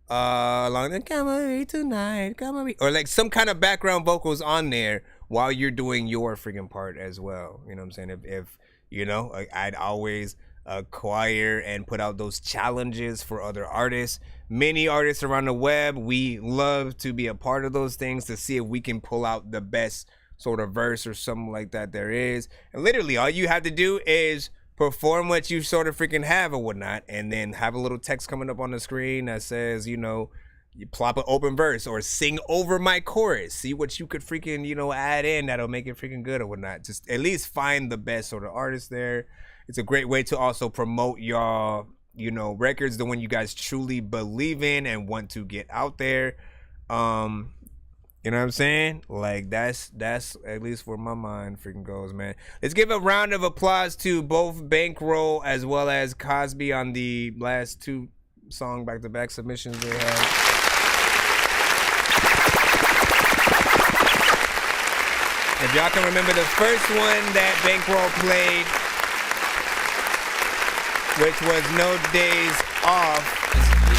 along the come with me tonight, come with me, or like some kind of background vocals on there while you're doing your freaking part as well. You know what I'm saying? If you know, like, I'd always acquire and put out those challenges for other artists. Many artists around the web, we love to be a part of those things to see if we can pull out the best sort of verse or something like that there is. And literally all you have to do is perform what you sort of freaking have or whatnot, and then have a little text coming up on the screen that says, you know, you plop an open verse or sing over my chorus. See what you could freaking, you know, add in that'll make it freaking good or whatnot. Just at least find the best sort of artists there. It's a great way to also promote y'all, you know, records, the one you guys truly believe in and want to get out there. You know what I'm saying? Like that's at least where my mind freaking goes, man. Let's give a round of applause to both Bankroll as well as Cosby on the last 2 song back-to-back submissions they had. If y'all can remember the first one that Bankroll played, which was No Days Off.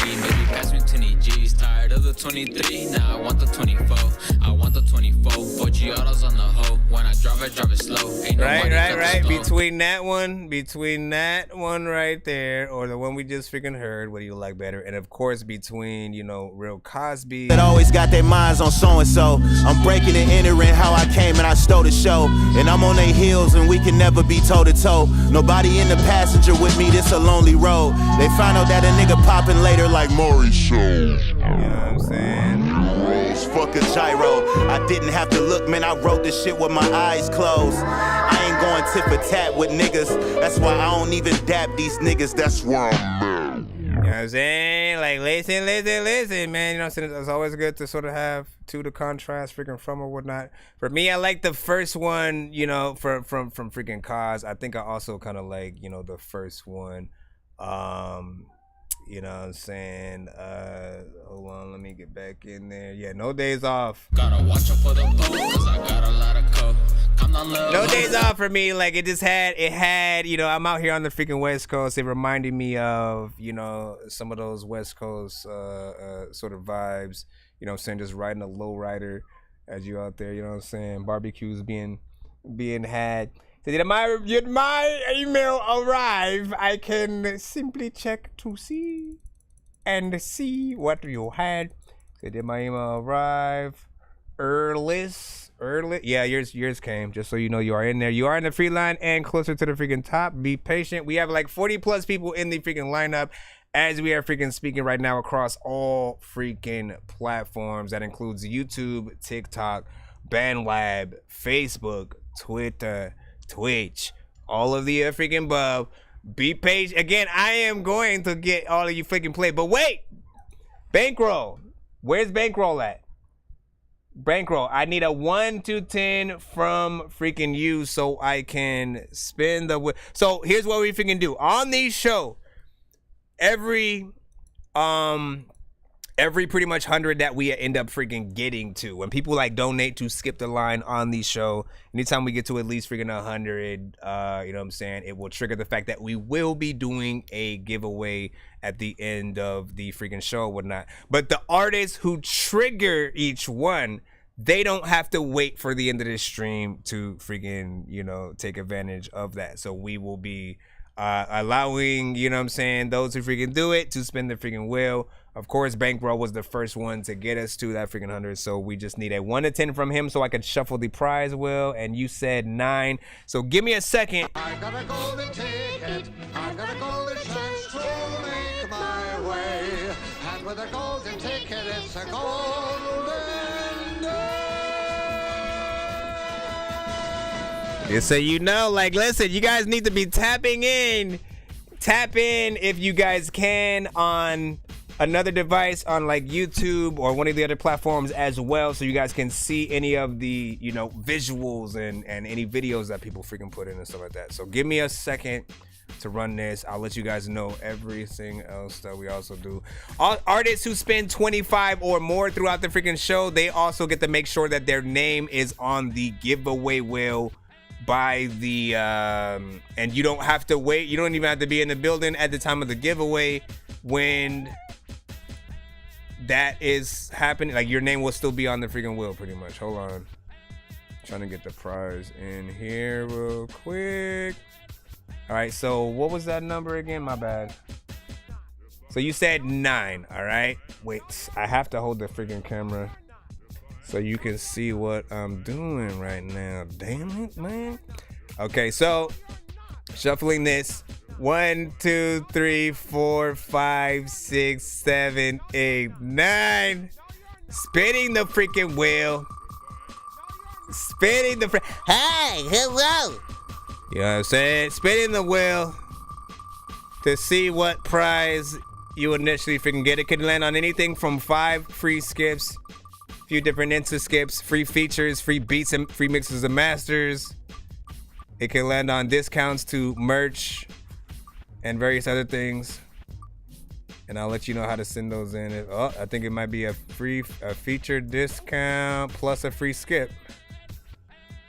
Maybe pass me 20 G's, tired of the 23. Now I want the 24. I want the 24. 4 Giottos on the hoe. When I drive it slow. Ain't Right. Between that one right there, or the one we just freaking heard, what do you like better? And of course, between, you know, Real Cosby. That always got their minds on so and so. I'm breaking and entering how I came and I stole the show. And I'm on their heels and we can never be toe to toe. Nobody in the passenger with me, this a lonely road. They find out that a nigga popping later like Maury's show. You know what I'm saying? Fuck a gyro. I didn't have to look, man. I wrote this shit with my eyes closed. I ain't going tit for tat with niggas. That's why I don't even dap these niggas. That's why I'm You know what I'm saying? Like, listen, man. You know what I'm saying? It's always good to sort of have 2 to contrast freaking from or whatnot. For me, I like the first one, you know, from freaking Cos. I think I also kind of like, you know, the first one. You know what I'm saying? Hold on, let me get back in there. Yeah, No Days Off. Gotta watch out for the boat, cause I got a lot of coke. No Days Off for me, like it had, you know, I'm out here on the freaking West Coast. It reminded me of, you know, some of those West Coast sort of vibes. You know what I'm saying? Just riding a low rider as you out there, you know what I'm saying? Barbecues being had. Did my email arrive? I can simply check to see what you had. Did my email arrive? Early? Yeah, yours came. Just so you know, you are in there. You are in the free line and closer to the freaking top. Be patient. We have like 40 plus people in the freaking lineup as we are freaking speaking right now across all freaking platforms. That includes YouTube, TikTok, BandLab, Facebook, Twitter, Twitch, all of the freaking above. Be patient. Again, I am going to get all of you freaking play. But wait, Bankroll. Where's Bankroll at? Bankroll, I need a 1 to 10 from freaking you so I can spin the. So here's what we freaking do on these show. Every pretty much 100 that we end up freaking getting to, when people like donate to skip the line on the show, anytime we get to at least freaking 100, you know what I'm saying, it will trigger the fact that we will be doing a giveaway at the end of the freaking show, whatnot. But the artists who trigger each one, they don't have to wait for the end of this stream to freaking, you know, take advantage of that. So we will be allowing, you know what I'm saying, those who freaking do it to spin the freaking wheel. Of course, Bankroll was the first one to get us to that freaking 100, so we just need a 1 to 10 from him so I could shuffle the prize wheel, and you said 9. So give me a second. I got a golden ticket, I got a golden chance to make my way, and with a golden ticket, it's a golden day. Just so you know, like, listen, you guys need to be tapping in. Tap in if you guys can on another device on like YouTube or one of the other platforms as well, so you guys can see any of the, you know, visuals and any videos that people freaking put in and stuff like that. So give me a second to run this. I'll let you guys know everything else that we also do. All artists who spend 25 or more throughout the freaking show, they also get to make sure that their name is on the giveaway wheel by the and you don't have to wait. You don't even have to be in the building at the time of the giveaway when that is happening. Like, your name will still be on the freaking wheel pretty much. Hold on, trying to get the prize in here real quick. All right, so what was that number again? My bad. So you said 9, all right? Wait, I have to hold the freaking camera so you can see what I'm doing right now. Damn it, man. Okay, so shuffling this. 1, 2, 3, 4, 5, 6, 7, 8, 9. Spinning the freaking wheel. Spinning the Hey, hello. You know what I'm saying? Spinning the wheel to see what prize you initially freaking get. It could land on anything from 5 free skips, a few different Insta skips, free features, free beats, and free mixes and masters. It can land on discounts to merch and various other things. And I'll let you know how to send those in. Oh, I think it might be a feature discount plus a free skip.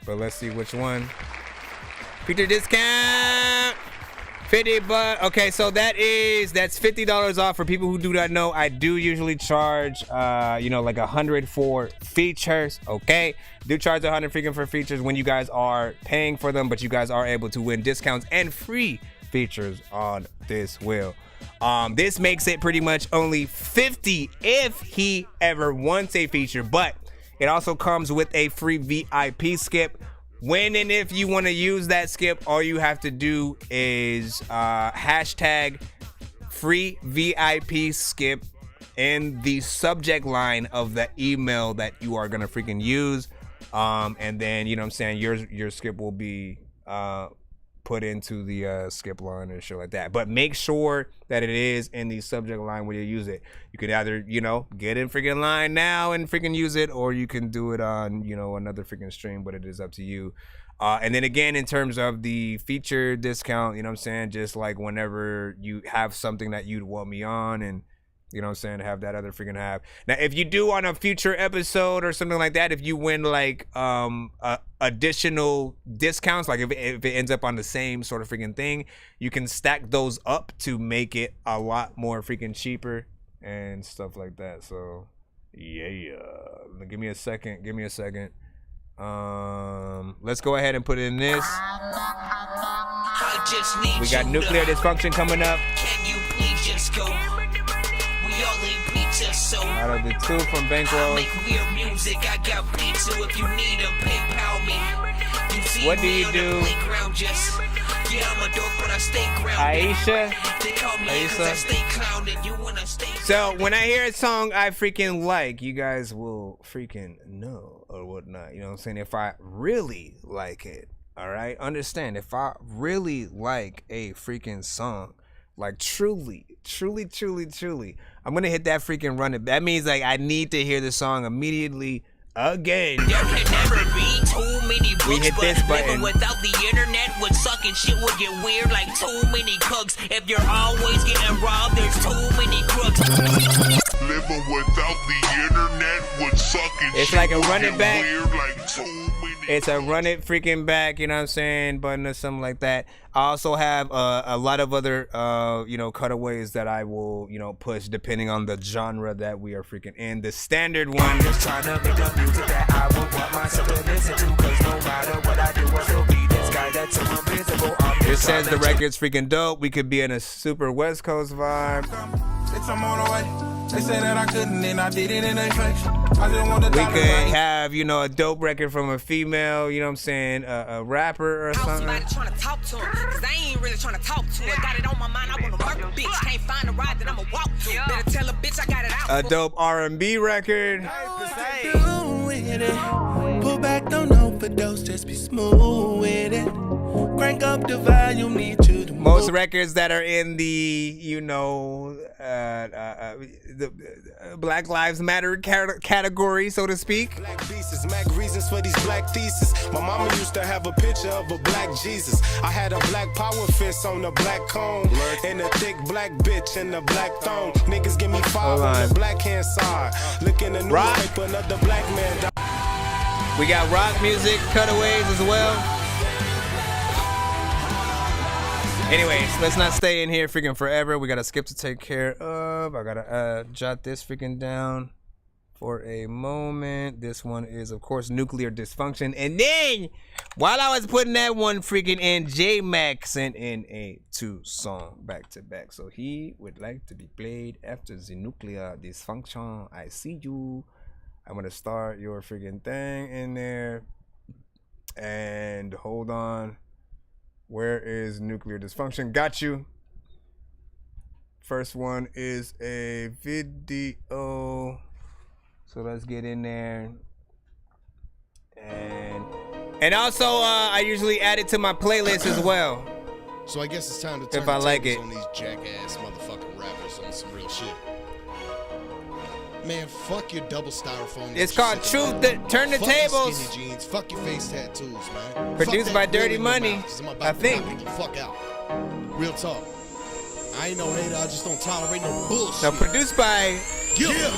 But let's see which one. Feature discount, $50. Okay, so that's $50 off. For people who do not know, I do usually charge, like 100 for features. Okay, do charge 100 freaking for features when you guys are paying for them, but you guys are able to win discounts and free features on this wheel. This makes it pretty much only 50 if he ever wants a feature, but it also comes with a free VIP skip. When and if you want to use that skip, all you have to do is hashtag free VIP skip in the subject line of the email that you are gonna freaking use, and then you know what I'm saying, your skip will be put into the skip line and shit like that. But make sure that it is in the subject line when you use it. You could either, get in freaking line now and freaking use it, or you can do it on, another freaking stream, but it is up to you. And then again, in terms of the feature discount, you know what I'm saying, just like whenever you have something that you'd want me on, and you know what I'm saying, have that other freaking have. Now, if you do on a future episode or something like that, if you win like additional discounts, like if it ends up on the same sort of freaking thing, you can stack those up to make it a lot more freaking cheaper and stuff like that. So yeah, give me a second. Let's go ahead and put it in this. We got Nuclear Dysfunction coming up. Can you please just go? Out of the 2 from Bankroll. Make weird music, I got beats, so if you need them, PayPal me. What do you do? Yeah, I'm a dork, but I stay Aisha? So when I hear a song I freaking like, you guys will freaking know or whatnot. You know what I'm saying? If I really like it, all right? Understand, if I really like a freaking song, like truly, I'm gonna hit that freaking run it. That means like I need to hear the song immediately again. There can never be too many books, we hit this button. Without the internet would suck and shit would get weird like too many cooks. If you're always getting robbed, there's too many crooks. Living without the internet would suck and it's shit like a would run it get back. Weird like too many. It's a run it freaking back, you know what I'm saying, button or something like that. I also have a lot of other, cutaways that I will, push depending on the genre that we are freaking in. The standard one. Just trying to make up music that I would want myself to listen to, cause no matter what I do, I still be this guy that's so invisible. It says the record's freaking dope. We could be in a super West Coast vibe. It's I'm on the way. They said that I couldn't, and I did it in their face. We could have, a dope record from a female, you know what I'm saying, a rapper or something. Somebody trying to talk to him, cause I ain't really trying to talk to her. Got it on my mind, I wanna murk a bitch. Can't find a ride that I'ma walk to. Better tell a bitch I got it out. A dope R&B record. Pull back, don't overdose, just be smooth with it. Crank up the volume, need you to move. Most records that are in the, the Black Lives Matter category, so to speak. Black pieces, Mac reasons for these black theses. My mama used to have a picture of a black Jesus. I had a black power fist on a black cone, and a thick black bitch in a black thong. Niggas give me 5 on the black hand side. Look in the newspaper, another black man died. We got rock music, cutaways as well. Anyways, let's not stay in here freaking forever. We got a skip to take care of. I gotta jot this freaking down for a moment. This one is, of course, Nuclear Dysfunction. And then While I was putting that one freaking in, J-Mac sent in a 2 song back to back. So he would like to be played after the nuclear dysfunction. I see you. I'm gonna start your freaking thing in there. And hold on. Where is nuclear dysfunction? Got you. First one is a video. So let's get in there. And also, I usually add it to my playlist as well. So I guess it's time to turn if I like it on these jackass motherfucking rappers on some real shit. Man, fuck your double styrofoam. It's called Truth. Turn the fuck Tables. Your skinny jeans. Fuck your face tattoos, man. Produced by Dirty Money, I think. The fuck out. Real talk. I ain't no hater. I just don't tolerate no bullshit. Now produced by. Yeah.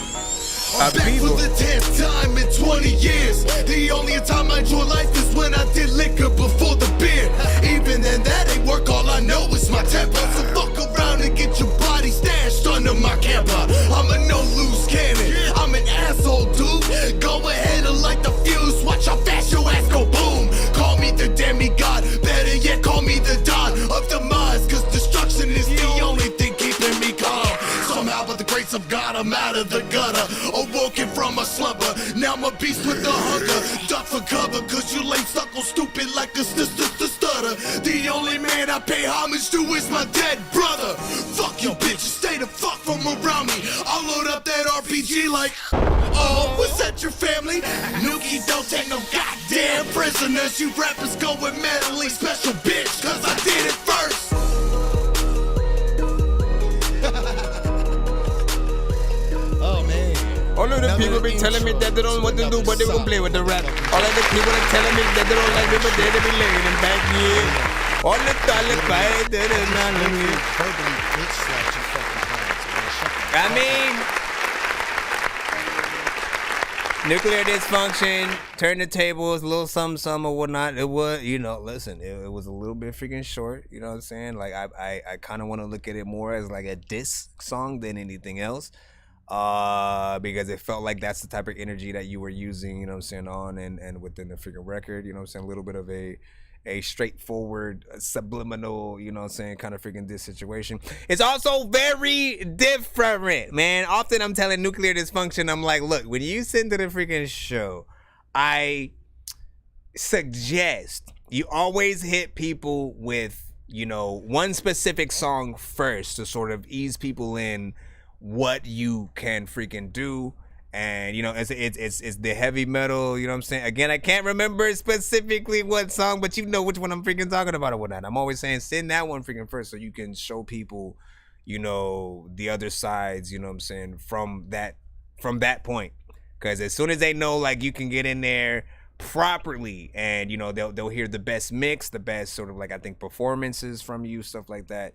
I'm back for the 10th time in 20 years. The only time I enjoy life is when I did liquor before the beer. Even then, that ain't work. All I know is my temper. So fuck around and get your body stashed under my camper. I'm a no loose cannon. I'm an asshole, dude. Go ahead and light the fuse. Watch how fast your ass go boom. Call me the demigod. Better yet, call me the dawn of demise. Cause destruction is the only thing keeping me calm. Somehow, by the grace of God, I'm out of the gutter. Awoken from a slumber, now I'm a beast with the hunger. Duck for cover, cause you lame suckle stupid like a stutter. The only man I pay homage to is my dead brother. Fuck you bitch, stay the fuck from around me. I'll load up that RPG like, oh, was that your family? Nuki don't take no goddamn prisoners. You rappers go with meddling special bitch, cause I did it first. Oh man. All of the people be telling me that they don't want to do, but they won't play with the rap. All of the people are telling me that they don't like me, but they be laying them back here. All the dollar fight, they don't like me. I mean, nuclear dysfunction, turn the tables, a little something or whatnot. It was, you know, listen, it was a little bit freaking short. You know what I'm saying? Like I kind of want to look at it more as like a diss song than anything else. Because it felt like that's the type of energy that you were using, you know what I'm saying, on and within the freaking record, you know what I'm saying, a little bit of a straightforward, subliminal, you know what I'm saying, kind of freaking diss situation. It's also very different, man. Often I'm telling Nuclear Dysfunction, I'm like, look, when you send to the freaking show, I suggest you always hit people with, you know, one specific song first to sort of ease people in what you can freaking do. And you know, it's the heavy metal, you know what I'm saying? Again, I can't remember specifically what song, but you know which one I'm freaking talking about or whatnot. I'm always saying send that one freaking first so you can show people, you know, the other sides, you know what I'm saying, from that point. Because as soon as they know, like, you can get in there properly and, you know, they'll hear the best mix, the best sort of, like, I think performances from you, stuff like that.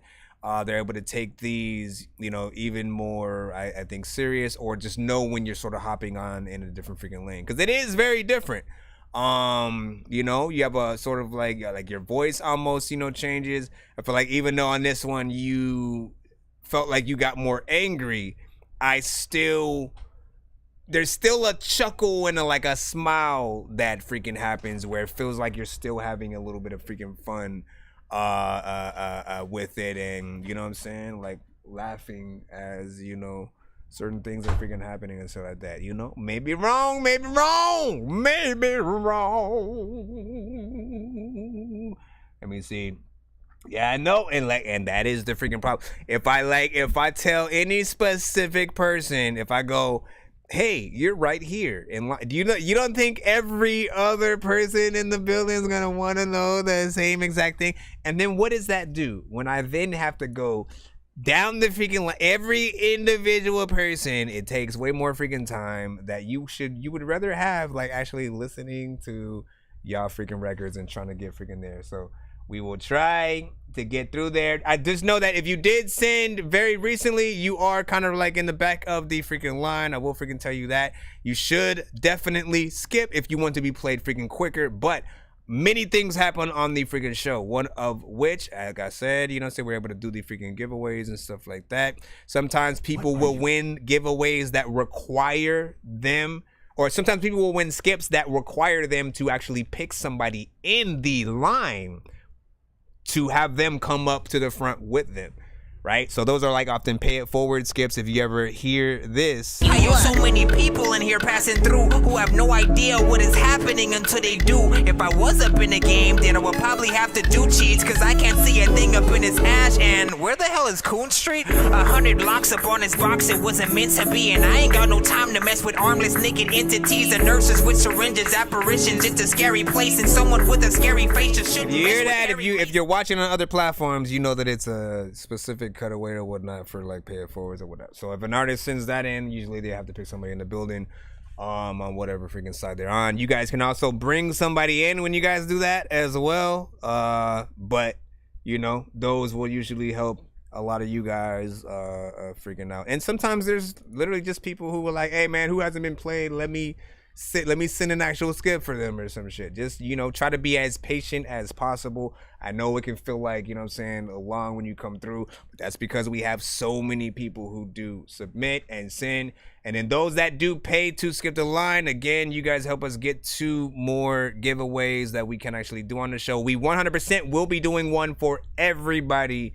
They're able to take these, you know, even more, I think, serious, or just know when you're sort of hopping on in a different freaking lane. Because it is very different. You know, you have a sort of like your voice almost, you know, changes. I feel like even though on this one you felt like you got more angry, there's still a chuckle and a smile that freaking happens where it feels like you're still having a little bit of freaking fun with it, and you know what I'm saying, like laughing as, you know, certain things are freaking happening and stuff like that, you know. Maybe wrong. Let me see. Yeah, I know, and that is the freaking problem. If I tell any specific person, if I go, hey, you're right here, and you don't think every other person in the building is gonna want to know the same exact thing? And then what does that do when I then have to go down the freaking line? Every individual person, it takes way more freaking time that you would rather have like actually listening to y'all freaking records and trying to get freaking there. So we will try to get through there. I just know that if you did send very recently, you are kind of like in the back of the freaking line. I will freaking tell you that. You should definitely skip if you want to be played freaking quicker. But many things happen on the freaking show. One of which, like I said, you know, we're able to do the freaking giveaways and stuff like that. Sometimes people will win giveaways that require them or sometimes people will win skips that require them to actually pick somebody in the line to have them come up to the front with them. Right? So those are like often pay it forward skips if you ever hear this. I have so many people in here passing through who have no idea what is happening until they do. If I was up in the game, then I would probably have to do cheats, cause I can't see a thing up in his hash. And where the hell is Coon Street? 100 blocks up on his box, it wasn't meant to be. And I ain't got no time to mess with armless naked entities and nurses with syringes, apparitions. It's a scary place, and someone with a scary face just shouldn't. You hear that? If you're watching on other platforms, you know that it's a specific cutaway or whatnot for like pay it forwards or whatever. So if an artist sends that in, usually they have to pick somebody in the building on whatever freaking side they're on. You guys can also bring somebody in when you guys do that as well. But you know, those will usually help a lot of you guys freaking out. And sometimes there's literally just people who were like, hey man, who hasn't been played? Let me send an actual skip for them or some shit. Just, you know, try to be as patient as possible. I know it can feel like, you know what I'm saying, long when you come through, but that's because we have so many people who do submit and send. And then those that do pay to skip the line, again, you guys help us get 2 more giveaways that we can actually do on the show. We 100% will be doing one for everybody.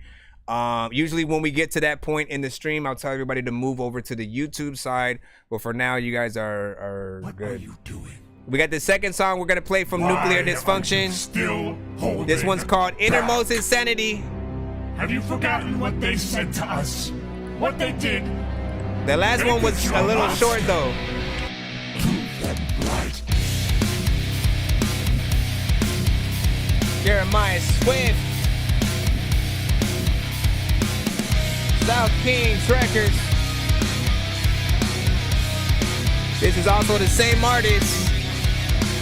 Usually when we get to that point in the stream, I'll tell everybody to move over to the YouTube side. But for now, you guys are good. What are you doing? We got the second song we're gonna play from Nuclear Dysfunction. This one's called Innermost Insanity. Have you forgotten what they said to us? What they did? The last one was a little short though. Jeremiah Swift. South Kings Records. This is also the same artist.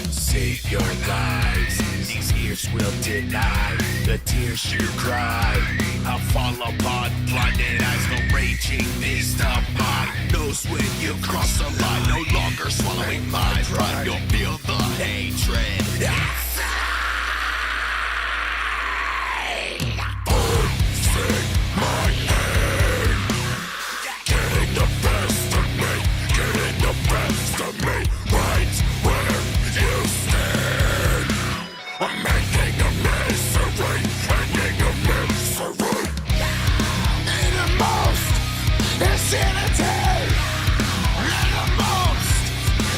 Save your lives. These ears will deny the tears you cry. I'll fall apart, blinded eyes, no raging beast of mine. Knows when you cross the line, no longer swallowing my pride. You'll feel the hatred. I'm making a misery, ending a misery. Innermost insanity. Innermost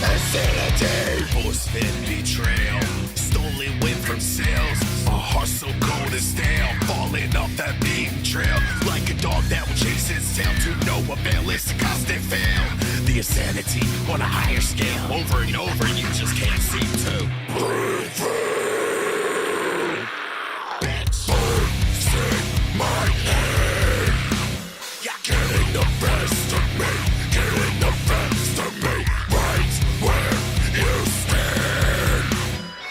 insanity. Force-fed betrayal, stolen wind from sails. A heart so cold and stale, falling off that beaten trail. Like a dog that will chase its tail to no avail, it's a constant fail. The insanity on a higher scale, over and over, you just can't seem to breathe through. My head, getting the best of me, getting the best of me, right where you stand.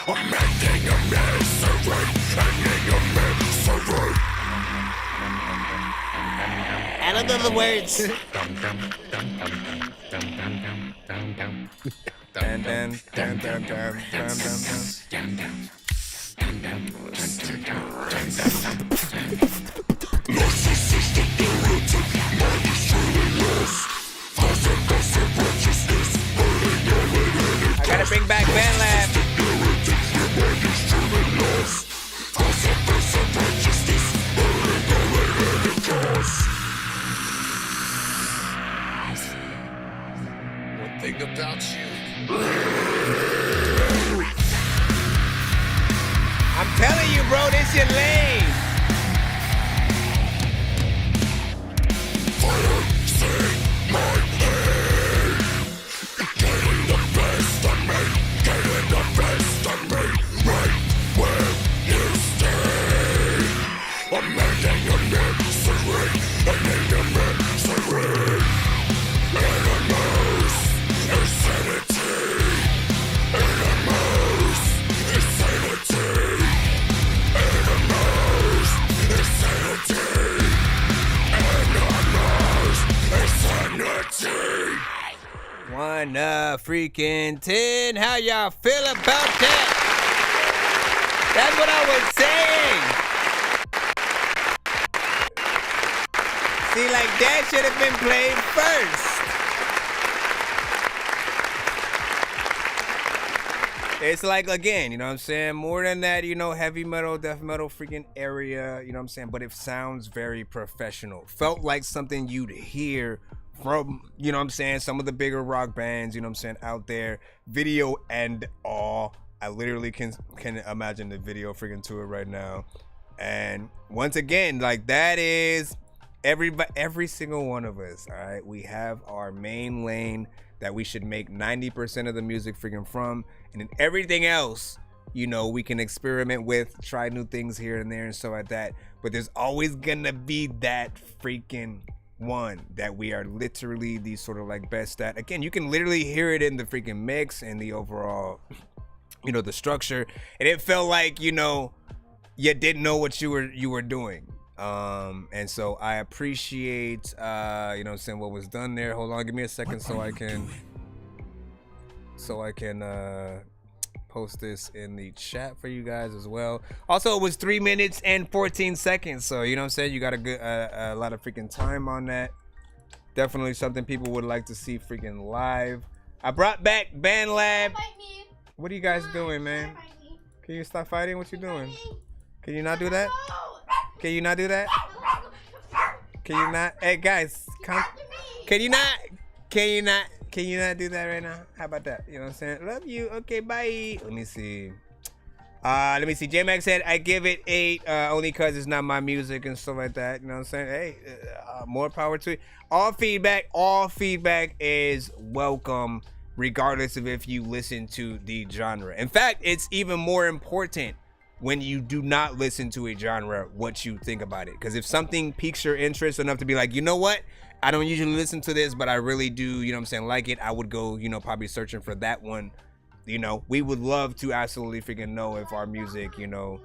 I'm making a misery, ending a misery. I don't know the words. I gotta bring back BandLab. One thing about you. I'm telling you, bro, this your lane. Getting the best of me, getting the best of me, right where you stay. I'm making a misery, ending a misery. Innermost insanity. Innermost insanity. Innermost insanity. Innermost insanity. 1 freaking 10. How y'all feel about that? That's what I was saying. See, like that should have been played first. It's like, again, you know what I'm saying? More than that, you know, heavy metal, death metal freaking area, you know what I'm saying? But it sounds very professional. Felt like something you'd hear from, you know what I'm saying, some of the bigger rock bands, you know what I'm saying, out there. Video and all. I literally can imagine the video freaking to it right now. And once again, like, that is every single one of us, all right? We have our main lane that we should make 90% of the music freaking from, and then everything else, you know, we can experiment with, try new things here and there and stuff like that. But there's always gonna be that freaking one that we are literally the sort of like best at. Again, you can literally hear it in the freaking mix and the overall, you know, the structure, and it felt like, you know, you didn't know what you were doing. And so I appreciate, you know what I'm saying, what was done there. Hold on, give me a second so I can post this in the chat for you guys as well. Also, it was 3 minutes and 14 seconds. So, you know what I'm saying, you got a lot of freaking time on that. Definitely something people would like to see freaking live. I brought back Band Lab. What are you guys doing, man? Can you stop fighting? What you doing? Can you not do that? Can you not do that? Can you not? Hey guys, come. Can you not do that right now? How about that? You know what I'm saying? Love you. Okay, bye. Let me see. J-Max said I give it 8 only cause it's not my music and stuff like that. You know what I'm saying? Hey, more power to it. All feedback is welcome, regardless of if you listen to the genre. In fact, it's even more important when you do not listen to a genre, what you think about it. Because if something piques your interest enough to be like, you know what, I don't usually listen to this, but I really do, you know what I'm saying, like it, I would go, you know, probably searching for that one. You know, we would love to absolutely freaking know if our music, you know,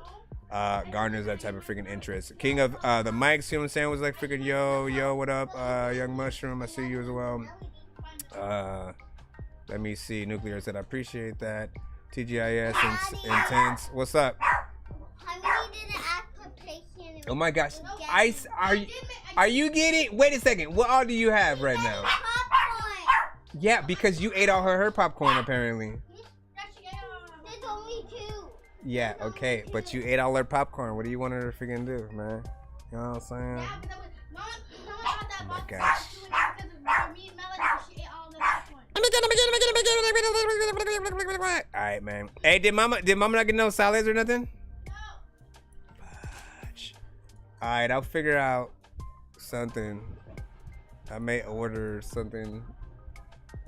garners that type of freaking interest. King of the mics, you know what I'm saying, was like freaking, yo, what up, Young Mushroom, I see you as well. Let me see, Nuclear said I appreciate that. TGIS Intense, what's up? Oh my gosh, Ice, are you getting? Wait a second, what all do you have right now? Yeah, because you ate all her popcorn apparently. There's only 2. Yeah, okay, but you ate all her popcorn. What do you want her to freaking do, man? You know what I'm saying? Oh my gosh. Alright, man. Hey, did mama not get no salads or nothing? No. Alright, I'll figure out something. I may order something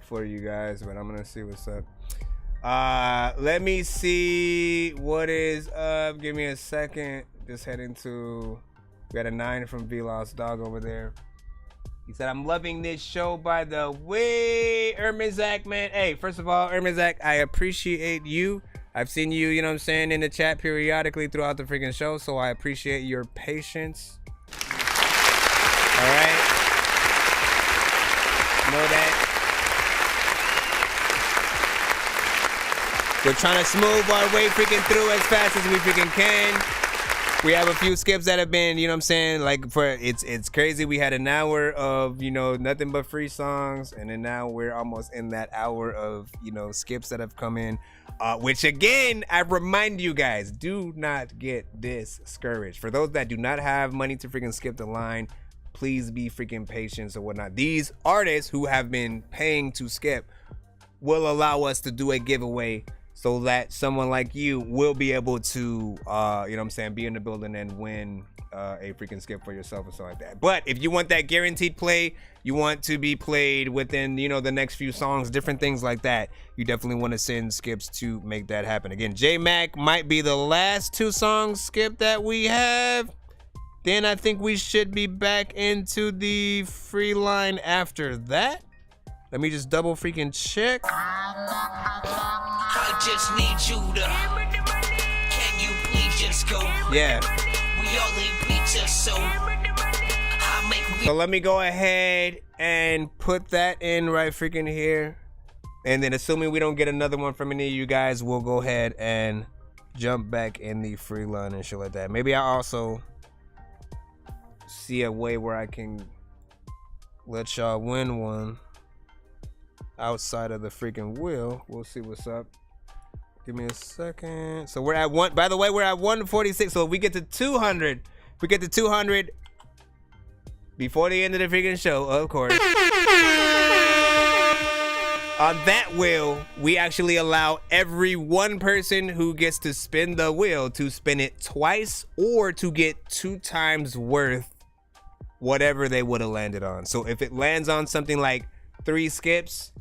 for you guys, but I'm gonna see what's up. Let me see what is up. Give me a second. Just heading to, we got a 9 from V-Lost Dog over there. He said, I'm loving this show, by the way. Ermizak, man. Hey, first of all, Ermizak, I appreciate you. I've seen you, you know what I'm saying, in the chat periodically throughout the freaking show, so I appreciate your patience. All right. Know that. We're trying to smooth our way freaking through as fast as we freaking can. We have a few skips that have been, you know what I'm saying, like, for it's crazy. We had an hour of, you know, nothing but free songs, and then now we're almost in that hour of, you know, skips that have come in, which again, I remind you guys, do not get discouraged. For those that do not have money to freaking skip the line, please be freaking patient or whatnot. These artists who have been paying to skip will allow us to do a giveaway, so that someone like you will be able to, you know what I'm saying, be in the building and win a freaking skip for yourself or something like that. But if you want that guaranteed play, you want to be played within, you know, the next few songs, different things like that, you definitely want to send skips to make that happen. Again, J-Mac might be the last 2 songs skip that we have. Then I think we should be back into the free line after that. Let me just double freaking check. I just need you to. Can you please just go? Yeah. We all need pizza, so I'll make. So let me go ahead and put that in right freaking here. And then assuming we don't get another one from any of you guys, we'll go ahead and jump back in the free line and shit like that. Maybe I also see a way where I can let y'all win one outside of the freaking wheel. We'll see what's up. Give me a second. So we're at one. By the way, we're at 146. So if we get to 200, before the end of the freaking show, of course. On that wheel, we actually allow every one person who gets to spin the wheel to spin it twice or to get 2 times worth whatever they would have landed on. So if it lands on something like 3 skips,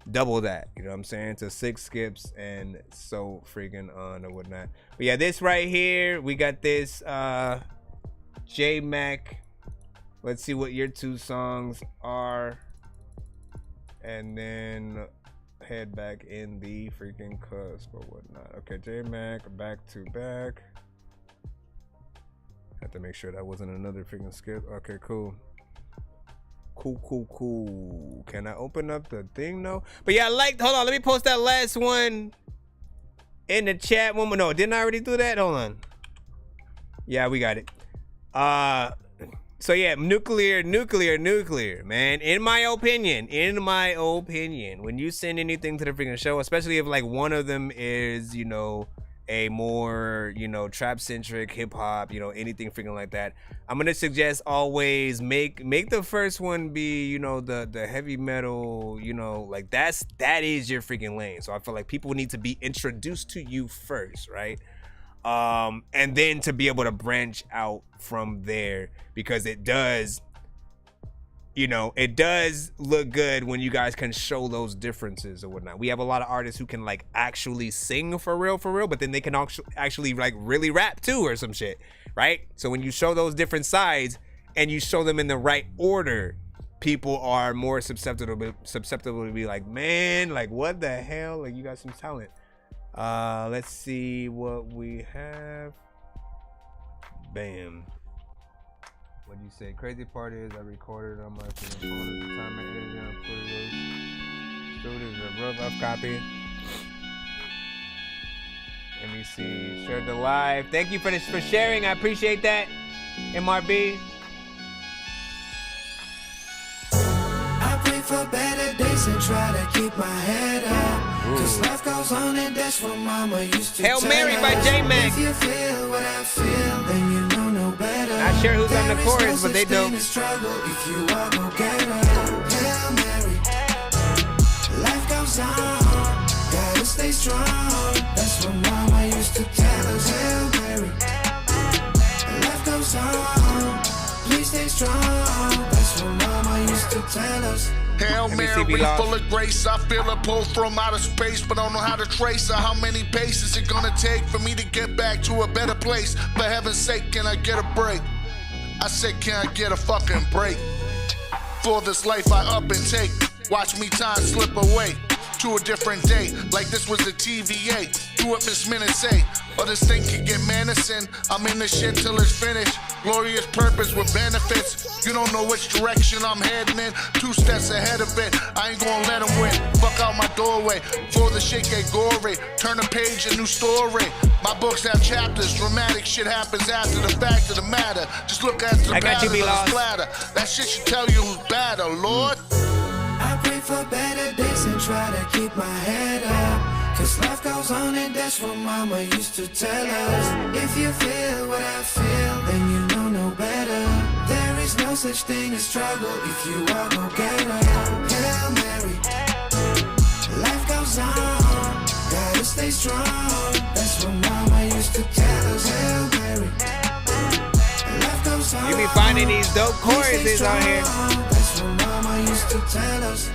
double that. You know what I'm saying? To 6 skips and so freaking on or whatnot. But yeah, this right here, we got this J-Mac. Let's see what your 2 songs are. And then head back in the freaking cusp or whatnot. Okay, J-Mac, back to back. Have to make sure that wasn't another freaking skip. Okay, cool. Cool. Can I open up the thing? No. But yeah, hold on. Let me post that last one in the chat. One more. No, didn't I already do that? Hold on. Yeah, we got it. So yeah, nuclear, man. In my opinion, when you send anything to the freaking show, especially if like one of them is, you know, a more, you know, trap centric hip hop, you know, anything freaking like that, I'm gonna suggest always make the first one be, you know, the heavy metal, you know, like that is your freaking lane. So I feel like people need to be introduced to you first, right? And then to be able to branch out from there, because it does, you know, it does look good when you guys can show those differences or whatnot. We have a lot of artists who can like actually sing for real, but then they can actually like really rap too or some shit, right? So when you show those different sides and you show them in the right order, people are more susceptible to be like, man, like what the hell? Like you got some talent. Let's see what we have. Bam. What do you say? Crazy part is I recorded on my phone at the time I edited it on Twitter. So there's a rough copy. Let me see. Share the live. Thank you for sharing. I appreciate that. MRB. I pray for better days and try to keep my head up. Cause life goes on and that's what mama used to Hail tell Mary us. by J-Mac. If you feel what I feel, then you know no better. Not sure who's on the chorus, but they do. Struggle if you are go get her. Hail Mary. Life goes on. Gotta stay strong. That's what mama used to tell us. Hail Mary. Life goes on. Please stay strong. That's what mama used to tell us. Hail Mary, full of grace. I feel a pull from outer space, but don't know how to trace her. How many paces it gonna take for me to get back to a better place? For heaven's sake, can I get a break? I said, can I get a fucking break? For this life I up and take. Watch me time slip away to a different day, like this was the TVA. Do what Miss Minute say, or this thing could get menacing. I'm in this shit till it's finished. Glorious purpose with benefits. You don't know which direction I'm heading in. 2 steps ahead of it. I ain't gonna let them win. Fuck out my doorway. For the shit get gory. Turn a page, a new story. My books have chapters. Dramatic shit happens after the fact of the matter. Just look at the batter, the splatter. That shit should tell you who's better, Lord. I pray for better days and try to keep my head up. Cause life goes on and that's what mama used to tell us. If you feel what I feel, then you know no better. There is no such thing as struggle if you are go get her. Hail Mary. Life goes on. Gotta stay strong. That's what mama used to tell us. Hail Mary. Life goes on. You be finding these dope choruses on here.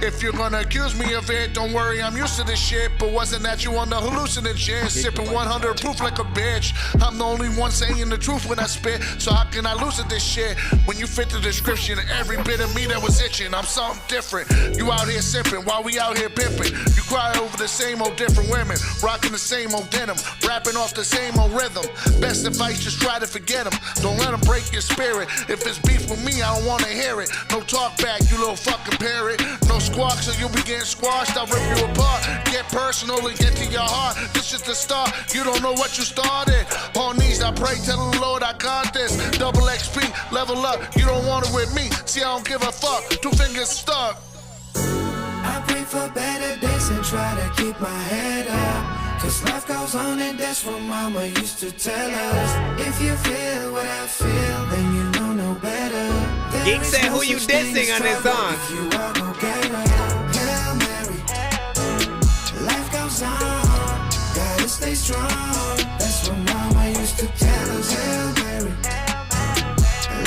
If you're gonna accuse me of it, don't worry, I'm used to this shit. But wasn't that you on the hallucinogen? Sipping 100 proof like a bitch. I'm the only one saying the truth when I spit. So how can I lose at this shit? When you fit the description, every bit of me that was itching, I'm something different. You out here sipping while we out here pimping. You cry over the same old different women, rocking the same old denim, rapping off the same old rhythm. Best advice, just try to forget them. Don't let them break your spirit. If it's beef with me, I don't wanna hear it. No talk back, you little fucking parrot. No squawk, so you'll be getting squashed. I'll rip you apart. Get personal and get to your heart. This is the start. You don't know what you started. On knees, I pray, tell the Lord I got this. Double XP, level up. You don't want it with me. See, I don't give a fuck. 2 fingers stuck. I pray for better days and try to keep my head up. Cause life goes on and that's what mama used to tell us. If you feel what I feel, then you know no better. Geek said, who you dissing on this song? If you are go get her. Hail Mary. Life goes on, gotta stay strong. That's what mama used to tell us. Hail Mary.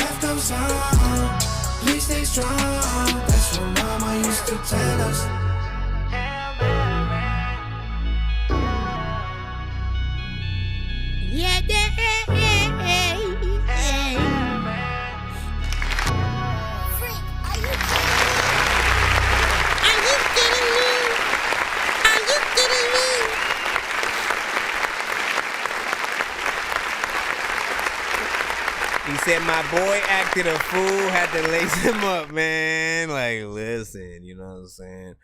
Life goes on, please stay strong. That's what mama used to tell us. Yeah, He said my boy acted a fool, had to lace him up, man. Like, listen, you know what I'm saying?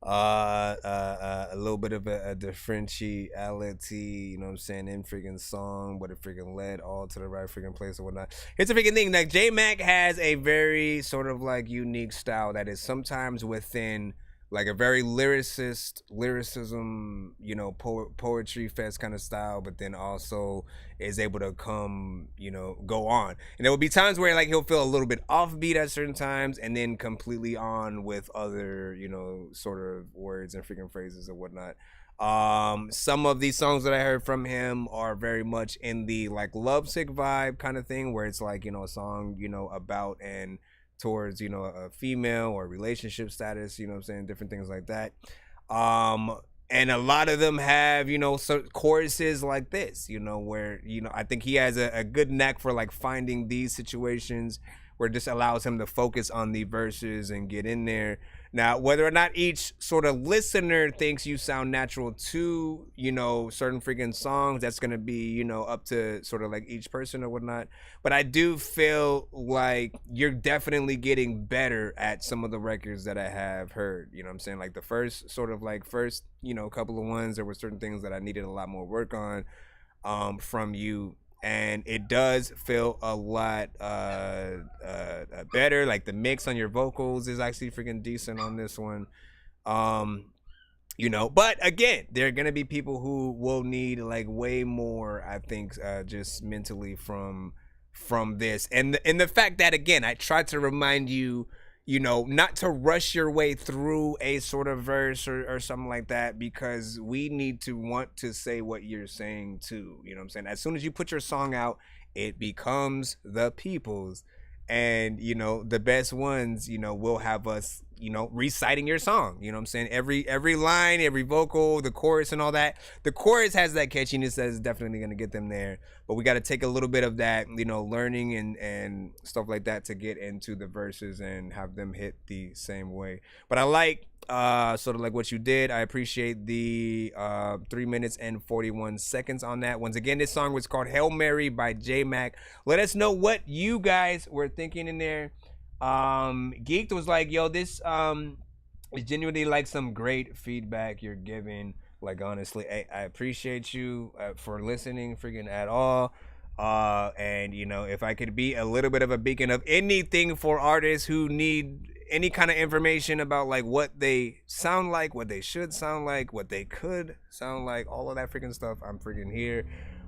A little bit of a differentiality, you know what I'm saying, in freaking song, but it freaking led all to the right freaking place or whatnot. Here's the freaking thing, like J-Mac has a very sort of like unique style that is sometimes within like a very lyricism, you know, poetry fest kind of style, but then also is able to come, you know, go on. And there will be times where like he'll feel a little bit offbeat at certain times and then completely on with other, you know, sort of words and freaking phrases and whatnot. Some of these songs that I heard from him are very much in the like lovesick vibe kind of thing, where it's like, you know, a song, you know, about and towards, you know, a female or relationship status, you know what I'm saying, different things like that. And a lot of them have, you know, choruses like this, you know, where, you know, I think he has a good knack for like finding these situations where it just allows him to focus on the verses and get in there. Now, whether or not each sort of listener thinks you sound natural to, you know, certain freaking songs, that's going to be, you know, up to sort of like each person or whatnot. But I do feel like you're definitely getting better at some of the records that I have heard. You know what I'm saying? Like the first, you know, couple of ones, there were certain things that I needed a lot more work on from you. And it does feel a lot better. Like the mix on your vocals is actually freaking decent on this one. You know, but again, there are going to be people who will need like way more, I think, just mentally from this. And the fact that, again, I tried to remind you, you know, not to rush your way through a sort of verse or something like that, because we need to want to say what you're saying too. You know what I'm saying? As soon as you put your song out, it becomes the people's. And, you know, the best ones, you know, will have us, you know, reciting your song. You know what I'm saying? Every line, every vocal, the chorus and all that. The chorus has that catchiness that is definitely going to get them there. But we got to take a little bit of that, you know, learning and stuff like that to get into the verses and have them hit the same way. But I like sort of like what you did. I appreciate the 3 minutes and 41 seconds on that. Once again, this song was called Hail Mary by J-Mac. Let us know what you guys were thinking in there. Geeked was like, yo, this is genuinely like some great feedback you're giving. Like, honestly, I appreciate you for listening freaking at all. And, you know, if I could be a little bit of a beacon of anything for artists who need any kind of information about like what they sound like, what they should sound like, what they could sound like, all of that freaking stuff, I'm freaking here.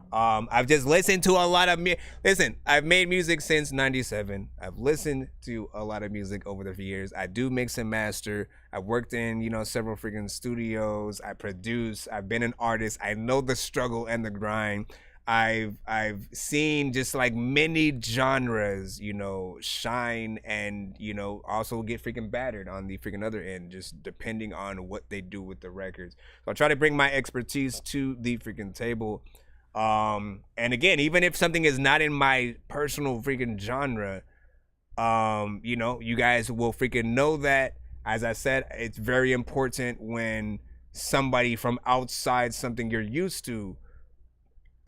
I've just listened to a lot of listen, I've made music since 97. I've listened to a lot of music over the years. I do mix and master. I've worked in, you know, several freaking studios. I produce. I've been an artist. I know the struggle and the grind. I've seen just like many genres, you know, shine and, you know, also get freaking battered on the freaking other end, just depending on what they do with the records. So I try to bring my expertise to the freaking table. And again, even if something is not in my personal freaking genre, you know, you guys will freaking know that. As I said, it's very important when somebody from outside something you're used to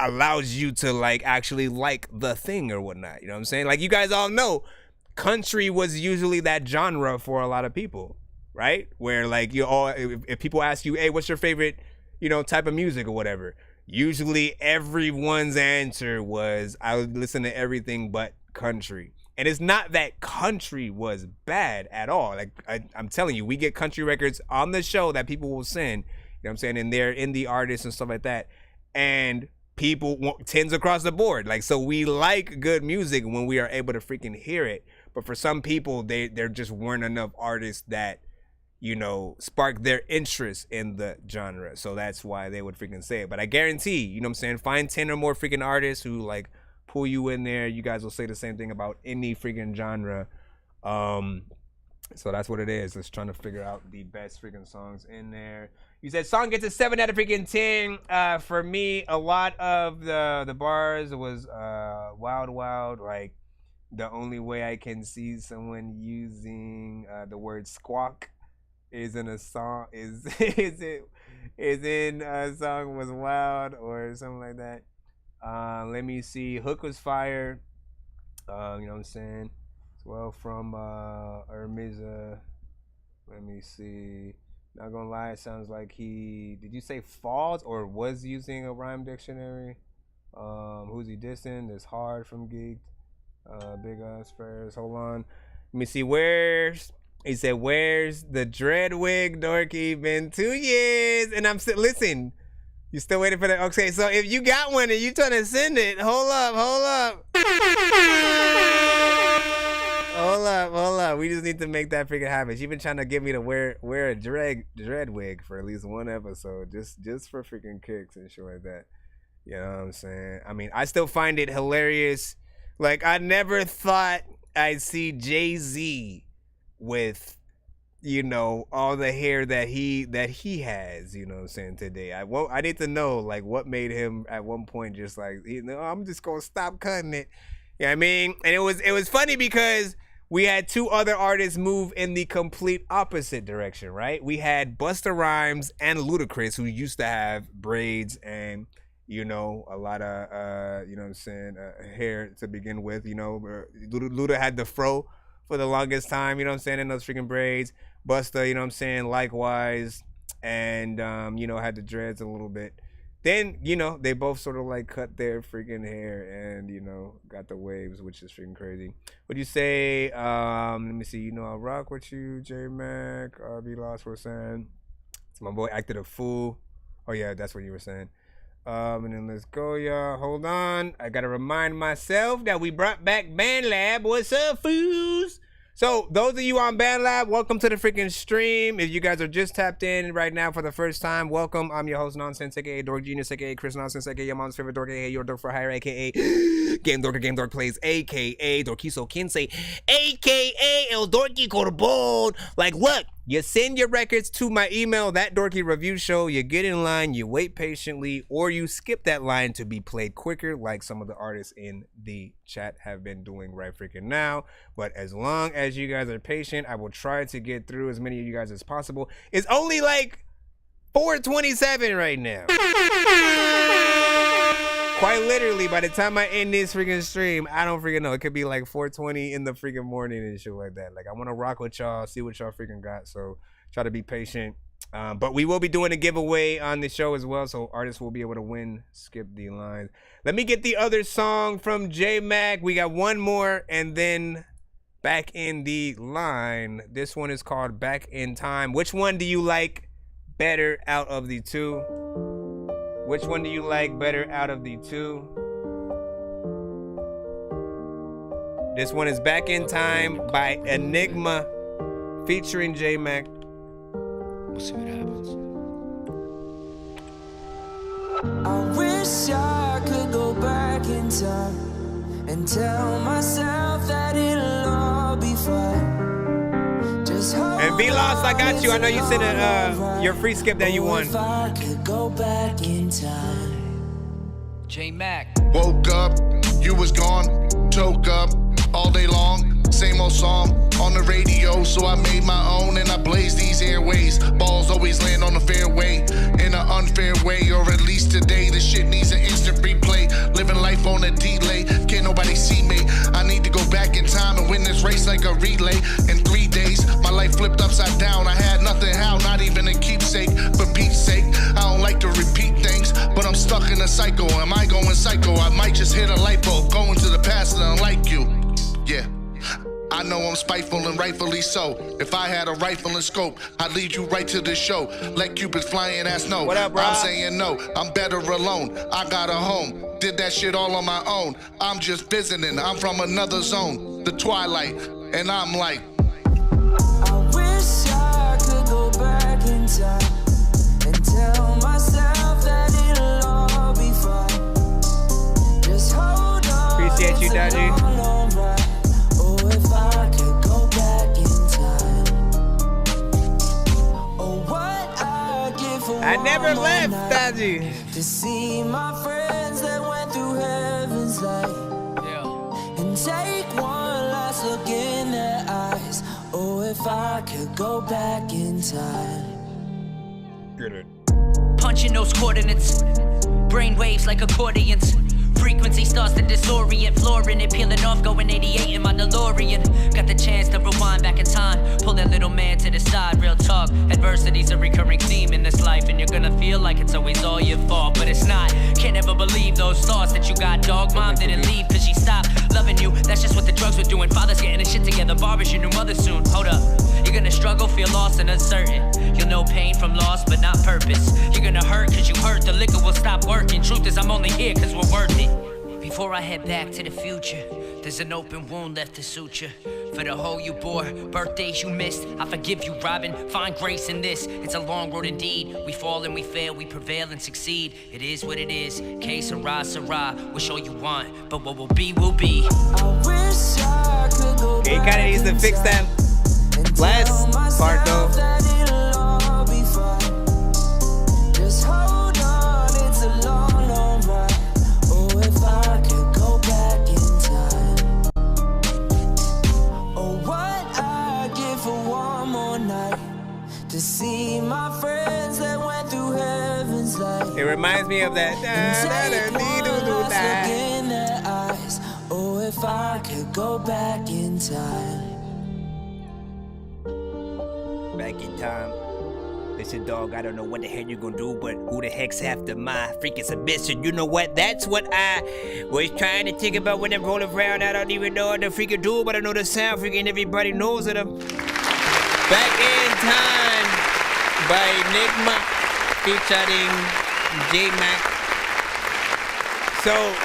allows you to like actually like the thing or whatnot. You know what I'm saying? Like, you guys all know country was usually that genre for a lot of people, right? Where like you all, if people ask you, hey, what's your favorite, you know, type of music or whatever, usually everyone's answer was, I would listen to everything but country. And it's not that country was bad at all. Like I'm telling you, we get country records on the show that people will send, know what I'm saying? And they're indie artists and stuff like that. And people tends across the board. Like, so we like good music when we are able to freaking hear it. But for some people, there just weren't enough artists that, you know, spark their interest in the genre. So that's why they would freaking say it. But I guarantee, you know what I'm saying, find 10 or more freaking artists who like pull you in there. You guys will say the same thing about any freaking genre. So that's what it is. Just trying to figure out the best freaking songs in there. You said song gets a 7 out of freaking 10. For me, a lot of the bars was wild, wild. Like, the only way I can see someone using the word squawk is in a song is in a song was wild or something like that. Let me see. Hook was fire. You know what I'm saying? As well from Ermiza. Let me see. Not gonna lie, it sounds like did you say falls or was using a rhyme dictionary? Who's he dissing? This hard from Geeked. Big ass prayers. Hold on. Let me see. He said, where's the dread wig, Dorky? Been 2 years. And I'm still, listen, you still waiting for that? Okay, so if you got one and you trying to send it, hold up. Hold up. We just need to make that freaking happen. She been trying to get me to wear a dread wig for at least one episode, just for freaking kicks and shit like that. You know what I'm saying? I mean, I still find it hilarious. Like, I never thought I'd see Jay-Z with, you know, all the hair that he has, you know what I'm saying, today. I need to know, like, what made him at one point just like, you know, I'm just gonna stop cutting it. You know what I mean? And it was funny because we had 2 other artists move in the complete opposite direction, right? We had Busta Rhymes and Ludacris, who used to have braids and, you know, a lot of, you know what I'm saying, hair to begin with. You know, Luda had the fro for the longest time, you know what I'm saying, in those freaking braids. Busta, you know what I'm saying, likewise. And, you know, had the dreads a little bit. Then, you know, they both sort of like cut their freaking hair and, you know, got the waves, which is freaking crazy. What do you say? Let me see. You know, I rock with you, J-Mac. RB Lost was saying. It's my boy acted a fool. Oh, yeah, that's what you were saying. And then let's go, y'all. Hold on. I got to remind myself that we brought back BandLab. What's up, foos? So, those of you on BandLab, welcome to the freaking stream. If you guys are just tapped in right now for the first time, welcome. I'm your host, Nonsenze, a.k.a. Dork Geniuz, a.k.a. Chris Nonsenze, a.k.a. your mom's favorite Dork, a.k.a. your Dork for hire, a.k.a. Game Dork Plays, a.k.a. Dorkiso Quince, a.k.a. El Dorky Corbon. Like, what? You send your records to my email, That Dorky Review Show. You get in line, you wait patiently, or you skip that line to be played quicker, like some of the artists in the chat have been doing right freaking now. But as long as you guys are patient, I will try to get through as many of you guys as possible. It's only like 4:27 right now. Quite literally, by the time I end this freaking stream, I don't freaking know. It could be like 4:20 in the freaking morning and shit like that. Like, I want to rock with y'all, see what y'all freaking got. So try to be patient. But we will be doing a giveaway on the show as well, so artists will be able to win. Skip the lines. Let me get the other song from J-Mac. We got one more, and then back in the line. This one is called Back in Time. Which one do you like better out of the two? Which one do you like better out of the two? This one is Back in Time by Enigma featuring J-Mac. We'll see what happens. I wish I could go back in time and tell myself that it'll all be fine. Just and V-Lost, I got you. I know you sent your free skip that you won. If I could go back in time. J-Mac. Woke up, you was gone. Choke up all day long. Same old song on the radio, so I made my own and I blazed these airways. Balls always land on the fairway in an unfair way, or at least today the shit needs an instant replay. Living life on a delay, can't nobody see me. I need to go back in time and win this race like a relay. In 3 days, my life flipped upside down. I had nothing, how, not even a keepsake. For Pete's sake, I don't like to repeat things, but I'm stuck in a cycle. Am I going psycho? I might just hit a light bulb, going to the past and unlike you. Yeah. I know I'm spiteful and rightfully so. If I had a rifle and scope, I'd lead you right to the show. Let Cupid flying ass no. What up, bro? I'm saying no, I'm better alone. I got a home, did that shit all on my own. I'm just visiting, I'm from another zone, the twilight, and I'm like, I wish I could go back in time and tell myself that it'll all be fine. Just hold on. Appreciate you, Daddy. Oh, if I could go back in time. Oh, what I give for I never one left, more night Daddy. to see my friends that went through heaven's light. And take one last look in their eyes. Oh, if I could go back in time. Punching those coordinates, brain waves like accordions. Frequency starts to disorient, flooring it, peeling off, going 88 in my DeLorean. Got the chance to rewind back in time, pull that little man to the side, real talk. Adversity's a recurring theme in this life, and you're gonna feel like it's always all your fault, but it's not. Can't ever believe those thoughts that you got, dog. Mom didn't leave cause she stopped loving you. That's just what the drugs were doing. Father's getting his shit together, Barbara's your new mother soon. Hold up, you're gonna struggle, feel lost and uncertain. You'll know pain from loss, but not purpose. You're gonna hurt cause you hurt, the liquor will stop working. Truth is I'm only here cause we're worth it. Before I head back to the future, there's an open wound left to suture. For the hole you bore, birthdays you missed, I forgive you, Robin, find grace in this. It's a long road indeed, we fall and we fail, we prevail and succeed. It is what it is, que sera, sera. Wish all you want, but what will be, will be. I wish I could go Okay, he kinda needs to fix that last part though. that it'll all be fine. Just hold on, it's a long, long ride. Oh, if I could go back in time. Oh, what I'd give for one more night to see my friends that went through heaven's light. It reminds me of that. In their eyes. Oh, if I could go back in time. Back in time. Listen, dog, I don't know what the hell you're gonna do, but who the heck's after my freaking submission? You know what? That's what I was trying to think about when I'm rolling around. I don't even know what to freaking do, but I know the sound. Freaking everybody knows it. Back in Time by Enigma featuring J-Mac. So,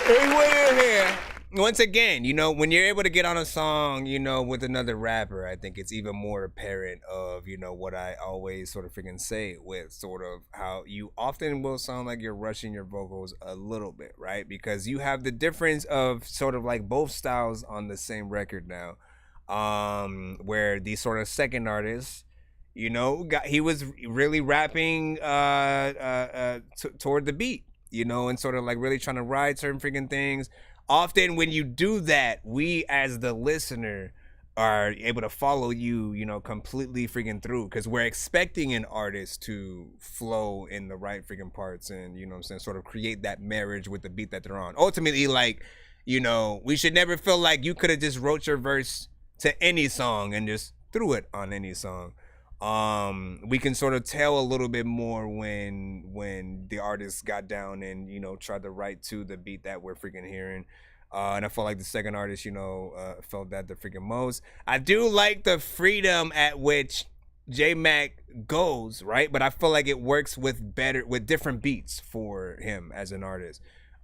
here's what you hear. Once again, you know, when you're able to get on a song, you know, with another rapper, I think it's even more apparent of, you know, what I always sort of freaking say with sort of how you often will sound like you're rushing your vocals a little bit, right? Because you have the difference of sort of like both styles on the same record now, where the sort of second artist, you know, he was really rapping toward the beat, you know, and sort of like really trying to ride certain freaking things. Often when you do that, we as the listener are able to follow you, you know, completely freaking through, because we're expecting an artist to flow in the right freaking parts and, you know what I'm saying, sort of create that marriage with the beat that they're on. Ultimately, like, you know, we should never feel like you could have just wrote your verse to any song and just threw it on any song. We can sort of tell a little bit more when the artist got down and, you know, tried to write to the beat that we're freaking hearing. And I felt like the second artist, you know, felt that the freaking most. I do like the freedom at which J-Mac goes, right? But I feel like it works with different beats for him as an artist.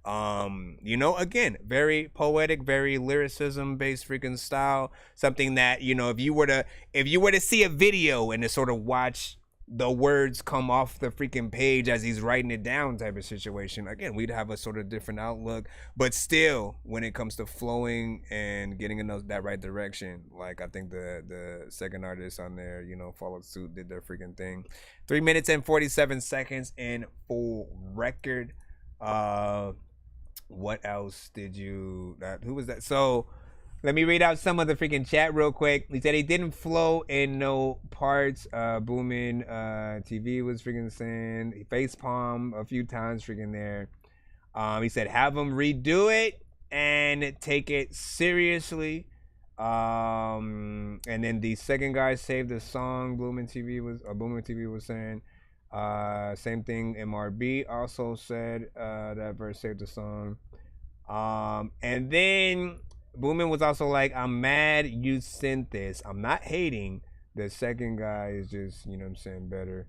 You know, again, very poetic, very lyricism based freaking style. Something that, you know, if you were to see a video and to sort of watch the words come off the freaking page as he's writing it down type of situation, again, we'd have a sort of different outlook. But still, when it comes to flowing and getting in that right direction, like I think the second artist on there, you know, followed suit, did their freaking thing. 3 minutes and 47 seconds in full record. What else did you, who was that? So let me read out some of the freaking chat real quick. He said he didn't flow in no parts. Booming TV was freaking saying he facepalm a few times freaking there. He said have him redo it and take it seriously. And then the second guy saved the song. Booming TV was saying. Same thing. MRB also said that verse saved the song. And then Boomin was also like, I'm mad you sent this. I'm not hating. The second guy is just, you know what I'm saying, better.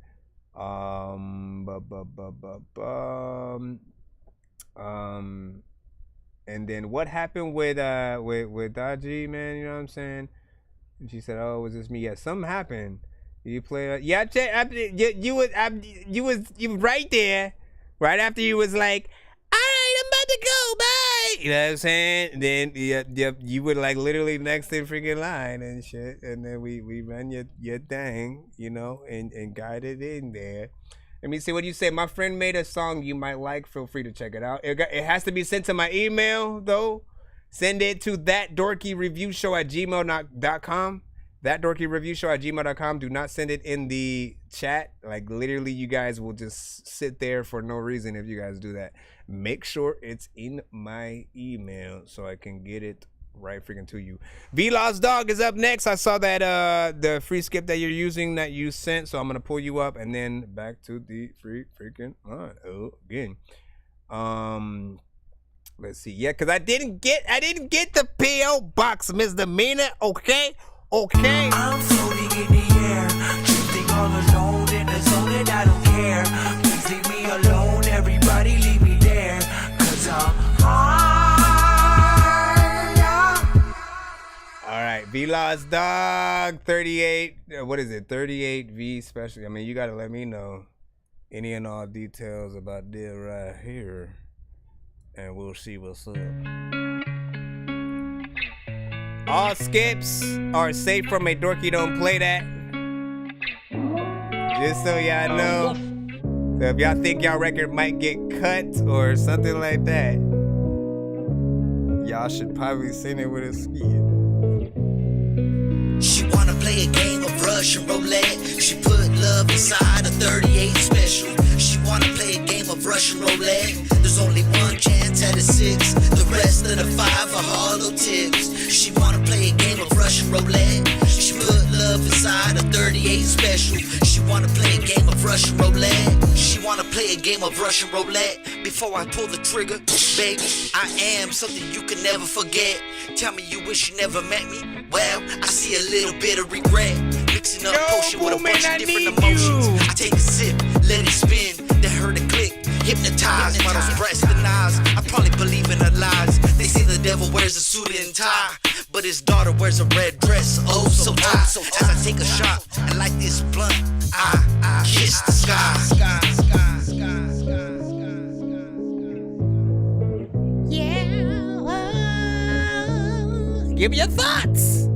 And then what happened with Daji, man, you know what I'm saying? And she said, oh, was this me? Yeah, something happened. You play, yeah, you was right there, right after you was like, all right, I'm about to go, bye. You know what I'm saying? Then you were like literally next in freaking line and shit. And then we run your thing, you know, and got it in there. Let me see what you say. My friend made a song you might like. Feel free to check it out. It has to be sent to my email though. Send it to thatdorkyreviewshow@gmail.com. Thatdorkyreviewshow@gmail.com. Do not send it in the chat. Like literally, you guys will just sit there for no reason if you guys do that. Make sure it's in my email so I can get it right freaking to you. V-Lost Dog is up next. I saw that the free skip that you're using that you sent, so I'm gonna pull you up and then back to the freaking line again. Let's see. Yeah, because I didn't get the PO box misdemeanor. Okay. I'm floating in the air, drifting all alone in the zone and I don't care. Please leave me alone, everybody leave me there, 'cause I'm high. All right, V-Lost Dog 38. What is it? 38V special. I mean, you gotta let me know any and all details about this right here, and we'll see what's up. All skips are safe from a Dorky Don't Play That. Just so y'all know. So if y'all think y'all record might get cut or something like that, y'all should probably send it with a skip. She wanna play a game of Russian roulette. She put love inside a 38 special. She wanna play a game of Russian roulette. There's only one chance at a 6. The rest of the 5 are hollow tips. She wanna play a game of Russian roulette. She put love inside a 38 special. She wanna play a game of Russian roulette. She wanna play a game of Russian roulette. Before I pull the trigger, baby, I am something you can never forget. Tell me you wish you never met me. Well, I see a little bit of regret. Mixing up potion with a bunch of different emotions. I take a sip, let it spin, then heard a click. Hypnotized by those breasts and eyes. I probably believe in her lies. They say the devil wears a suit and tie, but his daughter wears a red dress. Oh, so high. As I take a shot and like this blunt, I kiss the sky. Yeah. Give your thoughts.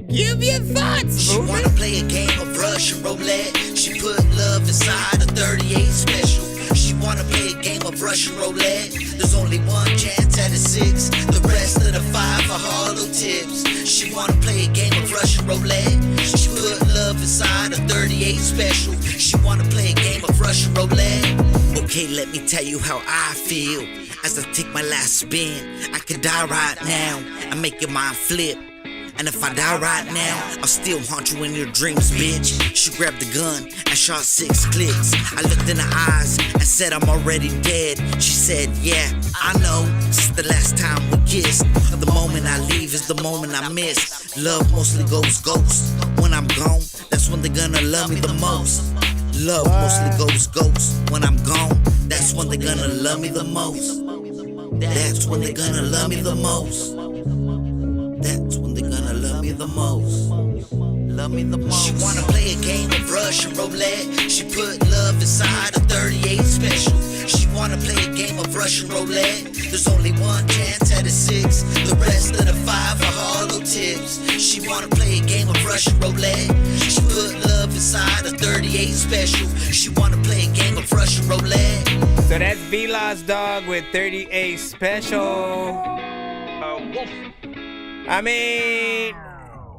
Give your thoughts. She wanna play a game of Russian roulette. She put love inside a 38 special. She wanna play a game of Russian roulette. There's only one chance at a 6. The rest of the 5 are hollow tips. She wanna play a game of Russian roulette. She put love inside a 38 special. She wanna play a game of Russian roulette. Okay, let me tell you how I feel. As I take my last spin, I could die right now and make your mind flip. And if I die right now, I'll still haunt you in your dreams, bitch. She grabbed the gun and shot 6 clicks. I looked in her eyes and said I'm already dead. She said, yeah, I know, since the last time we kissed. The moment I leave is the moment I miss. Love mostly goes ghost. When I'm gone, that's when they're gonna love me the most. Love mostly goes ghost. When I'm gone, that's when they're gonna love me the most. That's when they're gonna love me the most. That's when they're gonna love me the most. Love me the most. She wanna play a game of Russian roulette. She put love inside a 38 special. She wanna play a game of Russian roulette. There's only one chance at a 6. The rest of the 5 are hollow tips. She wanna play a game of Russian roulette. She put love inside a 38 special. She wanna play a game of Russian roulette. So that's V-Lost Dog with 38 special. I mean,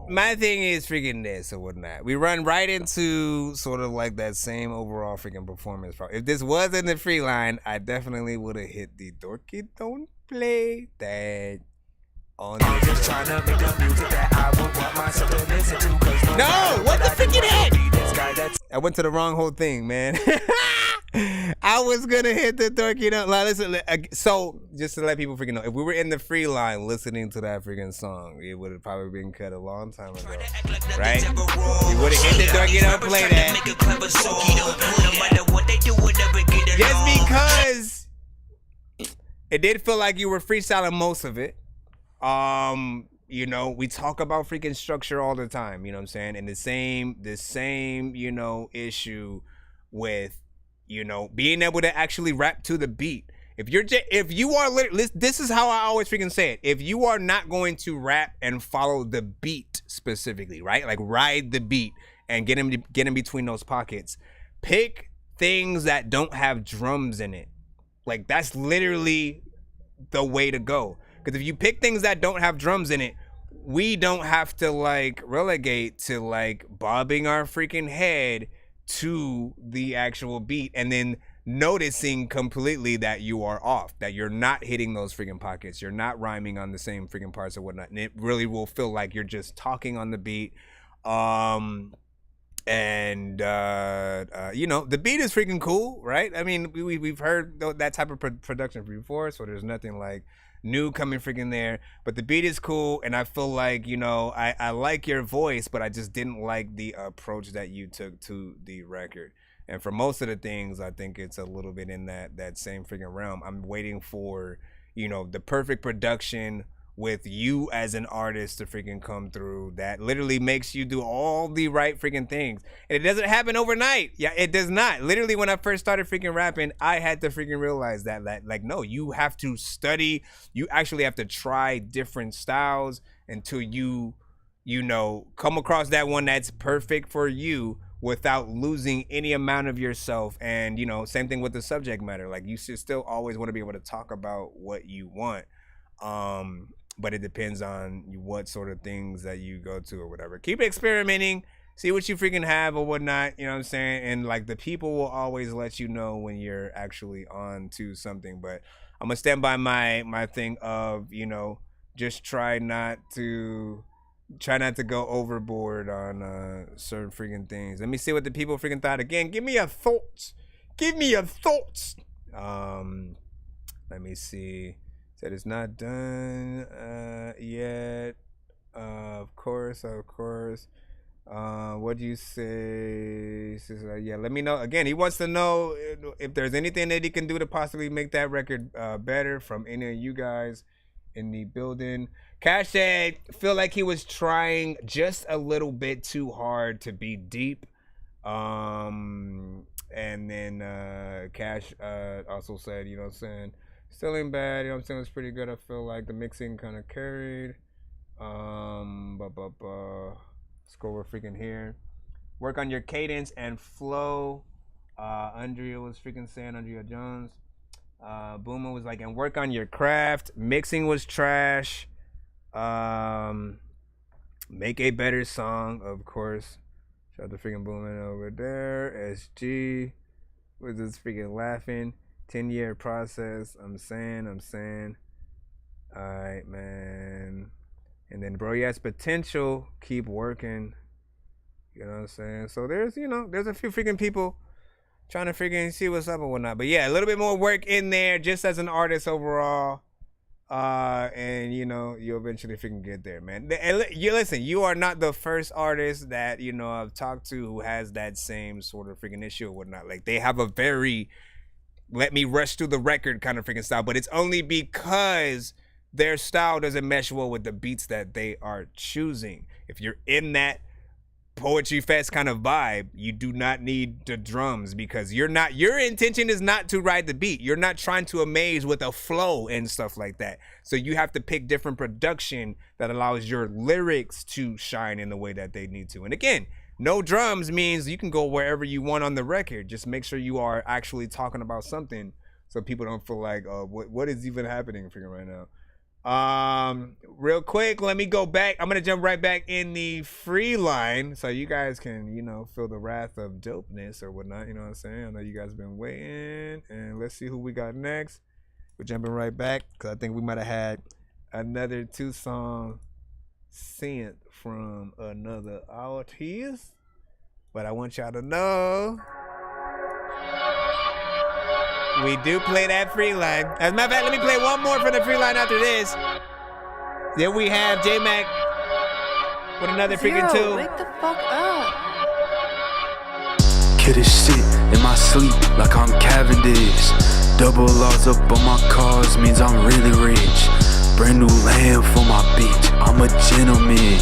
my thing is freaking this or whatnot. We run right into sort of like that same overall freaking performance. If this wasn't the free line, I definitely would have hit the Dorky Don't Play That on the just trying to make the music that I would want myself to listen to. No, what the freaking heck? I went to the wrong whole thing, man. I was gonna hit the Dorky. Listen, so just to let people freaking know, if we were in the free line listening to that freaking song, it would have probably been cut a long time ago, right? We would have hit the Dorky. Don't play that. Just because it did feel like you were freestyling most of it. You know, we talk about freaking structure all the time. You know what I'm saying? And the same, you know, issue with, you know, being able to actually rap to the beat. If you are, this is how I always freaking say it. If you are not going to rap and follow the beat specifically, right? Like ride the beat and get in between those pockets. Pick things that don't have drums in it. Like that's literally the way to go. Because if you pick things that don't have drums in it, we don't have to like relegate to like bobbing our freaking head to the actual beat and then noticing completely that you are off, that you're not hitting those freaking pockets, you're not rhyming on the same freaking parts or whatnot, and it really will feel like you're just talking on the beat. You know, the beat is freaking cool, right? I mean, we've heard that type of production before, so there's nothing like new coming freaking there, but the beat is cool, and I feel like, you know, I like your voice, but I just didn't like the approach that you took to the record. And for most of the things, I think it's a little bit in that same freaking realm. I'm waiting for, you know, the perfect production with you as an artist to freaking come through that literally makes you do all the right freaking things. And it doesn't happen overnight. Yeah, it does not. Literally, when I first started freaking rapping, I had to freaking realize that like, no, you have to study. You actually have to try different styles until you know, come across that one that's perfect for you without losing any amount of yourself. And, you know, same thing with the subject matter. Like, you should still always want to be able to talk about what you want. But it depends on what sort of things that you go to or whatever. Keep experimenting, see what you freaking have or whatnot, you know what I'm saying? And like the people will always let you know when you're actually on to something. But I'm gonna stand by my thing of, you know, just try not to go overboard on certain freaking things. Let me see what the people freaking thought. Again, give me your thoughts. Give me your thoughts. Let me see. Said it's not done yet. Of course. What do you say? Says, yeah, let me know. Again, he wants to know if there's anything that he can do to possibly make that record better from any of you guys in the building. Cash said, feel like he was trying just a little bit too hard to be deep. And then Cash also said, you know what I'm saying, still ain't bad, you know what I'm saying, it's pretty good. I feel like the mixing kind of carried. Let's go over freaking here. Work on your cadence and flow. Andrea was freaking saying, Andrea Jones. Boomer was like, and work on your craft. Mixing was trash. Make a better song, of course. Shout out to freaking Boomer over there. SG was just freaking laughing. 10-year process. I'm saying. All right, man. And then, bro, yes, potential. Keep working. You know what I'm saying? So there's, you know, there's a few freaking people trying to freaking see what's up and whatnot. But yeah, a little bit more work in there just as an artist overall. And, you know, you eventually freaking get there, man. You listen, you are not the first artist that, you know, I've talked to who has that same sort of freaking issue or whatnot. Like, they have a very let me rush through the record kind of freaking style, but it's only because their style doesn't mesh well with the beats that they are choosing. If you're in that Poetry Fest kind of vibe, you do not need the drums, because your intention is not to ride the beat. You're not trying to amaze with a flow and stuff like that. So you have to pick different production that allows your lyrics to shine in the way that they need to. And again, no drums means you can go wherever you want on the record. Just make sure you are actually talking about something so people don't feel like, what is even happening right now? Real quick, let me go back. I'm gonna jump right back in the free line so you guys can, you know, feel the wrath of dopeness or whatnot. You know what I'm saying? I know you guys been waiting, and let's see who we got next. We're jumping right back because I think we might have had another 2-song sent from another artist, but I want y'all to know We do play that free line. As a matter of fact, let me play one more for the free line after this. Then we have J-Mac with another freaking two. Wake the fuck up. Kill this shit in my sleep like I'm Cavendish. Double laws up on my cars means I'm really rich. Brand new land for my bitch, I'm a gentleman.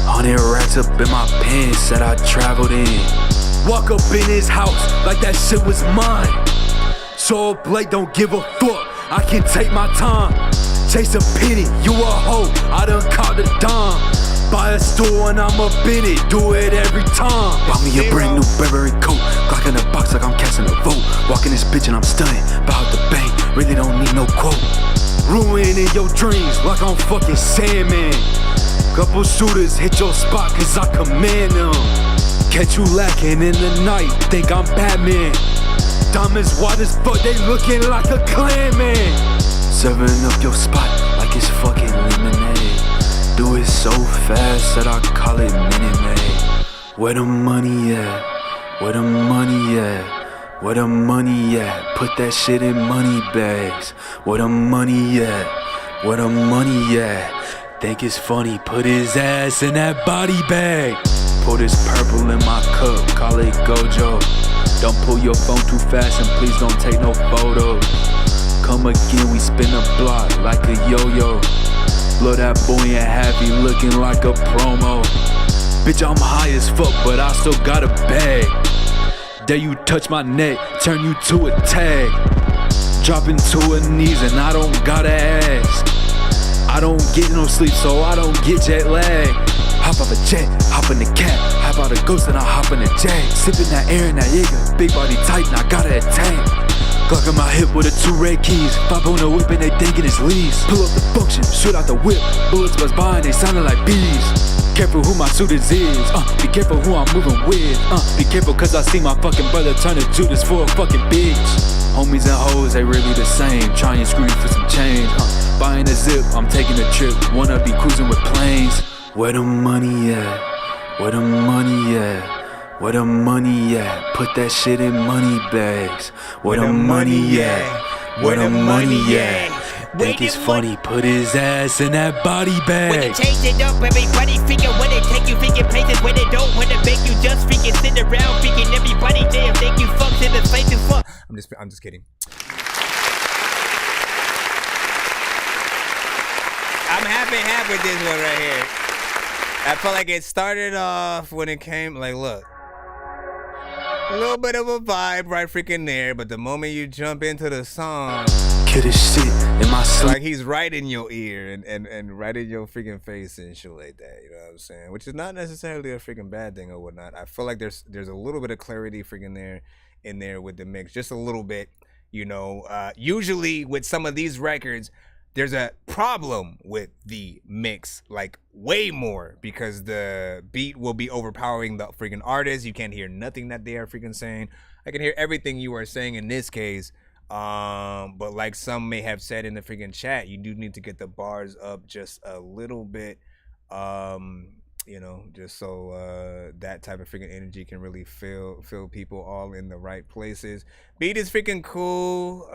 100 racks up in my pants that I traveled in. Walk up in his house like that shit was mine. So up late, don't give a fuck, I can take my time. Chase a penny, you a hoe, I done caught the dime. Buy a store and I'm up in it, do it every time. Buy me a brand new Burberry coat, Glock in a box like I'm casting a vote. Walking this bitch and I'm stunning, bout the bank, really don't need no quote. Ruining your dreams like I'm fucking Sandman. Couple shooters hit your spot cause I command them. Catch you lacking in the night, think I'm Batman. Diamonds white as fuck, they looking like a clan man. Serving up your spot like it's fucking lemonade. Do it so fast that I call it Minute Maid. Where the money at? Where the money at? Where the money at? Put that shit in money bags. Where the money at? Where the money at? Think it's funny, put his ass in that body bag. Pour this purple in my cup, call it Gojo. Don't pull your phone too fast and please don't take no photos. Come again, we spin a block like a yo-yo. Blow that boy in half, he looking like a promo. Bitch, I'm high as fuck, but I still got a bag. Dare you touch my neck, turn you to a tag. Dropping to her knees and I don't gotta ask. I don't get no sleep, so I don't get jet lag. Hop off a jet, hop in the cat, hop out a ghost and I hop in the jag. Sipping that air and that Jaeger, big body tight and I gotta attack. Glock on my hip with the 2 red keys. 5 on the whip and they thinking it's leaves. Pull up the function, shoot out the whip. Bullets buzz by and they sounding like bees. Careful who my suitors is. Be careful who I'm moving with. Be careful cause I see my fucking brother turn to Judas for a fucking bitch. Homies and hoes, they really the same. Trying to screw you for some change. Buying a zip, I'm taking a trip. Wanna be cruising with planes. Where the money at? Where the money at? Where the money at? Put that shit in money bags. Where the money at? Where the money at? Think it's funny, put his ass in that body bag. When you change it up, everybody freaking when they take you freaking places where they don't want to make you just freaking sit around freaking everybody damn think you fucked in the face and fuck. I'm just kidding. I'm half with this one right here. I felt like it started off when it came like, look. A little bit of a vibe right freaking there, but the moment you jump into the song, kill this shit in my sleep. Like he's right in your ear and right in your freaking face and shit like that, you know what I'm saying? Which is not necessarily a freaking bad thing or whatnot. I feel like there's a little bit of clarity freaking in there with the mix, just a little bit, you know. Usually with some of these records, there's a problem with the mix, like way more, because the beat will be overpowering the freaking artist. You can't hear nothing that they are freaking saying. I can hear everything you are saying in this case. But like some may have said in the freaking chat, you do need to get the bars up just a little bit. You know, just so that type of freaking energy can really fill people all in the right places. Beat is freaking cool,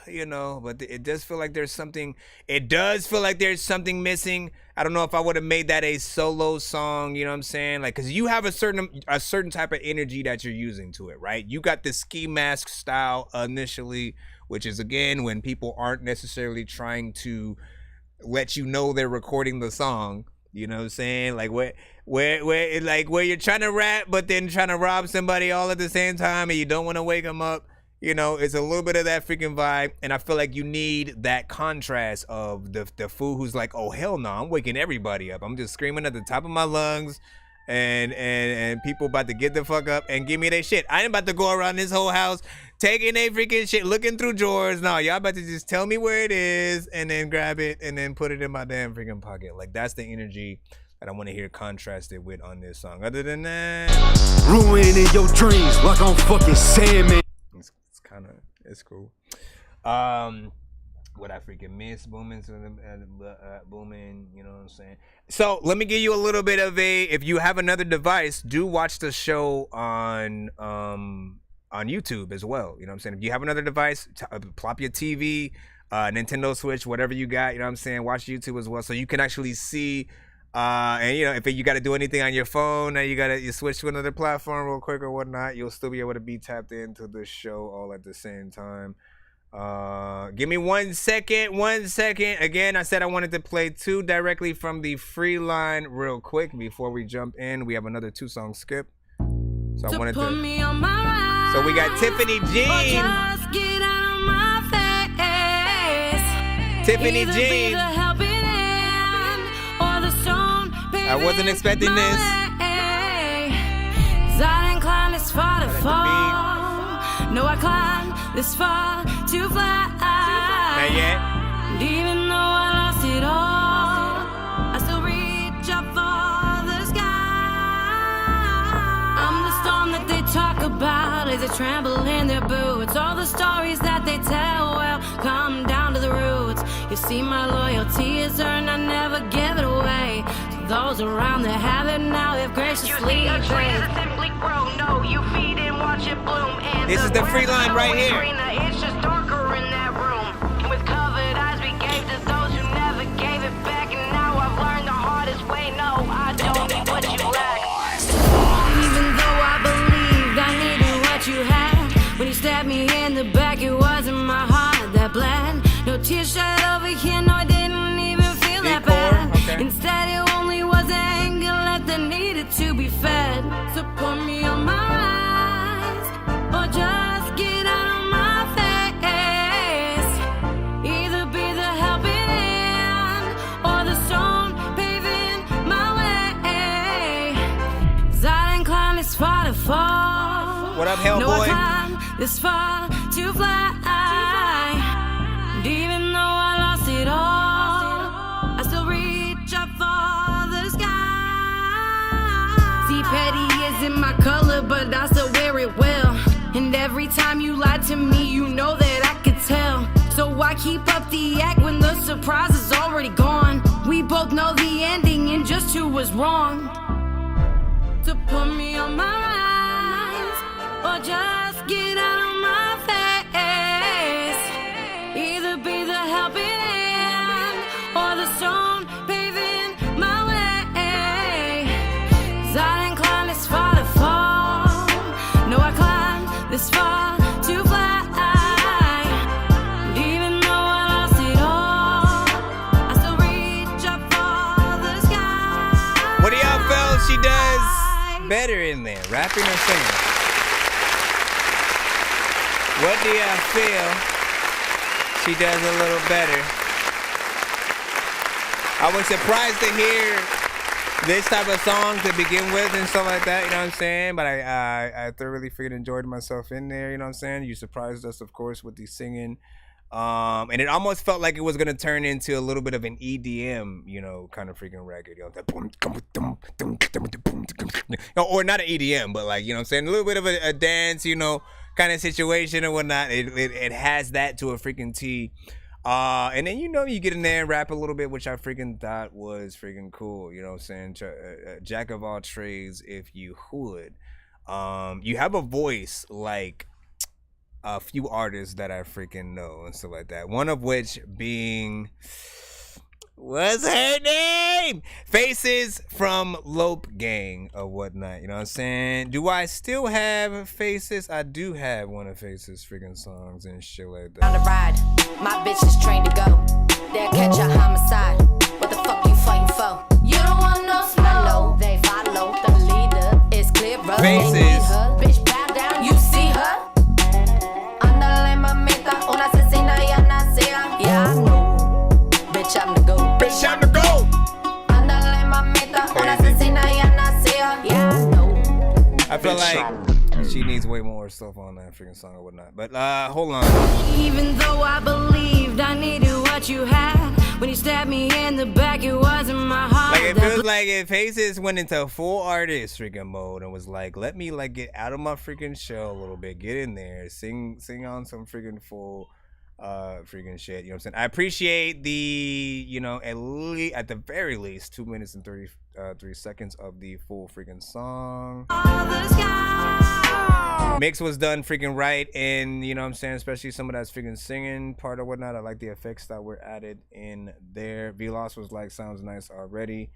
you know, but it does feel like there's something. It does feel like there's something missing. I don't know if I would have made that a solo song, you know what I'm saying? Like, cause you have a certain type of energy that you're using to it, right? You got the ski mask style initially, which is again when people aren't necessarily trying to let you know they're recording the song. You know what I'm saying? Like where you're trying to rap but then trying to rob somebody all at the same time and you don't want to wake them up. You know, it's a little bit of that freaking vibe, and I feel like you need that contrast of the fool who's like, oh hell no, I'm waking everybody up. I'm just screaming at the top of my lungs, and people about to get the fuck up and give me their shit. I ain't about to go around this whole house taking their freaking shit, looking through drawers. No, y'all about to just tell me where it is and then grab it and then put it in my damn freaking pocket. Like that's the energy that I want to hear contrasted with on this song. Other than that, ruining your dreams like I'm fucking Sandman. It's cool. What I freaking miss booming, booming, you know what I'm saying? So let me give you a little bit of if you have another device, do watch the show on on YouTube as well. You know what I'm saying? If you have another device, plop your TV, Nintendo Switch, whatever you got, you know what I'm saying? Watch YouTube as well, so you can actually see. And you know, if you got to do anything on your phone, and you switch to another platform real quick or whatnot, you'll still be able to be tapped into the show all at the same time. Give me 1 second. Again, I said I wanted to play 2 directly from the free line real quick before we jump in. We have another 2-song skip, so I wanted to. So we got Tiffany Jean. Tiffany Jean. I wasn't expecting this. I didn't climb this far to fall. No, I climbed this far to fly. Not yet. And even though I lost it all, I still reach up for the sky. I'm the storm that they talk about as they trample in their boots. All the stories that they tell, well, come down to the roots. You see, my loyalty is earned, I never give it away. Those around that have it now have graciously paid. No, you feed and watch it bloom. And this is the free line right here. It's just darker in that room. With covered eyes we gave to those who never gave it back. And now I've learned the hardest way. No, I don't need what you lack. Even though I believed I needed what you had, when you stabbed me in the back, it wasn't my heart that bled. No tears shed over here, no, I didn't even feel that bad. Okay. Instead, it only was anger left that needed to be fed. So put me on my rise, or just get out of my face. Either be the helping hand, or the stone paving my way. 'Cause I didn't climb this far to fall. What up, Hellboy? No, I climbed this far to fly. And even though I lost it all, I still reach up for the sky. See, petty isn't my color, but I still wear it well. And every time you lie to me, you know that I could tell. So why keep up the act when the surprise is already gone? We both know the ending and just who was wrong. To put me on my rise, or just get out of my face. Either be the helping hand, or the stone paving my way. 'Cause I didn't climb this far to fall. No, I climbed this far to fly. And even though I lost it all, I still reach up for the sky. What do y'all feel she does better in there, rapping or singing? What do y'all feel she does a little better? I was surprised to hear this type of song to begin with and stuff like that, you know what I'm saying? But I thoroughly freaking enjoyed myself in there, you know what I'm saying? You surprised us, of course, with the singing. And it almost felt like it was gonna turn into a little bit of an EDM, you know, kind of freaking record, you know, or not an EDM, but like, you know what I'm saying, a little bit of a dance, you know, kind of situation or whatnot. It has that to a freaking T. And then, you know, you get in there and rap a little bit, which I freaking thought was freaking cool, you know what I'm saying? Jack of all trades, if you would. You have a voice like a few artists that I freaking know and stuff like that. One of which being, what's her name? Faces from Lope Gang or whatnot. You know what I'm saying? Do I still have Faces? I do have one of Faces freaking songs and shit like that. On the ride, my bitch is trained to go. They'll catch a homicide. What the fuck you fighting for? You don't want no smoke. I know they follow the leader. It's clear, bro. Faces. Bitch, bow down. You see her? Andale, mamita, una asesina y anasea. Yeah, I know. Bitch, I'm the GOAT. Bitch, I'm the GOAT. Andale, mamita, una asesina y anasea. Yeah, I know. I feel like she needs way more stuff on that freaking song or whatnot. But hold on. Even though I believed I needed what you had, when you stabbed me in the back, it wasn't my heart. Like, it feels like if Faces went into full artist freaking mode and was like, let me like get out of my freaking shell a little bit, get in there, sing on some freaking full freaking shit, you know what I'm saying? I appreciate the, you know, at the very least 2 minutes and 33 seconds of the full freaking song. Mix was done freaking right, and you know what I'm saying, especially some of that's freaking singing part or whatnot. I like the effects that were added in there. V-Loss was like, sounds nice already.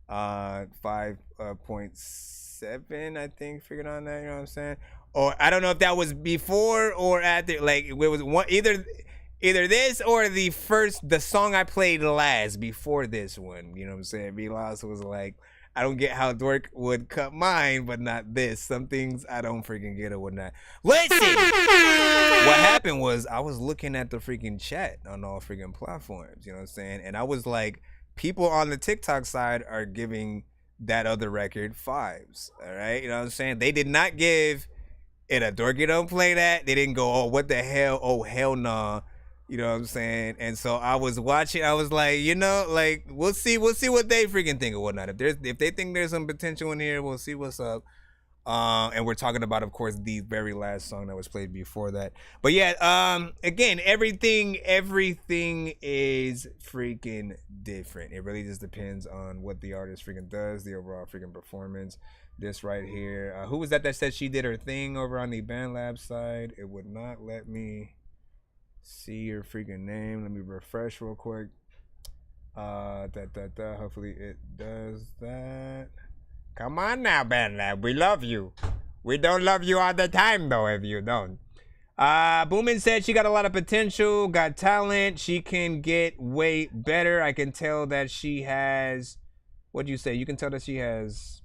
5.7, I think, figured on that, you know what I'm saying? Or I don't know if that was before or after, like it was one, either this or the song I played last before this one, you know what I'm saying? V-Loss was like, I don't get how Dork would cut mine, but not this. Some things I don't freaking get or whatnot. Listen! What happened was I was looking at the freaking chat on all freaking platforms, you know what I'm saying? And I was like, people on the TikTok side are giving that other record 5s, all right? You know what I'm saying? They did not give it a Dorky don't play that. They didn't go, oh, what the hell? Oh, hell nah. You know what I'm saying? And so I was watching, I was like, you know, like, we'll see what they freaking think or whatnot. If they think there's some potential in here, we'll see what's up. And we're talking about, of course, the very last song that was played before that. But yeah, again, everything is freaking different. It really just depends on what the artist freaking does, the overall freaking performance. This right here, who was that said she did her thing over on the BandLab side? It would not let me see your freaking name. Let me refresh real quick. Hopefully it does that. Come on now, BandLab. We love you. We don't love you all the time though if you don't. Boomin said she got a lot of potential, got talent. She can get way better. I can tell that she has, what'd you say? You can tell that she has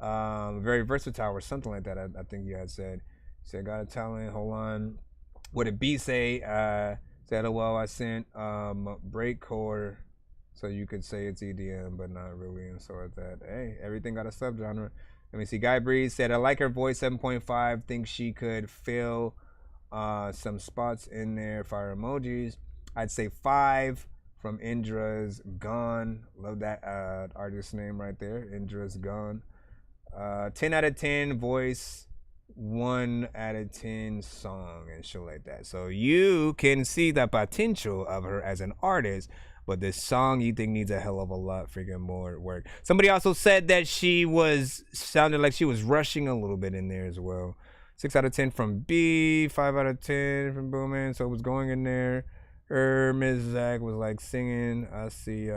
very versatile or something like that. I think you had said. Said got a talent. Hold on. What did B say? Said, well, I sent breakcore, so you could say it's EDM, but not really, and so like that. Hey, everything got a subgenre. Let me see. Guy Breeze said, I like her voice, 7.5. Think she could fill some spots in there. Fire emojis. I'd say 5 from Indra's Gone. Love that artist name right there. Indra's Gone. 10 out of 10 voice. 1 out of 10 song and shit like that. So you can see the potential of her as an artist, but this song you think needs a hell of a lot freaking more work. Somebody also said that she sounded like she was rushing a little bit in there as well. 6 out of 10 from B, 5 out of 10 from Boomin. So it was going in there. Ms. Zach was like singing. I see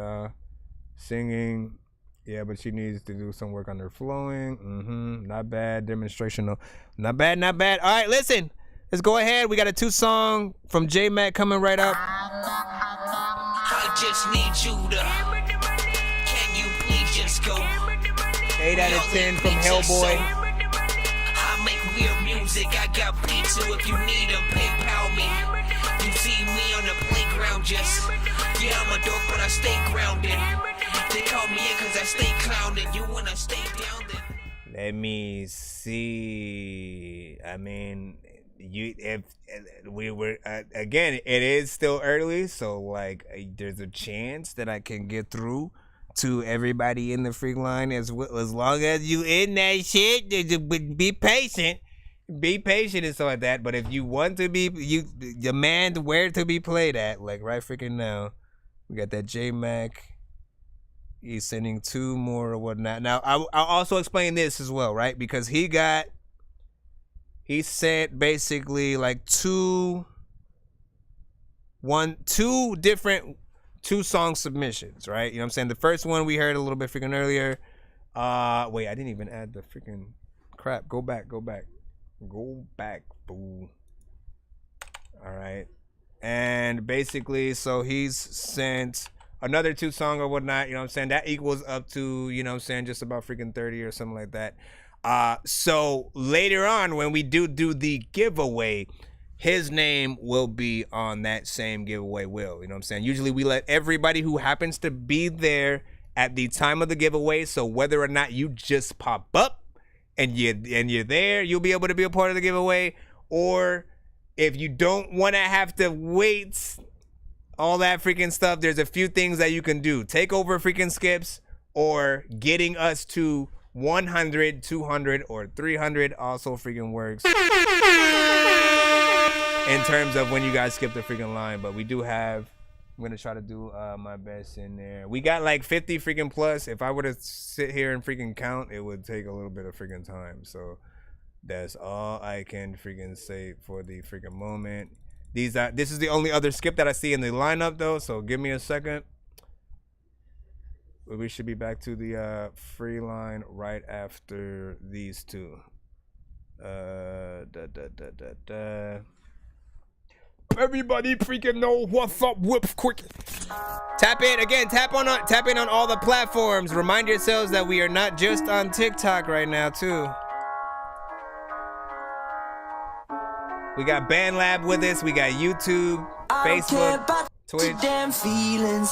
singing. Yeah, but she needs to do some work on her flowing. Not bad. Demonstration though. Not bad, not bad. All right, listen. Let's go ahead. We got a 2 song from J-Mac coming right up. I just need you to. Can you please just go? 8 out of 10 from Hellboy. I make weird music. I got beats, so if you need them, PayPal me. You see me on the playground just. Yeah, I'm a dork, but I stay grounded. They call me in cause I stay clowning. You wanna stay down then? Let me see. I mean, if we were again, it is still early, so like there's a chance that I can get through to everybody in the free line as long as you in that shit. Be patient. Be patient and stuff like that. But if you want to be, you demand where to be played at, like right freaking now. We got that J-Mac. He's sending 2 more or whatnot. Now, I'll also explain this as well, right? Because he sent basically like 2 different 2-song submissions, right? You know what I'm saying? The first one we heard a little bit freaking earlier. Wait, I didn't even add the freaking crap. Go back, boo. All right. And basically, so he's sent another 2 song or whatnot, you know what I'm saying? That equals up to, you know what I'm saying, just about freaking 30 or something like that. So later on, when we do the giveaway, his name will be on that same giveaway wheel, you know what I'm saying? Usually we let everybody who happens to be there at the time of the giveaway, so whether or not you just pop up and you're there, you'll be able to be a part of the giveaway, or if you don't want to have to wait all that freaking stuff, there's a few things that you can do. Take over freaking skips, or getting us to 100, 200, or 300 also freaking works in terms of when you guys skip the freaking line. But we do have, I'm going to try to do my best in there. We got like 50 freaking plus. If I were to sit here and freaking count, it would take a little bit of freaking time. So That's all I can freaking say for the freaking moment. This is the only other skip that I see in the lineup though, so give me a second. We should be back to the free line right after these two. Everybody freaking know what's up, whips quick. Tap in again, tap in on all the platforms. Remind yourselves that we are not just on TikTok right now too. We got BandLab with us, we got YouTube, Facebook, Twitch. Damn feelings.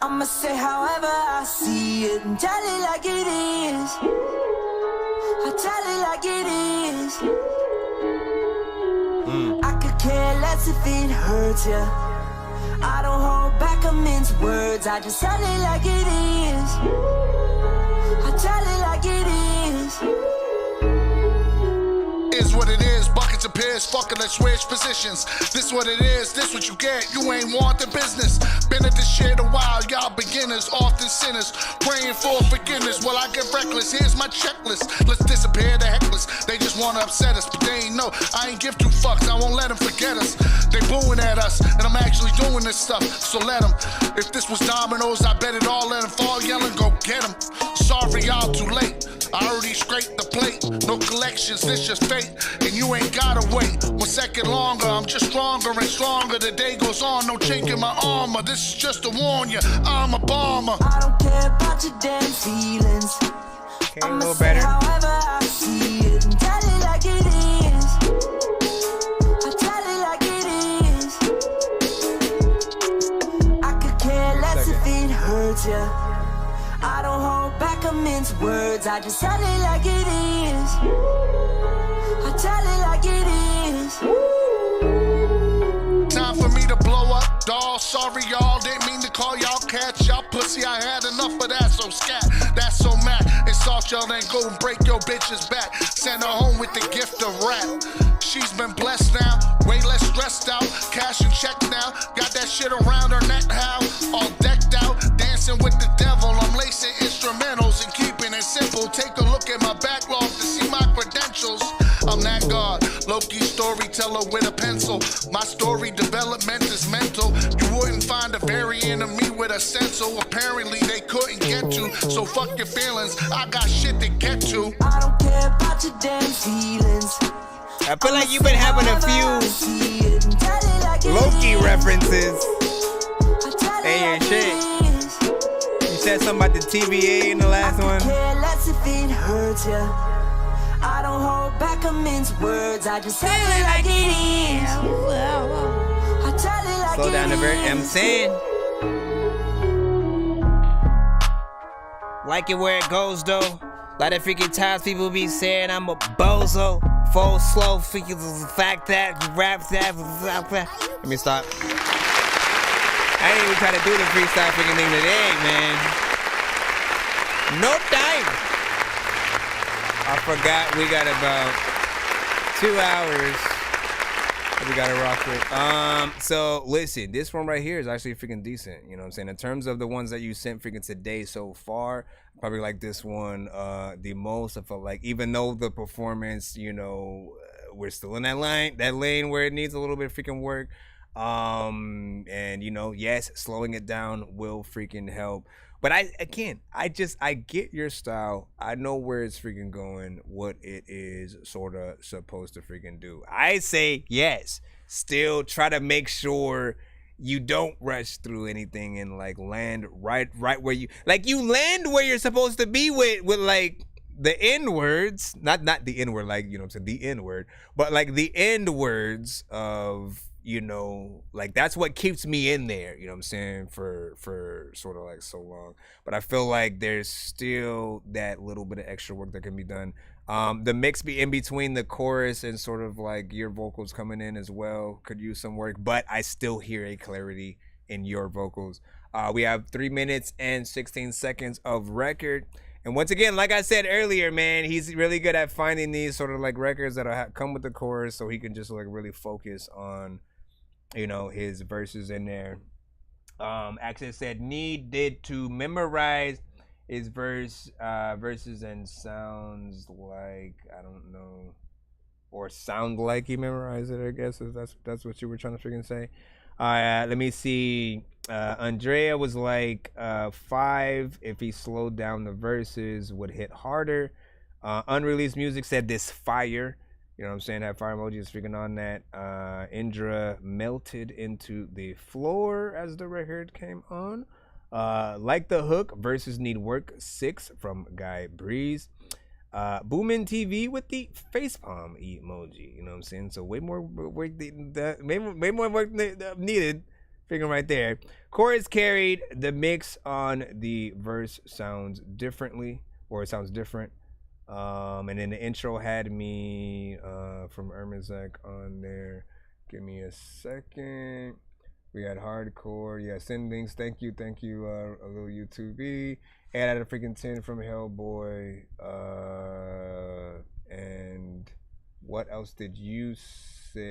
I'ma say however I see it and tell it like it is. I tell it like it is. I could care less if it hurts ya. I don't hold back or mince words. I just tell it like it is. I tell it like it is. Is what it is, buckets of piss, fucking let's switch positions. This what it is, this what you get, you ain't want the business. Been at this shit a while, y'all beginners, often sinners. Praying for forgiveness while I get reckless, here's my checklist. Let's disappear the heckless, they just wanna upset us. But they ain't know, I ain't give two fucks, I won't let them forget us. They booing at us, and I'm actually doing this stuff, so let them. If this was dominoes, I bet it all let them fall, yelling, go get them. Sorry y'all too late, I already scraped the plate. No collections, this just fate. And you ain't gotta wait 1 second longer. I'm just stronger and stronger. The day goes on, no chink in my armor. This is just to warn you, I'm a bomber. I don't care about your damn feelings. Okay, a little better. However I see it and tell it like it is. I tell it like it is. I could care less if it hurts ya. I don't hold back or mince words. I just tell it like it is. I tell it like it is. Time for me to blow up, doll. Sorry y'all, didn't mean to call y'all cats. Y'all pussy, I had enough of that, so scat. That's so mad. Insult y'all, then go and break your bitch's back. Send her home with the gift of rap. She's been blessed now, way less stressed out. Cash and checks now, got that shit around her neck how? All decked out, dancing with the devil. I'm lacing instrumentals and keeping it simple. Take a look at my backlog to see my credentials. I'm that god, low-key storyteller with a pencil. My story development is mental. You wouldn't find a variant of me with a stencil. Apparently they couldn't get to, so fuck your feelings. I got shit to get to. I don't care about your damn feelings. I feel like you've been having a few Loki references in your shit. You said something about the TVA in the last one. I care less if it hurts ya. I don't hold back or mince words. I just tell it like it is. I tell it like Slow down the verse. I'm saying. Like it where it goes though. Lot of freaking times people be saying I'm a bozo. Full slow freaking fact that you rap that. Let me stop. I didn't even try to do the freestyle freaking thing today, man. No time. I forgot we got about 2 hours that we gotta rock with. So listen, this one right here is actually freaking decent. You know what I'm saying? In terms of the ones that you sent freaking today so far, probably like this one the most. I felt like, even though the performance, you know, we're still in that lane where it needs a little bit of freaking work. And you know, yes, slowing it down will freaking help. But I get your style. I know where it's freaking going, what it is sort of supposed to freaking do. I say yes. Still try to make sure you don't rush through anything and like land right where you land where you're supposed to be with like the N words, not the N word, like, you know what I'm saying, the N word, but like the end words of, you know, like that's what keeps me in there, you know what I'm saying, for sort of like so long. But I feel like there's still that little bit of extra work that can be done. The mix be in between the chorus and sort of like your vocals coming in as well could use some work, but I still hear a clarity in your vocals. We have 3 minutes and 16 seconds of record. And once again, like I said earlier, man, he's really good at finding these sort of like records that'll come with the chorus, so he can just like really focus on, you know, his verses in there. Access said needed to memorize His verses and sounds like, I don't know, or sound like he memorized it, I guess, if that's what you were trying to freaking say. Let me see. Andrea was like 5. If he slowed down the verses, would hit harder. Unreleased Music said this fire. You know what I'm saying? That fire emoji is freaking on that. Indra melted into the floor as the record came on. Like the hook, verses need work 6 from Guy Breeze. Boomin TV with the facepalm emoji. You know what I'm saying? So way more work needed. Figuring right there. Chorus carried. The mix on the verse sounds differently, or it sounds different. And then the intro had me from Ermazak on there. Give me a second. We had hardcore. Yeah, send links. Thank you, a little YouTube. And I had a freaking 10 from Hellboy. And what else did you say?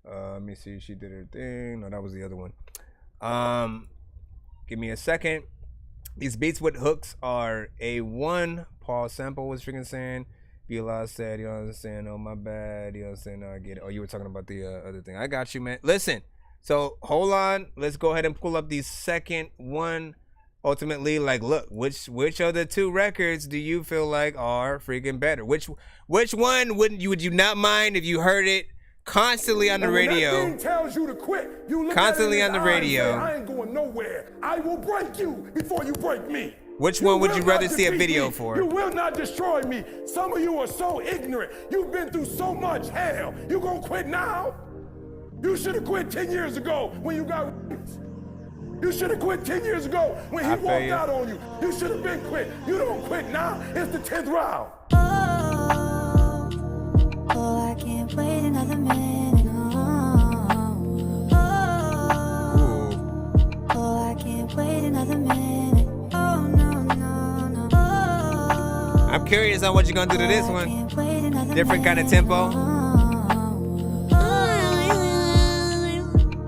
Let me see. She did her thing. No, that was the other one. Give me a second. These beats with hooks are A1. Paul Sample was freaking saying. Bila said, you know what I'm saying? Oh, my bad. You know what I'm saying? No, I get it. Oh, you were talking about the other thing. I got you, man. Listen. So, hold on. Let's go ahead and pull up the second one. Ultimately, like, look, which of the 2 records do you feel like are freaking better? Which one would you not mind if you heard it constantly on the radio? When that thing tells you to quit, you look constantly at it on the radio. Say, I ain't going nowhere. I will break you before you break me. Which one would you rather see a video for? You will not destroy me. Some of you are so ignorant. You've been through so much hell. You gonna quit now? You should have quit 10 years ago when you got raped. You should have quit 10 years ago when he walked out on you. You should have been quit. You don't quit now. It's the 10th round. Oh, I can't wait another minute. Oh, I can't wait another minute. Oh, no. I'm curious on what you're gonna do to this one. Different kind of tempo.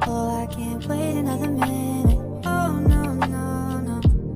Oh, I can't wait another minute. Oh, no.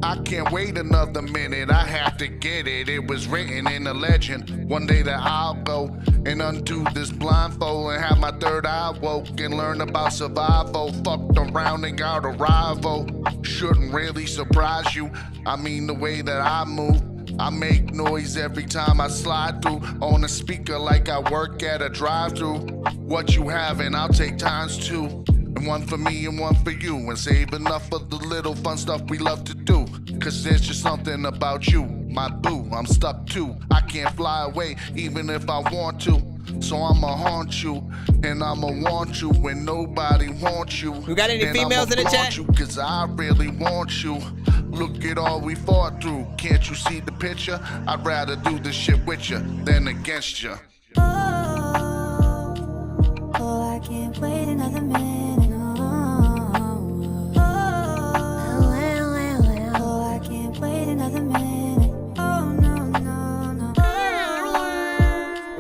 I can't wait another minute, I have to get it. It was written in the legend. One day that I'll go and undo this blindfold and have my third eye woke and learn about survival. Fucked around and got a rival. Shouldn't really surprise you. I mean the way that I move. I make noise every time I slide through on a speaker like I work at a drive-thru. What you have and I'll take times 2. And one for me and one for you. And save enough of the little fun stuff we love to do. Cause there's just something about you, my boo, I'm stuck too. I can't fly away even if I want to. So I'ma haunt you, and I'ma want you when nobody wants you. We got any and females in the chat? You cause I really want you. Look at all we fought through. Can't you see the picture? I'd rather do this shit with you than against you. Oh, I can't wait another minute. Oh, I can't wait another minute. Oh, no.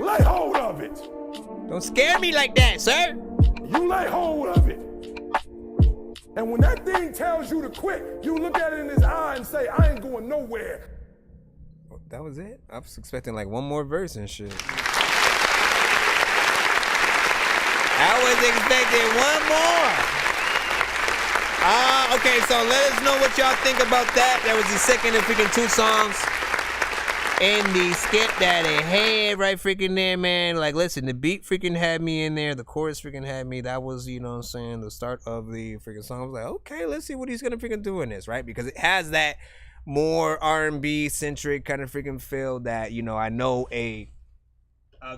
Lay hold of it. Don't scare me like that, sir. You lay hold of it. And when that thing tells you to quit, you look at it in his eye and say, I ain't going nowhere. That was it? I was expecting like one more verse and shit. I was expecting one more. Okay, so let us know what y'all think about that. That was the second of freaking 2 songs in the skit that it had right freaking there, man. Like, listen, the beat freaking had me in there. The chorus freaking had me. That was, you know what I'm saying, the start of the freaking song. I was like, okay, let's see what he's going to freaking do in this, right? Because it has that more R&B centric kind of freaking feel that, you know, I know a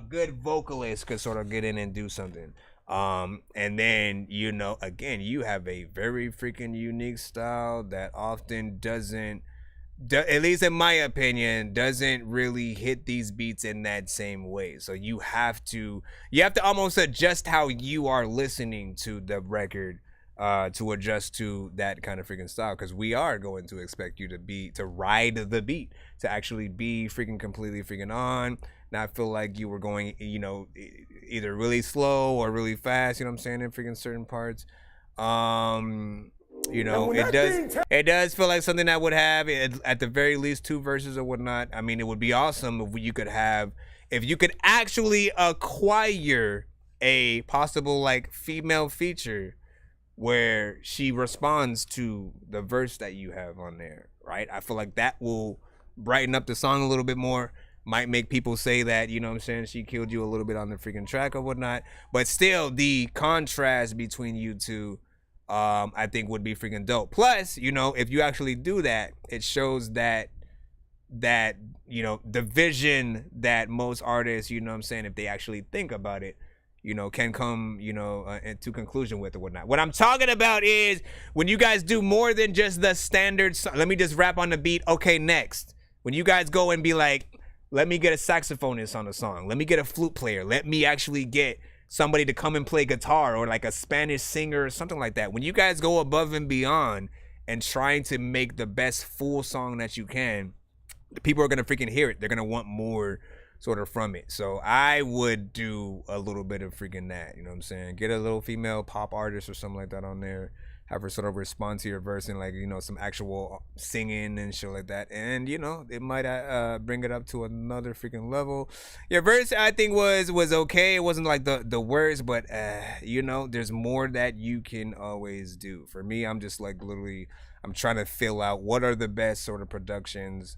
good vocalist could sort of get in and do something. And then, you know, again, you have a very freaking unique style that often doesn't, at least in my opinion, doesn't really hit these beats in that same way. So you have to almost adjust how you are listening to the record to adjust to that kind of freaking style, because we are going to expect you to ride the beat, to actually be freaking completely freaking on, not feel like you were going, you know, either really slow or really fast, you know what I'm saying, in freaking certain parts. You know, it does feel like something that would have at the very least 2 verses or whatnot. I mean, it would be awesome if you could actually acquire a possible like female feature where she responds to the verse that you have on there, right? I feel like that will brighten up the song a little bit more. Might make people say that, you know what I'm saying, she killed you a little bit on the freaking track or whatnot. But still, the contrast between you two, I think would be freaking dope. Plus, you know, if you actually do that, it shows that you know, the vision that most artists, you know what I'm saying, if they actually think about it, you know, can come, you know, to conclusion with or whatnot. What I'm talking about is when you guys do more than just the standard song. Let me just rap on the beat. Okay, next. When you guys go and be like, let me get a saxophonist on the song. Let me get a flute player. Let me actually get somebody to come and play guitar or like a Spanish singer or something like that. When you guys go above and beyond and trying to make the best full song that you can, the people are going to freaking hear it. They're going to want more sort of from it. So I would do a little bit of freaking that, you know what I'm saying? Get a little female pop artist or something like that on there. Have her sort of respond to your verse and like, you know, some actual singing and shit like that. And, you know, it might bring it up to another freaking level. Your verse, I think, was okay. It wasn't like the worst, but, you know, there's more that you can always do. For me, I'm just like literally, I'm trying to fill out what are the best sort of productions.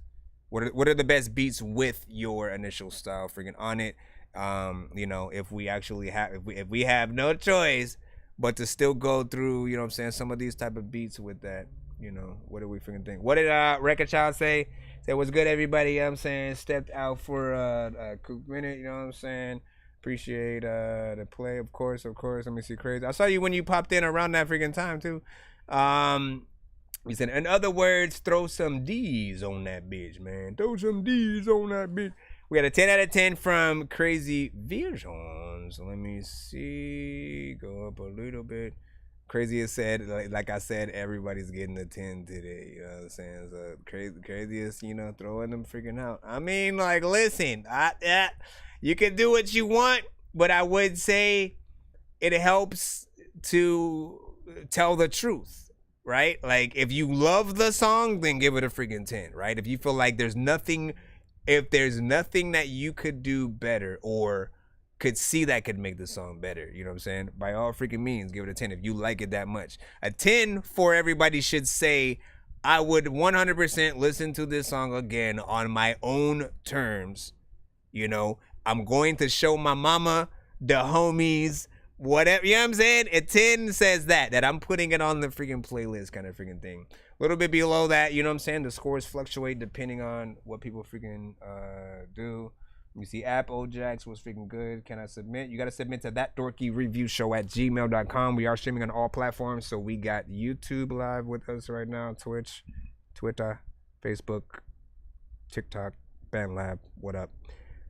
What are the best beats with your initial style freaking on it? You know, if we actually have, if we have no choice but to still go through, you know what I'm saying, some of these type of beats with that, you know, what do we freaking think? What did Record Child say? Said, what's good, everybody, you know what I'm saying? Stepped out for a quick minute, you know what I'm saying? Appreciate the play, of course. Let me see, Crazy. I saw you when you popped in around that freaking time, too. He said, in other words, throw some D's on that bitch, man. Throw some D's on that bitch. We had a 10 out of 10 from Crazy Visions. Let me see. Go up a little bit. Craziest said, like I said, everybody's getting a 10 today. You know what I'm saying? So craziest, you know, throwing them freaking out. I mean, like, listen, you can do what you want, but I would say it helps to tell the truth. Right? Like, if you love the song, then give it a freaking 10, right? If you feel like there's nothing that you could do better or could see that could make the song better, you know what I'm saying? By all freaking means, give it a 10 if you like it that much. A 10 for everybody should say, I would 100% listen to this song again on my own terms. You know, I'm going to show my mama, the homies, whatever, you know what I'm saying? A 10 says that I'm putting it on the freaking playlist kind of freaking thing. A little bit below that, you know what I'm saying? The scores fluctuate depending on what people freaking do. Let me see, App Ojax was freaking good. Can I submit? You got to submit to that Dorky Review Show at gmail.com. We are streaming on all platforms. So we got YouTube live with us right now, Twitch, Twitter, Facebook, TikTok, BandLab. What up?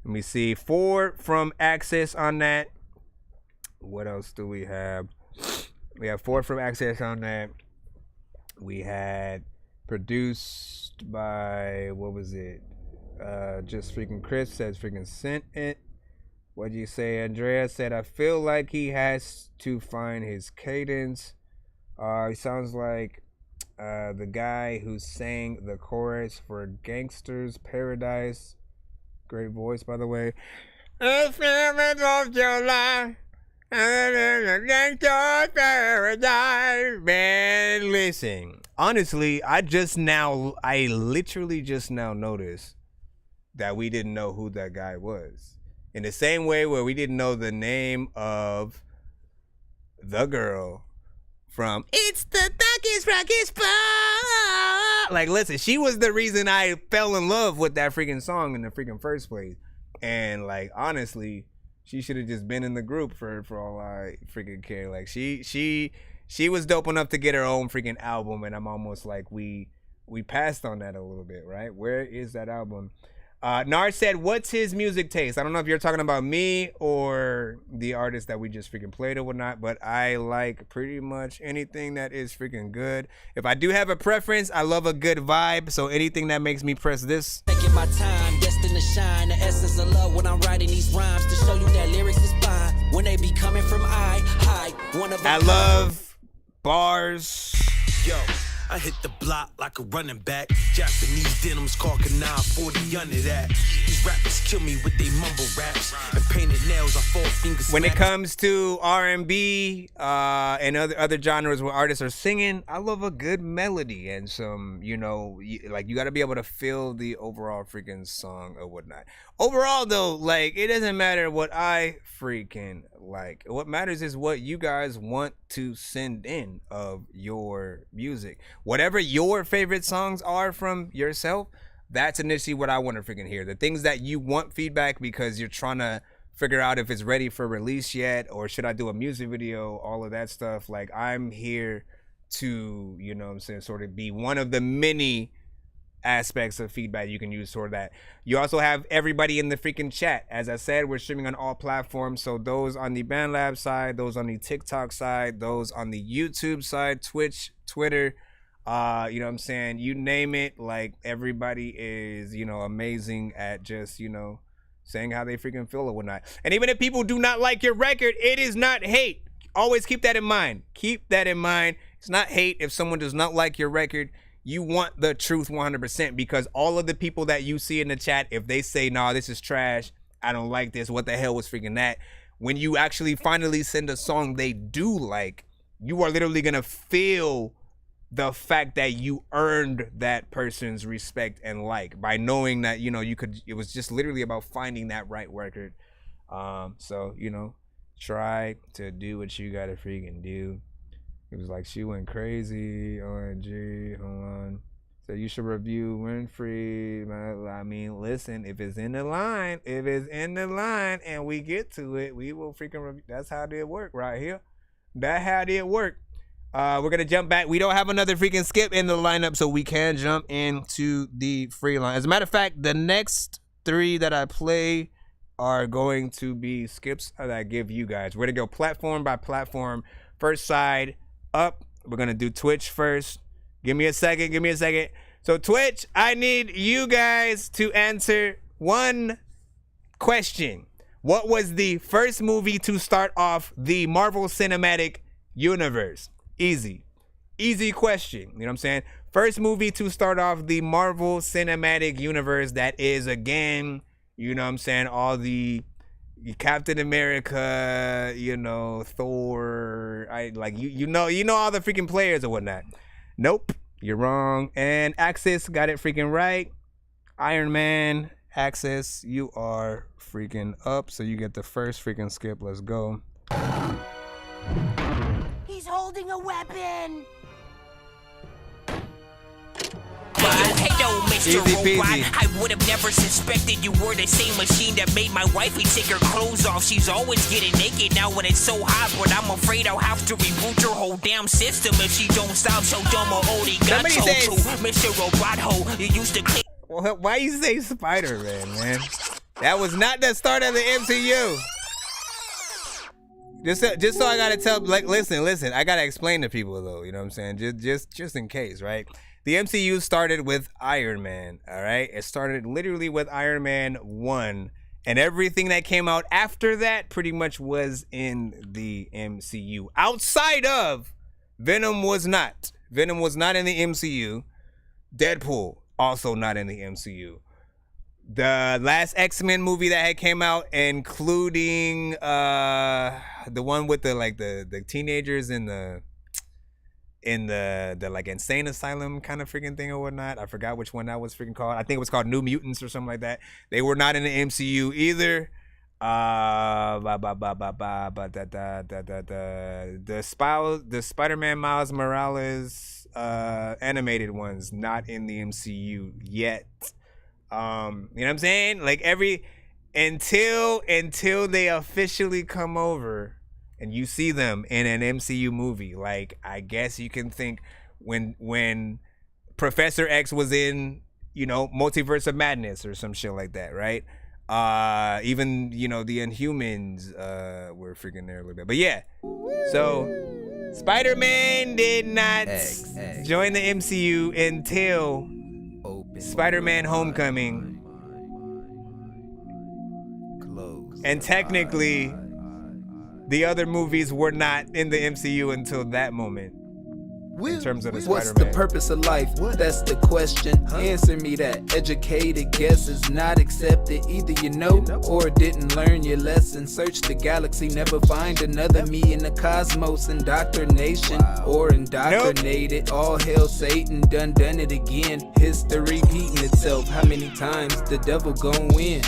Let me see, 4 from Access on that. What else do we have? We have 4 from Access on that. We had produced by, what was it? Just freaking Chris says freaking sent it. What'd you say? Andrea said, I feel like he has to find his cadence. He sounds like the guy who sang the chorus for Gangster's Paradise. Great voice, by the way. It's of your life. Man, listen. Honestly, I literally just now noticed that we didn't know who that guy was. In the same way where we didn't know the name of the girl from It's the Darkiest Rockest Bar. Like, listen, she was the reason I fell in love with that freaking song in the freaking first place. And like, honestly, she should have just been in the group for all I freaking care. Like, she was dope enough to get her own freaking album, and I'm almost like we passed on that a little bit, right? Where is that album? Nar said, what's his music taste? I don't know if you're talking about me or the artist that we just freaking played or whatnot, but I like pretty much anything that is freaking good. If I do have a preference, I love a good vibe, so anything that makes me press this. Taking my time, destined to shine, the essence of love when I'm writing these rhymes to show you that lyrics is fine. When they be coming from I love bars, Yo, I hit the block like a running back. Japanese denims, caulking 940 under that. These rappers kill me with they mumble raps and painted nails on 4 fingers. When it comes to R&B and other genres where artists are singing, I love a good melody and some, you know, like you got to be able to feel the overall freaking song or whatnot. Overall, though, like it doesn't matter what I freaking like. What matters is what you guys want to send in of your music. Whatever your favorite songs are from yourself, that's initially what I want to freaking hear. The things that you want feedback because you're trying to figure out if it's ready for release yet, or should I do a music video, all of that stuff. Like I'm here to, you know what I'm saying, sort of be one of the many aspects of feedback you can use for that. You also have everybody in the freaking chat. As I said, we're streaming on all platforms. So those on the BandLab side, those on the TikTok side, those on the YouTube side, Twitch, Twitter, you know what I'm saying? You name it, like everybody is, you know, amazing at just, you know, saying how they freaking feel or whatnot. And even if people do not like your record, it is not hate. Always keep that in mind. Keep that in mind. It's not hate if someone does not like your record. You want the truth 100%, because all of the people that you see in the chat, if they say, nah, this is trash, I don't like this, what the hell was freaking that? When you actually finally send a song they do like, you are literally going to feel the fact that you earned that person's respect and like by knowing that, you know, you could, it was just literally about finding that right record. So, you know, try to do what you got to freaking do. It was like she went crazy. OMG, hold on. So you should review Winfrey. I mean, listen, if it's in the line, and we get to it, we will freaking review. That's how it work right here. That how it work. We're gonna jump back. We don't have another freaking skip in the lineup, so we can jump into the free line. As a matter of fact, the next 3 that I play are going to be skips that I give you guys. We're gonna go platform by platform. First side up. We're gonna do Twitch first. Give me a second. So Twitch, I need you guys to answer one question. What was the first movie to start off the Marvel Cinematic Universe? Easy question. You know what I'm saying? First movie to start off the Marvel Cinematic Universe, that is, again, you know what I'm saying, all the Captain America, you know, Thor, you know all the freaking players or whatnot. Nope, you're wrong. And Axis got it freaking right. Iron Man, Axis, you are freaking up, so you get the first freaking skip. Let's go. He's holding a weapon. Hello, Mr. Robot. I would have never suspected you were the same machine that made my wifey take her clothes off. She's always getting naked now when it's so hot, but I'm afraid I'll have to reboot your whole damn system if she don't stop. So dumb or only got told to Mr. Robot Ho. You used to click. Well, why you say Spider-Man, man? That was not the start of the MCU. Just so I gotta tell, like, listen, I gotta explain to people though, you know what I'm saying? Just in case, right? The MCU started with Iron Man, all right? It started literally with Iron Man 1, and everything that came out after that pretty much was in the MCU. Outside of Venom was not in the MCU. Deadpool also not in the MCU. The last X-Men movie that had came out, including the one with the teenagers in the like insane asylum kind of freaking thing or whatnot. I forgot which one that was freaking called. I think it was called New Mutants or something like that. They were not in the MCU either. The Spider-Man Miles Morales animated ones not in the MCU yet. You know what I'm saying? Like until they officially come over and you see them in an MCU movie, like I guess you can think when Professor X was in, you know, Multiverse of Madness or some shit like that, right? Even, you know, the Inhumans were freaking there a little bit. But yeah, so Spider-Man did not join the MCU until Spider-Man Homecoming. And technically, the other movies were not in the MCU until that moment. in terms of the What's Spider-Man. the purpose of life? That's the question. Answer me that. Educated guess is not accepted. Either you know or didn't learn your lesson. Search the galaxy, never find another me in the cosmos. Indoctrination or indoctrinated. All hail Satan, done it again. History repeating itself. How many times the devil gon' win?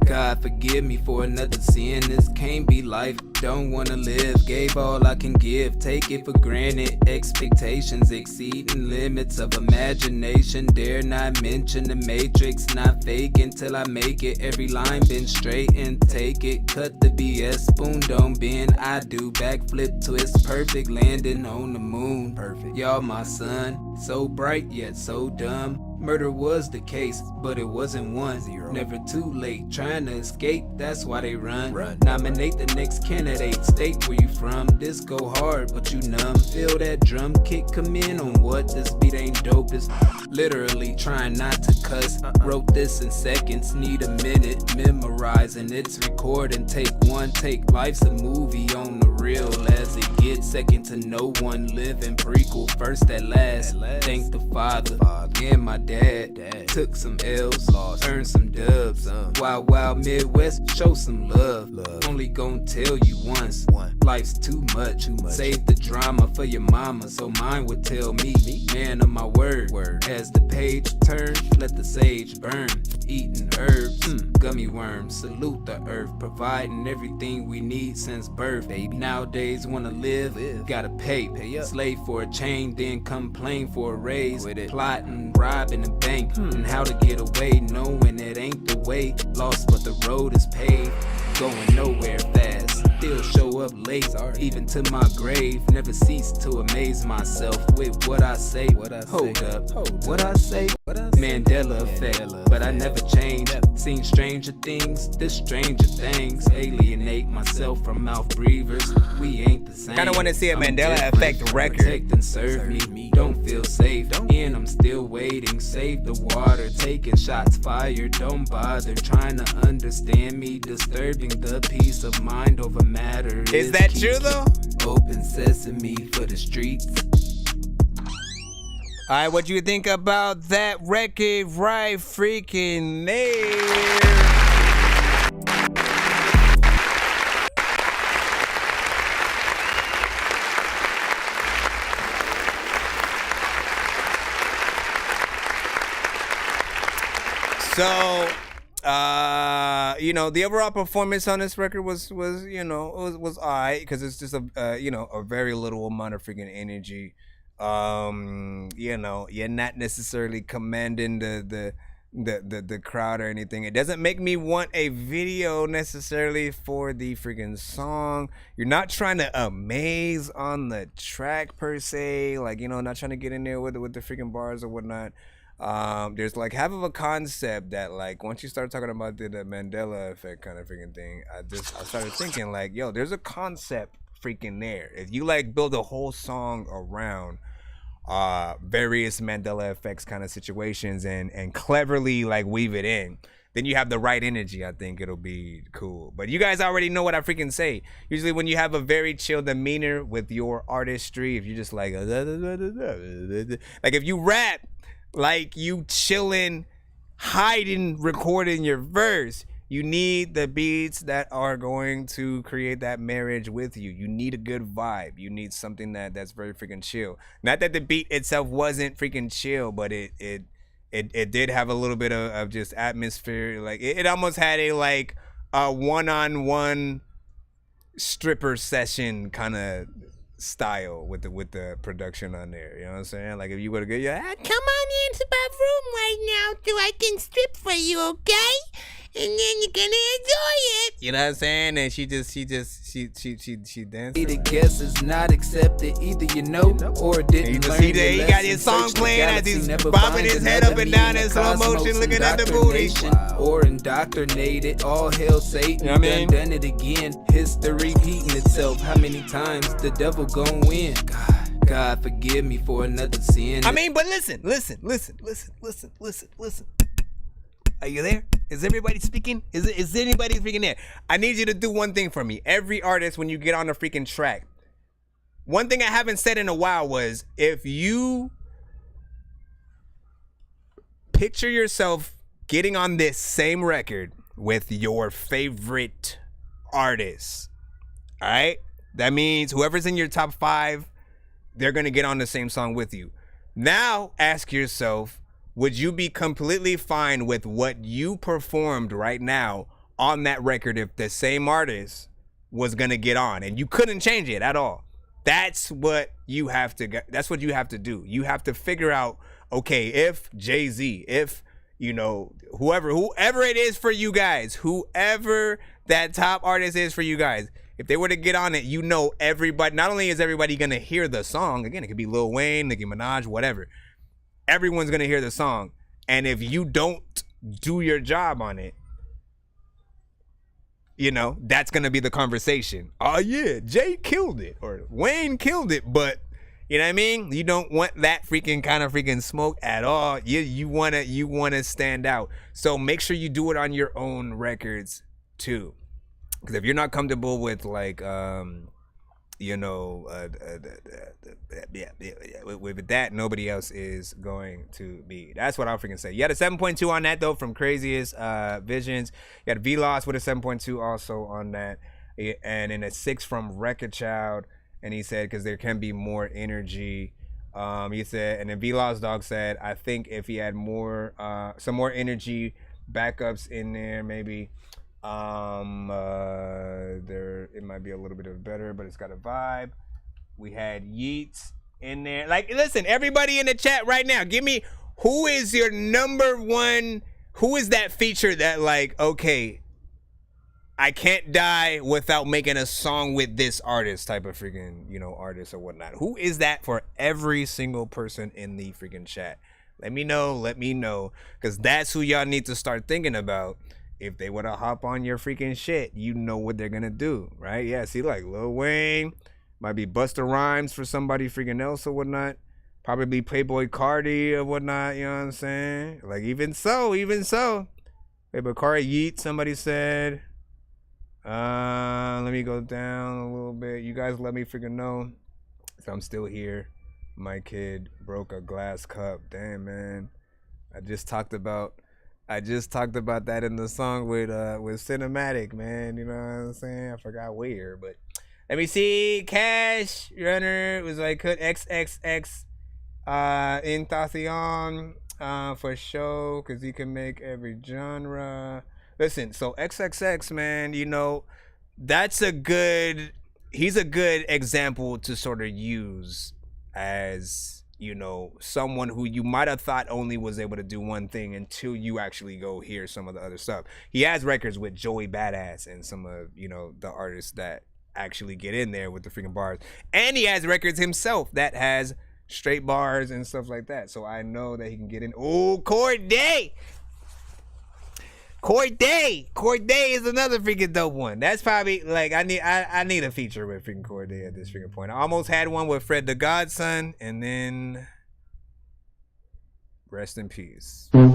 God forgive me for another sin. This can't be life. Don't wanna live. Gave all I can give. Take it for granted. Expectations exceeding limits of imagination. Dare not mention the matrix. Not fake until I make it. Every line been straight and take it. Cut the BS. Spoon don't bend. I do backflip twist. Perfect landing on the moon. Perfect. Y'all my son. So bright yet so dumb. Murder was the case, but it wasn't one. Never too late, trying to escape, that's why they run. Nominate the next candidate, state where you from. This go hard, but you numb. Feel that drum kick come in on what? This beat ain't dope, it's literally trying not to cuss. Wrote this in seconds, need a minute, memorizing. It's recording, take one take. Life's a movie on the real as it gets. Second to no one, living prequel, first at last. Thank the Father and my dad. Took some L's, earned some dubs. Wild Midwest, show some love. Only gon' tell you once. Life's too much. Save the drama for your mama, so mine would tell me. Man of my word. As the page turn, let the sage burn. Eating herbs, gummy worms. Salute the earth, providing everything we need since birth. Nowadays wanna live, gotta pay. Slave for a chain, then complain for a raise. Plotting, robbing a bank, and how to get away, knowing it ain't the way. Lost, but the road is paved. Going nowhere fast, still show up late, even to my grave. Never cease to amaze myself with what I say. Hold up, what I say? Mandela effect, but I never change. Seen stranger things, this stranger things. Alienate myself from mouth breathers. We ain't the same. Kinda wanna see a Mandela effect record. Protect and serve me. Don't feel safe, and I'm still waiting. Save the water, taking shots fired. Don't bother trying to understand me. Disturbing the peace of mind over matter. Is that true though? Open sesame for the streets. Alright, what you think about that record right freaking there? So, you know, the overall performance on this record was alright, because it's just a very little amount of freaking energy. You know, you're not necessarily commanding the crowd or anything. It doesn't make me want a video necessarily for the freaking song. You're not trying to amaze on the track per se, like, you know, not trying to get in there with the freaking bars or whatnot. There's like half of a concept that, like, once you start talking about the Mandela effect kind of freaking thing, I started thinking like, yo, there's a concept freaking there. If you like build a whole song around various Mandela effects kind of situations and cleverly like weave it in, then you have the right energy. I think it'll be cool. But you guys already know what I freaking say. Usually when you have a very chill demeanor with your artistry, if you just like if you rap like you chilling, hiding, recording your verse, you need the beats that are going to create that marriage with you. You need a good vibe. You need something that's very freaking chill. Not that the beat itself wasn't freaking chill, but it did have a little bit of just atmosphere. Like it almost had a one-on-one stripper session kind of style with the production on there. You know what I'm saying? Like if you were to go, come on into my room right now so I can strip for you, okay? And then you're gonna enjoy it. You know what I'm saying? And she danced. The guess is not accepted. Either you know or didn't. You just see that he got his song playing as he's bobbing his head up and down in slow motion, looking at the booty. Or indoctrinated, all hail Satan. You know what I mean? Done it again. History repeating itself. How many times the devil gon' win? God forgive me for another sin. I mean, but listen. Are you there? Is everybody speaking? Is anybody speaking there? I need you to do one thing for me. Every artist, when you get on a freaking track, one thing I haven't said in a while was, if you picture yourself getting on this same record with your favorite artists, all right? That means whoever's in your top 5, they're going to get on the same song with you. Now, ask yourself, would you be completely fine with what you performed right now on that record if the same artist was going to get on and you couldn't change it at all? That's what you have to do. You have to figure out, okay, if Jay-Z, if, you know, whoever it is for you guys, whoever that top artist is for you guys, if they were to get on it, you know, everybody, not only is everybody going to hear the song, again, it could be Lil Wayne, Nicki Minaj, whatever. Everyone's going to hear the song. And if you don't do your job on it, you know, that's going to be the conversation. Oh, yeah, Jay killed it or Wayne killed it. But, you know what I mean? You don't want that kind of smoke at all. You want to stand out. So make sure you do it on your own records too. Because if you're not comfortable with, like, you know, with that, nobody else is going to be. That's what I'll freaking say. You had a 7.2 on that, though, from Craziest Visions. You had V-Loss with a 7.2 also on that. And then a 6 from Wreck-A Child. And he said, because there can be more energy. He said, and then V-Loss Dog said, I think if he had more, some more energy backups in there, maybe. There it might be a little bit of better, but it's got a vibe. We had Yeats in there. Like, listen, everybody in the chat right now, give me, who is your number one, who is that feature that, like, okay, I can't die without making a song with this artist type of freaking, you know, artist or whatnot. Who is that for every single person in the freaking chat? Let me know, because that's who y'all need to start thinking about. If they want to hop on your freaking shit, you know what they're going to do, right? Yeah, see, like Lil Wayne, might be Busta Rhymes for somebody freaking else or whatnot. Probably Playboy Cardi or whatnot, you know what I'm saying? Like, even so. Playboy Cardi, Yeet, somebody said. Let me go down a little bit. You guys let me freaking know if I'm still here. My kid broke a glass cup. Damn, man. I just talked about that in the song with Cinematic, man. You know what I'm saying? I forgot where, but let me see. Cash Runner was like, could XXX Entacion for show, because he can make every genre. Listen, so XXX, man, you know, he's a good example to sort of use as, you know, someone who you might have thought only was able to do one thing until you actually go hear some of the other stuff. He has records with Joey Badass and some of, you know, the artists that actually get in there with the freaking bars. And he has records himself that has straight bars and stuff like that. So I know that he can get in. Oh, Corday is another freaking dope one. That's probably, like, I need a feature with freaking Corday at this freaking point. I almost had one with Fred the Godson, and then rest in peace. Like,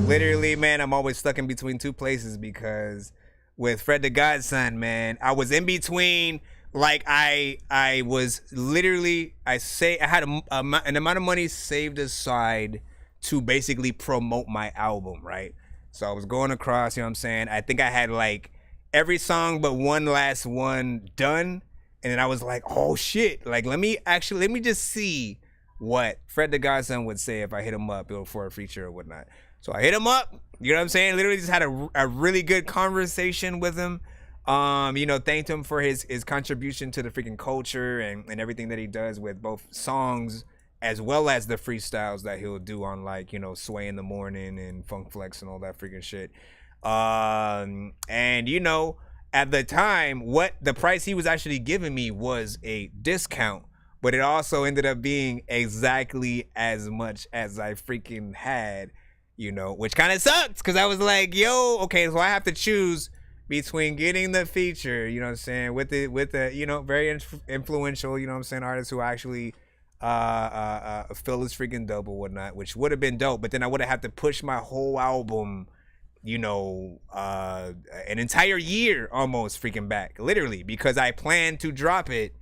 literally, man, I'm always stuck in between two places, because with Fred the Godson, man, I was in between. Like, I was literally, I had an amount of money saved aside to basically promote my album, right? So I was going across, you know what I'm saying? I think I had like every song but one last one done. And then I was like, oh shit. Like, let me just see what Fred the Godson would say if I hit him up for a feature or whatnot. So I hit him up, you know what I'm saying? Literally just had a really good conversation with him. You know, thanked him for his contribution to the freaking culture and everything that he does with both songs as well as the freestyles that he'll do on, like, you know, Sway in the Morning and Funk Flex and all that freaking shit. And, you know, at the time, what the price he was actually giving me was a discount, but it also ended up being exactly as much as I freaking had, you know, which kind of sucks, because I was like, yo, okay, so I have to choose between getting the feature, you know what I'm saying, with the you know, very influential, you know what I'm saying, artists who actually fill his freaking double whatnot, which would have been dope, but then I would have had to push my whole album you know, an entire year almost freaking back, literally, because I planned to drop it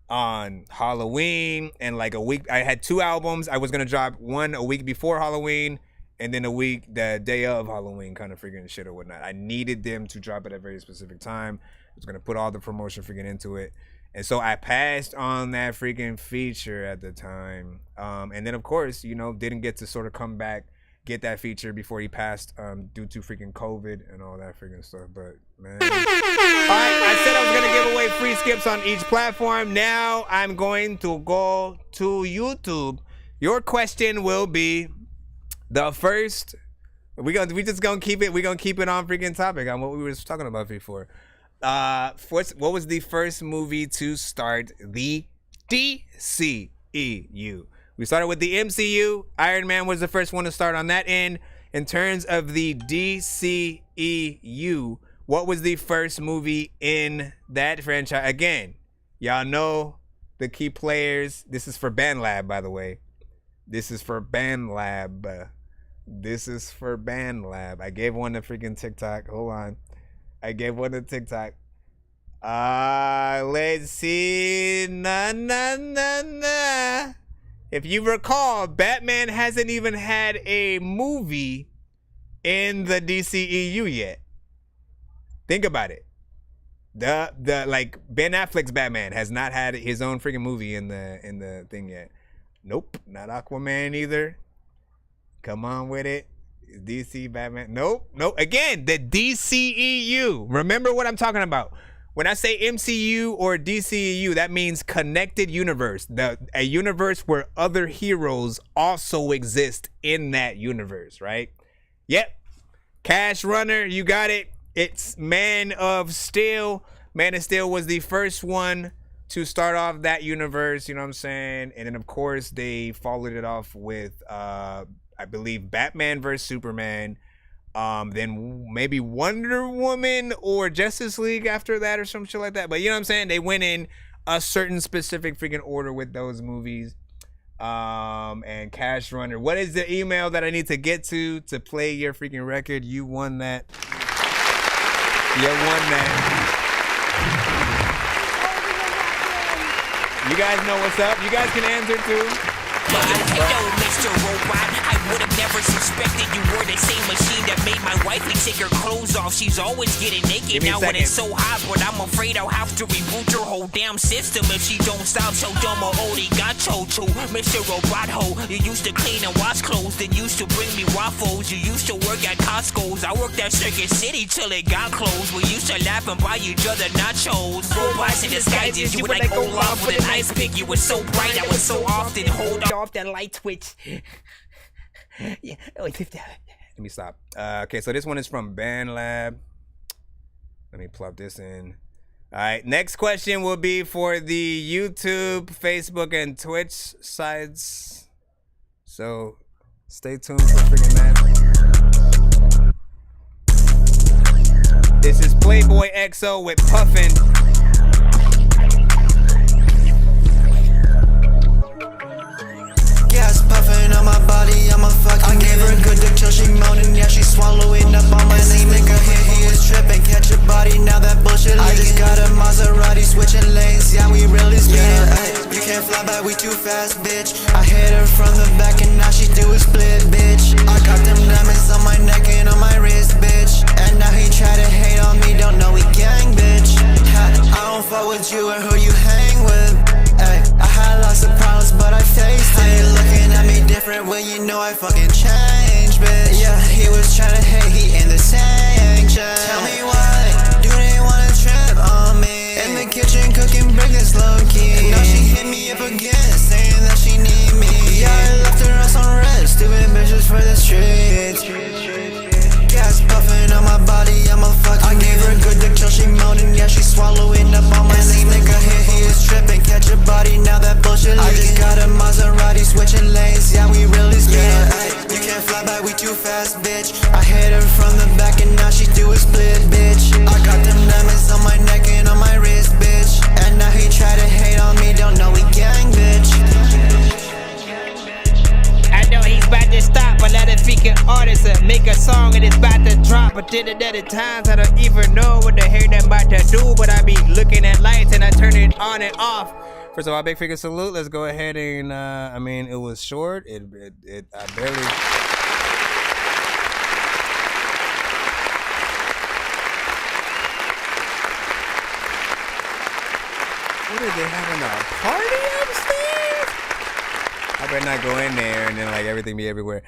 on Halloween and like a week. I had 2 albums. I was gonna drop one a week before Halloween and then the day of Halloween, kind of freaking shit or whatnot. I needed them to drop at a very specific time. I was gonna put all the promotion freaking into it. And so I passed on that freaking feature at the time. And then of course, you know, didn't get to sort of come back, get that feature before he passed due to freaking COVID and all that freaking stuff. But man. All right, I said I was going to give away free skips on each platform. Now I'm going to go to YouTube. Your question will be the we just going to keep it. We're going to keep it on freaking topic on what we were talking about before. What was the first movie to start the DCEU? We started with the MCU. Iron Man was the first one to start on that end. In terms of the DCEU, what was the first movie in that franchise? Again, y'all know the key players. This is for BandLab, by the way. This is for BandLab. I gave one to freaking TikTok. Hold on. I gave one to TikTok. Let's see. If you recall, Batman hasn't even had a movie in the DCEU yet. Think about it. The like Ben Affleck's Batman has not had his own freaking movie in the thing yet. Nope, not Aquaman either. Come on with it. DC Batman. Nope. Again, the DCEU. Remember what I'm talking about. When I say MCU or DCEU, that means connected universe. A universe where other heroes also exist in that universe, right? Yep. Cash Runner, you got it. It's Man of Steel. Man of Steel was the first one to start off that universe, you know what I'm saying? And then, of course, they followed it off with, I believe, Batman vs. Superman. Then maybe Wonder Woman or Justice League after that or some shit like that. But you know what I'm saying? They went in a certain specific freaking order with those movies. And Cash Runner. What is the email that I need to get to play your freaking record? You won that. You won that. You guys know what's up. You guys can answer too. Yo, Mr. Robot, I would have never suspected you were the same machine that made my wifey take her clothes off. She's always getting naked now when it's so hot, but I'm afraid I'll have to reboot your whole damn system if she don't stop. So dumb arigato to Mr. Robot Ho. You used to clean and wash clothes, then used to bring me waffles. You used to work at Costco's. I worked at Circuit City till it got closed. We used to laugh and buy each other nachos. Robots in disguises, you were like Olaf with an ice pick. You were so bright, I would so often hold off that light switch. Yeah. Let me stop. Okay, so this one is from BandLab. Let me plug this in. All right, next question will be for the YouTube, Facebook, and Twitch sides. So stay tuned for freaking that. This is Playboy XO with Puffin. Gas puffin' on my body, I'm a fucking I gave her a good dick till she moaning, yeah, she swallowing up on my this nigga here, he is tripping, catch a body, now that bullshit I just got a Maserati, switching lanes, yeah, we really speeding, you can't fly by, we too fast, bitch, I hit her from the back and now she do a split, bitch, I got them diamonds on my neck and on my wrist, bitch, and now he try to hate on me, don't know we gang, bitch, I don't fuck with you or who you hang with, ay, I had lots of problems, but I faced it, looking at me different when you know I fucking changed, bitch. Yeah, he was trying to hate, he in the sanction. Tell me why, do they wanna trip on me? In the kitchen cooking breakfast low key. And now she hit me up again, saying that she need me. Yeah, I left her ass on red, stupid bitches for the streets. Gas puffin' on my body, I'm a fucking I gave her a good dick till she moaning, yeah, she swallowing up on my this nigga here, he is tripping, catch a body, now that bullshit I just got a Maserati, switching lanes, yeah, we really speeding, you can't competent at times. I don't even know what the hell I'm about to do, but I be looking at lights and I turn it on and off. First of all, big freaking salute. Let's go ahead and I mean, it was short. I barely. What are they having a party upstairs? I better not go in there and then like everything be everywhere.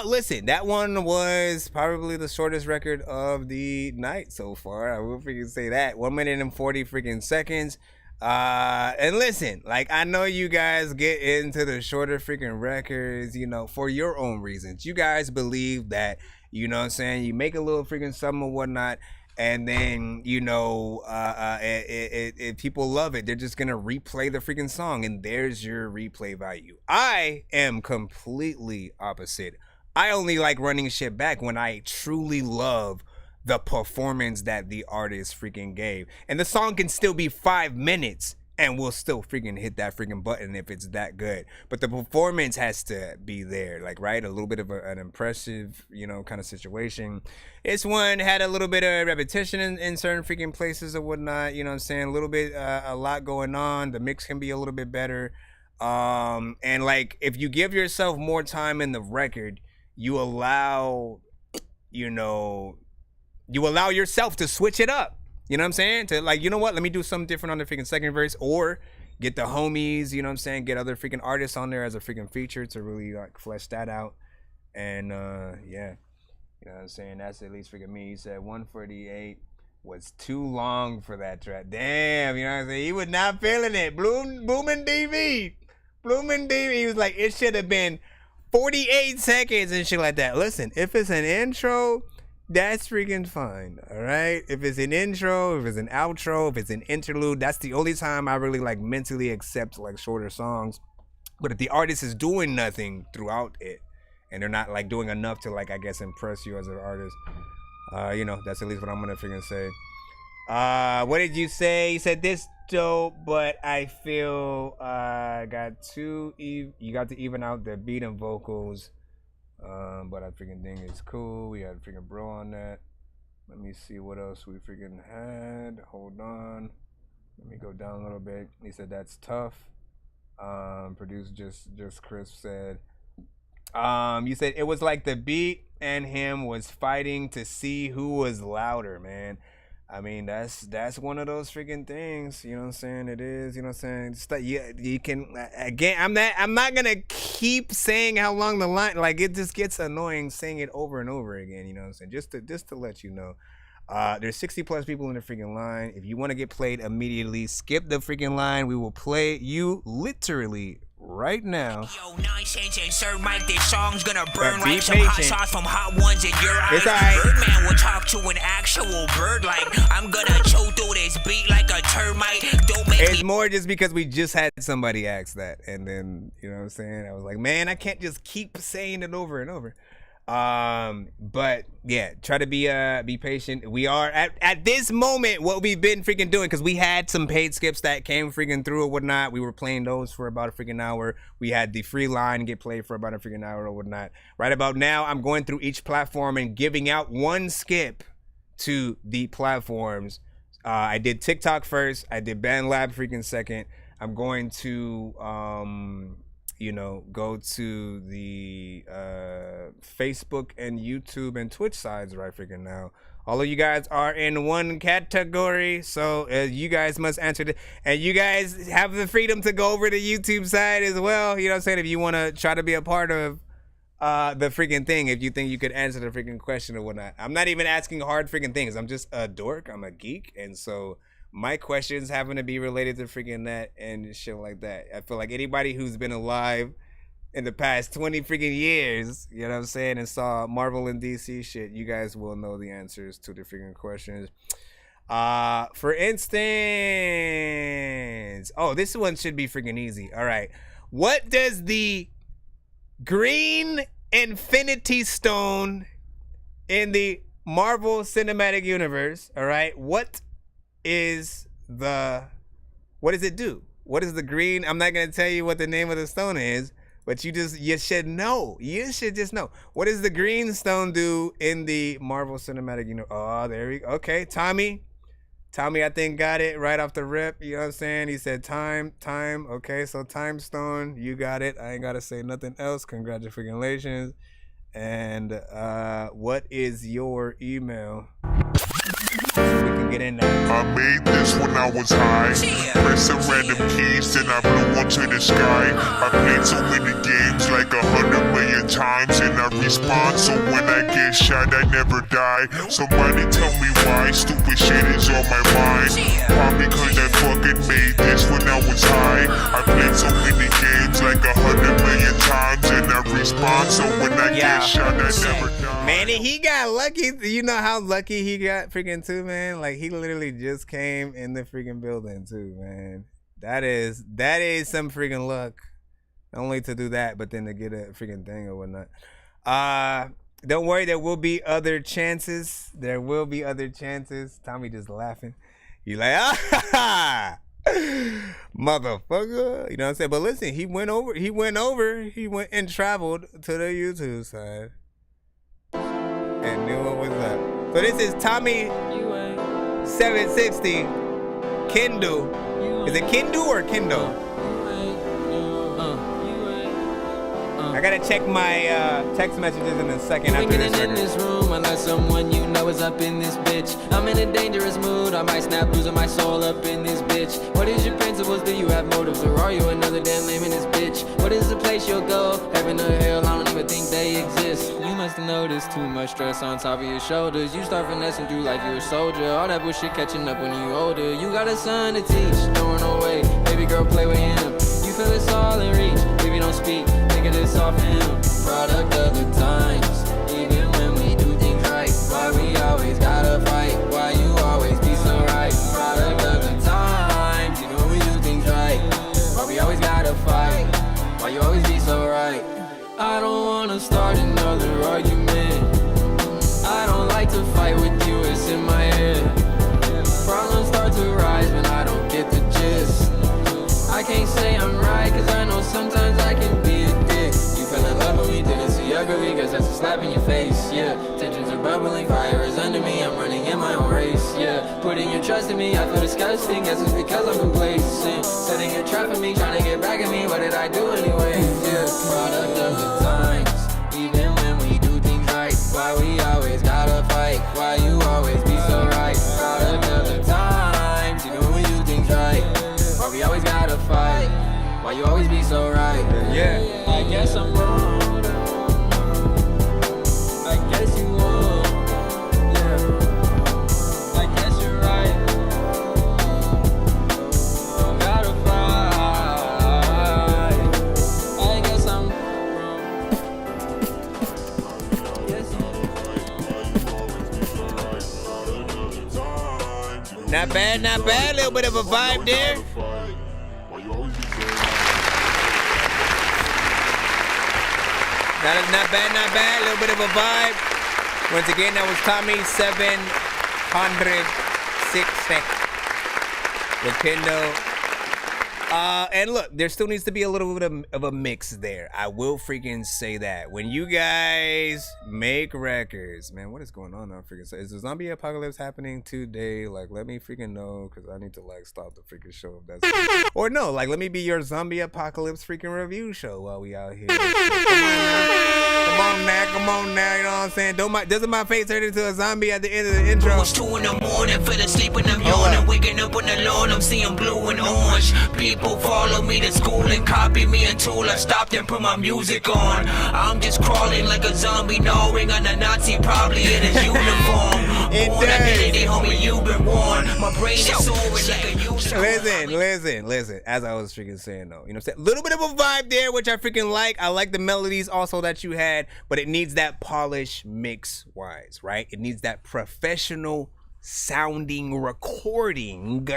Listen, that one was probably the shortest record of the night so far. I will freaking say that. 1 minute and 40 freaking seconds. And listen, like I know you guys get into the shorter freaking records, you know, for your own reasons. You guys believe that, you know what I'm saying, you make a little freaking something or whatnot. And then, you know, people love it. They're just going to replay the freaking song. And there's your replay value. I am completely opposite. I only like running shit back when I truly love the performance that the artist freaking gave. And the song can still be 5 minutes. And we'll still freaking hit that freaking button if it's that good. But the performance has to be there, like, right? A little bit of an impressive, you know, kind of situation. This one had a little bit of repetition in certain freaking places or whatnot. You know what I'm saying? A little bit, a lot going on. The mix can be a little bit better. And, like, if you give yourself more time in the record, you allow, you know, you allow yourself to switch it up. You know what I'm saying? To like, you know what? Let me do something different on the freaking second verse, or get the homies, you know what I'm saying? Get other freaking artists on there as a freaking feature to really like flesh that out. And yeah, you know what I'm saying? That's at least freaking me. He said 148 was too long for that track. Damn, you know what I'm saying? He was not feeling it. Blooming DV. He was like, it should have been 48 seconds and shit like that. Listen, if it's an intro, that's freaking fine, all right? If it's an intro, if it's an outro, if it's an interlude, that's the only time I really like mentally accept like shorter songs. But if the artist is doing nothing throughout it, and they're not like doing enough to like, I guess, impress you as an artist, you know, that's at least what I'm gonna freaking say. What did you say? You said this dope, but I feel you got to even out the beat and vocals. But I freaking think it's cool. We had freaking bro on that. Let me see what else we freaking had. Hold on. Let me go down a little bit. He said that's tough. Produced just Chris said. You said it was like the beat and him was fighting to see who was louder, man. I mean, that's one of those freaking things, you know what I'm saying? It is, you know what I'm saying? You can, again, I'm not gonna keep saying how long the line, like it just gets annoying saying it over and over again, you know what I'm saying? Just to let you know. There's 60 plus people in the freaking line. If you want to get played immediately, skip the freaking line. We will play you literally right now. Yo, Nonsenze and Sir Mike, this song's gonna burn like some hot sauce from hot ones in your eyes. Birdman will talk to an actual bird like I'm gonna chew through this beat like a termite. Don't make It's more just because we just had somebody ask that, and then, you know what I'm saying, I was like, man, I can't just keep saying it over and over. But yeah, try to be patient. We are at this moment what we've been freaking doing, because we had some paid skips that came freaking through or whatnot. We were playing those for about a freaking hour. We had the free line get played for about a freaking hour or whatnot. Right about now, I'm going through each platform and giving out one skip to the platforms. I did TikTok first. I did BandLab freaking second. I'm going to you know, go to the Facebook and YouTube and Twitch sides right freaking now. All of you guys are in one category, so you guys must answer it. And you guys have the freedom to go over to the YouTube side as well. You know what I'm saying? If you want to try to be a part of the freaking thing, if you think you could answer the freaking question or whatnot. I'm not even asking hard freaking things. I'm just a dork. I'm a geek. And so my questions happen to be related to freaking that and shit like that. I feel like anybody who's been alive in the past 20 freaking years, you know what I'm saying, and saw Marvel and DC shit, you guys will know the answers to the freaking questions. For instance, oh, this one should be freaking easy. All right. What does the green Infinity Stone in the Marvel Cinematic Universe, all right, what does it do? What is the green? I'm not going to tell you what the name of the stone is, But you should know. You should just know. What does the green stone do in the Marvel Cinematic Universe? Oh, there we go. Okay, Tommy, I think got it right off the rip. You know what I'm saying? He said time. Okay, so time stone, you got it. I ain't gotta say nothing else. Congratulations. And what is your email? So we can get in there. I made this when I was high. Press some random keys, then I flew onto the sky. I played so many games like 100 million times, and I respawn. So when I get shot, I never die. Somebody tell me why stupid shit is on my mind. Probably because I fucking made this when I was high. I played so many games like 100 million times, and I respawn. So when I get shot, I never die. Man, he got lucky. You know how lucky he got freaking too, man? Like, he literally just came in the freaking building too, man. That is some freaking luck. Only to do that, but then to get a freaking thing or whatnot. Don't worry, there will be other chances. There will be other chances. Tommy just laughing. You like, motherfucker. You know what I'm saying? But listen, he went and traveled to the YouTube side. And knew what was up. So this is Tommy 760 Kindle. Is it Kindle or Kindle? I gotta check my text messages in a second after this in this room unless someone you know is up in this bitch. I'm in a dangerous mood. I might snap, losing my soul up in this bitch. What is your principles? Do you have motives, or are you another damn lame in this bitch? What is the place you'll go? Heaven or hell? I don't even think they exist. You must have noticed too much stress on top of your shoulders. You start finessing through like you're a soldier. All that bullshit catching up when you older. You got a son to teach, don't run away. Baby girl, play with him. You feel it's all in reach. Baby, don't speak. Think of this off him. Product of the times. Even when we do things right. Why we always gotta fight? Why you always be so right? Product of the times. Even when we do things right. Why we always gotta fight? Why you always be so right? I don't wanna start another argument. I don't like to fight with you, it's in my head. Problems start to rise when I don't get the gist. I can't say I'm right, cause I know sometimes I can be a dick. You fell in love with me, didn't see ugly, cause that's a slap in your face, yeah. Tensions are bubbling, fire is under me, I'm running in my own race, yeah. Putting your trust in me, I feel disgusting, guess it's because I'm complacent. Setting a trap for me, trying to get back at me, what did I do anyway, yeah. Product of the times, even when we do things right. Why we always gotta fight, why you always be so right. Product of the times, even when we do things right. Why we always gotta fight? Why you always be so right? Yeah. I guess I'm wrong. I guess you wrong. Yeah. I guess you're right. Gotta fight. I guess I'm wrong. Not bad, not bad. A little bit of a vibe there. That is not bad, not bad. A little bit of a vibe. Once again, that was Tommy 760 with Kindle. And look, there still needs to be a little bit of a mix there. I will freaking say that. When you guys make records, man, what is going on? I'm freaking saying, is the zombie apocalypse happening today? Like, let me freaking know, because I need to like stop the freaking show. If that's or no, like, let me be your zombie apocalypse freaking review show while we out here. Come on now, you know what I'm saying? Doesn't my face turn into a zombie at the end of the intro? It's 2 in the morning, fell asleep and I'm yawning. Waking up on the lawn, I'm seeing blue and orange. People follow me to school and copy me until I stopped and put my music on. I'm just crawling like a zombie, gnawing on a Nazi, probably in his uniform. Born identity, homie, you've been warned. My brain is soaring like a unicorn. Listen. As I was freaking saying though, you know what I'm saying? A little bit of a vibe there, which I freaking like. I like the melodies also that you had, but it needs that polish mix wise, right? It needs that professional sounding recording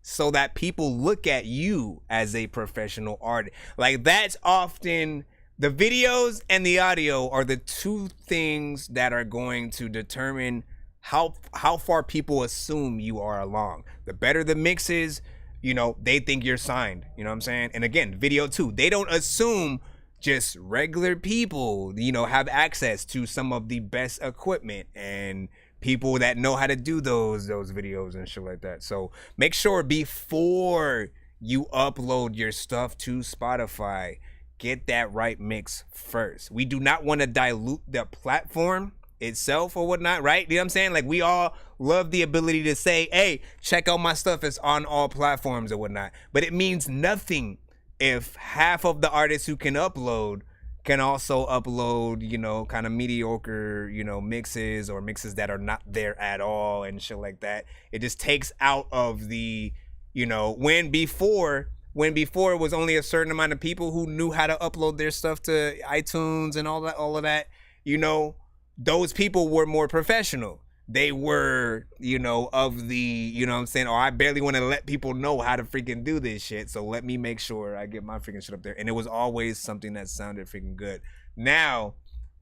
so that people look at you as a professional artist. Like, that's often the videos and the audio are the two things that are going to determine how far people assume you are along. The better the mix is, you know, they think you're signed. You know what I'm saying? And again, video too. They don't assume just regular people, you know, have access to some of the best equipment and people that know how to do those videos and shit like that. So make sure before you upload your stuff to Spotify, get that right mix first. We do not want to dilute the platform itself or whatnot, right? You know what I'm saying? Like, we all love the ability to say, hey, check out my stuff, it's on all platforms or whatnot. But it means nothing if half of the artists who can upload can also upload, you know, kind of mediocre, you know, mixes or mixes that are not there at all and shit like that. It just takes out of the, you know, when before it was only a certain amount of people who knew how to upload their stuff to iTunes and all of that, you know, those people were more professional. They were, you know, of the, you know what I'm saying? Oh, I barely want to let people know how to freaking do this shit. So let me make sure I get my freaking shit up there. And it was always something that sounded freaking good. Now,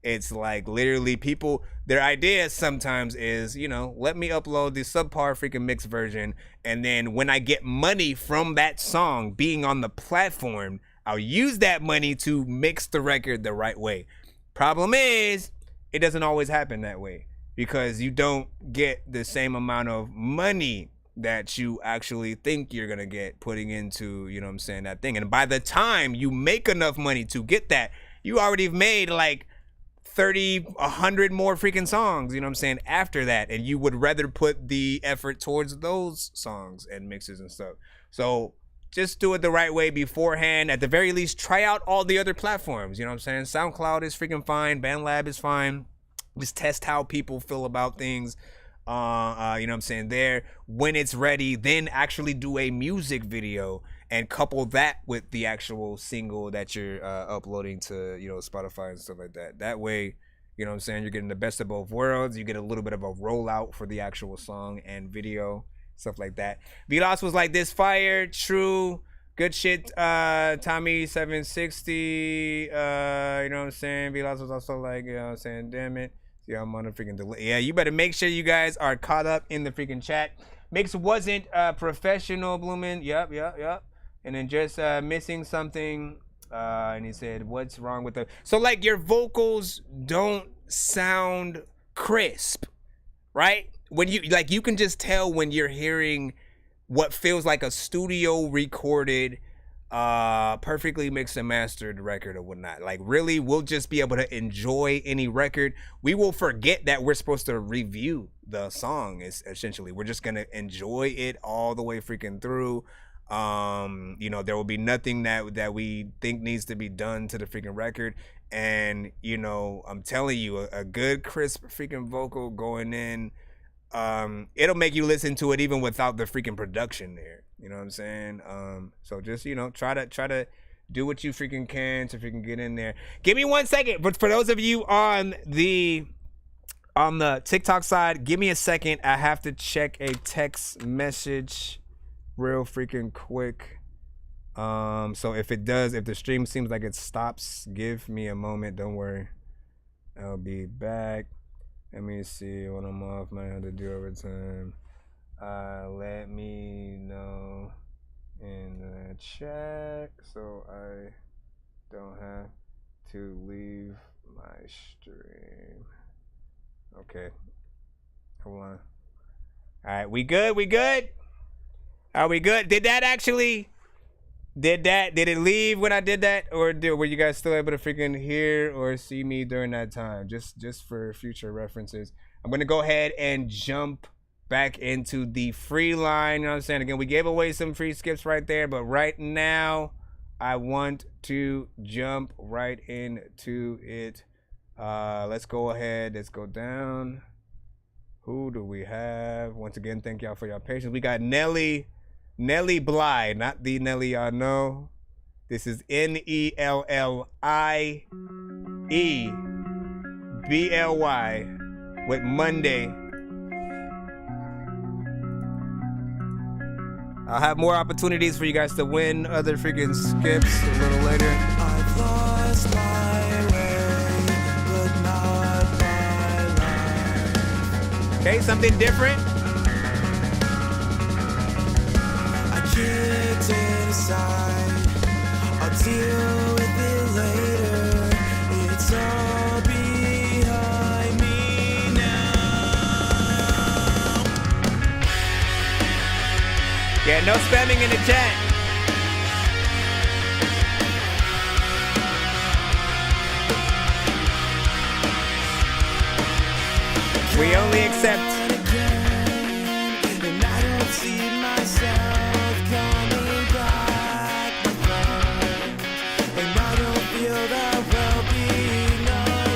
it's like literally people, their idea sometimes is, you know, let me upload the subpar freaking mixed version. And then when I get money from that song being on the platform, I'll use that money to mix the record the right way. Problem is, it doesn't always happen that way, because you don't get the same amount of money that you actually think you're gonna get putting into, you know what I'm saying, that thing. And by the time you make enough money to get that, you already have made like 30, 100 more freaking songs, you know what I'm saying, after that. And you would rather put the effort towards those songs and mixes and stuff. So just do it the right way beforehand. At the very least, try out all the other platforms, you know what I'm saying? SoundCloud is freaking fine. BandLab is fine. Just test how people feel about things, you know what I'm saying, there. When it's ready, then actually do a music video and couple that with the actual single that you're uploading to, you know, Spotify and stuff like that. That way, you know what I'm saying, you're getting the best of both worlds. You get a little bit of a rollout for the actual song and video, stuff like that. Vilas was like, this fire, true, good shit. Tommy 760, you know what I'm saying. Vilas was also like, you know what I'm saying, damn it. Yeah, I'm on a freaking delay. Yeah, you better make sure you guys are caught up in the freaking chat. Mix wasn't professional, Bloomin'. Yep. And then just missing something. And he said, what's wrong with the... So, like, your vocals don't sound crisp, right? When you, like, you can just tell when you're hearing what feels like a studio recorded, perfectly mixed and mastered record or whatnot. Like, really, we'll just be able to enjoy any record. We will forget that we're supposed to review the song, essentially. We're just gonna enjoy it all the way freaking through. You know, there will be nothing that we think needs to be done to the freaking record. And, you know, I'm telling you, a good crisp freaking vocal going in, it'll make you listen to it even without the freaking production there. You know what I'm saying? So just, you know, try to do what you freaking can to freaking get in there. Give me 1 second. But for those of you on the TikTok side, give me a second. I have to check a text message real freaking quick. So if the stream seems like it stops, give me a moment. Don't worry. I'll be back. Let me see what I'm off. Might have to do overtime. Let me know in the chat so I don't have to leave my stream. Okay. Hold on. Alright, we good? Are we good? Did it leave when I did that? Or were you guys still able to freaking hear or see me during that time? Just for future references. I'm gonna go ahead and jump back into the free line. You know what I'm saying? Again, we gave away some free skips right there, but right now I want to jump right into it. Let's go ahead. Let's go down. Who do we have? Once again, thank y'all for your patience. We got Nelly Bly, not the Nelly y'all know. This is NELLIEBLY with Monday. I'll have more opportunities for you guys to win other freaking skips a little later. I've lost my way, but not my life. Okay, something different. I can't side. I'll deal with it later. It's all behind me now. Yeah, no spamming in the chat. We only accept. And I don't see myself coming back around. And I don't feel that well being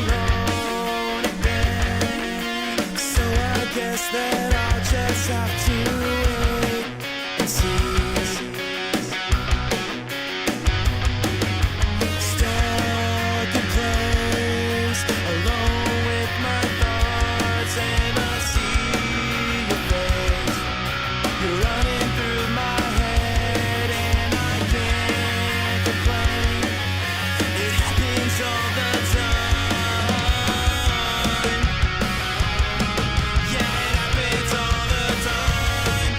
alone again. So I guess that I'll just have to wait and see. Stuck in place, alone with my thoughts, and I see your face. You're running through my head, and I can't complain. It happens all the time. Yeah, it happens all the time.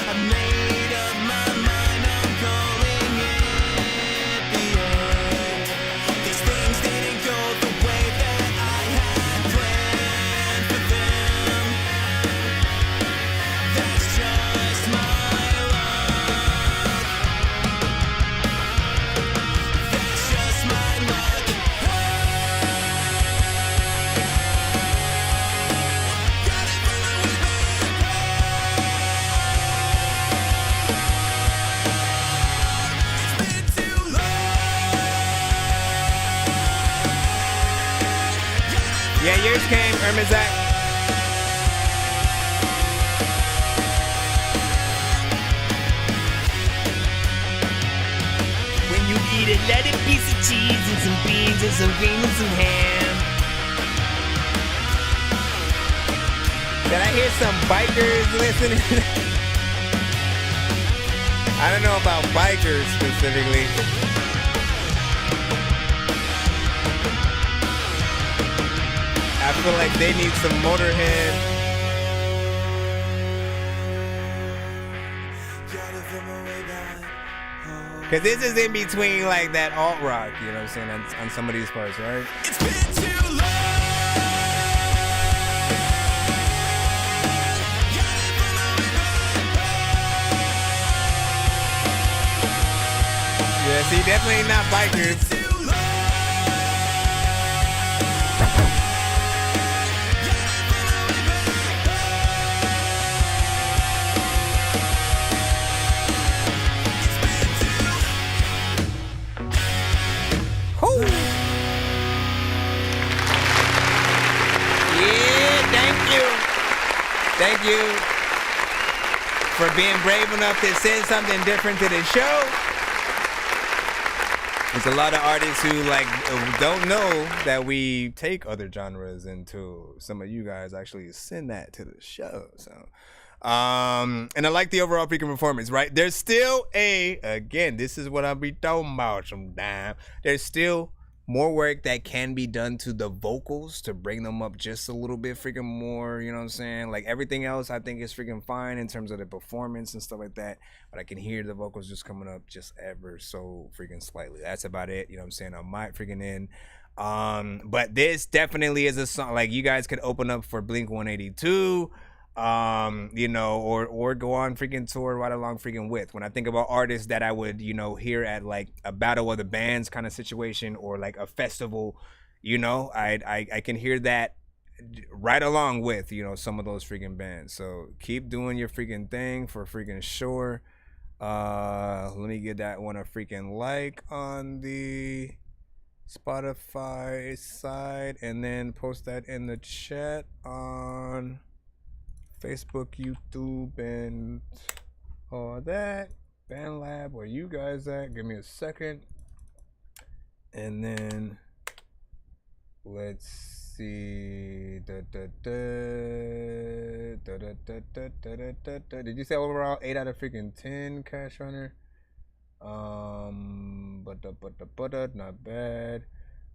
I made up my mind, I'm calling it the end. These things didn't go the way that I had planned for them. That's just my luck. That's just my luck. Yeah, yours came, Ermazak. When you eat a little piece of cheese and some beans and some cream and some ham. Did I hear some bikers listening? I don't know about bikers specifically. I feel like they need some Motorhead. Cause this is in between like that alt rock, you know what I'm saying, on some of these parts, right? It's been too long. Yeah, see, definitely not bikers. Thank you for being brave enough to send something different to the show. There's a lot of artists who like don't know that we take other genres until some of you guys actually send that to the show. So, and I like the overall freaking performance, right? There's still again, this is what I'll be talking about sometime. There's still more work that can be done to the vocals to bring them up just a little bit freaking more, you know what I'm saying? Like everything else I think is freaking fine in terms of the performance and stuff like that, but I can hear the vocals just coming up just ever so freaking slightly. That's about it, you know what I'm saying? I might freaking end. But this definitely is a song like you guys could open up for Blink 182, you know, or go on freaking tour right along freaking with. When I think about artists that I would, you know, hear at like a battle of the bands kind of situation or like a festival, you know, I can hear that right along with, you know, some of those freaking bands. So keep doing your freaking thing for freaking sure. Let me get that one a freaking like on the Spotify side and then post that in the chat on Facebook, YouTube, and all that. BandLab, where you guys at? Give me a second. And then let's see. Did you say overall 8 out of freaking 10 Cash Runner? Not bad.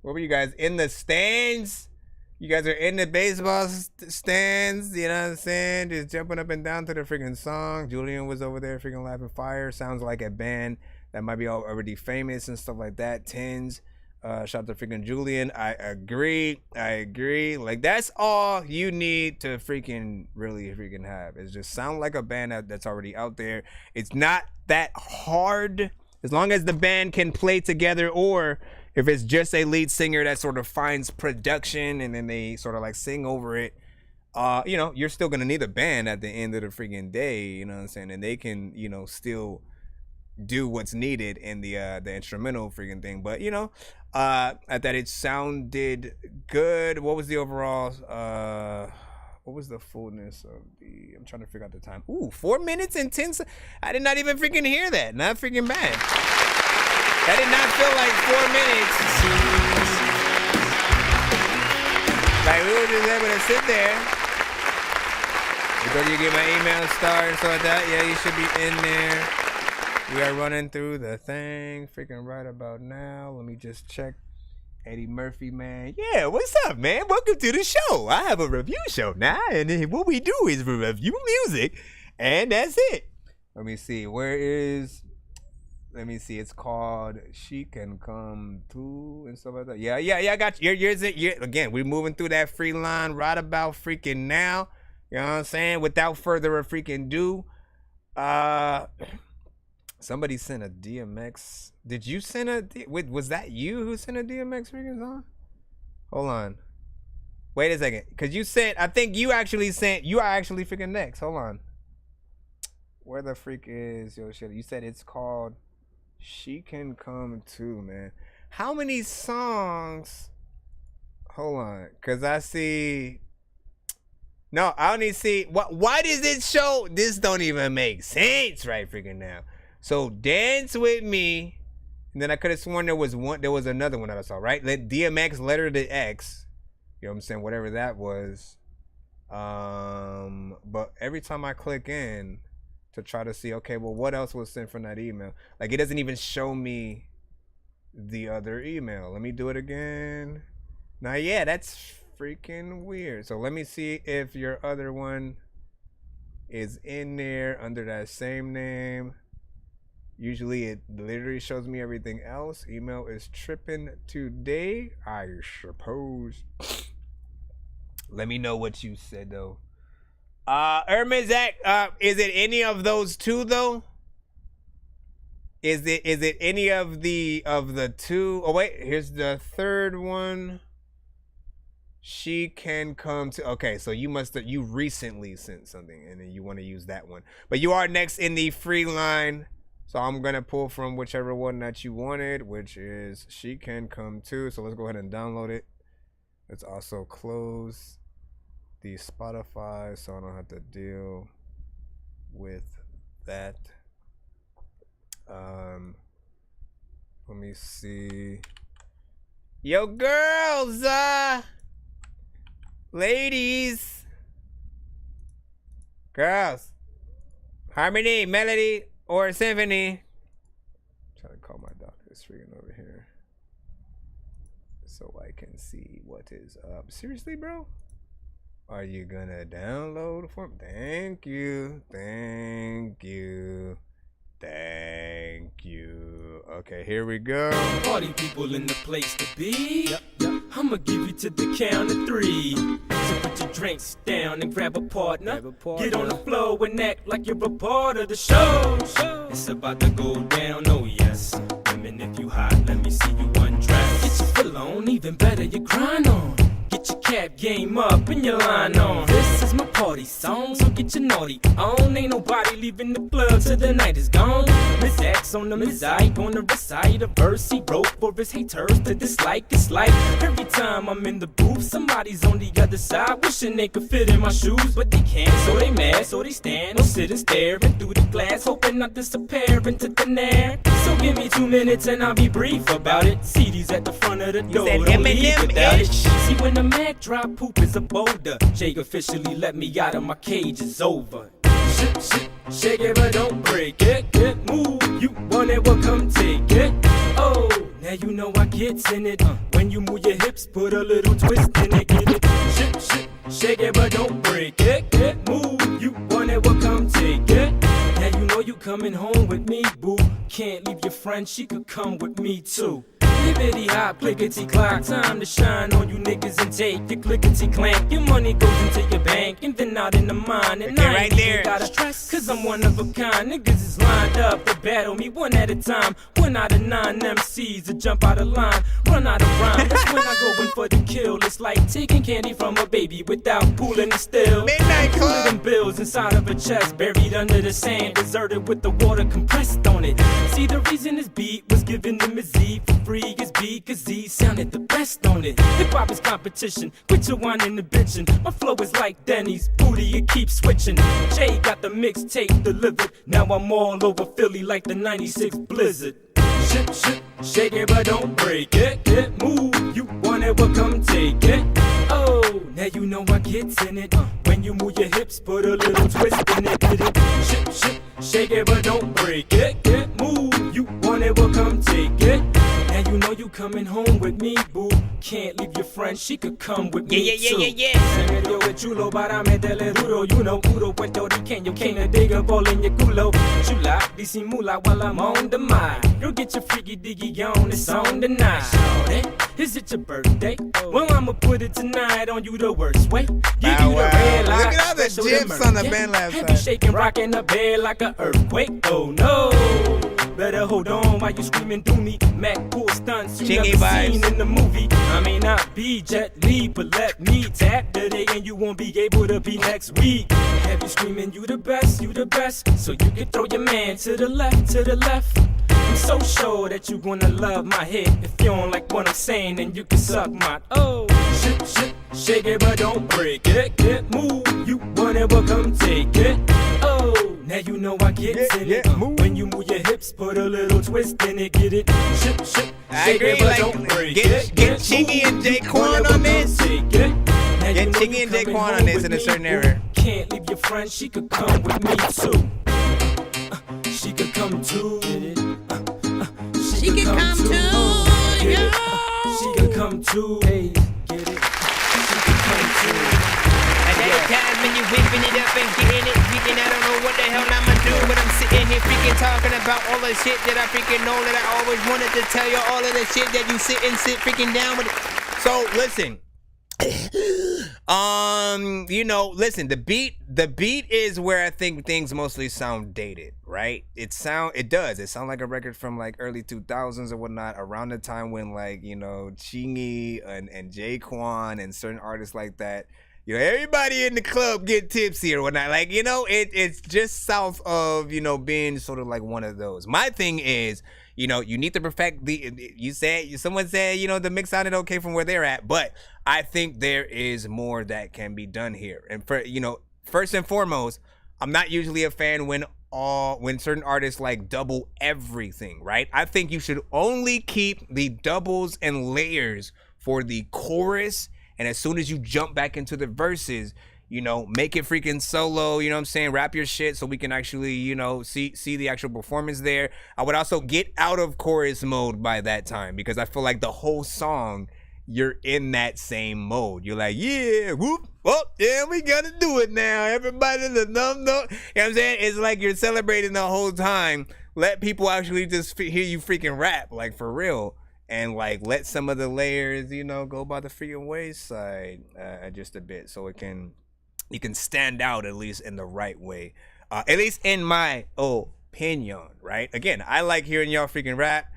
Where were you guys? In the stands? You guys are in the baseball stands, you know what I'm saying? Just jumping up and down to the freaking song. Julian was over there freaking laughing fire. Sounds like a band that might be already famous and stuff like that. Tens. Shout out to freaking Julian. I agree. Like, that's all you need to freaking really freaking have. Is just sound like a band that's already out there. It's not that hard. As long as the band can play together, or if it's just a lead singer that sort of finds production and then they sort of like sing over it, you know, you're still gonna need a band at the end of the freaking day, you know what I'm saying? And they can, you know, still do what's needed in the instrumental freaking thing. But you know, I thought it sounded good. What was the overall what was the fullness of the, I'm trying to figure out the time. Ooh, 4 minutes and 10 seconds. I did not even freaking hear that. Not freaking bad. That did not feel like 4 minutes. Like, we were just able to sit there. Because you get my email star and stuff like that. Yeah, you should be in there. We are running through the thing freaking right about now. Let me just check. Eddie Murphy, man. Yeah, what's up, man? Welcome to the show. I have a review show now, and what we do is we review music, and that's it. Let me see. Where is... Let me see. It's called She Can Come Too and stuff like that. Yeah, I got you. Again, we're moving through that free line right about freaking now. You know what I'm saying? Without further freaking ado. Somebody sent a DMX. Did you send a... Was that you who sent a DMX freaking song? Hold on. Wait a second. Because you sent... I think you actually sent... You are actually freaking next. Hold on. Where the freak is your shit? You said it's called She Can Come Too, man. How many songs... Hold on. Because I see... No, I only see... Why does it show... This don't even make sense right freaking now. So Dance With Me, and then I could have sworn there was another one that I saw, right? DMX Letter to X. You know what I'm saying? Whatever that was. But every time I click in to try to see, okay, well, what else was sent from that email? Like, it doesn't even show me the other email. Let me do it again. Now, yeah, that's freaking weird. So let me see if your other one is in there under that same name. Usually it literally shows me everything else. Email is tripping today, I suppose. Let me know what you said though. Zach, is it any of those two though? Is it any of the two? Oh wait, here's the third one. She Can Come To... Okay, so you recently sent something and then you want to use that one. But you are next in the free line. So I'm going to pull from whichever one that you wanted, which is She Can Come Too. So let's go ahead and download it. Let's also close the Spotify so I don't have to deal with that. Let me see. Yo, girls, ladies, girls, Harmony, Melody, or Symphony. I'm trying to call my doctor. It's freaking over here so I can see what is up. Seriously, bro? Are you gonna download the form? Thank you. Okay, here we go. Party people in the place to be. I'ma give you to the count of 3. So put your drinks down and grab a partner. Get on the floor and act like you're a part of the show. It's about to go down, oh yes. Women, if you hot, let me see you undress. Get your fill on, even better, your grind on. Get your cab, game up and your line on. This is my party song, so get your naughty on. Ain't nobody leaving the club till the night is gone. Miss X on the mizike, gonna recite a verse he wrote for his haters to dislike. It's like every time I'm in the booth, somebody's on the other side wishing they could fit in my shoes, but they can't. So they mad, so they stand or sit and stare through the glass, hoping not disappear into thin air. So give me 2 minutes and I'll be brief about it. CDs at the front of the door, don't leave without it. See, when the Mac drop, poop is a boulder. Jake officially let me out of my cage, it's over. Shake it but don't break it. Get move, you want it, well come take it. Oh, now you know I gets in it. When you move your hips, put a little twist in it. Get it. Shake it but don't break it. Get move, you want it, well come take it. Now you know you coming home with me, boo. Can't leave your friend, she could come with me too. Hibbity hop, clickety clock, time to shine on you niggas and take your clickety clank. Your money goes into your bank and then out in the mine. And I ain't even gotta stress, cause I'm one of a kind. Niggas is lined up to battle me one at a time. 1 out of 9 MCs to jump out of line, run out of rhyme. That's when I go in for the kill. It's like taking candy from a baby without pooling it still. Midnight Club. Them bills inside of a chest, buried under the sand, deserted with the water compressed on it. See, the reason this beat was given to Z for free is because Z sounded the best on it. Hip hop is competition, quit your whining and bitching. My flow is like Denny's booty, it keeps switching. Jay got the mixtape delivered. Now I'm all over Philly like the '96 blizzard. Shake it but don't break it. Get move, you want it, well come take it. Oh, now you know I gets in it. When you move your hips, put a little twist in it. Get it. Shake it but don't break it. Get move, you want it, well come take it. Now you know you coming home with me, boo. Can't leave your friend, she could come with me too. Se me dio el chulo para meterle duro. You know, puro puertorriqueño, can't a dig a ball in your culo. Chula, disimula while I'm on the mic. Girl, get your freaky diggy on, it's on tonight. Shorty, is it your birthday? Well, I'ma put it tonight on you the worst way. Give you the red light. Look at all the gyps on the band last Heavy time. shaking, rocking the bed like an earthquake. Oh no. Better hold on while you screaming through me. Mac pool stunts you Chingy never vibes. seen in the movie. I may not be Jet Li, but let me tap today and you won't be able to be next week. Have you screaming you the best, so you can throw your man to the left, to the left. I'm so sure that you gonna love my hit. If you don't like what I'm saying, then you can suck my shake it but don't break it. Get move, you want it, well come take it. Oh, now you know I get in it. When you move your hips, put a little twist in it. Get it. I agree, like, get Chingy and Jaquan on this. Get Chingy and Jaquan on this in a certain era. Can't leave your friend, she could come with me too. She could come too. She could come too. She could come too. Hey, get it. She could come too. Another time when you whipping it up and getting it freaking, I don't know what the hell I'ma do, but I'm sitting here freaking talking about all the shit that I freaking know that I always wanted to tell you, all of the shit that you sit freaking down with. So listen, you know, listen, the beat is where I think things mostly sound dated, right? It sound like a record from like early 2000s or whatnot, around the time when, like, you know, Chingy and Jaquan and certain artists like that, you know, everybody in the club get tipsy or whatnot. Like, you know, it's just south of, you know, being sort of like one of those. My thing is, you know, you need to perfect someone said, you know, the mix sounded okay from where they're at, but I think there is more that can be done here. And for, you know, first and foremost, I'm not usually a fan when certain artists like double everything, right? I think you should only keep the doubles and layers for the chorus, and as soon as you jump back into the verses, you know, make it freaking solo, you know what I'm saying? Rap your shit so we can actually, you know, see the actual performance there. I would also get out of chorus mode by that time, because I feel like the whole song, you're in that same mode. You're like, yeah, whoop, oh, yeah, we gotta do it now. Everybody, the numb, you know what I'm saying? It's like you're celebrating the whole time. Let people actually just hear you freaking rap, like, for real. And, like, let some of the layers, you know, go by the freaking wayside just a bit, so you can stand out, at least in the right way. At least in my opinion, right? Again, I like hearing y'all freaking rap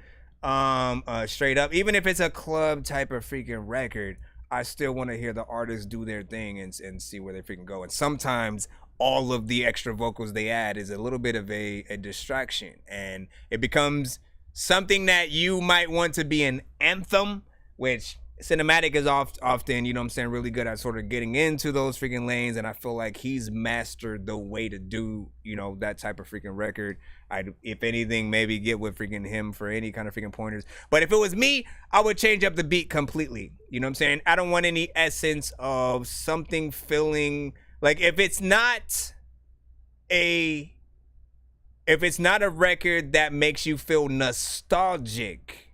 straight up. Even if it's a club type of freaking record, I still want to hear the artists do their thing and see where they freaking go. And sometimes all of the extra vocals they add is a little bit of a distraction, and it becomes something that you might want to be an anthem, which Cinematic is often, you know what I'm saying, really good at sort of getting into those freaking lanes, and I feel like he's mastered the way to do, you know, that type of freaking record. I'd, if anything, maybe get with freaking him for any kind of freaking pointers. But if it was me, I would change up the beat completely. You know what I'm saying? I don't want any essence of something feeling like, if it's not a record that makes you feel nostalgic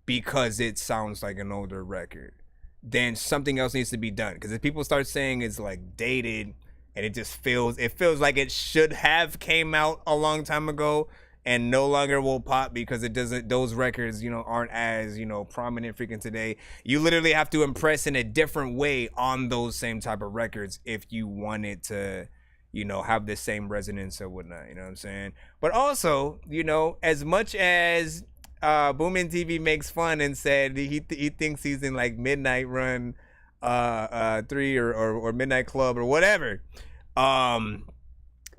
because it sounds like an older record, then something else needs to be done. Because if people start saying it's like dated and it feels like it should have came out a long time ago and no longer will pop because it doesn't, those records, you know, aren't as, you know, prominent freaking today. You literally have to impress in a different way on those same type of records if you want it to, you know, have the same resonance or whatnot, you know what I'm saying? But also, you know, as much as Boomin' TV makes fun and said he thinks he's in like Midnight Run 3 or Midnight Club or whatever,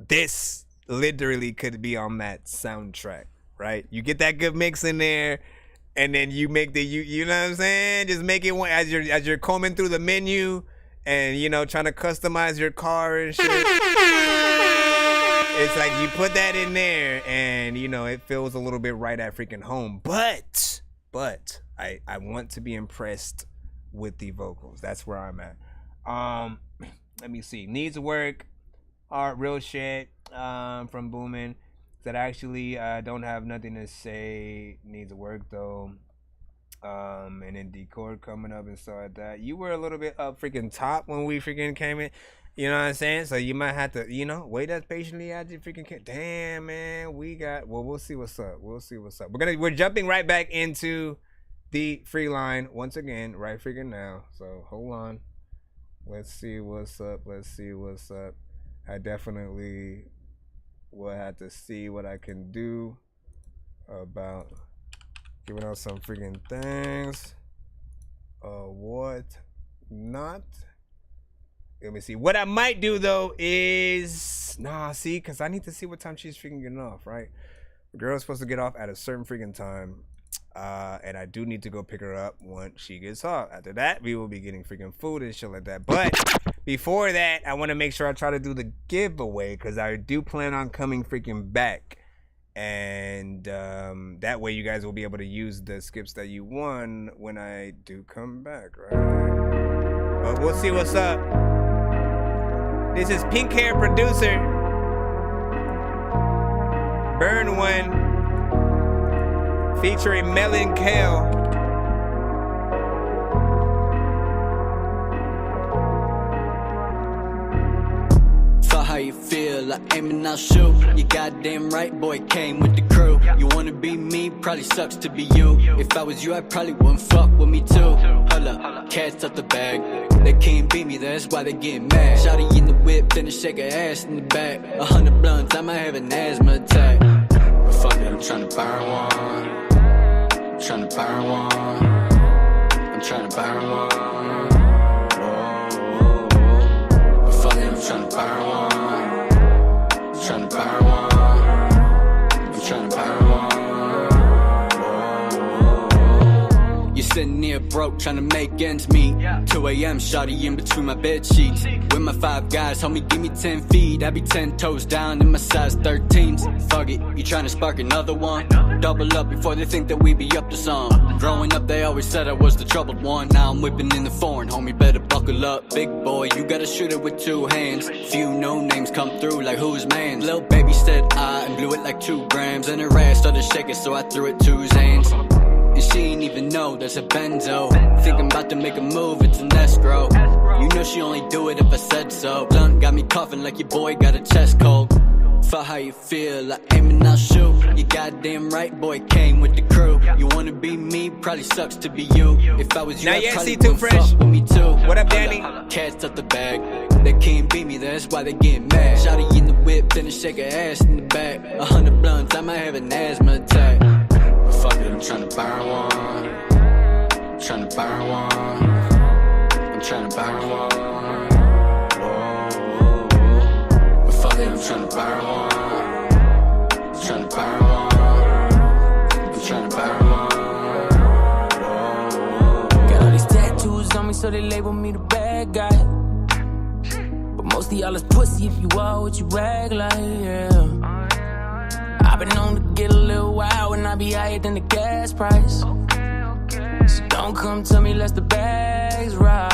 this literally could be on that soundtrack, right? You get that good mix in there, and then you make the you know what I'm saying? Just make it one as you're combing through the menu and, you know, trying to customize your car and shit. It's like you put that in there and, you know, it feels a little bit right at freaking home. But I want to be impressed with the vocals. That's where I'm at. Let me see. Needs work. Art, real shit. From Boomin'. That actually don't have nothing to say. Needs work though. And then Decor coming up and stuff like that. You were a little bit up freaking top when we freaking came in. You know what I'm saying? So you might have to, you know, wait as patiently as you freaking can. Damn, man, we'll see what's up. We'll see what's up. We're jumping right back into the free line once again, right freaking now. So hold on. Let's see what's up. Let's see what's up. I definitely will have to see what I can do about giving out some freaking things. What not? Let me see. What I might do though is because I need to see what time she's freaking getting off, right? The girl's supposed to get off at a certain freaking time. And I do need to go pick her up once she gets off. After that, we will be getting freaking food and shit like that. But before that, I want to make sure I try to do the giveaway because I do plan on coming freaking back. And that way you guys will be able to use the skips that you won when I do come back, right? But we'll see what's up. This is Pink Hair Producer. Burn One. Featuring Melon Kale. How you feel? I aim and I'll shoot. You goddamn right, boy, came with the crew. You wanna be me? Probably sucks to be you. If I was you, I probably wouldn't fuck with me too. Hold up, cats out the bag. They can't beat me, that's why they get mad. Shawty in the whip, then shake her ass in the back. 100 blunts, I might have an asthma attack. But fuck it, I'm tryna burn one. I'm tryna burn one. I'm tryna burn one. Whoa. But fuck it, I'm tryna burn one. Tryna burn one. I'm tryna burn one. You're sitting here broke, tryna make ends meet. 2 a.m. shawty in between my bed sheets. With my 5 guys, homie, give me 10 feet. I be 10 toes down in my size 13s. Fuck it, you tryna spark another one? Double up before they think that we be up to some. Growing up, they always said I was the troubled one. Now I'm whipping in the foreign, homie, better buckle up. Big boy, you gotta shoot it with 2 hands. Few no names come through like who's man. Lil' baby said I and blew it like 2 grams. And her ass started shaking, so I threw it to Zans. And she ain't even know that's a benzo. Think I'm about to make a move, it's an escrow. You know she only do it if I said so. Blunt got me coughing like your boy got a chest cold. For how you feel, I aim and I'll shoot. You goddamn right, boy, came with the crew. You wanna be me, probably sucks to be you. If I was you, I probably wouldn't fuck with me too. What up, Danny? Cats out the bag. They can't beat me, that's why they get mad. Shawty in the whip, then shake her ass in the back. 100 blunts, I might have an asthma attack. But fuck it, I'm tryna burn one. I'm tryna burn one. tryna buy one. But fuck it, I'm tryna buy one. Tryna buy one. I'm tryna buy one. Got all these tattoos on me, so they label me the bad guy. But most of y'all is pussy if you are what you act like, yeah. I've been known to get a little wild when I be higher than the gas price. So don't come tell me less the bags right.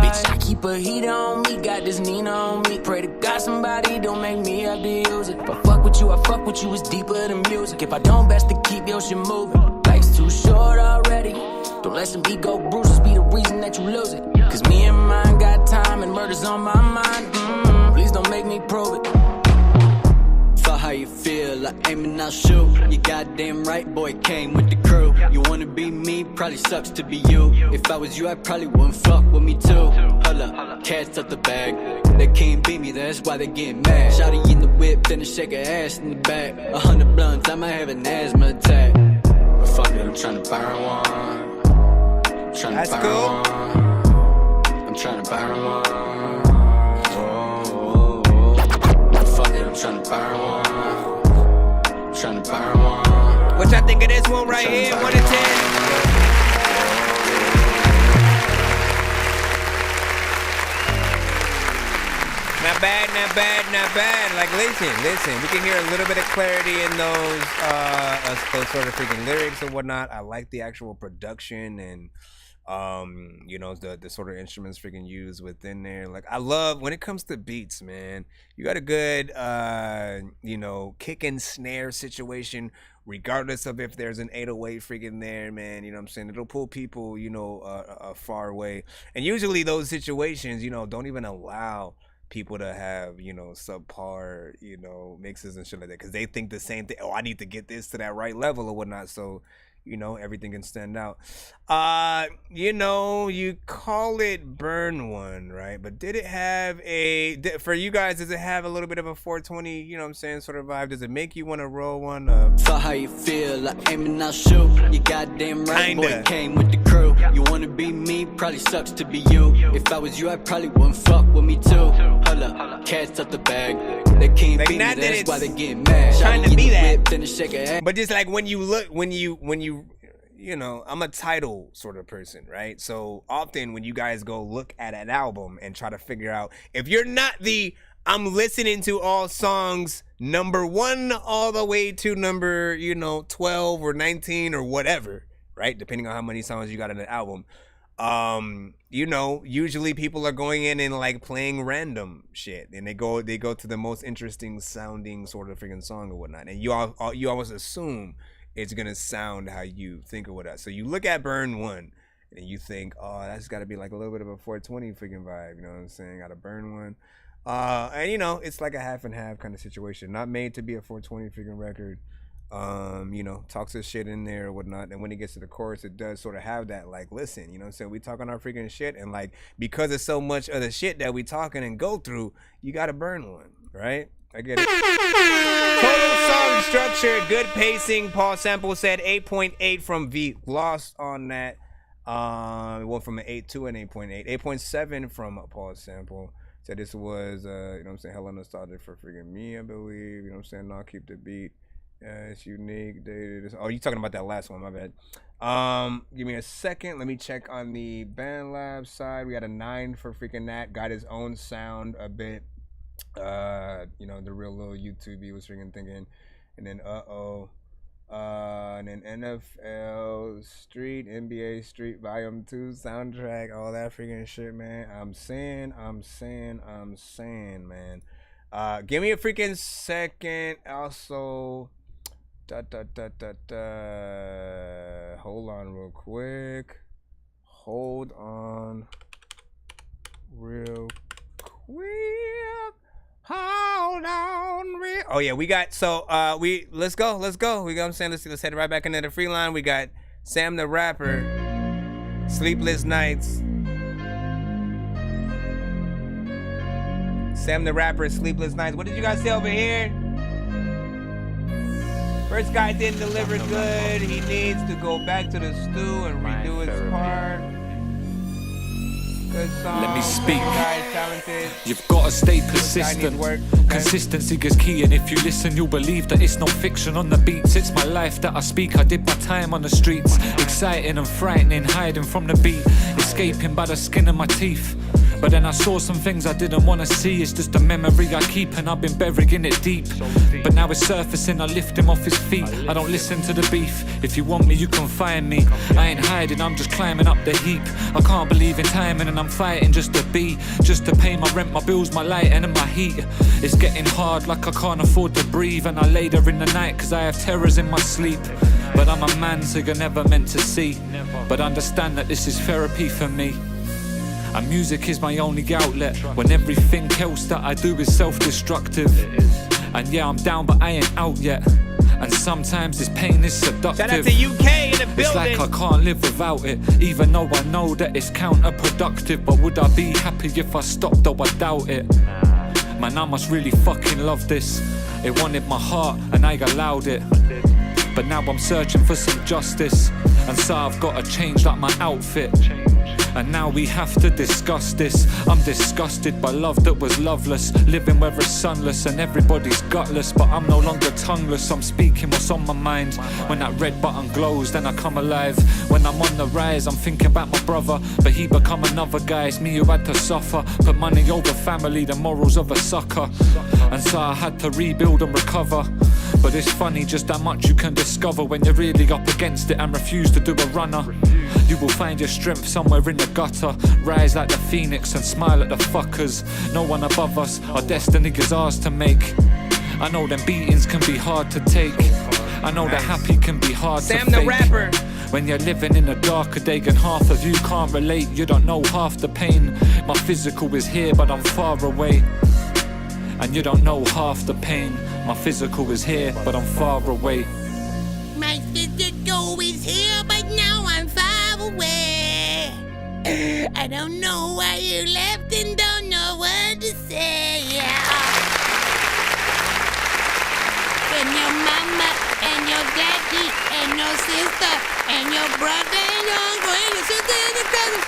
Bitch, I keep a heater on me, got this Nina on me. Pray to God somebody don't make me have to use it. If I fuck with you, I fuck with you, it's deeper than music. If I don't, best to keep your shit moving. Life's too short already. Don't let some ego bruises be the reason that you lose it. Cause me and mine got time and murder's on my mind. Please don't make me prove it. Fuck how you feel, I aim and I'll shoot. You goddamn right, boy, came with the crew. You wanna be me, probably sucks to be you. If I was you, I probably wouldn't fuck with me too. Hold up, cats up the bag. They can't beat me, that's why they get mad. Shawty in the whip, then shake her ass in the back. 100 blunts, I might have an asthma attack. But fuck it, I'm tryna burn one. That's cool. I'm tryna burn one. Fuck it, I'm tryna burn one. Tryna burn one. What y'all think of this one right here? 1 to 10. Not bad, not bad, not bad. Like, listen. We can hear a little bit of clarity in those sort of freaking lyrics and whatnot. I like the actual production and you know, the sort of instruments freaking used within there. Like, I love when it comes to beats, man. You got a good you know, kick and snare situation, regardless of if there's an 808 freaking there, man. You know what I'm saying? It'll pull people, you know, far away. And usually those situations, you know, don't even allow people to have, you know, subpar, you know, mixes and shit like that, because they think the same thing. Oh, I need to get this to that right level or whatnot. So, you know, everything can stand out. You know, you call it Burn One, right? But did it have for you guys, does it have a little bit of a 420, you know what I'm saying, sort of vibe? Does it make you want to roll one up? Fuck how you feel, I aim and I'll shoot. You goddamn right, boy, came with the crew. You wanna be me, probably sucks to be you. If I was you, I probably wouldn't fuck with me too. Hold up, cats up the bag. They can't beat me, that's why they get mad. Trying to be that. Then shake her ass. But just like when you look, when you you know, I'm a title sort of person, right? So often when you guys go look at an album and try to figure out, if you're not I'm listening to all songs number 1 all the way to number, you know, 12 or 19 or whatever, right? Depending on how many songs you got in an album. You know, usually people are going in and like playing random shit, and they go to the most interesting sounding sort of freaking song or whatnot, and you always assume it's gonna sound how you think or whatever. So you look at Burn One and you think, oh, that's got to be like a little bit of a 420 freaking vibe, you know what I'm saying? Got to Burn One, and you know, it's like a half and half kind of situation, not made to be a 420 freaking record. You know, talks his shit in there or whatnot, and when he gets to the chorus, it does sort of have that, like, listen, you know what I'm saying, we talking our freaking shit, and like, because of so much of the shit that we talking and go through, you gotta burn one, right? I get it. Total song structure, good pacing. Paul Sample said 8.8 from V. Lost on that. It went from an 8.2 and 8.8. 8.7 from Paul Sample. Said this was, you know what I'm saying, hella nostalgic for freaking me, I believe. You know what I'm saying? Not keep the beat. It's unique. Oh, you talking about that last one? My bad. Give me a second. Let me check on the BandLab side. We got a 9 for freaking Nat. Got his own sound a bit. You know, the real little YouTube he was freaking thinking. And then and then NFL Street, NBA Street Volume 2 soundtrack, all that freaking shit, man. I'm saying, man. Give me a freaking second. Also, hold on real quick. Oh yeah, we got, so let's go. We got, I'm saying, let's head right back into the free line. We got Sam the Rapper, Sleepless Nights. Sam the Rapper, Sleepless Nights. What did you guys say over here? First guy didn't deliver good. He needs to go back to the stew and redo his part. Good song. Let me speak. Guys, talented. You've gotta stay persistent. Consistency is key, and if you listen, you'll believe that it's not fiction on the beats. It's my life that I speak. I did my time on the streets, exciting and frightening, hiding from the beat, escaping by the skin of my teeth. But then I saw some things I didn't want to see. It's just a memory I keep, and I've been burying it deep. But now it's surfacing, I lift him off his feet. I don't listen to the beef. If you want me, you can find me. I ain't hiding, I'm just climbing up the heap. I can't believe in timing, and I'm fighting just to be, just to pay my rent, my bills, my light, and my heat. It's getting hard, like I can't afford to breathe. And I lay there in the night, cause I have terrors in my sleep. But I'm a man, so you're never meant to see. But understand that this is therapy for me. And music is my only outlet, when everything else that I do is self-destructive. And yeah, I'm down, but I ain't out yet. And sometimes this pain is seductive. Shout out to UK in the building. It's like I can't live without it, even though I know that it's counterproductive. But would I be happy if I stopped, though I doubt it. Man, I must really fucking love this. It wanted my heart and I allowed it. But now I'm searching for some justice, and so I've got to change like my outfit. And now we have to discuss this. I'm disgusted by love that was loveless, living where it's sunless and everybody's gutless. But I'm no longer tongueless, I'm speaking what's on my mind. When that red button glows, then I come alive. When I'm on the rise, I'm thinking about my brother, but he become another guy. It's me who had to suffer, put money over family, the morals of a sucker. And so I had to rebuild and recover. But it's funny just how much you can discover when you're really up against it and refuse to do a runner. You will find your strength somewhere in the gutter. Rise like the phoenix and smile at the fuckers. No one above us, our destiny is ours to make. I know them beatings can be hard to take. I know the happy can be hard to fake. Sam the rapper. When you're living in a darker day and half of you can't relate, you don't know half the pain. My physical is here but I'm far away, and you don't know half the pain. My physical is here but I'm far away. My physical is here, but now I'm far away. I don't know why you left and don't know what to say. And your mama, and your daddy, and your sister, and your brother, and your uncle, and your sister, and your cousin.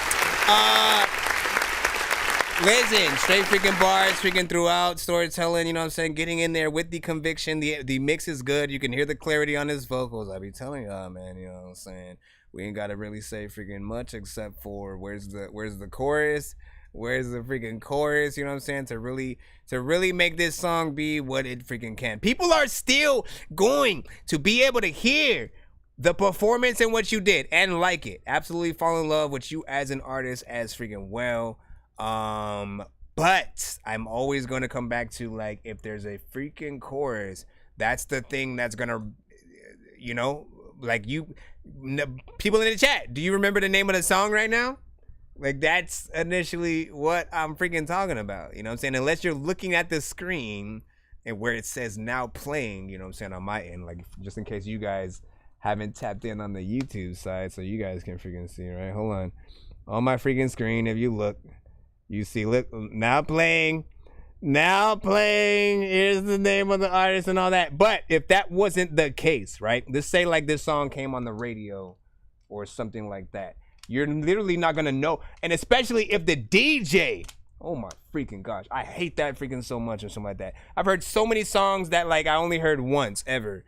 Listen, straight freaking bars, freaking throughout, storytelling, you know what I'm saying? Getting in there with the conviction. The mix is good. You can hear the clarity on his vocals. I be telling y'all, man, you know what I'm saying? We ain't gotta really say freaking much except for where's the chorus? Where's the freaking chorus? You know what I'm saying? To really make this song be what it freaking can. People are still going to be able to hear the performance and what you did and like it. Absolutely fall in love with you as an artist as freaking well. But I'm always going to come back to, like, if there's a freaking chorus, that's the thing that's going to, you know, like, people in the chat, do you remember the name of the song right now? Like, that's initially what I'm freaking talking about, you know what I'm saying? Unless you're looking at the screen and where it says now playing, you know what I'm saying, on my end, like, just in case you guys haven't tapped in on the YouTube side so you guys can freaking see, right? Hold on. On my freaking screen, if you look, you see, look, now playing, here's the name of the artist and all that. But if that wasn't the case, right? Let's say like this song came on the radio or something like that. You're literally not gonna know. And especially if the DJ, oh my freaking gosh, I hate that freaking so much or something like that. I've heard so many songs that like I only heard once ever.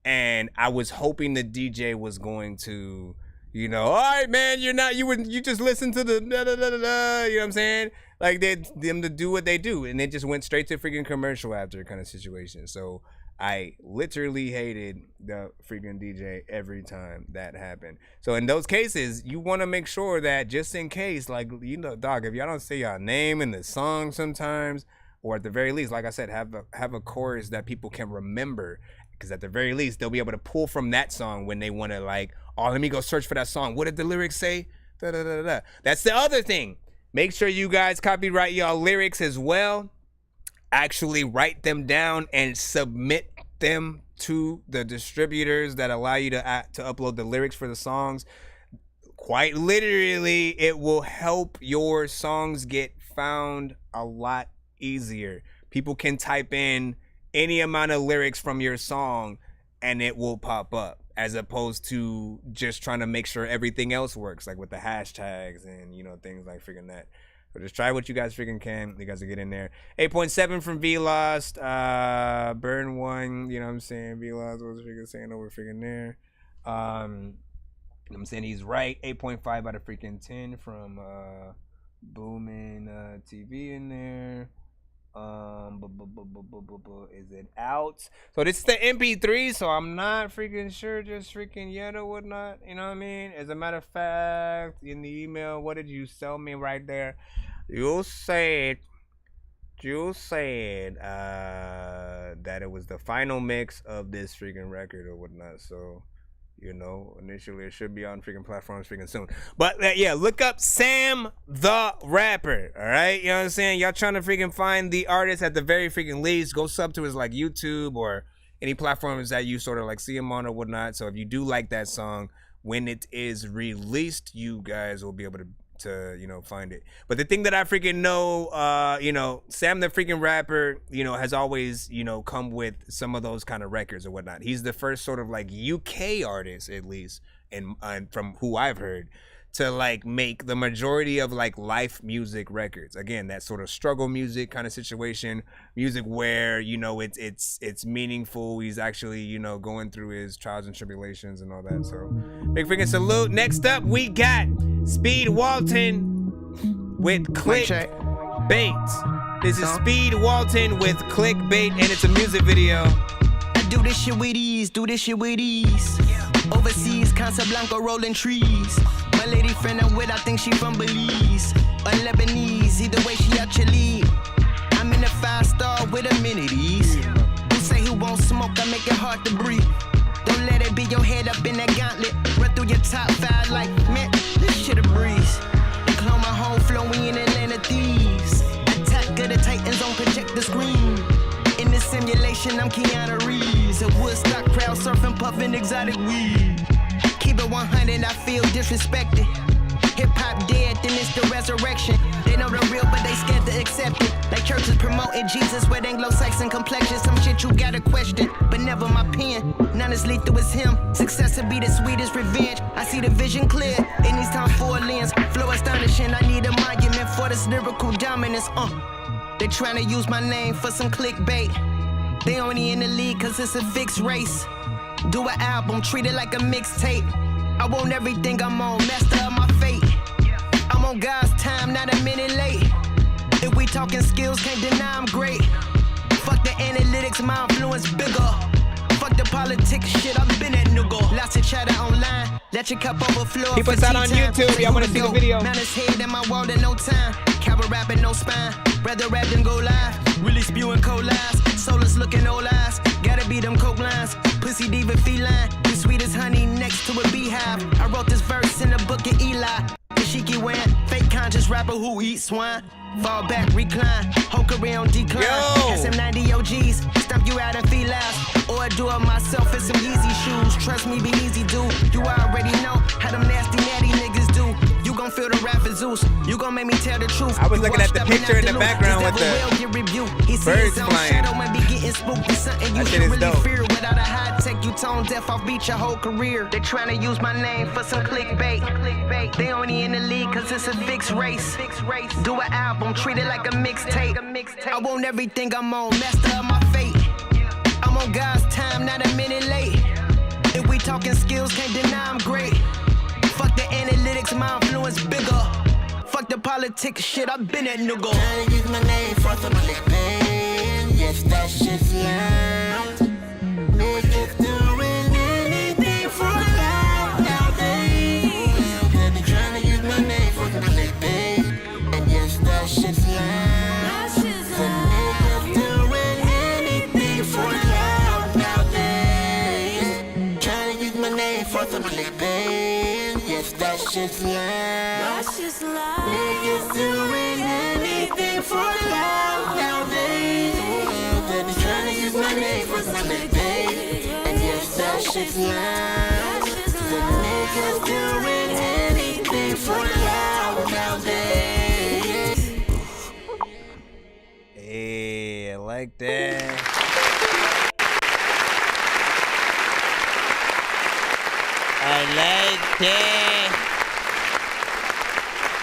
And I was hoping the DJ was going to, you know, all right, man, you just listen to the da da da da da, you know what I'm saying? Like them to do what they do, and it just went straight to freaking commercial after kind of situation. So I literally hated the freaking DJ every time that happened. So in those cases, you want to make sure that just in case, like, you know, dog, if y'all don't say y'all name in the song sometimes, or at the very least, like I said, have a chorus that people can remember. Because at the very least, they'll be able to pull from that song when they want to, like, oh, let me go search for that song. What did the lyrics say? Da, da, da, da. That's the other thing. Make sure you guys copyright y'all lyrics as well. Actually write them down and submit them to the distributors that allow you to upload the lyrics for the songs. Quite literally, it will help your songs get found a lot easier. People can type in any amount of lyrics from your song and it will pop up. as opposed to just trying to make sure everything else works, like with the hashtags and, you know, things like freaking that. So just try what you guys freaking can. You guys will get in there. 8.7 from V-Lost. Burn 1, you know what I'm saying? V-Lost was freaking saying over freaking there. You know what I'm saying? He's right. 8.5 out of freaking 10 from Boomin' TV in there. Is it out? So this is the MP3, so I'm not freaking sure just freaking yet or whatnot. You know what I mean? As a matter of fact, in the email, what did you sell me right there? You said that it was the final mix of this freaking record or whatnot. So, you know, initially it should be on freaking platforms freaking soon. But yeah, look up Sam the Rapper, all right? You know what I'm saying? Y'all trying to freaking find the artist at the very freaking least. Go sub to his like YouTube or any platforms that you sort of like see him on or whatnot. So if you do like that song, when it is released, you guys will be able to you know, find it. But the thing that I freaking know, you know, Sam the freaking Rapper, you know, has always, you know, come with some of those kind of records or whatnot. He's the first sort of like UK artist, at least, and from who I've heard, to like make the majority of like life music records. Again, that sort of struggle music kind of situation, music where, you know, it's meaningful. He's actually, you know, going through his trials and tribulations and all that. So big freaking salute. Next up, we got Speed Walton with Clickbait. This is Speed Walton with Clickbait, and it's a music video. I do this shit with ease, Overseas, Casablanca rolling trees. My lady friend I'm with, I think she from Belize or Lebanese, either way she out your league. I'm in a 5-star with amenities. Who say he won't smoke, I make it hard to breathe. Don't let it be your head up in that gauntlet. Run through your top 5 like, man, this shit a breeze. Clone my whole flow, we in Atlanta thieves. Attack of the Titans on projector screen. In this simulation, I'm Keanu Reeves. A Woodstock crowd surfing, puffing exotic weed. Keep it 100, I feel disrespected. Hip-hop dead, then it's the resurrection. They know the real, but they scared to accept it. Like churches promoting Jesus with Anglo-Saxon complexion. Some shit you gotta question, but never my pen. None as lethal as him. Success will be the sweetest revenge. I see the vision clear, it needs time for a lens. Flow astonishing, I need a monument for this lyrical dominance. They tryna use my name for some clickbait. They only in the league cause it's a fixed race. Do an album, treat it like a mixtape. I want everything I'm on, master of my fate. I'm on God's time, not a minute late. If we talking skills, can't deny I'm great. Fuck the analytics, my influence bigger. Fuck the politics, shit, I've been at Nugo. Lots of chatter online, let your cup overflow. He puts that on YouTube, y'all wanna see the video. Now his head in my wall in no time. Coward rapping, no spine. Rather rap than go live. Really spewing cold lies. Soulless looking old eyes. Gotta be them coke lines. Pussy diva feline. You sweet as honey next to a beehive. I wrote this verse in the book of Eli. Shiki wearing fake conscious rapper who eats swine. Fall back, recline, whole career on decline. Had some 90 OGs, stump you out and feel loud. Or I do it myself in some Yeezy shoes. Trust me, be easy, dude. You already know how them nasty, natty niggas do. You gon' feel the rap for Zeus. You gon' make me tell the truth. I was looking at the picture in the background with the birds flying. That shit is dope. Fear without a high tech, you tone deaf off beat your whole career. They tryna use my name for some clickbait. They only in the league cause it's a fixed race. Do an album, treat it like a mixtape. I want everything I'm on, master of my fate. I'm on God's time, not a minute late. If we talking skills, can't deny I'm great. Fuck the analytics, my influence bigger. Fuck the politics, shit, I've been at Nugo. Trying to use my name for some clickbait. Yes, that shit's loud. Niggas doing anything for loud nowadays. They be trying to use my name for some clickbait. And yes, that shit's loud. The niggas doing anything for loud nowadays. Trying to use my name for some clickbait. Yes, that shit's loud. Niggas doing anything for loud nowadays. They be trying to use my name for some clickbait. And yes, that shit's loud. The niggas doing anything for loud nowadays. Hey, I like that. like that.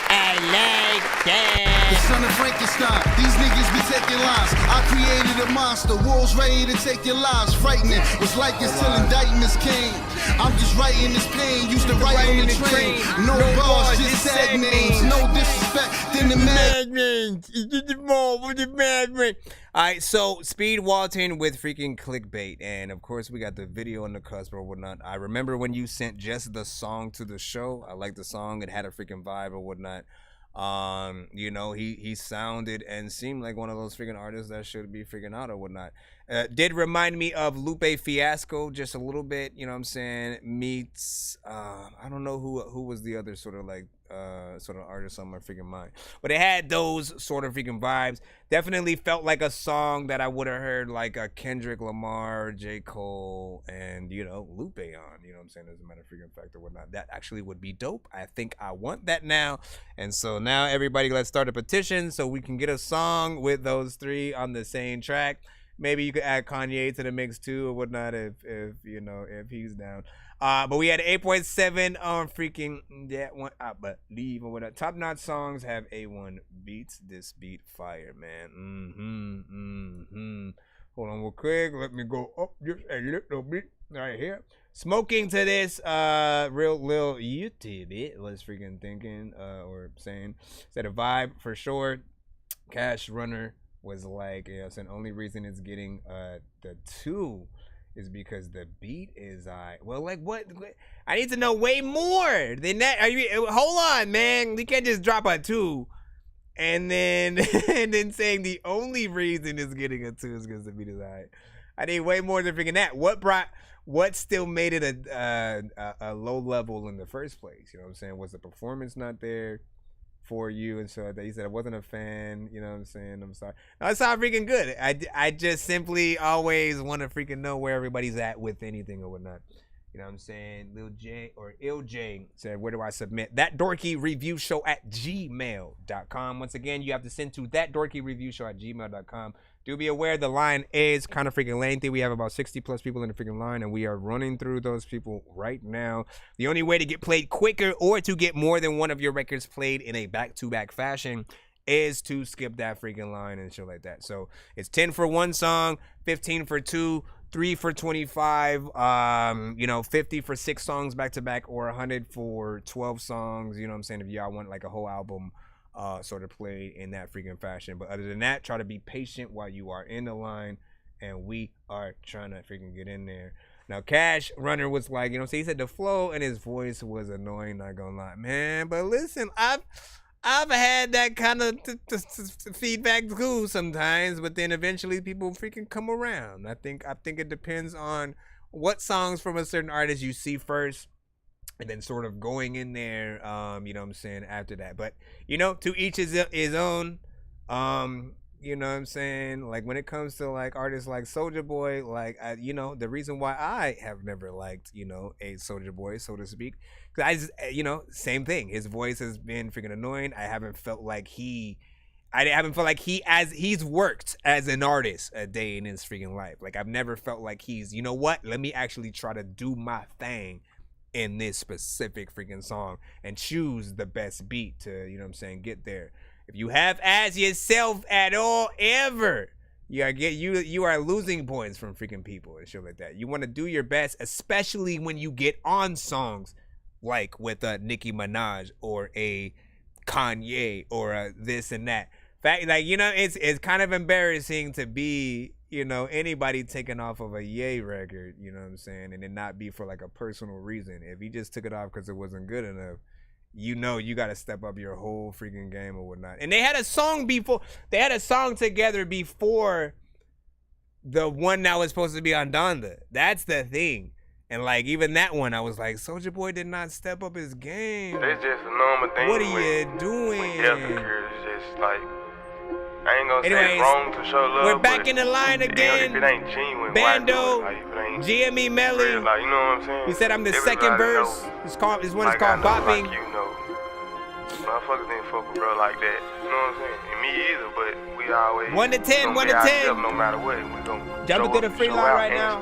I like that. The son of Frankenstein, these niggas be taking lives. I created a monster, world's ready to take your lives. Frightening, was like this till indictments came. I'm just writing this pain, used to write on the train. No bars, just sad names. No disrespect, then the madness. Alright, so Speed Walton with freaking clickbait, and of course we got the video on the cusp or whatnot. I remember when you sent just the song to the show. I liked the song, it had a freaking vibe or whatnot. You know, he sounded and seemed like one of those freaking artists that should be freaking out or whatnot. Did remind me of Lupe Fiasco just a little bit, you know what I'm saying? Meets I don't know who was the other sort of like sort of artist on my freaking mind, but it had those sort of freaking vibes. Definitely felt like a song that I would have heard like a Kendrick Lamar, J. Cole, and you know, Lupe on, you know what I'm saying, as a matter of freaking fact or whatnot. That actually would be dope. I think I want that now. And so now everybody, let's start a petition so we can get a song with those three on the same track. Maybe you could add Kanye to the mix too or whatnot if you know, if he's down. But we had 8.7 on freaking that one, I believe, or whatever. Top notch songs have A1 beats. This beat fire, man. Hold on real quick. Let me go up just a little bit right here. Smoking to this real little YouTube it was freaking thinking or saying. Said a vibe for sure. Cash Runner was like, you know, saying only reason it's getting the 2 is because the beat is well, like what? I need to know way more than that. Hold on, man. We can't just drop a 2 and then saying the only reason it's getting a 2 is because the beat is high. I need way more than freaking that. What still made it a low level in the first place? You know what I'm saying? Was the performance not there for you? And so he said I wasn't a fan, you know what I'm saying? I'm sorry. No, it sounded freaking good. I just simply always want to freaking know where everybody's at with anything or whatnot. You know what I'm saying? Lil J or Il J said, where do I submit? That Dorky Review Show at gmail.com. Once again, you have to send to that Dorky Review Show at gmail.com. Do be aware the line is kind of freaking lengthy. We have about 60 plus people in the freaking line, and we are running through those people right now. The only way to get played quicker or to get more than one of your records played in a back-to-back fashion is to skip that freaking line and shit like that. So it's 10 for one song, 15 for 2, 3 for 25, you know, 50 for 6 songs back-to-back, or 100 for 12 songs. You know what I'm saying? If y'all want like a whole album sort of played in that freaking fashion. But other than that, try to be patient while you are in the line, and we are trying to freaking get in there. Now, Cash Runner was like, you know, so he said the flow and his voice was annoying, not gonna lie, man. But listen, I've had that kind of feedback too sometimes, but then eventually people freaking come around. I think it depends on what songs from a certain artist you see first, and then sort of going in there, you know what I'm saying, after that. But, you know, to each his own, you know what I'm saying? Like, when it comes to, like, artists like Soulja Boy, like, you know, the reason why I have never liked, you know, a Soulja Boy, so to speak, because I just, you know, same thing. His voice has been freaking annoying. I haven't felt like he's worked as an artist a day in his freaking life. Like, I've never felt like he's, you know what, let me actually try to do my thing in this specific freaking song and choose the best beat to, you know what I'm saying, get there. If you have asked yourself at all ever, you are losing points from freaking people and shit like that. You want to do your best, especially when you get on songs like with a Nicki Minaj or a Kanye or a this and that. Fact, like, you know, it's kind of embarrassing to be, you know, anybody taking off of a Ye record, you know what I'm saying, and it not be for like a personal reason. If he just took it off because it wasn't good enough, you know, you got to step up your whole freaking game or whatnot. And they had a song together before the one that was supposed to be on Donda. That's the thing. And like, even that one, I was like, Soulja Boy did not step up his game. It's just a normal thing. What are you doing? When death occurs, it's just like, I ain't gonna say it's wrong to show love. We're back in the line again. If it ain't genuine, Bando, like, GME Melly. Like, you know what I'm saying? He said I'm the second verse. This one is called Bopping. Like, you know, motherfuckers didn't fuck with bro like that. You know what I'm saying? And me either, but we always 1 to 10, 1 to 10. No matter what, we gon' jumping through the free line right now.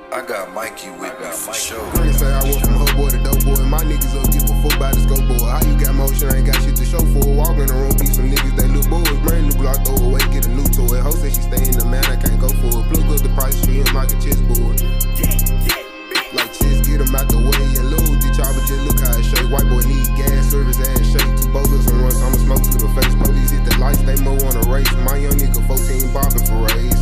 I got Mikey with me for sure. Granny say I went from her boy to dope boy. My niggas don't give a fuck about the scope boy. How you got motion? I ain't got shit to show for. Walk in the room, beat some niggas that little boys. Brand new block, throw away, get a new toy. Ho say she stay in the man, I can't go for it. Plug up the price, shoot him like a chessboard. Like chess, get him out the way and load the chopper, just look how it shake. White boy need gas, service ass shake. 2 bowlers and runs, I'ma smoke to the face. Police hit the lights, they mo on a race. My young nigga 14 bopping for raise.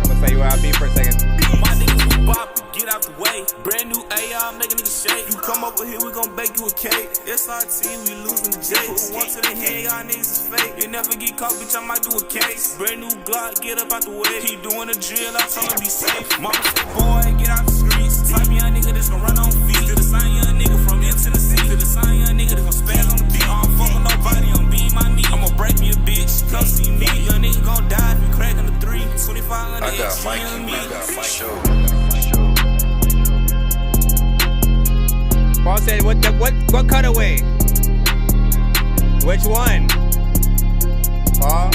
I'ma tell you where I'll be for a second. My niggas be bopping, get out the way. Brand new AR, make a nigga shake. You come over here, we gon' bake you a cake. SRT, we losing the J. Put one to the head, y'all niggas is fake. You never get caught, bitch, I might do a case. Brand new Glock, get up out the way. Keep doing the drill, I told him be safe. Mama said, boy, get out the streets. Type young nigga that's gon' run on feet. To the same young nigga from here to the sea. To the same young nigga that's gon' spaz on the beat. I don't fuck with nobody, I'm being my knee. I'ma break me a bitch, come see me. Young nigga gon' die if you crack on the 3. 2500 I got Mikey with me for sure. Paul said, what cutaway? Which one? Paul?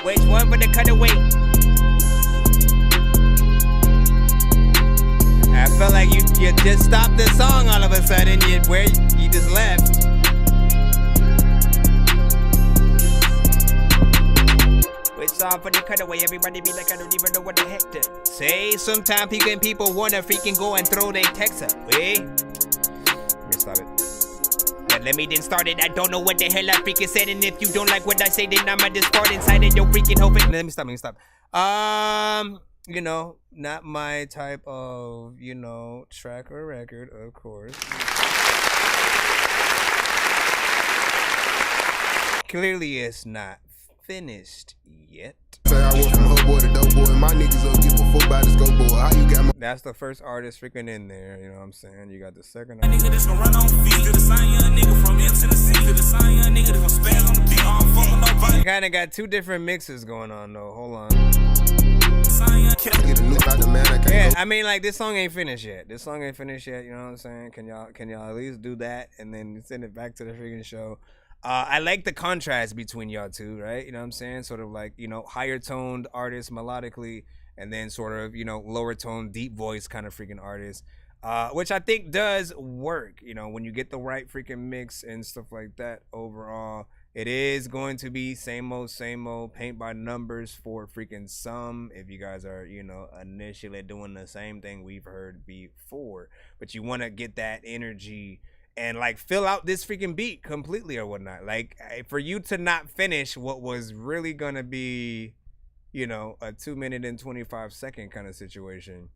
Which one for the cutaway? I felt like you just stopped the song all of a sudden. You just left. Which song for the cutaway? Everybody be like, I don't even know what the heck to say. Sometimes people wanna freaking go and throw their text up. Wait. Let me stop it. But let me then start it. I don't know what the hell I freaking said. And if you don't like what I say, then I'ma discard inside of your freaking whole thing. Let me stop. You know, not my type of, you know, track or record, of course. Clearly it's not finished yet. Say I went from her boy to dope boy. My niggas don't give a fuck about the scope boy. How you got That's the first artist freaking in there, you know what I'm saying? You got the second artist. Nigga that's gon' run on feet. To the same young nigga from here to the sea. To the same young nigga that's gon' spaz on the beat. I don't fuck with nobody. You kinda got 2 different mixes going on though. Hold on. Yeah, I mean, like, this song ain't finished yet. You know what I'm saying? Can y'all at least do that and then send it back to the freaking show? I like the contrast between y'all two, right? You know what I'm saying? Sort of like, you know, higher toned artists melodically, and then sort of, you know, lower tone, deep voice kind of freaking artists, which I think does work, you know, when you get the right freaking mix and stuff like that. Overall, it is going to be same old, paint by numbers for freaking some, if you guys are, you know, initially doing the same thing we've heard before, but you want to get that energy and like fill out this freaking beat completely or whatnot. Like, for you to not finish what was really gonna be, you know, a 2-minute and 25-second kind of situation,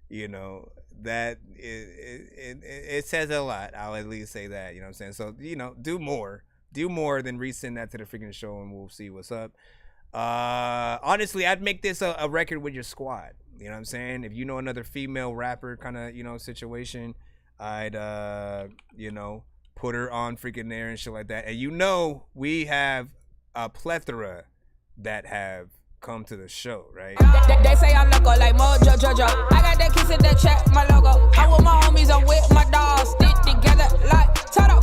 you know, that it says a lot. I'll at least say that, you know what I'm saying? So, you know, do more than resend that to the freaking show and we'll see what's up. Honestly, I'd make this a record with your squad, you know what I'm saying? If you know another female rapper kind of, you know, situation, I'd you know, put her on freaking there and shit like that. And you know, we have a plethora that have come to the show, right? They say I'm loco like Mojo Jojo. I got that kiss in that check, my logo. I'm with my homies, I'm with my dogs. Stick together like Toto.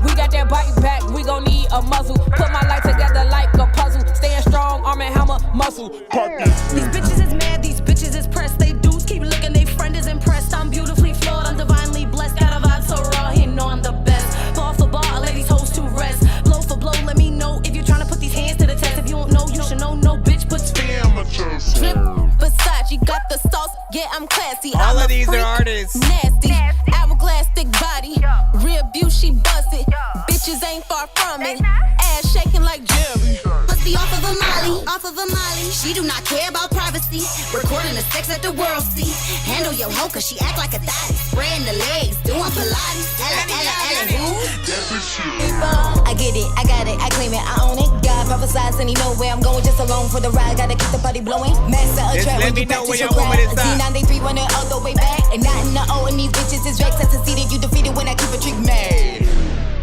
We got that bite back, we gon' need a muzzle. Put my life together like a puzzle. Staying strong, arm and hammer, muscle. These bitches is mad, these bitches is pressed. They dudes keep looking, they friend is impressed. I'm beautifully flawed, I'm divinely blessed. Got a vibe so raw, he know I'm the best. Ball for ball, ladies hoes to rest. Blow for blow, let me know if you're trying to put these hands to the test. If you don't know, you should know, no bitch puts fear on my chest. Drip, Versace, got the sauce, yeah, I'm classy. All I'm of these freak, are artists. Nasty, hourglass, thick body. Real beauty, she bust it. Bitches ain't far from it. Ass shaking like Jerry. Pussy off of a molly, She do not care about privacy. Recording the sex that the world see. Handle your hoe cause she act like a thotty. Spreading the legs, doing Pilates. Ella, who? I get it, I got it, I claim it, I own it. God prophesies and he know where I'm going just alone for the ride. Gotta keep the party blowing. Master a trap when you practice your craft. Z93 running all the way back. And not in the O and these bitches is vexed. I succeeded, you defeated when I keep a trick mad.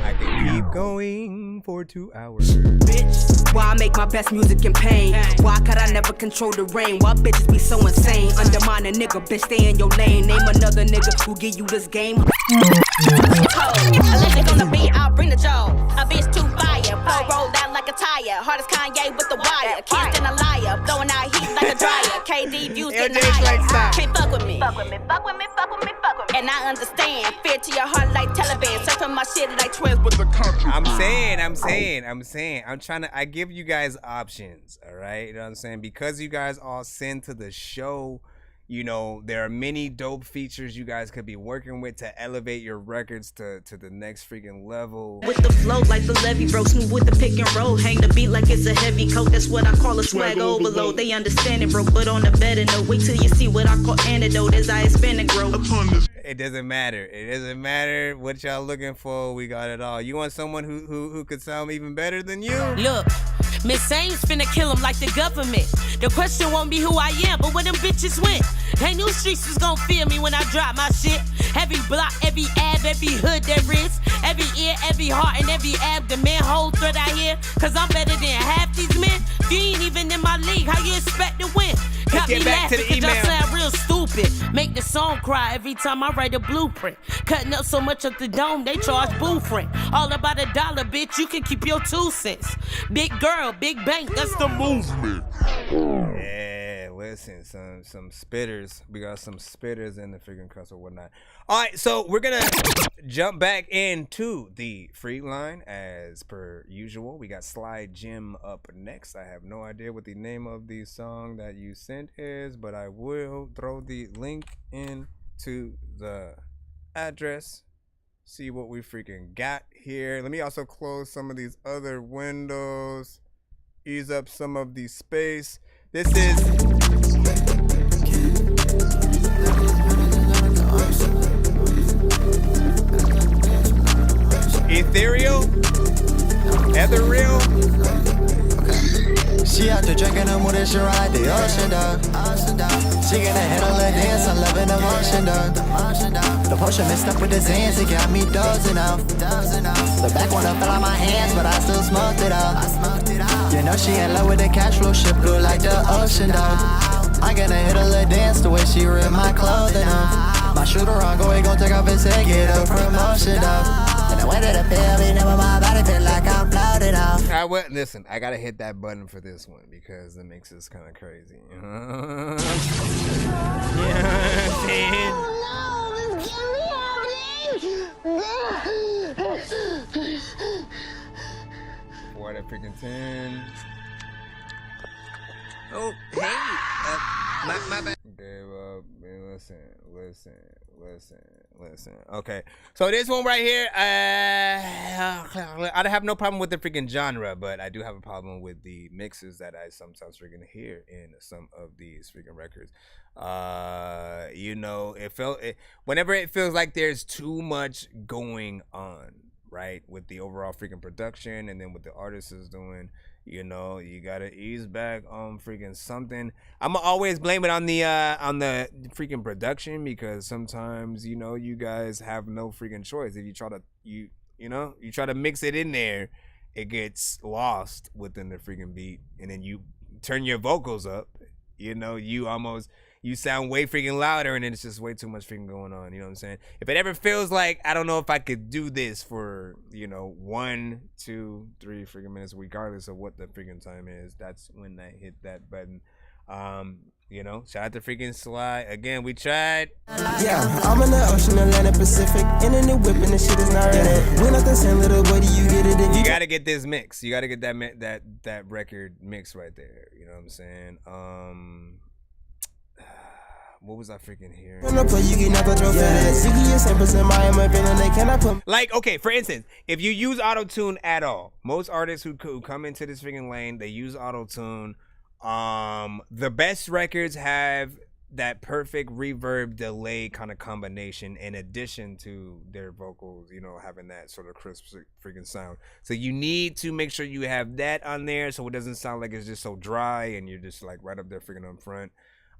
I can keep going for 2 hours. Bitch, why I make my best music in pain? Why could I never control the rain? Why bitches be so insane? Undermine a nigga, bitch, stay in your lane. Name another nigga who give you this game. Electric on the beat, I'll bring the jaw. A bitch too fire, flow rolled out like a retire. Hard as Kanye with the wire. Can't stand a liar. Throwing out heat like a dryer. KD views getting higher. Can't fuck with me. Fuck with me, fuck with me, fuck with me, fuck with me. And I understand. Fear to your heart like Taliban. Surfing my shit like twins with the country. I'm saying. I give you guys options, all right? You know what I'm saying? Because you guys all send to the show, you know, there are many dope features you guys could be working with to elevate your records to the next freaking level. With the flow like the levee broke, smooth with the pick and roll. Hang the beat like it's a heavy coat, that's what I call a swag overload. They understand it, broke, but on the better note. Wait till you see what I call antidote as I expand and grow. It doesn't matter. It doesn't matter what y'all looking for. We got it all. You want someone who could sound even better than you? Look, Miss Ames finna kill him like the government. The question won't be who I am, but where them bitches went. They knew streets was gon' feel me when I drop my shit. Every block, every ab, every hood there is. Every ear, every heart, and every abdomen. Whole thread out here, cause I'm better than half these men. You ain't even in my league, how you expect to win? Got me laughing cause y'all sound real stupid. Make the song cry every time I write a blueprint. Cutting up so much of the dome, they charge booth rent. All about $1, bitch, you can keep your 2 cents. Big girl, big bank, that's the movement. Yeah, listen, some spitters. We got some spitters in the freaking cuss or whatnot. All right, so we're gonna jump back into the free line as per usual. We got Sly Jim up next. I have no idea what the name of the song that you sent is, but I will throw the link into the address. See what we freaking got here. Let me also close some of these other windows. Ease up some of the space. This is ethereal, ethereal. She out there drinking them with her, she ride the ocean, dog. She gonna hit a little dance, I'm loving the motion, dog. The potion mixed up with the Zanz, it got me dozing off. The back one fell out my hands, but I still smoked it out. You know she in love with the cash flow, shit blue like the ocean, dog. I'm gonna hit a little dance the way she ripped my clothing off. My shooter on go, he gon' take off his head, get a promotion, dog. And the way that it feel, me never my body feel like I'm floating off. Listen, I gotta hit that button for this one because the mix is kind of crazy. Yeah, Four out of freaking 10. Oh, hey, my bad. Gave up. Listen. Okay, so this one right here, I have no problem with the freaking genre, but I do have a problem with the mixes that I sometimes freaking hear in some of these freaking records. You know, whenever it feels like there's too much going on, right, with the overall freaking production and then what the artist is doing. You know, you gotta ease back on freaking something. I'ma always blame it on the freaking production because sometimes, you know, you guys have no freaking choice. If you try to you try to mix it in there, it gets lost within the freaking beat, and then you turn your vocals up. You know, you sound way freaking louder, and then it's just way too much freaking going on. You know what I'm saying? If it ever feels like, I don't know if I could do this for, 1, 2, 3 freaking minutes, regardless of what the freaking time is, that's when I hit that button. Shout out to freaking Sly. Again, we tried. Yeah, I'm in the ocean, Atlantic Pacific, in a new whip, and the shit is not ready. We're not the same, little buddy, you get it. You gotta get this mix. You gotta get that record mix right there. You know what I'm saying? What was I freaking hearing? Like, okay, for instance, if you use auto-tune at all, most artists who come into this freaking lane, they use auto-tune. The best records have that perfect reverb delay kind of combination in addition to their vocals, having that sort of crisp freaking sound. So you need to make sure you have that on there so it doesn't sound like it's just so dry and you're just like right up there freaking on front.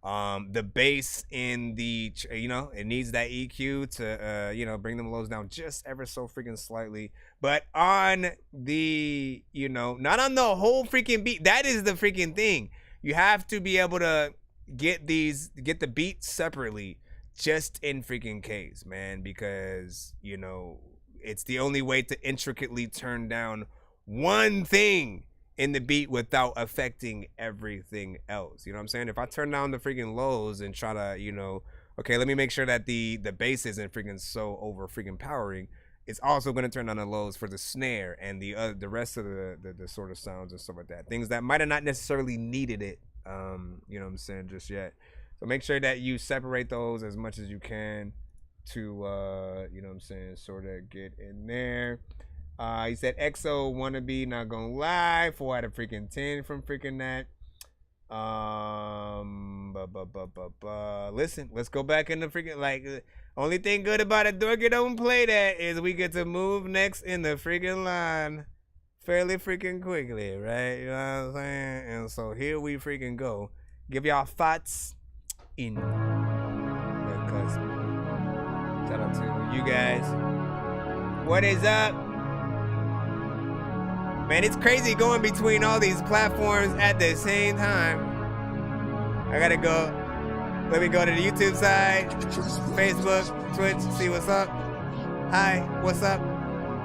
The bass in the, it needs that EQ to, bring them lows down just ever so freaking slightly. But on the, not on the whole freaking beat. That is the freaking thing. You have to be able to get the beats separately just in freaking case, man, because, it's the only way to intricately turn down one thing in the beat without affecting everything else. You know what I'm saying? If I turn down the freaking lows and try to, you know, okay, let me make sure that the bass isn't freaking so over freaking powering. It's also going to turn on the lows for the snare and the rest of the sort of sounds and stuff like that. Things that might have not necessarily needed it, you know what I'm saying, just yet. So make sure that you separate those as much as you can to, you know what I'm saying, sort of get in there. He said, EXO wannabe, not gonna lie, 4 out of freaking 10 from freaking that. Listen, let's go back in the freaking, like, only thing good about it, Dorky don't play that, is we get to move next in the freaking line fairly freaking quickly, right? You know what I'm saying? And so here we freaking go. Give y'all thoughts in the cusp. Shout out to you guys. What is up? Man, it's crazy going between all these platforms at the same time. I gotta go. Let me go to the YouTube side, Facebook, Twitch, see what's up. Hi, what's up?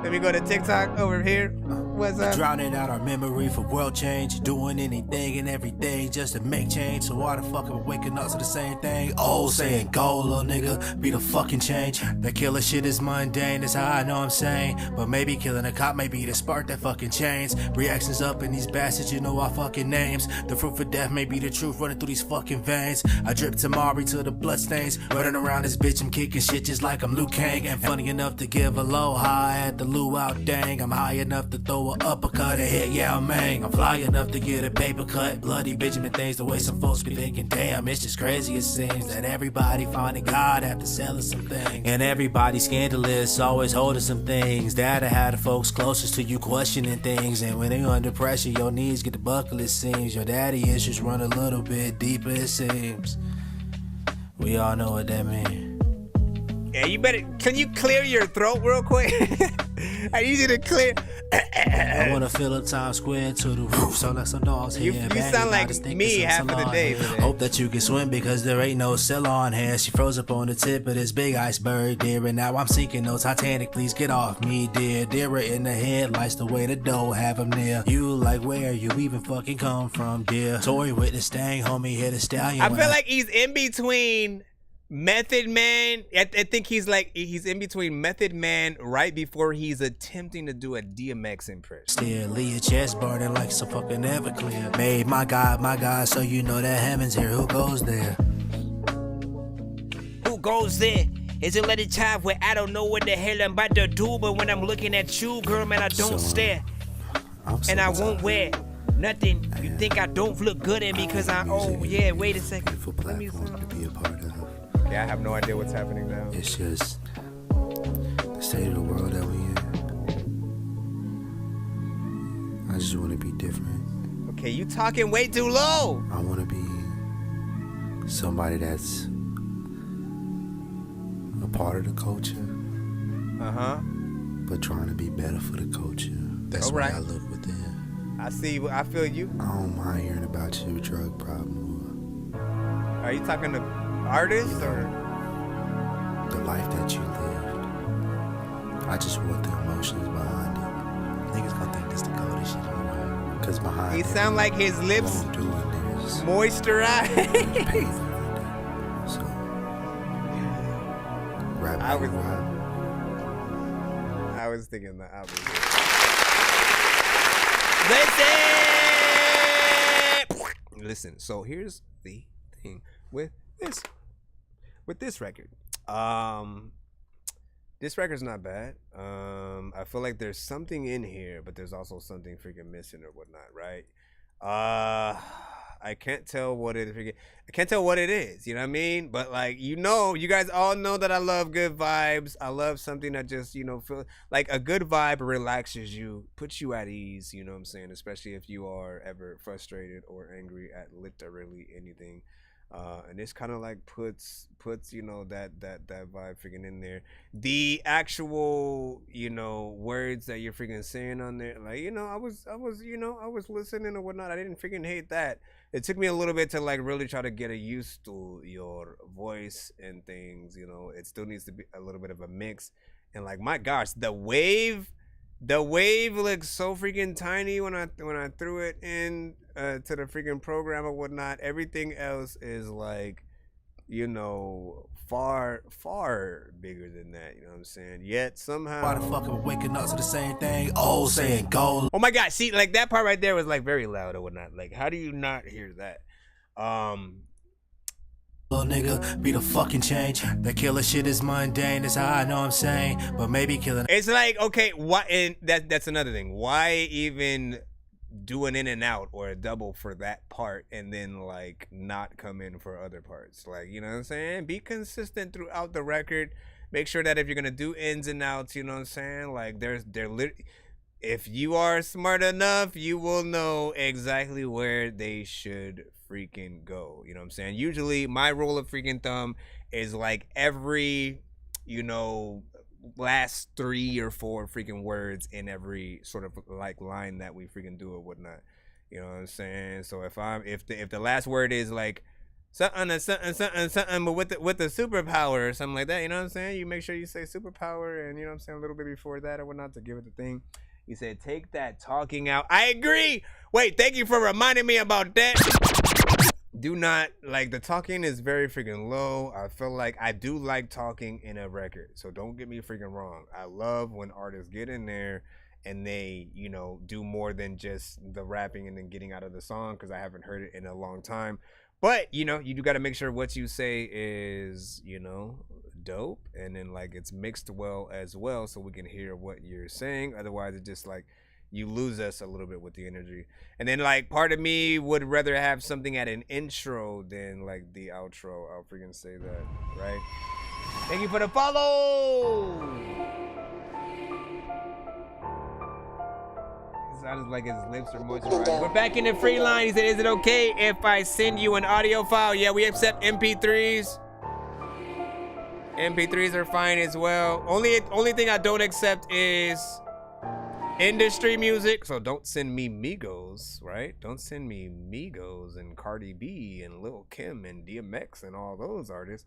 Let me go to TikTok over here. What's up? Drowning out our memory for world change. Doing anything and everything just to make change. So why the fuck am I waking up to the same thing? Oh, saying go, little nigga, be the fucking change. The killer shit is mundane, that's how I know I'm sane. But maybe killing a cop may be the spark that fucking change. Reactions up in these bastards, you know our fucking names. The fruit for death may be the truth running through these fucking veins. I drip Tamari to the bloodstains. Running around this bitch, I'm kicking shit just like I'm Liu Kang. And funny enough to give a low high at the luau, dang. I'm high enough to throw a uppercut, a hit, yeah, I'm mang. I'm fly enough to get a paper cut. Bloody Benjamin things, the way some folks be thinking, damn, it's just crazy. It seems that everybody finding God after selling some things. And everybody scandalous, always holding some things. That'll have the folks closest to you questioning things. And when they under pressure, your knees get the buckle, it seems. Your daddy issues run a little bit deeper, it seems. We all know what that means. Yeah, you better, can you clear your throat real quick? I need you to clear. I wanna fill up Times Square to the roof, so like some dogs here. You sound like me half of the day today. Hope that you can swim because there ain't no sail on here. She froze up on the tip of this big iceberg, dear, and now I'm sinking. No Titanic, please get off me, dear. Dearer in the headlights, the way the dough have them near. You like where you even fucking come from, dear. Tory with the stang, homie, hit a stallion. I feel like he's in between Method Man. I think he's in between Method Man right before he's attempting to do a DMX impression. Still, leave your chest burning like some fucking Everclear. Made my God, so you know that heaven's here. Who goes there? Who goes there? Is it let it time where I don't know what the hell I'm about to do, but when I'm looking at you, girl, man, I don't stare. And I won't wear nothing. You think I don't look good at me because yeah, wait a second. Let me be a part of. Yeah, I have no idea what's happening now. It's just the state of the world that we in. I just want to be different. Okay, you talking way too low. I want to be somebody that's a part of the culture. But trying to be better for the culture. That's why I look within. I see. I feel you. I don't mind hearing about your drug problem. Are you talking to artist or the life that you lived? I just want the emotions behind it. Niggas gonna think this the coldest shit in the world. Cause behind he sound like his lips moisturized. So, I was thinking the opposite. Listen. So here's the thing with this record. This record's not bad. I feel like there's something in here, but there's also something freaking missing or whatnot, right? I can't tell what it is. I can't tell what it is, you know what I mean? But like, you guys all know that I love good vibes. I love something that just, feel like a good vibe relaxes you, puts you at ease, you know what I'm saying? Especially if you are ever frustrated or angry at literally anything. And this kind of like puts that vibe freaking in there. The actual words that you're freaking saying on there, like I was listening or whatnot. I didn't freaking hate that. It took me a little bit to like really try to get used to your voice and things. It still needs to be a little bit of a mix. And like, my gosh, the wave The wave looks so freaking tiny when I threw it in to the freaking program or whatnot. Everything else is like, you know, far bigger than that. You know what I'm saying? Yet somehow. Why the fuck am I waking up to the same thing? Oh, saying go. Oh my God! See, like that part right there was like very loud or whatnot. Like, how do you not hear that? Little nigga, be the fucking change. The killer shit is mundane, that's how I know I'm saying. But maybe killing. It's like, okay, what? And that's another thing. Why even do an in and out or a double for that part and then like not come in for other parts? Like, you know what I'm saying? Be consistent throughout the record. Make sure that if you're gonna do ins and outs, you know what I'm saying? Like if you are smart enough, you will know exactly where they should freaking go. You know what I'm saying? Usually my rule of freaking thumb is like every, you know, last 3 or 4 freaking words in every sort of like line that we freaking do or whatnot. You know what I'm saying? So if the last word is like something but with the superpower or something like that, you know what I'm saying? You make sure you say superpower, and you know what I'm saying, a little bit before that or whatnot to give it the thing. You said take that talking out. I agree. Wait, thank you for reminding me about that. Do not, like, the talking is very freaking low. I feel like I do like talking in a record, so don't get me freaking wrong. I love when artists get in there and they, you know, do more than just the rapping and then getting out of the song, because I haven't heard it in a long time. But, you know, you do got to make sure what you say is, you know, dope, and then like it's mixed well as well, so we can hear what you're saying. Otherwise it's just like you lose us a little bit with the energy. And then like part of me would rather have something at an intro than like the outro. I'll freaking say that, right? Thank you for the follow. It sounds like his lips are moisturized. We're back in the free line. He said, is it okay if I send you an audio file? Yeah, we accept MP3s. MP3s are fine as well. Only thing I don't accept is industry music. So don't send me Migos, right? Don't send me Migos and Cardi B and Lil Kim and DMX and all those artists.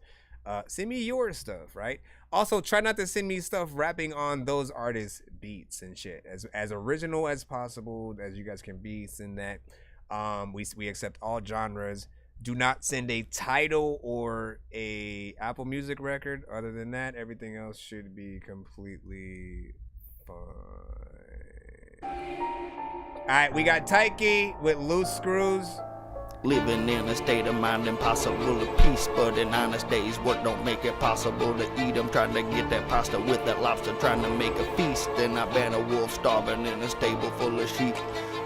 Send me your stuff, right? Also, try not to send me stuff rapping on those artists' beats and shit. As original as possible as you guys can be, send that. We accept all genres. Do not send a title or a Apple Music record. Other than that, everything else should be completely fine. All right, we got Taiki with Loose Screws. Living in a state of mind impossible to peace, but in honest days work don't make it possible to eat. I'm trying to get that pasta with that lobster, trying to make a feast. Then I ban a wolf starving in a stable full of sheep.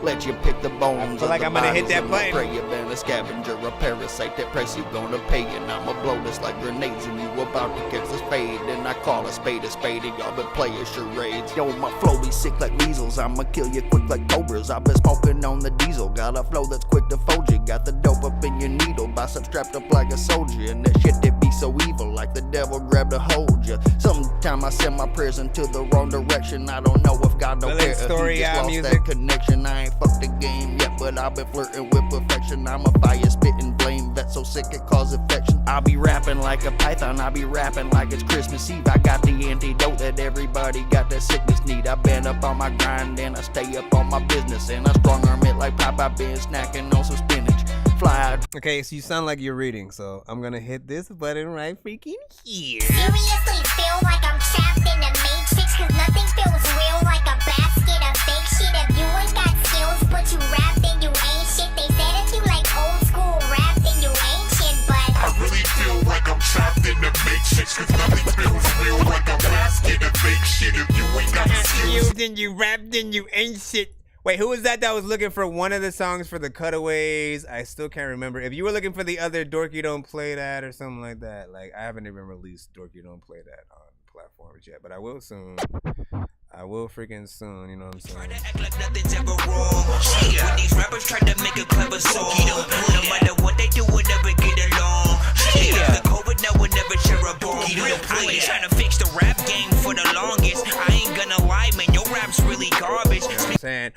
Let you pick the bones. I feel like I'm gonna hit that button. Pray you been a scavenger, a parasite. That price you gonna pay, and I'ma blow this like grenades, and you about to catch this fade. And I call a spade, and y'all been playing charades. Yo, my flow be sick like measles. I'ma kill you quick like cobras. I've been smoking on the diesel. Got a flow that's quick to fold you. Got the dope up in your needle, bicep strapped up like a soldier. And that shit that be so evil, like the devil grabbed to hold you. Sometimes I send my prayers into the wrong direction. I don't know if God don't care if he just lost that connection. I ain't fucked the game yet, but I've been flirting with perfection. I'm a fire spitting blame that's so sick it cause infection. I be rapping like a python, I be rapping like it's Christmas Eve. I got the antidote that everybody got that sickness need. I been up on my grind and I stay up on my business, and I strong arm it like Pop. I been snacking on some spinach. Fly out. Okay, so you sound like you're reading, so I'm gonna hit this button right freaking here. Seriously feel like I'm trapped in the matrix, cause nothing feels real like a basket of fake shit. If you ain't got skills but you rap, then you ain't shit. They said if you like old school rap, then you ain't shit, but I really feel like I'm trapped in the matrix, cause nothing feels real like a basket of fake shit. If you ain't got skills, then you rap, then you ain't shit. Wait, who was that was looking for one of the songs for the cutaways? I still can't remember. If you were looking for the other Dorky Don't Play That or something like that, like I haven't even released Dorky Don't Play That on platforms yet, but I will soon. I will freaking soon, you know what I'm saying? Try to act like nothing's ever wrong. Shit, when these rappers try to make a clever song, no matter what they do, we'll never get along. Shit, after COVID, now we'll never share a bone. I ain't trying to fix the rap game for the longest. I ain't gonna lie, man, your rap's really garbage. You know what I'm saying?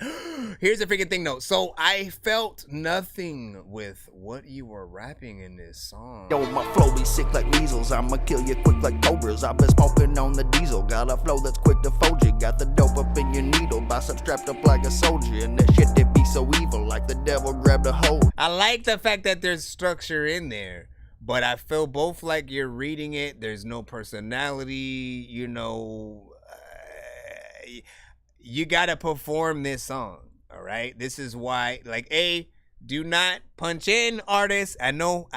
here's the freaking thing though. So I felt nothing with what you were rapping in this song. Yo, my flow be sick like measles. I'ma kill you quick like cobras. I've been smoking on the diesel. Got a flow that's quick to fold you. Got the dope up in your needle. Bicep strapped up like a soldier. And that shit that be so evil, like the devil grabbed a hold. I like the fact that there's structure in there, but I feel both like you're reading it. There's no personality, you know. You gotta perform this song, all right? This is why, like, do not punch in, artists. I know,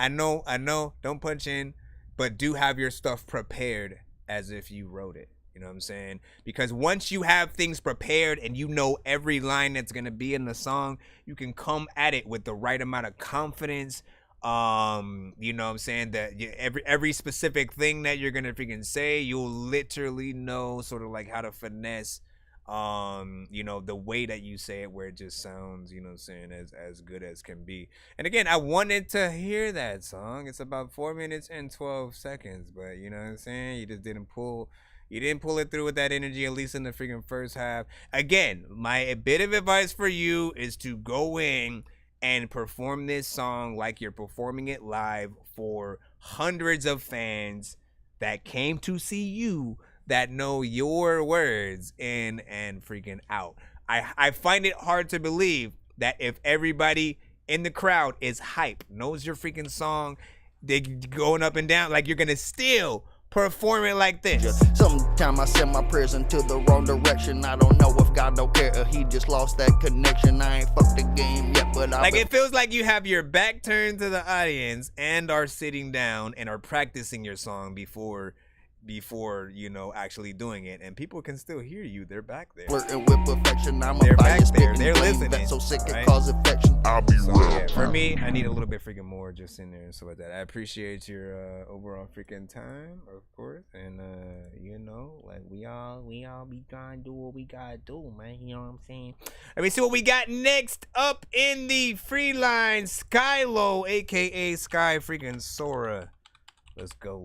don't punch in, but do have your stuff prepared as if you wrote it. You know what I'm saying? Because once you have things prepared and you know every line that's gonna be in the song, you can come at it with the right amount of confidence. You know what I'm saying? That every specific thing that you're gonna freaking say, you'll literally know sort of like how to finesse you know, the way that you say it, where it just sounds, you know what I'm saying, as good as can be. And again, I wanted to hear that song. It's about 4 minutes and 12 seconds, but you know what I'm saying, you just didn't pull it through with that energy, at least in the freaking first half. Again, my bit of advice for you is to go in and perform this song like you're performing it live for hundreds of fans that came to see you, that know your words in and freaking out. I find it hard to believe that if everybody in the crowd is hype, knows your freaking song, they going up and down, like you're gonna still perform it like this. Sometimes I send my prayers into the wrong direction. I don't know if God don't care or he just lost that connection. I ain't fucked the game yet, but I like it feels like you have your back turned to the audience and are sitting down and are practicing your song before you know actually doing it, and people can still hear you. They're back there. Flirting with perfection. They're back there. They're listening. That's so sick right? it cause affection. I'll be real. Yeah, for me, I need a little bit freaking more just in there and stuff like that. I appreciate your overall freaking time, of course, and you know, like we all be trying to do what we gotta do, man. You know what I'm saying? Let me see what we got next up in the free line. Skylo, aka Sky freaking Sora. Let's go.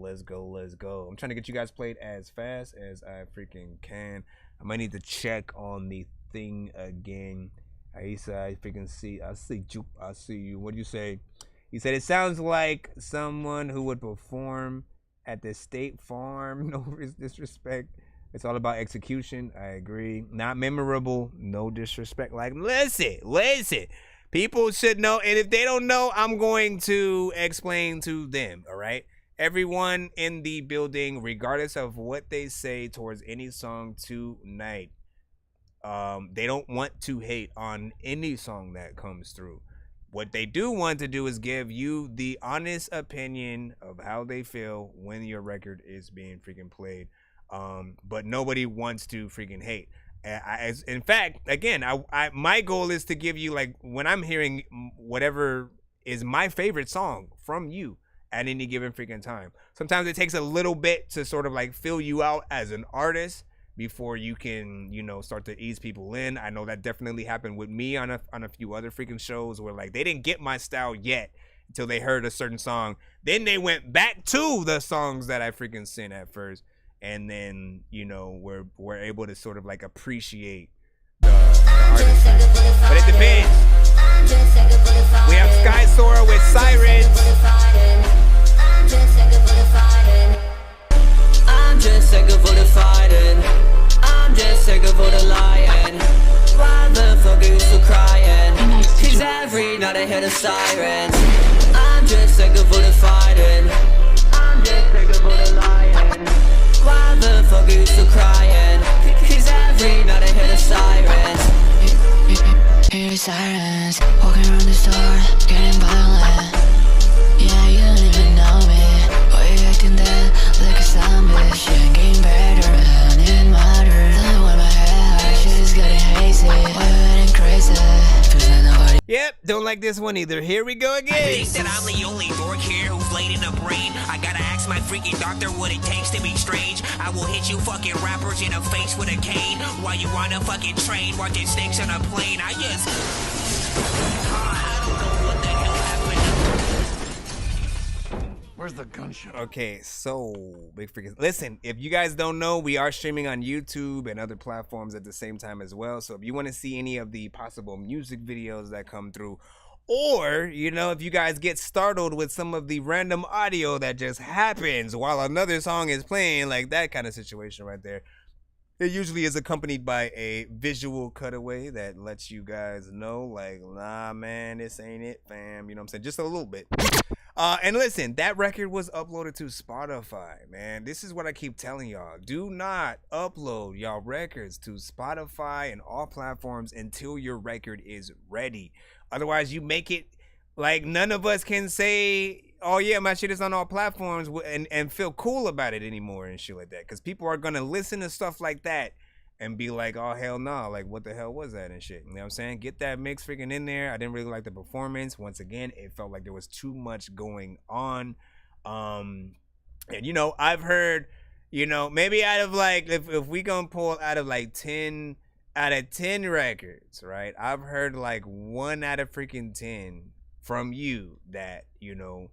I'm trying to get you guys played as fast as I freaking can. I might need to check on the thing again. I freaking see. I see you. What do you say? He said it sounds like someone who would perform at the State Farm. No disrespect. It's all about execution. I agree. Not memorable. No disrespect. Like, listen. People should know, and if they don't know, I'm going to explain to them. All right. Everyone in the building, regardless of what they say towards any song tonight, they don't want to hate on any song that comes through. What they do want to do is give you the honest opinion of how they feel when your record is being freaking played. But nobody wants to freaking hate. In fact, again, my goal is to give you, like, when I'm hearing whatever is my favorite song from you at any given freaking time. Sometimes it takes a little bit to sort of like fill you out as an artist before you can, you know, start to ease people in. I know that definitely happened with me on a few other freaking shows where like they didn't get my style yet until they heard a certain song. Then they went back to the songs that I freaking sent at first, and then, you know, we're able to sort of like appreciate the artist. But it depends. We have Sky Sora with Sirens. I'm just sick of all the fighting. I'm just sick of all the lying. Why the fuck are you still crying? Cause every night I hear the sirens. I'm just sick of all the fighting. I'm just sick of all the lying. Why the fuck are you still crying? Cause every night I hear the sirens. Hear the sirens, walking around the store, getting violent. Yeah, you don't even know me. Why you acting dead like a zombie? Shit ain't getting better, and it matters. Don't want my head, shit is getting hazy. Why you getting crazy? Feels like nobody. Yep, don't like this one either. Here we go again. I think that I'm the only dork here who's laid in the brain. I gotta ask my freaking doctor what it takes to be strange. I will hit you fucking rappers in the face with a cane while you on a fucking train watching snakes on a plane. I don't know what the hell happened. Where's the gunshot? Okay, so big freaking listen, if you guys don't know, we are streaming on YouTube and other platforms at the same time as well. So if you want to see any of the possible music videos that come through, or, you know, if you guys get startled with some of the random audio that just happens while another song is playing, like that kind of situation right there, it usually is accompanied by a visual cutaway that lets you guys know, like, nah, man, this ain't it, fam. You know what I'm saying? Just a little bit. And listen, that record was uploaded to Spotify, man. This is what I keep telling y'all. Do not upload y'all records to Spotify and all platforms until your record is ready. Otherwise, you make it like none of us can say, oh yeah, my shit is on all platforms and feel cool about it anymore and shit like that. Because people are going to listen to stuff like that and be like, oh, hell no. Like, what the hell was that and shit? You know what I'm saying? Get that mix freaking in there. I didn't really like the performance. Once again, it felt like there was too much going on. And, you know, I've heard, you know, maybe out of like, if we gonna pull out of like 10 records, right? I've heard like 1 out of freaking 10 from you that, you know,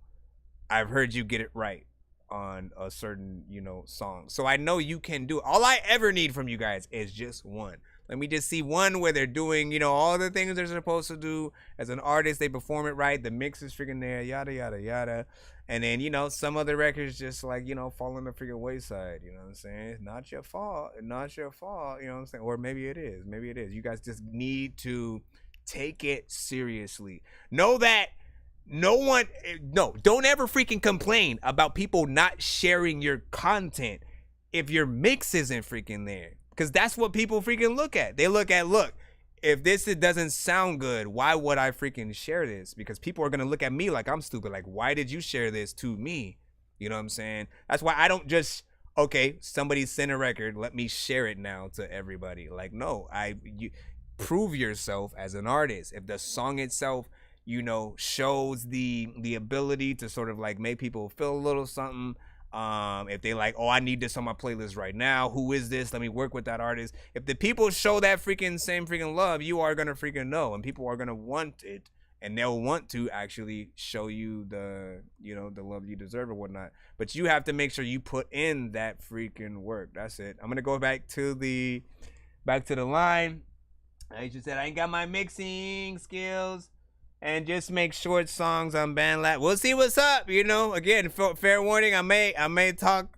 I've heard you get it right on a certain, you know, song. So I know you can do it. All I ever need from you guys is just one. Let me just see one where they're doing, you know, all the things they're supposed to do as an artist. They perform it right. The mix is freaking there, yada, yada, yada. And then, you know, some other records just like, you know, fall on the freaking wayside. You know what I'm saying? It's not your fault. Not your fault. You know what I'm saying? Or maybe it is. Maybe it is. You guys just need to take it seriously. Know that don't ever freaking complain about people not sharing your content if your mix isn't freaking there. Because that's what people freaking look at. They look, if this doesn't sound good, why would I freaking share this? Because people are going to look at me like I'm stupid. Like, why did you share this to me? You know what I'm saying? That's why I don't just, okay, somebody sent a record, let me share it now to everybody. Like, no, you prove yourself as an artist. If the song itself, you know, shows the ability to sort of like make people feel a little something. If they like, oh, I need this on my playlist right now. Who is this? Let me work with that artist. If the people show that freaking same freaking love, you are gonna freaking know, and people are gonna want it, and they'll want to actually show you the, you know, the love you deserve or whatnot. But you have to make sure you put in that freaking work. That's it. I'm gonna go back to the line. I just said I ain't got my mixing skills. And just make short songs on BandLab. We'll see what's up, you know. Again, fair warning. I may talk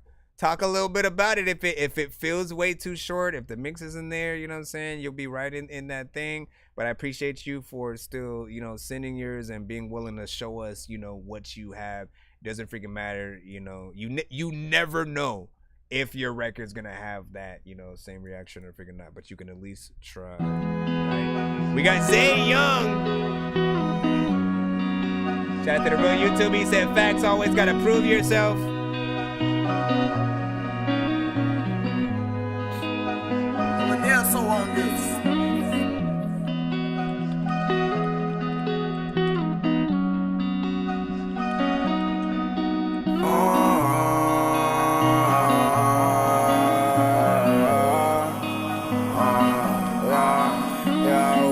a little bit about it if it feels way too short. If the mix isn't there, you know what I'm saying. You'll be right in that thing. But I appreciate you for still, you know, sending yours and being willing to show us, you know, what you have. It doesn't freaking matter, you know. You never know if your record's gonna have that, you know, same reaction or freaking not. But you can at least try. Right? We got Zay Young. Shout out to the real YouTube. He said, facts, always gotta prove yourself. I'm an asshole on this.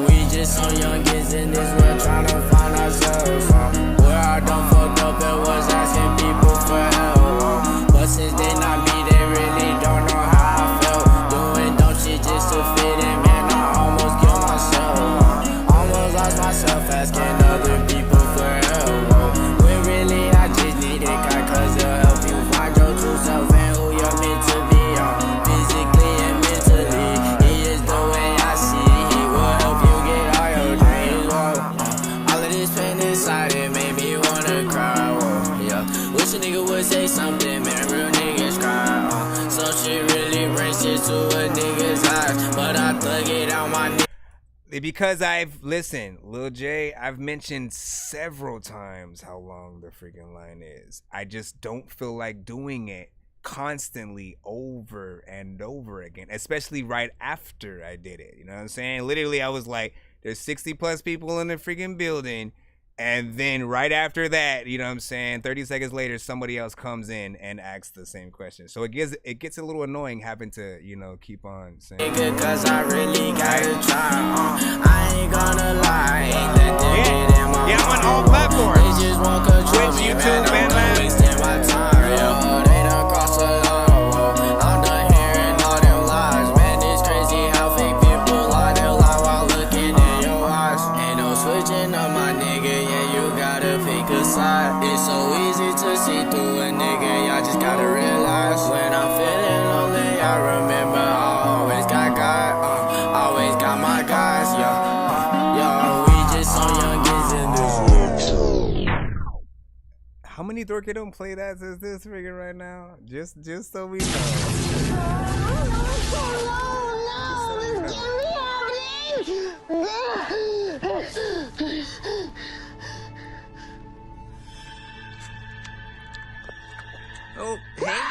We just so young kids in this world trying to find ourselves. I done fucked up and was asking people for help. But since they not me, they really don't know how I felt. Doing dumb shit just to fit in, man, I almost killed myself. Almost lost myself asking other people for help. When really I just need it, cause it'll help you find your true self and who you're meant to be. Physically and mentally, he is the way I see. He will help you get all your dreams. All of this pain inside it made me wanna cry, yeah. Wish a nigga would say something, man, real niggas cry, Some shit really brings shit to a nigga's eyes, but I thug it out my nigga. Because listen, Lil J, I've mentioned several times how long the freaking line is. I just don't feel like doing it constantly over and over again, especially right after I did it. You know what I'm saying? Literally, I was like, there's 60 plus people in the freaking building. And then right after that, you know what I'm saying, 30 seconds later, somebody else comes in and asks the same question. So it gets a little annoying having to, you know, keep on saying. Cause I really gotta try, I ain't gonna lie, ain't let them get in my I'm on all platforms. They just want control Twitch, me, YouTube, man, BandLab. wasting my see through a nigga, y'all just gotta realize. When I'm feeling lonely, I remember I always got God, always got my guys, yo, we just so young in this world. How many Dorky don't play that is this figure right now? Just so we know. Oh, hey,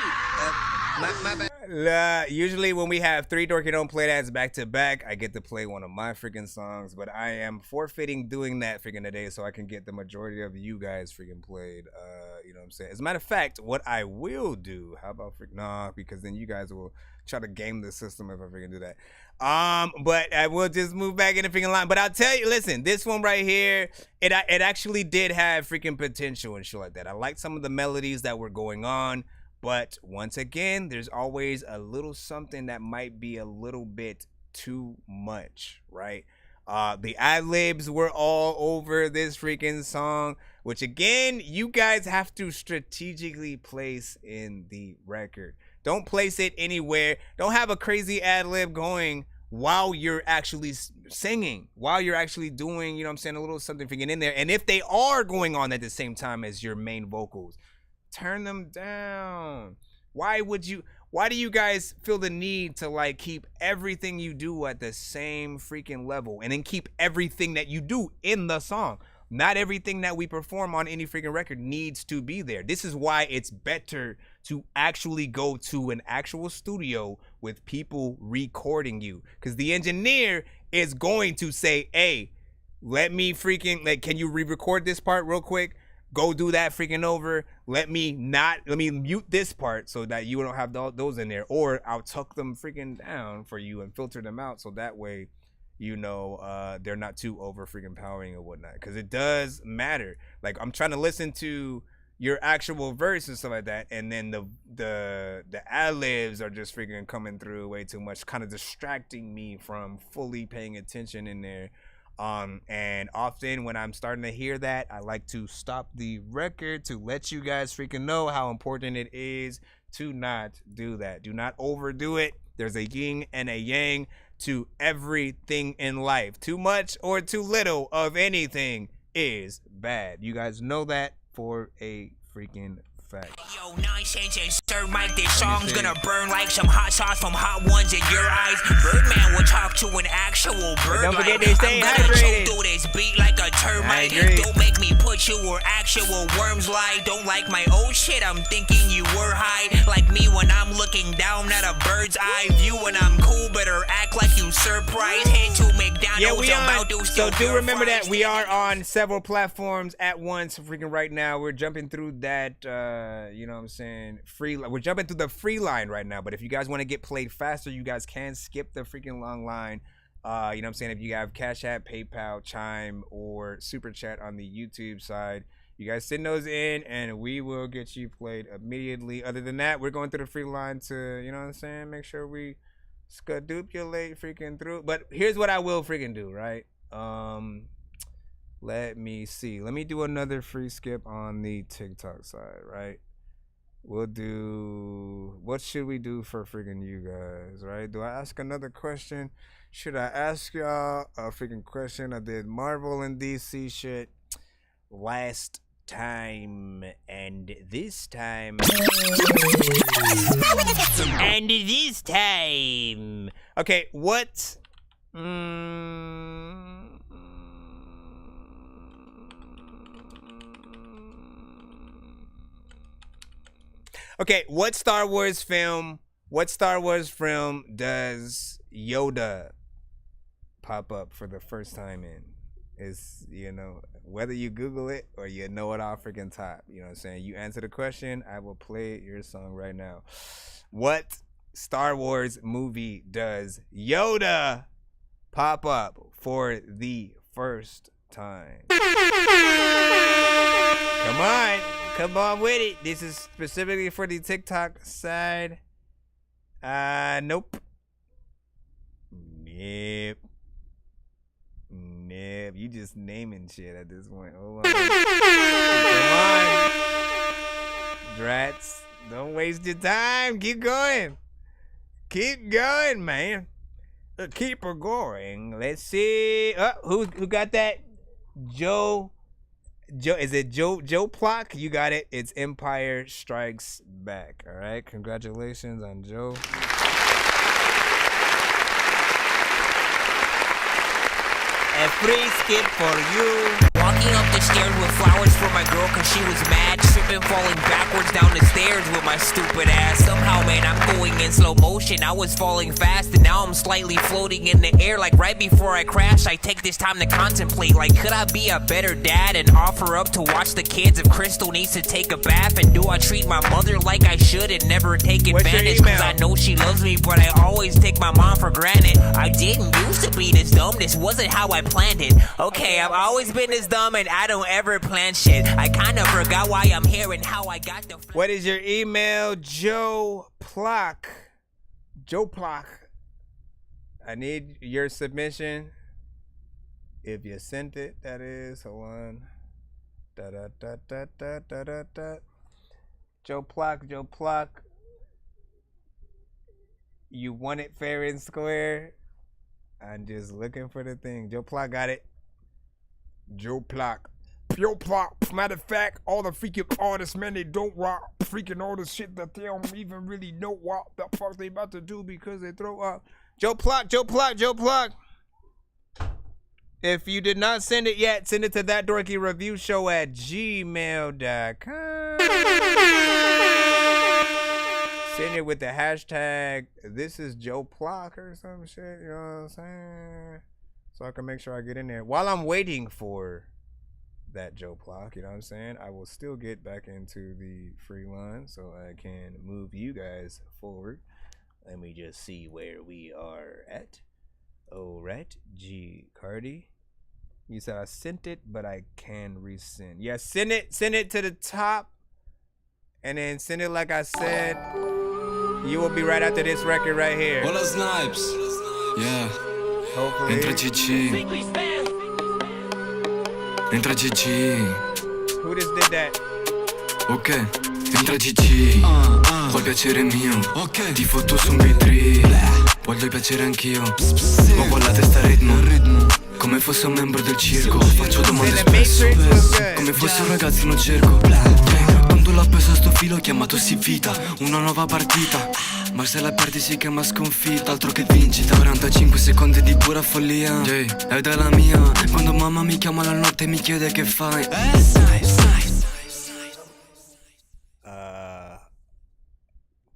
my bad. Usually when we have 3 Dorky Don't Play That's back to back, I get to play one of my freaking songs, but I am forfeiting doing that freaking today so I can get the majority of you guys freaking played. You know what I'm saying? As a matter of fact, what I will do, how about nah, because then you guys will try to game the system if I freaking do that. But I will just move back in the freaking line. But I'll tell you, listen, this one right here, it actually did have freaking potential and shit like that. I liked some of the melodies that were going on. But once again, there's always a little something that might be a little bit too much, right? The ad-libs were all over this freaking song, which again, you guys have to strategically place in the record. Don't place it anywhere. Don't have a crazy ad-lib going while you're actually singing, while you're actually doing, you know what I'm saying, a little something freaking in there. And if they are going on at the same time as your main vocals, turn them down. Why do you guys feel the need to like keep everything you do at the same freaking level and then keep everything that you do in the song? Not everything that we perform on any freaking record needs to be there. This is why it's better to actually go to an actual studio with people recording you, because the engineer is going to say, hey, let me can you re-record this part real quick? Go do that freaking over. Let me mute this part so that you don't have those in there, or I'll tuck them freaking down for you and filter them out so that way, you know, they're not too over freaking powering or whatnot, because it does matter. Like, I'm trying to listen to your actual verse and stuff like that, and then the ad-libs are just freaking coming through way too much, kind of distracting me from fully paying attention in there. And often when I'm starting to hear that, I like to stop the record to let you guys freaking know how important it is to not do that. Do not overdo it. There's a yin and a yang to everything in life. Too much or too little of anything is bad. You guys know that for a freaking fact. Yo, Nonsenze and Sir Mike, this song's gonna burn like some hot sauce from hot ones in your eyes. Birdman will talk to an actual bird. Don't forget to stay hydrated. Do this beat like a termite. Don't make me put you where actual worms lie. Don't like my old shit, I'm thinking you were high. Like me when I'm looking down at a bird's eye view. When I'm cool, better act like you surprised. Head to McDonald's. Yeah, we are. So do remember that we are on several platforms at once. Freaking right now, we're jumping through that. You know what I'm saying? We're jumping through the free line right now. But if you guys want to get played faster, you guys can skip the freaking long line. You know what I'm saying? If you have Cash App, PayPal, Chime, or Super Chat on the YouTube side, you guys send those in and we will get you played immediately. Other than that, we're going through the free line to, you know what I'm saying, make sure we skadupulate freaking through. But here's what I will freaking do, right? Let me see. Let me do another free skip on the TikTok side, right? We'll do, what should we do for freaking you guys, right? Do I ask another question? Should I ask y'all a freaking question? I did Marvel and DC shit last time, and this time, okay, what okay, what Star Wars film does Yoda pop up for the first time in? Is, you know, whether you Google it or you know it off freaking top, you know what I'm saying? You answer the question, I will play your song right now. What Star Wars movie does Yoda pop up for the first time? Come on with it. This is specifically for the TikTok side. Nope. Nope. You just naming shit at this point. Hold on. Drats. Don't waste your time. Keep going. Keep going, man. Keep her going. Let's see. Who got that? Joe. Is it Joe Plock? You got it. It's Empire Strikes Back. All right. Congratulations on Joe. A free skip for you. Walking up the stairs with flowers for my girl cause she was mad. Tripping, falling backwards down the stairs with my stupid ass. Somehow, man, I'm going in slow motion. I was falling fast and now I'm slightly floating in the air. Like right before I crash, I take this time to contemplate. Like, could I be a better dad and offer up to watch the kids if Crystal needs to take a bath? And do I treat my mother like I should and never take advantage? Cause I know she loves me, but I always take my mom for granted. I didn't used to be this dumb. This wasn't how I planned it. Okay, I've always been this dumb and I don't ever plan shit. I kinda forgot why I'm here and how I got the... What is your email, Joe Plock? Joe Plock. I need your submission. If you sent it, that is. Hold on. Joe Plock. You want it fair and square? I'm just looking for the thing. Joe Plock got it. Joe Plock. Matter of fact, all the freaking artists, man, they don't rock. Freaking all the shit that they don't even really know what the fuck they about to do because they throw up. Joe Plock. If you did not send it yet, send it to thatdorkyreviewshow@gmail.com. Send it with the hashtag, this is Joe Plock or some shit, you know what I'm saying? So I can make sure I get in there. While I'm waiting for that Joe Plock, you know what I'm saying? I will still get back into the free line so I can move you guys forward. Let me just see where we are at. All right, G Cardi. You said I sent it, but I can resend. Yeah, send it to the top. And then send it like I said. You will be right after this record right here. Hola Snipes. Yeah. Hopefully. Entra GG. Entra GG. Who just did that? Ok. Entra GG. Vuoi piacere mio. Ok. Ti fotto su un B3. Voglio piacere anch'io. Ho con la testa a ritmo. Come fosse un membro del circo. Faccio domande spesso. Come fosse un ragazzino cerco. Quando l'ho preso sto filo ho chiamato si vita. Una nuova partita. Ma se la perdi si chiama sconfitta. Altro che vincita. 45 secondi di pura follia. È dalla mia. Quando mamma mi chiama la notte e mi chiede che fai.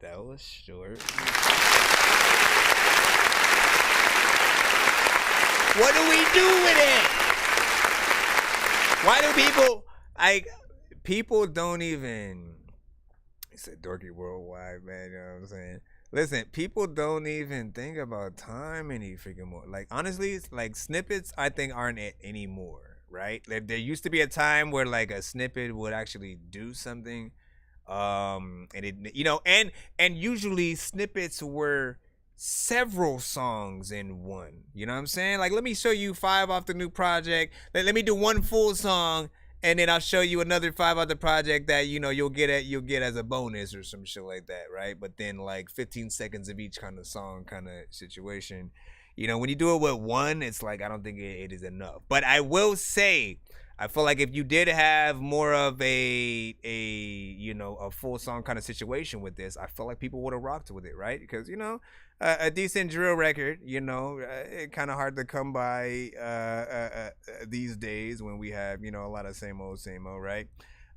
That was short. What do we do with it? Why do people don't even, it's a dorky worldwide, man, you know what I'm saying? Listen, people don't even think about time any freaking more. Like, honestly, it's like snippets, I think, aren't it anymore, right? Like, there used to be a time where like a snippet would actually do something. And it, you know, and usually snippets were several songs in one, you know what I'm saying? Like, let me show you 5 off the new project. Let me do one full song, and then I'll show you another 5 off the project that, you know, you'll get as a bonus or some shit like that, right? But then like 15 seconds of each kind of song kind of situation. You know, when you do it with one, it's like, I don't think it is enough. But I will say, I feel like if you did have more of a you know, a full song kind of situation with this, I feel like people would have rocked with it, right? Because, you know, a decent drill record, you know, it kind of hard to come by these days when we have, you know, a lot of same old, right?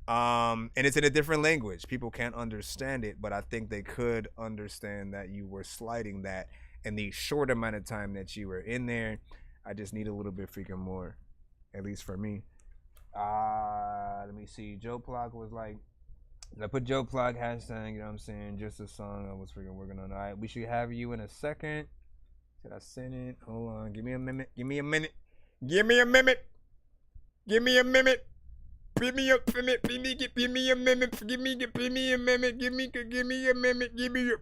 And it's in a different language. People can't understand it, but I think they could understand that you were sliding that in the short amount of time that you were in there. I just need a little bit freaking more, at least for me. Let me see. Joe Plock was like, I put Joe Plock hashtag, you know what I'm saying? Just a song I was freaking working on. All right, we should have you in a second. Did I send it? Hold on. Give me a minute. Give me a minute. Give me a minute. Give me a minute. Give me a minute. Give me a minute. Give me a minute. Give me a minute. Give me a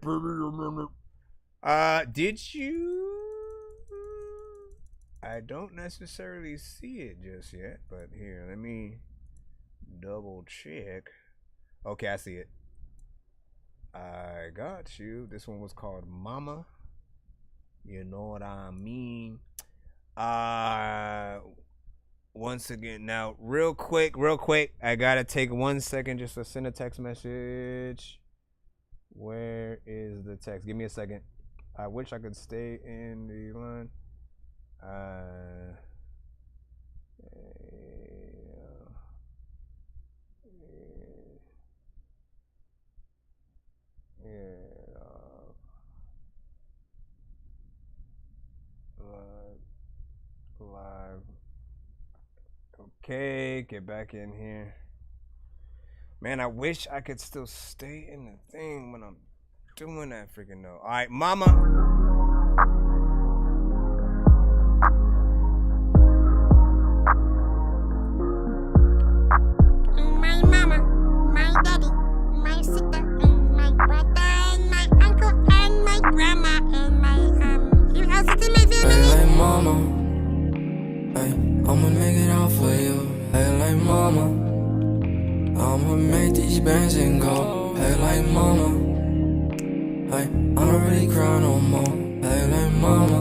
minute. Did you? I don't necessarily see it just yet, but here, let me double check. Okay, I see it. I got you. This one was called Mama. You know what I mean? Once again, now, real quick, I gotta take 1 second just to send a text message. Where is the text? Give me a second. I wish I could stay in the line. Live. Okay, get back in here. Man, I wish I could still stay in the thing when I'm doing that freaking though. All right, Mama. My mama, my daddy, my sister, and my brother, and my uncle, and my grandma, and my who else is in my family? Hey, like mama, hey, I'ma make it out for you. Hey, like mama, I'ma make these bands and go. Hey, like mama, hey, I don't really cry no more. Hey, like mama,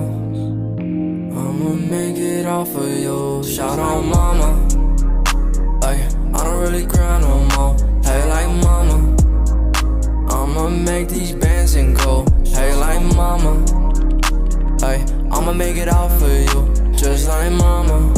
I'ma make it out for you. Shout out mama. Ay, I don't really cry no more. Hey, like mama, I'ma make these bands and go. Hey, like mama, ay, I'ma make it out for you. Just like mama,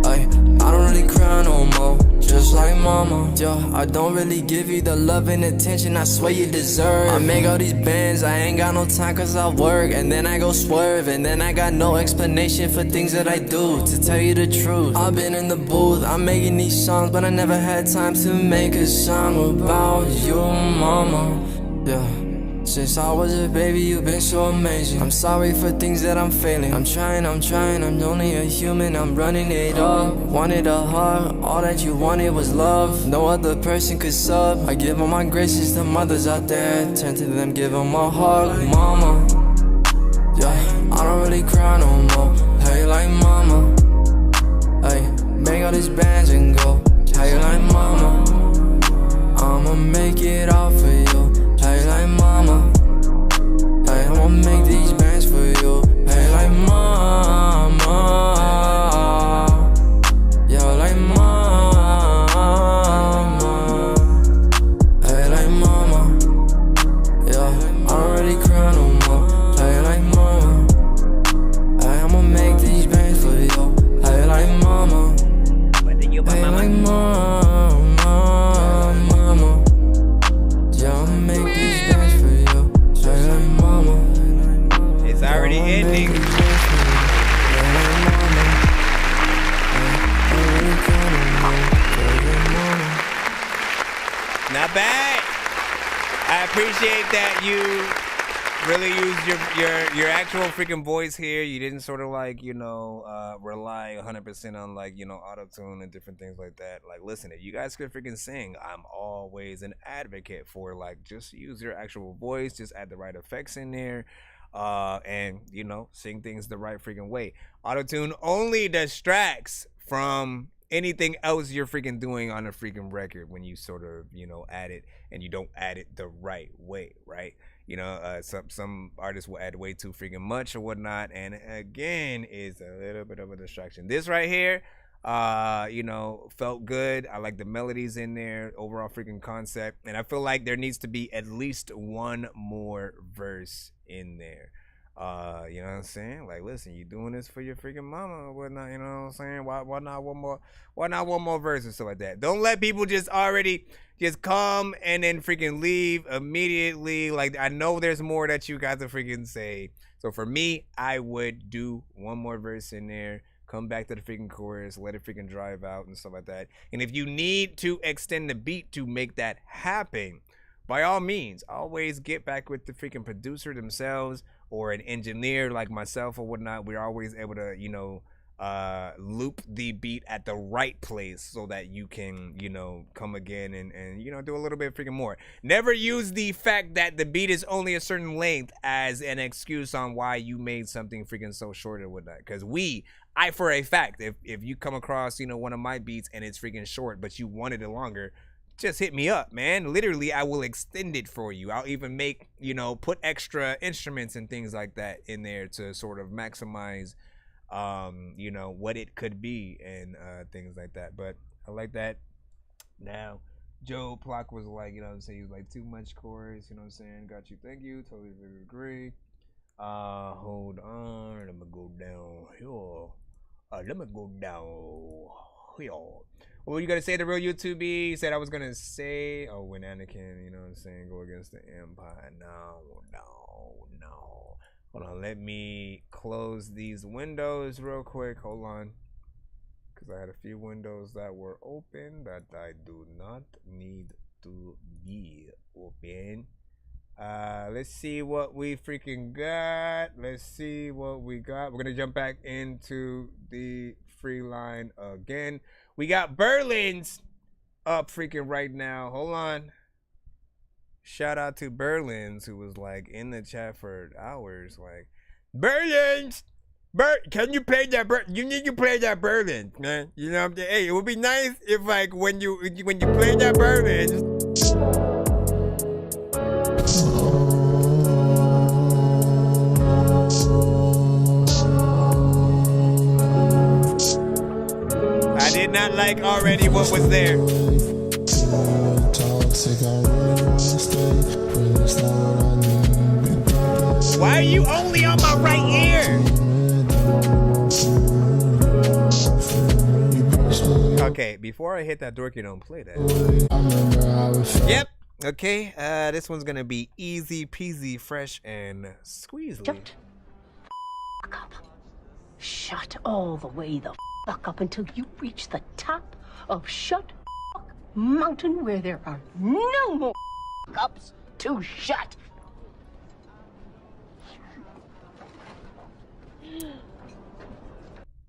ay, I don't really cry no more. Just like mama, yo, I don't really give you the love and attention I swear you deserve. I make all these bands, I ain't got no time cause I work. And then I go swerve, and then I got no explanation for things that I do. To tell you the truth, I've been in the booth, I'm making these songs, but I never had time to make a song about you, mama. Yeah. Since I was a baby, you've been so amazing. I'm sorry for things that I'm failing. I'm trying, I'm only a human, I'm running it up. Wanted a hug, all that you wanted was love. No other person could sub. I give all my graces to mothers out there. Turn to them, give them a hug, mama. Yeah, I don't really cry no more. Hey, like mama. Hey, make all these bands and go. Hey, like mama, I'ma make it out for you. Hey, like mama, hey, I'ma make these bands for you. Hey, like mama, yeah, like mama, hey, like mama, yeah, I don't really cry no more. Hey, like mama, hey, I'ma make these bands for you. Hey, like mama, hey, like mama. It's already ending. Not bad. I appreciate that you really used your actual freaking voice here. You didn't sort of like, you know, rely 100% on like, you know, auto-tune and different things like that. Like, listen, if you guys could freaking sing, I'm always an advocate for like, just use your actual voice, just add the right effects in there. And you know, sing things the right freaking way. Auto-tune only distracts from anything else you're freaking doing on a freaking record when you sort of, you know, add it and you don't add it the right way, right? You know, some artists will add way too freaking much or whatnot, and again, is a little bit of a distraction. This right here, you know, felt good. I like the melodies in there, overall freaking concept, and I feel like there needs to be at least one more verse in there. You know what I'm saying? Like, listen, you doing this for your freaking mama or whatnot, you know what I'm saying? Why not one more verse or stuff like that? Don't let people just already just come and then freaking leave immediately. Like, I know there's more that you got to freaking say. So for me, I would do one more verse in there, come back to the freaking chorus, let it freaking drive out and stuff like that. And if you need to extend the beat to make that happen, by all means, always get back with the freaking producer themselves or an engineer like myself or whatnot. We're always able to, you know, loop the beat at the right place so that you can, you know, come again and you know, do a little bit freaking more. Never use the fact that the beat is only a certain length as an excuse on why you made something freaking so short or whatnot. Because I for a fact, if you come across, you know, one of my beats and it's freaking short but you wanted it longer, just hit me up, man. Literally, I will extend it for you. I'll even make, you know, put extra instruments and things like that in there to sort of maximize, you know, what it could be and things like that. But I like that. Now, Joe Plock was like, you know what I'm saying, he was like, too much chorus, you know what I'm saying? Got you, thank you, totally agree. Hold on, let me go down here. Let me go down here. What were you gonna say, the real YouTube? He said I was gonna say, oh, when Anakin, you know what I'm saying, go against the Empire. No. Hold on, let me close these windows real quick. Hold on. Because I had a few windows that were open that I do not need to be open. Let's see what we freaking got. Let's see what we got. We're gonna jump back into the free line again. We got Berlin's up freaking right now. Hold on. Shout out to Berlin's, who was like in the chat for hours. Like, Berlin's, can you play that? You need to play that Berlin, man. You know what I'm saying? Hey, it would be nice if like when you play that Berlin. I did not like already what was there. Why are you only on my right ear? Okay, before I hit that, Dorky, don't play that. Yep. Okay, this one's gonna be easy peasy, fresh and squeezy. Shut all the way the fuck up until you reach the top of Shut Mountain, where there are no more ups to shut.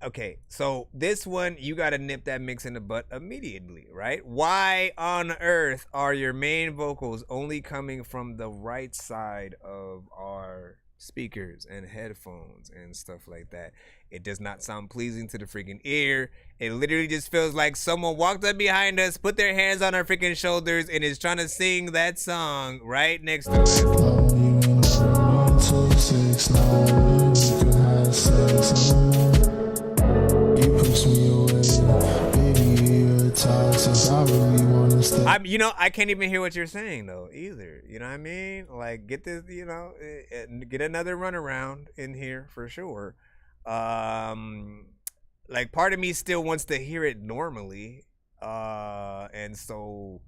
Okay, so this one, you gotta nip that mix in the butt immediately, right? Why on earth are your main vocals only coming from the right side of our speakers and headphones and stuff like that? It does not sound pleasing to the freaking ear. It literally just feels like someone walked up behind us, put their hands on our freaking shoulders, and is trying to sing that song right next to us. You know, I can't even hear what you're saying though either. You know what I mean? Like, get this, you know, get another runaround in here for sure. Like, part of me still wants to hear it normally, and so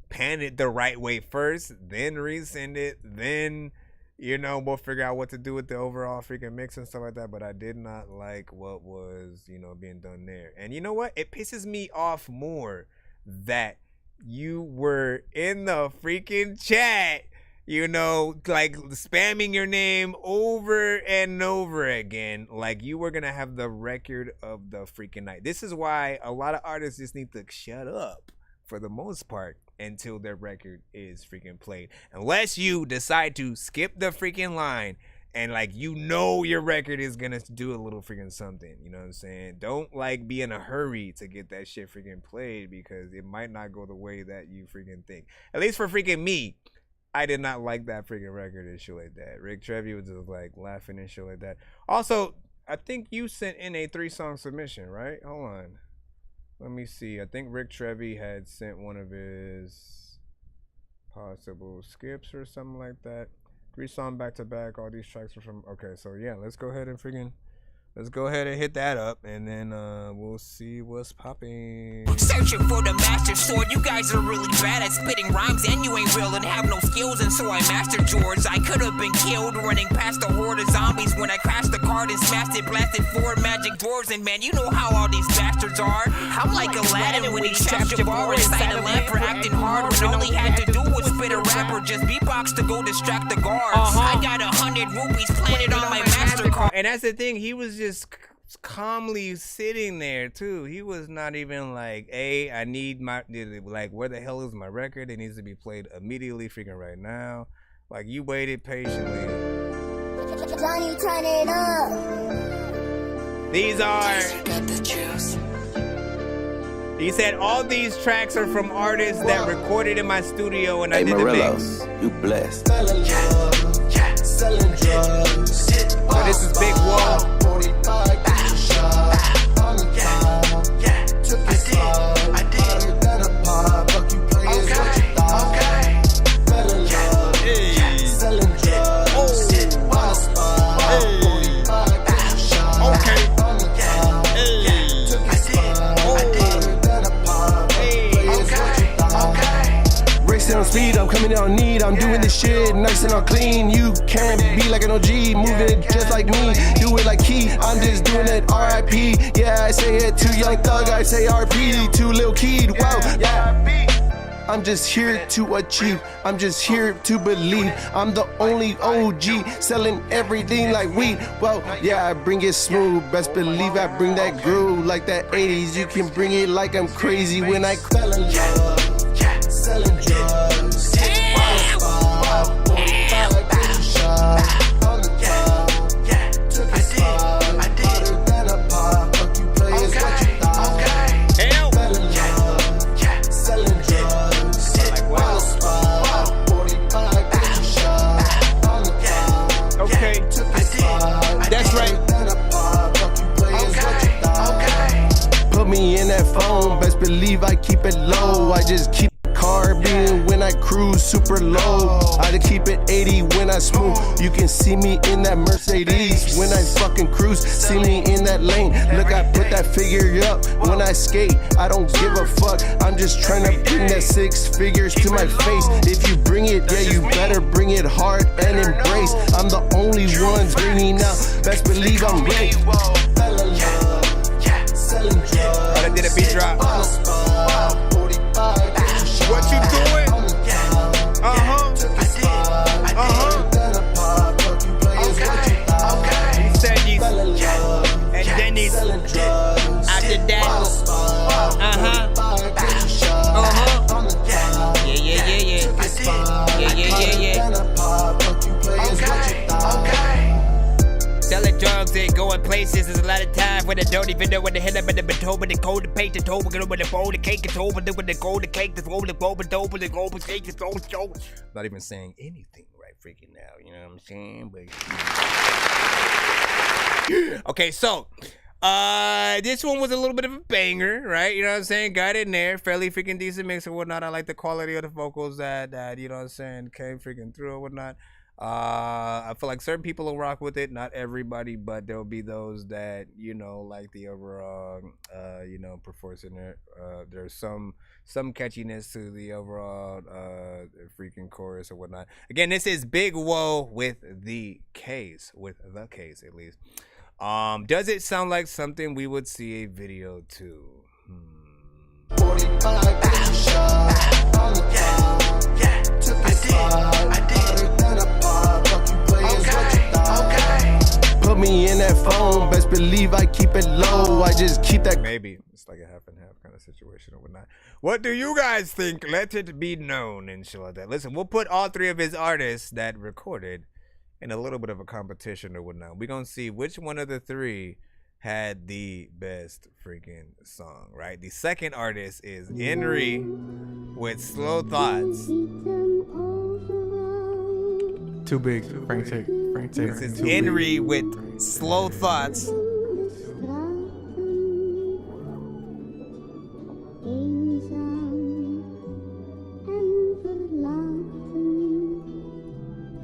pan it the right way first, then resend it, then, you know, we'll figure out what to do with the overall freaking mix and stuff like that. But I did not like what was, you know, being done there. And you know what? It pisses me off more that you were in the freaking chat, you know, like spamming your name over and over again, like you were gonna have the record of the freaking night. This is why a lot of artists just need to shut up for the most part until their record is freaking played, unless you decide to skip the freaking line and, like, you know your record is gonna do a little freaking something, you know what I'm saying? Don't, like, be in a hurry to get that shit freaking played, because it might not go the way that you freaking think. At least for freaking me, I did not like that freaking record and shit like that. Rick Trevi was just, like, laughing and shit like that. Also, I think you sent in a 3-song submission, right? Hold on. Let me see. I think Rick Trevi had sent one of his possible skips or something like that. 3-song back-to-back. All these tracks are from... Okay, so yeah, let's go ahead and freaking... Let's go ahead and hit that up, and then we'll see what's popping. Searching for the master sword. You guys are really bad at spitting rhymes, and you ain't real and have no skills, and so I mastered yours. I could have been killed running past a horde of zombies when I crashed the card and smashed it, blasted 4 magic doors, and man, you know how all these bastards are. I'm like Aladdin when he trapped Jabbar inside a lamp for acting hard when all he had to do was spit a rap or just beatbox to go distract the guards. I got 100 rupees planted on my MasterCard. And that's the thing, he was just calmly sitting there too. He was not even like, hey, I need my, like, where the hell is my record? It needs to be played immediately freaking right now. Like, you waited patiently. Johnny, turn it up. These He said all these tracks are from artists that recorded in my studio and I did the mix. You blessed. Selling drugs. So this is Big Whoa. 45 shot on the top. Took it slow. I did. Better pop. Fuck you players. What you thought? Better love. Selling drugs. On the spot. 45 shot on the top. Took it slow. Better pop. Players. What you thought? Racing on speed, I'm coming on need. I'm doing this shit nice and all clean. You can't be like an OG, moving just like me. Do it like Key, I'm just doing it R.I.P. Yeah, I say it to Young Thug, I say R.P. to Lil Keed. Wow, yeah. I'm just here to achieve, I'm just here to believe. I'm the only OG selling everything like weed. Well, yeah, I bring it smooth, best believe I bring that groove like that 80s. You can bring it like I'm crazy when I selling drugs, selling drugs. On the spot, 45 shot on the top. Took it slow, hotter than a pop. Fuck you players, what you thought? Selling drugs, on the spot, 45 shot on the top. Okay, Took it slow, that's right. hotter than a pop. Fuck you players, what you thought? put me in that phone, best believe I keep it low. I just keep carbine when I cruise super low. I just keep it 80 when I smooth. You can see me in that Mercedes when I fucking cruise. See me in that lane. Look, I put that figure up when I skate. I don't give a fuck. I'm just trying to bring that 6 figures to my face. If you bring it, yeah, you better bring it hard and embrace. I'm the only one bringing out. Best believe I'm ready. I did a beat drop. What you doing? Sandy's and Denny's. After that. Selling drugs and going places. There's a lot of times when I don't even know what the hell I'm in the told, but they cold, the paint, the told, we're gonna with the bowl, the cake, it's over, with the gold, the cake, the roll, the bowl, the dope, the gold, the cake, the gold, show. Not even saying anything right freaking now, you know what I'm saying? But okay, so this one was a little bit of a banger, right? You know what I'm saying? Got in there, fairly freaking decent mix and whatnot. I like the quality of the vocals that you know what I'm saying, came freaking through and whatnot. I feel like certain people will rock with it, not everybody, but there'll be those that, you know, like the overall you know, performance in it. There's some catchiness to the overall freaking chorus or whatnot. Again, this is Big Whoa with the case at least. Does it sound like something we would see a video to? 45 shot on the top. Took it slow, hotter than a pop. Fuck you players, what you thought? Put me in that phone, best believe I keep it low. I just keep that. Maybe it's like a half and half kind of situation or whatnot. What do you guys think? Let it be known and shit like that. Listen, we'll put all 3 of his artists that recorded in a little bit of a competition or whatnot. We're gonna see which one of the 3 had the best freaking song, right? The second artist is Henry with Slow Thoughts. Too big. Frank Tate. This is Henry with Slow Thoughts.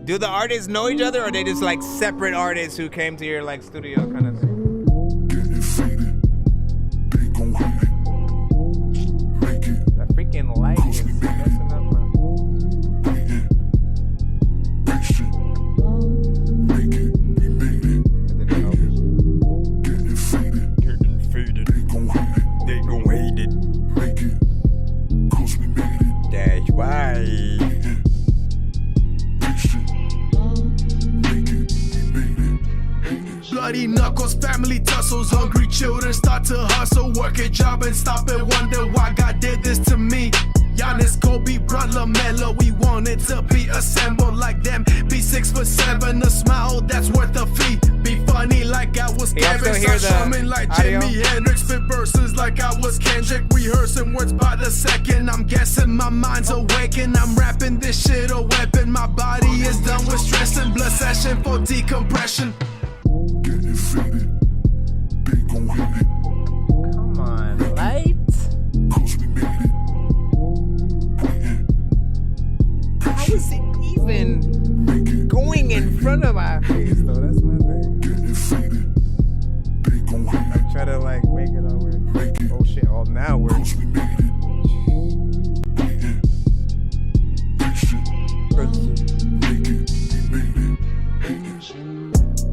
Do the artists know each other, or are they just like separate artists who came to your like studio kind of thing? That freaking light is messing up my... Getting faded. They gon' hate it. That's why. Bloody knuckles, family tussles, hungry children start to hustle, work a job and stop and wonder why God did this to me. Giannis, Kobe, Bron, LaMelo, we wanted to be assembled like them. Be 6'7", a smile that's worth a fee. Be funny like I was Kevin, start strumming like Jimi Hendrix. Spit verses like I was Kendrick, rehearsing words by the second. I'm guessing my mind's awakened. I'm rapping this shit a weapon. My body is done with stress and blood session for decompression. Getting faded, they gon' hit it. Come on, light. Cause we made it. How is it even going in front of our face though? That's my thing. Getting faded, they gon' hit it. I try to like make it all weird. Oh shit, all now weird. Cause we made it.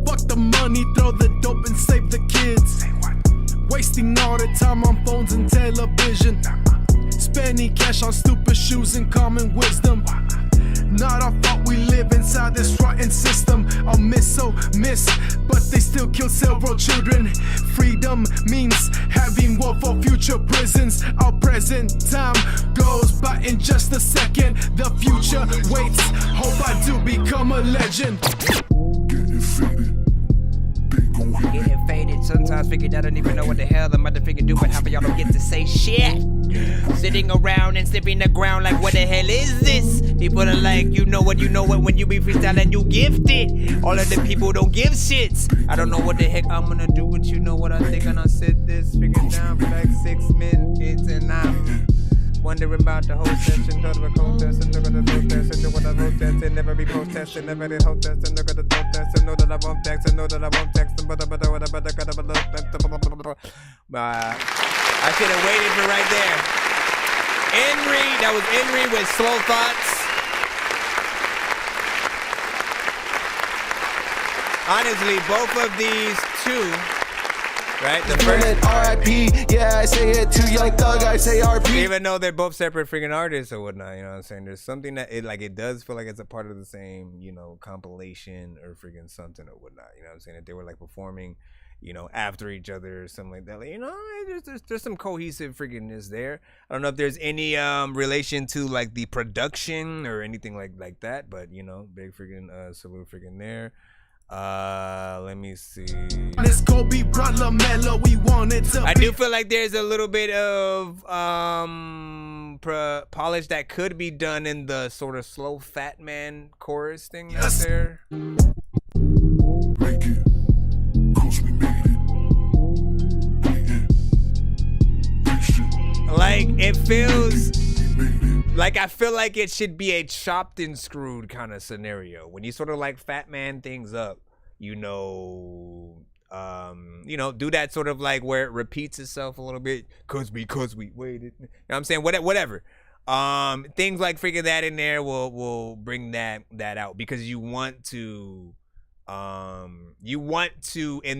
Fuck the money, throw the dope and save the kids. Wasting all the time on phones and television. Spending cash on stupid shoes and common wisdom. Not our fault we live inside this rotten system. I'll miss, but they still kill several children. Freedom means having war for future prisons. Our present time goes by in just a second. The future waits, hope I do become a legend. Getting faded, they gon' hit it. Getting faded, sometimes figured I don't even know what the hell I'm about to figure do, but half of y'all don't get to say shit. Sitting around and sniffing the ground like what the hell is this? People are like, you know what when you be freestyling you gifted. All of the people don't give shits. I don't know what the heck I'm gonna do, but you know what I think, and I sit this figure down for like 6 minutes and I'm wondering about the whole session. Thought of a contest and look at the protest and do what I wrote test and never be protested, never did whole test and look at the protest and know that I won't text and know that I won't text and but I should have waited for right there. Henry, that was Henry with Slow Thoughts. Honestly, both of these two, right? The first R.I.P. Yeah, I say it to Young Thug, I say R.P. Even though they're both separate freaking artists or whatnot, you know what I'm saying? There's something that it does feel like it's a part of the same, compilation or freaking something or whatnot. You know what I'm saying? That they were like performing, after each other or something like that. Like, there's some cohesive freakingness there. I don't know if there's any relation to like the production or anything like that, but big freaking salute freaking there. Let me see. This Kobe brought LaMelo, we wanted to. I do feel like there's a little bit of polish that could be done in the sort of slow fat man chorus thing that's there. Like it feels like I feel like it should be a chopped and screwed kind of scenario. When you sort of like fat man things up, do that sort of like where it repeats itself a little bit because we waited. You know what I'm saying? Whatever. Things like freaking that in there will bring that out because you want to in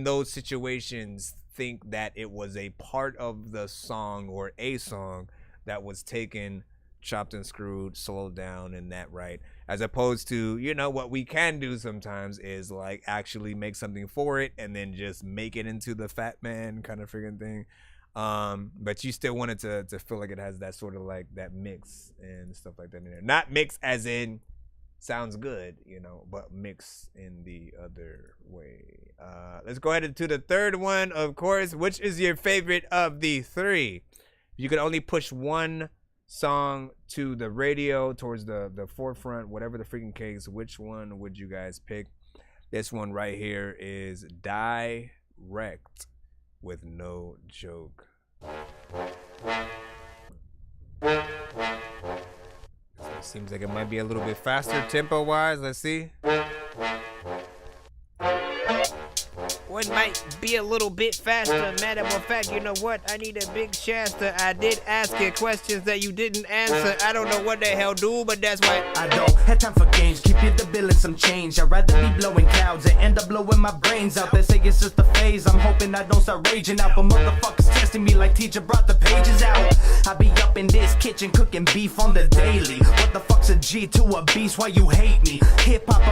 those situations think that it was a part of the song or a song that was taken, chopped and screwed, slowed down, and that right, as opposed to what we can do sometimes is like actually make something for it and then just make it into the fat man kind of freaking thing, but you still want it to feel like it has that sort of like that mix and stuff like that in there. Not mix as in sounds good, but mix in the other way. Let's go ahead to the third one, of course. Which is your favorite of the three? You could only push one song to the radio, towards the forefront, whatever the freaking case. Which one would you guys pick? This one right here is Direct with No Joke. Seems like it might be a little bit faster tempo-wise. Let's see. One might be a little bit faster. Matter of fact, you know what? I need a big Shasta. I did ask you questions that you didn't answer. I don't know what the hell do, but that's why I don't have time for games. Keep you the bill and some change. I'd rather be blowing clouds and end up blowing my brains out. They say it's just a phase. I'm hoping I don't start raging out, but motherfuckers test testing me like teacher brought the pages out. I be up in this kitchen cooking beef on the daily. What the fuck's a G to a beast? Why you hate me? Hip hop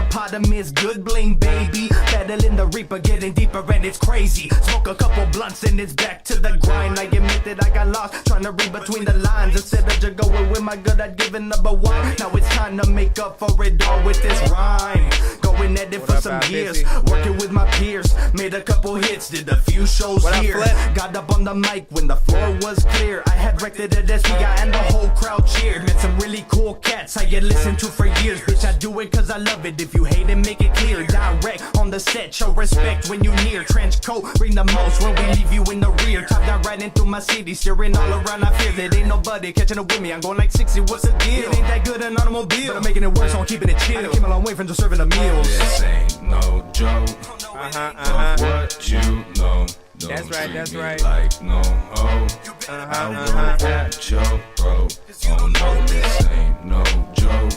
good bling, baby. Battling the reaper, getting deeper and it's crazy. Smoke a couple blunts and it's back to the grind. I admit that I got lost trying to read between the lines. Instead of just going with my gut, I'd given up a wine. Now it's time to make up for it all with this rhyme. Going at it for some years, working with my peers. Made a couple hits, did a few shows here. Got up on the mic when the floor was clear. I had wrecked it at SBI and the whole crowd cheered. Met some really cool cats I get listened to for years. Bitch, I do it cause I love it. If you hate it, make it clear. Direct on the set, show respect when you near. Trench coat, bring the most when we leave you in the rear. Top down riding through my city, steering all around. I fear that ain't nobody catching up with me. I'm going like 60, what's the deal? It ain't that good an automobile, but I'm making it worse, so I'm keeping it chill. I came a long way from just serving the meals. This ain't no joke. Fuck what you know. Don't That's right, treat that's me right. like no hoe. I will at your bro. Oh no, this ain't no joke.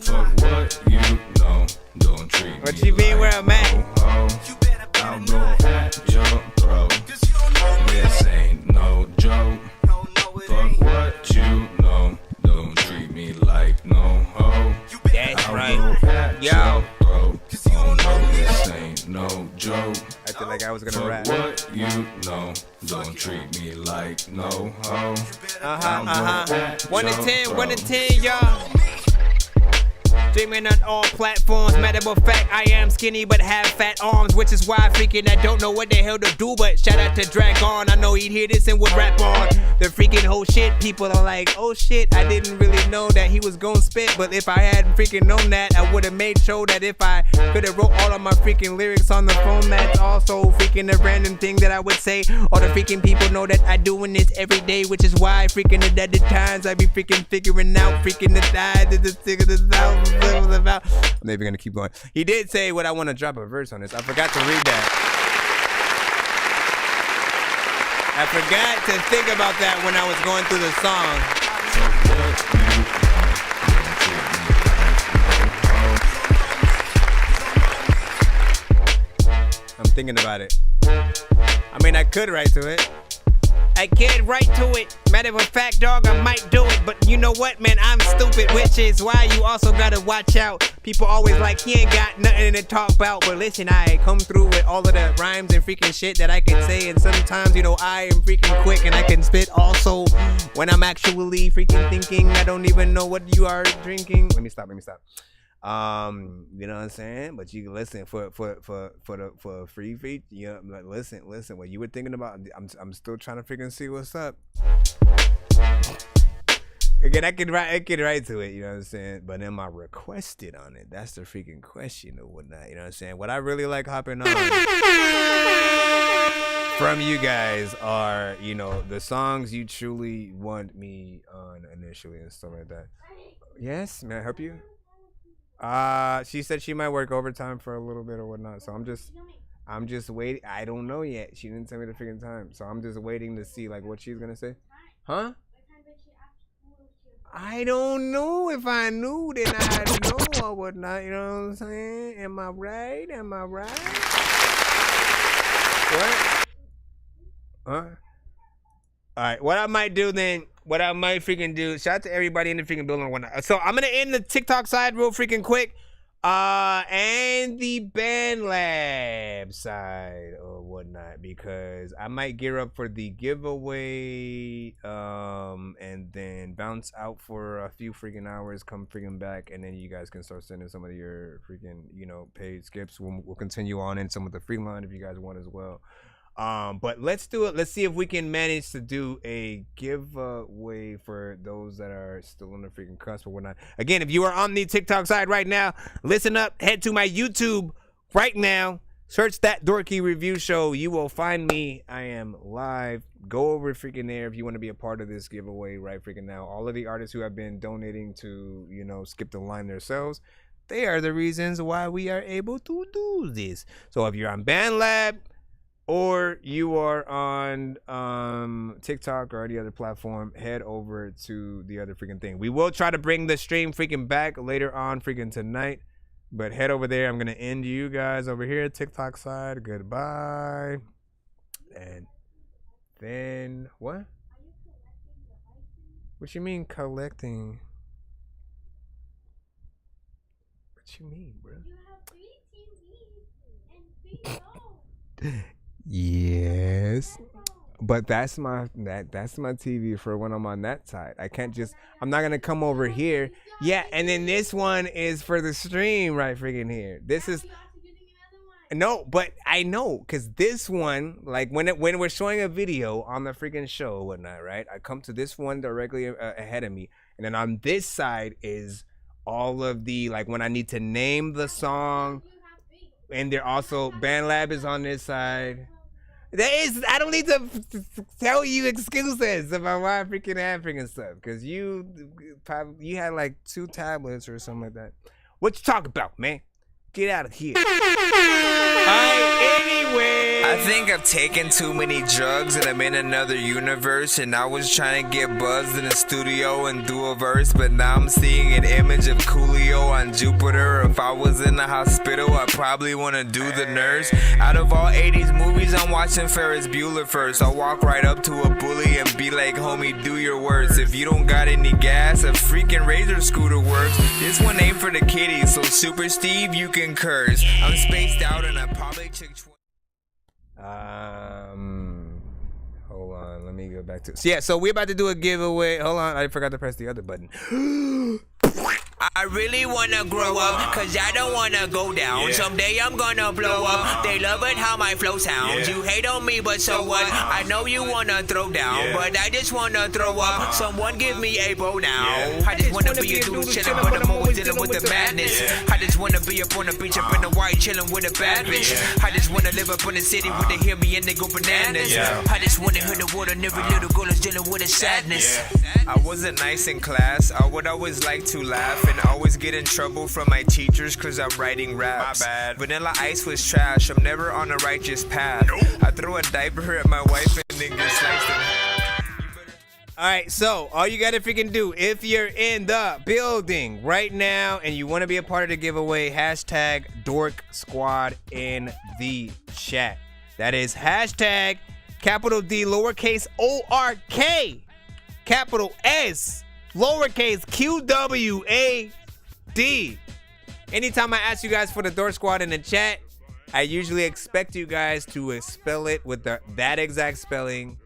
Fuck what you know. Don't treat me What you mean where I'm at? no hoe. I'll go at your throat. This ain't no joke. Fuck what you know. Don't treat me like no hoe. That's I'll right. go at Yo. your throat. Oh no, this ain't no joke. I feel like I was gonna Fuck rap. what you know. Don't treat me like no hoe. I'll go at 1 to your 10, 1 to throat. 10, y'all. Streaming on all platforms. Matter of fact, I am skinny but have fat arms, which is why freaking I don't know what the hell to do. But shout out to Dragon. I know he'd hear this and would rap on the freaking whole shit. People are like, oh shit, I didn't really know that he was gonna spit. But if I had freaking known that, I would have made sure that if I could have wrote all of my freaking lyrics on the phone, that's also freaking a random thing that I would say. All the freaking people know that I doing this every day, which is why freaking at the times I be freaking figuring out freaking the side of the stick of the south. About. I'm maybe gonna keep going. He did say what I want to drop a verse on this. I forgot to read that. I forgot to think about that when I was going through the song. I'm thinking about it. I mean, I could write to it. I can't write to it. Matter of fact, dog, I might do it. But you know what, man? I'm stupid, which is why you also gotta watch out. People always like, he ain't got nothing to talk about. But listen, I come through with all of the rhymes and freaking shit that I can say. And sometimes, you know, I am freaking quick and I can spit also when I'm actually freaking thinking. I don't even know what you are drinking. Let me stop. You know what I'm saying? But you can listen for free feed. Yeah, like, listen. What you were thinking about? I'm still trying to freaking see what's up. Again, I can write to it. You know what I'm saying? But am I requested on it? That's the freaking question or whatnot. You know what I'm saying? What I really like hopping on from you guys are, you know, the songs you truly want me on initially and stuff like that. Yes, may I help you? She said she might work overtime for a little bit or whatnot, so I'm just waiting. I don't know yet. She didn't tell me the freaking time, so I'm just waiting to see like what she's gonna say. Huh? I don't know. If I knew, then I'd know or whatnot. You know what I'm saying? Am I right? What? Huh? All right. What I might do then? What I might freaking do, shout out to everybody in the freaking building and whatnot. So I'm gonna end the TikTok side real freaking quick. And the Band Lab side or whatnot, because I might gear up for the giveaway, and then bounce out for a few freaking hours, come freaking back, and then you guys can start sending some of your freaking, you know, paid skips. We'll continue on in some of the free line if you guys want as well. But let's do it. Let's see if we can manage to do a giveaway for those that are still on the freaking cusp or whatnot. Again, if you are on the TikTok side right now, listen up, head to my YouTube right now, search that Dorky review show. You will find me. I am live. Go over freaking there if you want to be a part of this giveaway right freaking now. All of the artists who have been donating to, you know, skip the line themselves, they are the reasons why we are able to do this. So if you're on Band Lab, or you are on TikTok or any other platform, head over to the other freaking thing. We will try to bring the stream freaking back later on freaking tonight. But head over there. I'm going to end you guys over here, TikTok side. Goodbye. And then what? What you mean collecting? What you mean, bro? Yes, but that's my TV for when I'm on that side. I can't just. I'm not gonna come over here. Yeah, and then this one is for the stream right freaking here. This is. No, but I know, because this one, like when we're showing a video on the freaking show or whatnot, right? I come to this one directly ahead of me, and then on this side is all of the, like when I need to name the song, and they're also, BandLab is on this side. I don't need to tell you excuses about why I freaking have freaking stuff, because you had like 2 tablets or something like that. What you talk about, man? Get out of here. Alright, anyway. I think I've taken too many drugs and I'm in another universe. And I was trying to get buzzed in the studio and do a verse. But now I'm seeing an image of Coolio on Jupiter. If I was in the hospital, I'd probably want to do the nurse. Out of all 80s movies, I'm watching Ferris Bueller first. I'll walk right up to a bully and be like, homie, do your worst. If you don't got any gas, a freaking Razor scooter works. This one ain't for the kiddies, so Super Steve, you can curse. I'm spaced out and I probably took hold on, let me go back to. So we're about to do a giveaway. Hold on, I forgot to press the other button. I really wanna grow up, cause I don't wanna go down. Someday I'm gonna blow up. They love it how my flow sounds. You hate on me, but so what? I know you wanna throw down, but I just wanna throw up. Someone give me a bow now. I just wanna be a dude chillin', but I'm always dealing with the madness. I just wanna be up on the beach, up in the white, chillin' with a bad bitch. I just wanna live up in the city where they hear me and they go bananas. I just wanna hear the word and every little girl is dealing with a sadness. I wasn't nice in class. I would always like to laugh and always get in trouble from my teachers cause I'm writing raps. My bad. Vanilla Ice was trash. I'm never on a righteous path. I throw a diaper at my wife and then get sliced in half. Alright, so all you gotta freaking do, if you're in the building right now and you want to be a part of the giveaway, hashtag Dork Squad in the chat. That is hashtag capital D lowercase ORK capital S lowercase QWAD. Anytime I ask you guys for the Dork Squad in the chat, I usually expect you guys to spell it with that exact spelling,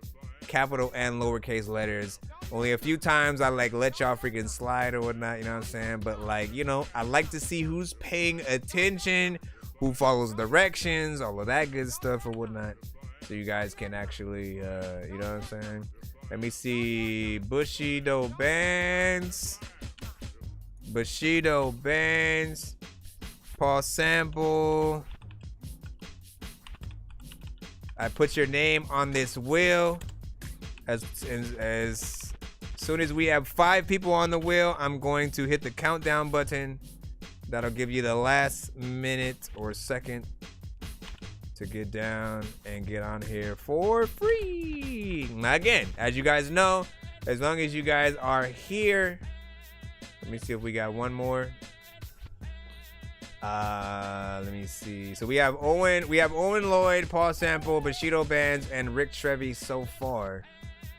capital and lowercase letters. Only a few times I like let y'all freaking slide or whatnot, you know what I'm saying? But like, you know, I like to see who's paying attention, who follows directions, all of that good stuff or whatnot, so you guys can actually, you know what I'm saying? Let me see. Bushido Bands, Paul Sample. I put your name on this wheel. As soon as we have 5 people on the wheel, I'm going to hit the countdown button. That'll give you the last minute or second to get down and get on here for free. Now again, as you guys know, as long as you guys are here, let me see if we got one more. Let me see. So we have Owen Lloyd, Paul Sample, Bushido Bands, and Rick Trevi so far.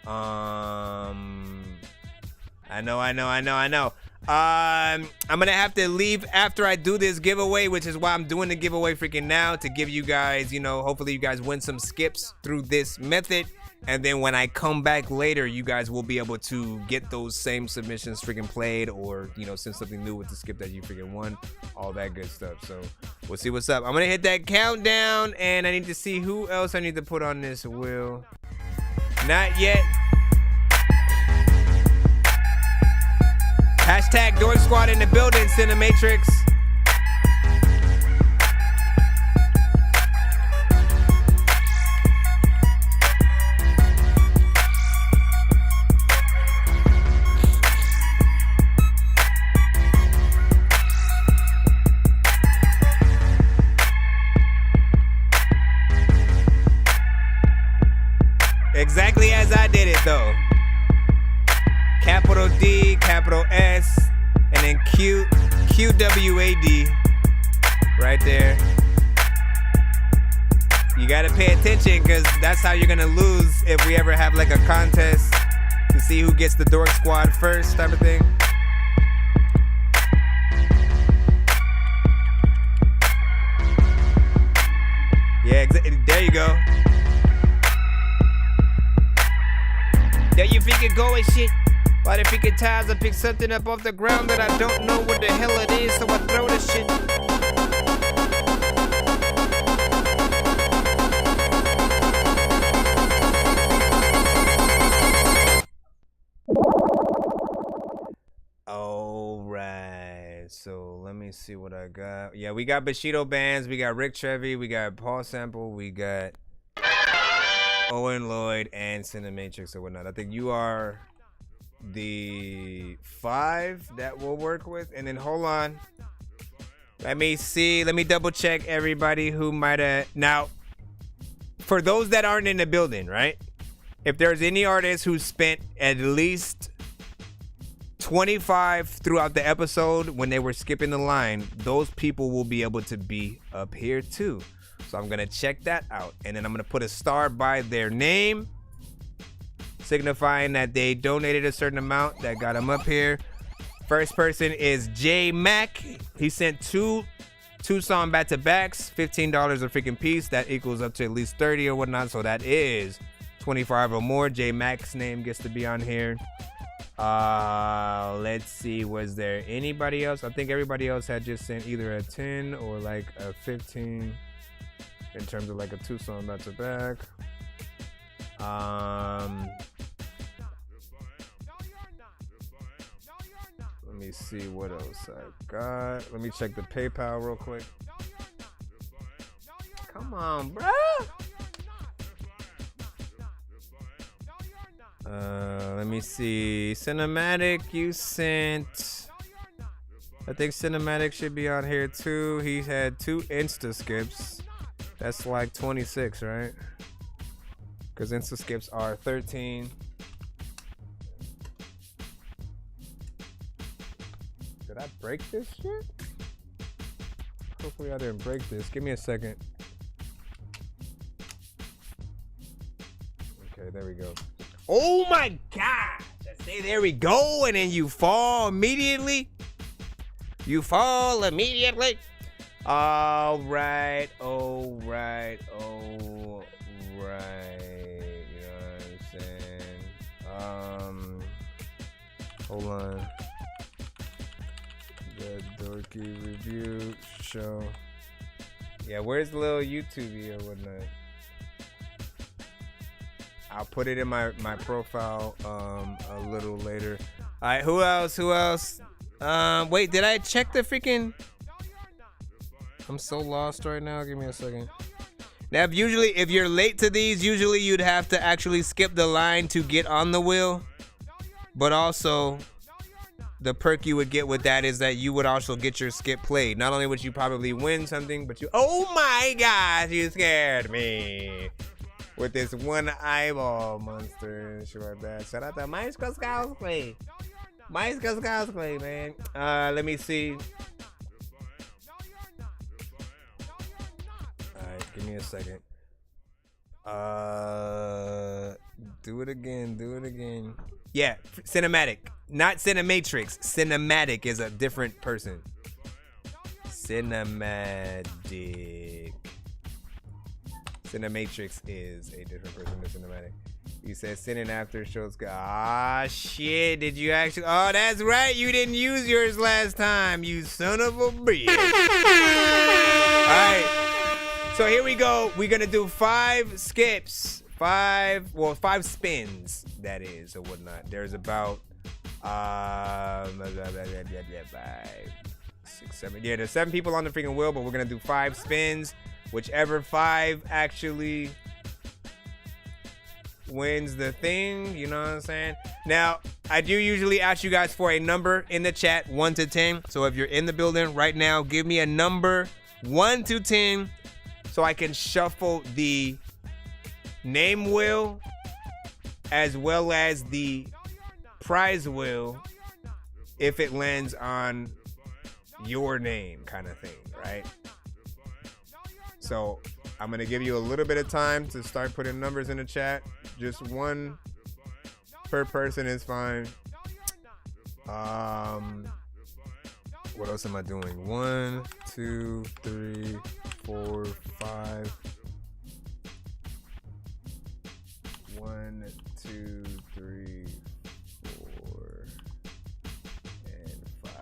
I know. I'm gonna have to leave after I do this giveaway, which is why I'm doing the giveaway freaking now, to give you guys, you know, hopefully you guys win some skips through this method. And then when I come back later, you guys will be able to get those same submissions freaking played, or, you know, send something new with the skip that you freaking won, all that good stuff. So we'll see what's up. I'm gonna hit that countdown, and I need to see who else I need to put on this wheel. Not yet. Hashtag Dork Squad in the building, Cinematrix. Exactly as I did it though. Capital D, capital S, and then QWAD right there. You gotta pay attention because that's how you're gonna lose if we ever have like a contest to see who gets the Dork Squad first type of thing. Yeah, there you go. There you think it go and shit. But if you get tired, I pick something up off the ground that I don't know what the hell it is, so I throw this shit. Alright, so let me see what I got. Yeah, we got Bushido Bands, we got Rick Trevi, we got Paul Sample, we got Owen Lloyd, and Cinematrix or whatnot. I think you are the 5 that we'll work with. And then hold on. Let me see. Let me double check everybody who might have. Now, for those that aren't in the building, right? If there's any artist who spent at least 25 throughout the episode when they were skipping the line, those people will be able to be up here too. So I'm gonna check that out, and then I'm gonna put a star by their name, signifying that they donated a certain amount that got them up here. First person is J Mac. He sent two song back-to-backs, $15 a freaking piece. That equals up to at least 30 or whatnot, so that is 25 or more. J Mac's name gets to be on here. Let's see, was there anybody else? I think everybody else had just sent either a 10 or like a 15 in terms of like a 2 song back to back. Let me see what else I got. Let me check the PayPal real quick. Come on, bro. Let me see. Cinematic, you sent. I think Cinematic should be on here too. He had 2 Insta skips. That's like 26, right? Because Insta skips are 13. Did I break this shit? Hopefully I didn't break this. Give me a second. Okay, there we go. Oh my God! I say there we go, and then you fall immediately. You fall immediately. All right. You know what I'm saying? Hold on. The Dorky review show. Yeah, where's the little YouTube or whatnot? I'll put it in my profile a little later. All right, who else? Wait, did I check the freaking? I'm so lost right now. Give me a second. Now, if you're late to these, usually you'd have to actually skip the line to get on the wheel. But also, the perk you would get with that is that you would also get your skip played. Not only would you probably win something, but you. Oh my gosh, you scared me. With this one eyeball monster and shit like that. Shout out to Maestro Cosplay. Maestro Cosplay, man. Let me see. Alright, give me a second. Do it again. Yeah, Cinematic. Not Cinematrix. Cinematic is a different person. Cinematic. Cinematrix is a different person than Cinematic. You said sending after shows. Ah, shit. Did you actually? Oh, that's right. You didn't use yours last time. You son of a bitch. All right. So here we go. We're going to do 5 skips. 5 spins, that is, or whatnot. There's about 5, 6, 7. Yeah, there's 7 people on the freaking wheel, but we're going to do 5 spins. Whichever 5 actually wins the thing, you know what I'm saying? Now, I do usually ask you guys for a number in the chat, 1 to 10. So if you're in the building right now, give me a number 1 to 10 so I can shuffle the name wheel as well as the prize wheel if it lands on your name kind of thing, right? So I'm gonna give you a little bit of time to start putting numbers in the chat. Just one per person is fine. What else am I doing? 1, 2, 3, 4, 5. 1, 2, 3, 4, and 5.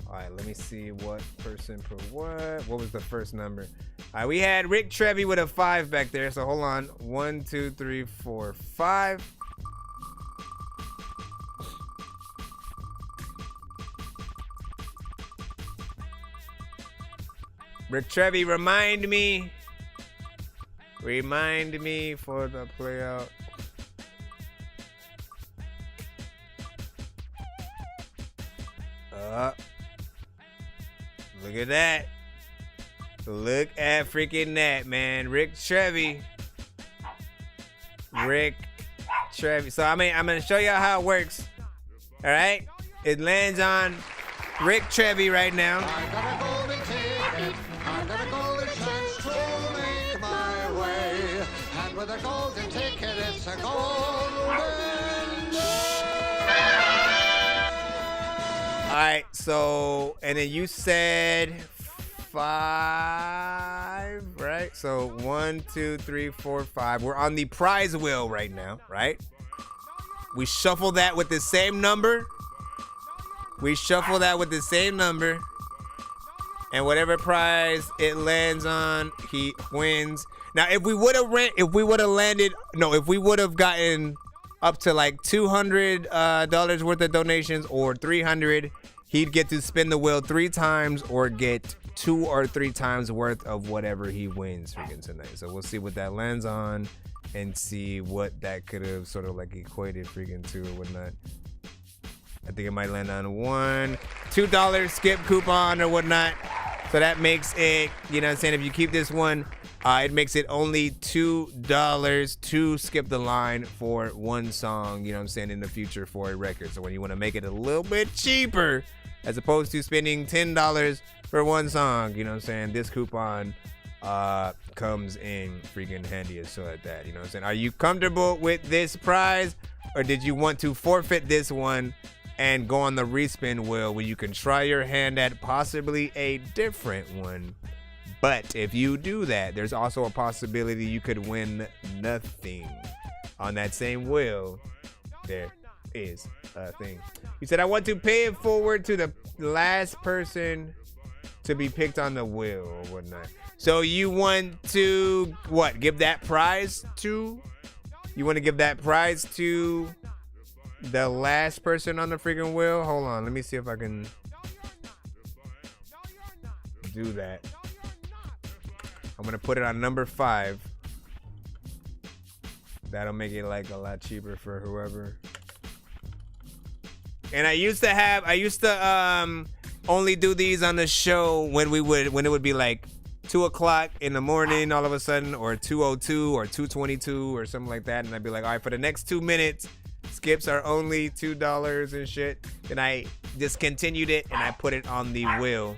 All right, let me see what person put what. What was the first number? All right, we had Rick Trevi with a 5 back there. So hold on. 1, 2, 3, 4, 5. Rick Trevi, remind me for the play out. Look at that. Look at freaking that, man. Rick Trevi. So I'm gonna show y'all how it works. All right, it lands on Rick Trevi right now. I got a golden ticket, I got a golden chance to make my way. And with a golden ticket, it's a golden day. All right, so, and then you said 5, right? So 1, 2, 3, 4, 5. We're on the prize wheel right now, right? We shuffle that with the same number. And whatever prize it lands on, he wins. Now, if we would have gotten up to like $200 worth of donations or 300, he'd get to spin the wheel 3 times or get 2 or 3 times worth of whatever he wins freaking tonight. So we'll see what that lands on and see what that could have sort of like equated freaking to or whatnot. I think it might land on $2 skip coupon or whatnot. So that makes it, you know what I'm saying, if you keep this one, it makes it only $2 to skip the line for one song, you know what I'm saying, in the future for a record. So when you want to make it a little bit cheaper, as opposed to spending $10 for one song, you know what I'm saying, this coupon comes in freaking handy as so at that, you know what I'm saying. Are you comfortable with this prize, or did you want to forfeit this one and go on the respin wheel where you can try your hand at possibly a different one? But if you do that, there's also a possibility you could win nothing on that same wheel. There is a thing. You said, I want to pay it forward to the last person to be picked on the wheel or whatnot. So you want to, what, give that prize to? You want to give that prize to the last person on the freaking wheel? Hold on, let me see if I can do that. I'm gonna put it on number 5. That'll make it like a lot cheaper for whoever. And I used to only do these on the show when it would be like 2 o'clock in the morning all of a sudden, or 2:02 or 2:22 or something like that. And I'd be like, all right, for the next 2 minutes, skips are only $2 and shit. Then I discontinued it and I put it on the wheel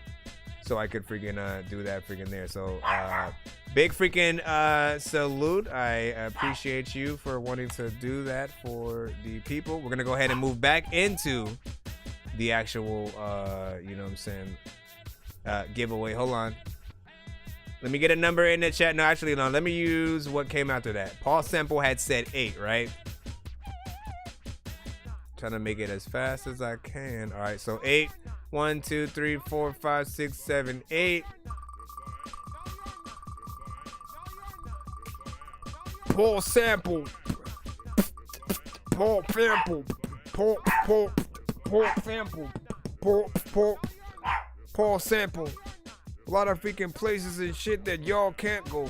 so I could freaking do that freaking there. So big freaking salute. I appreciate you for wanting to do that for the people. We're gonna go ahead and move back into the actual you know what I'm saying, giveaway. Hold on, let me get a number in the chat. No, actually no, let me use what came after that. Paul Sample had said 8, right? Trying to make it as fast as I can. All right, so 8. 1, 2, 3, 4, 5, 6, 7, 8. Paul Sample. Paul Sample. Paul Sample. Paul Sample. A lot of freaking places and shit that y'all can't go.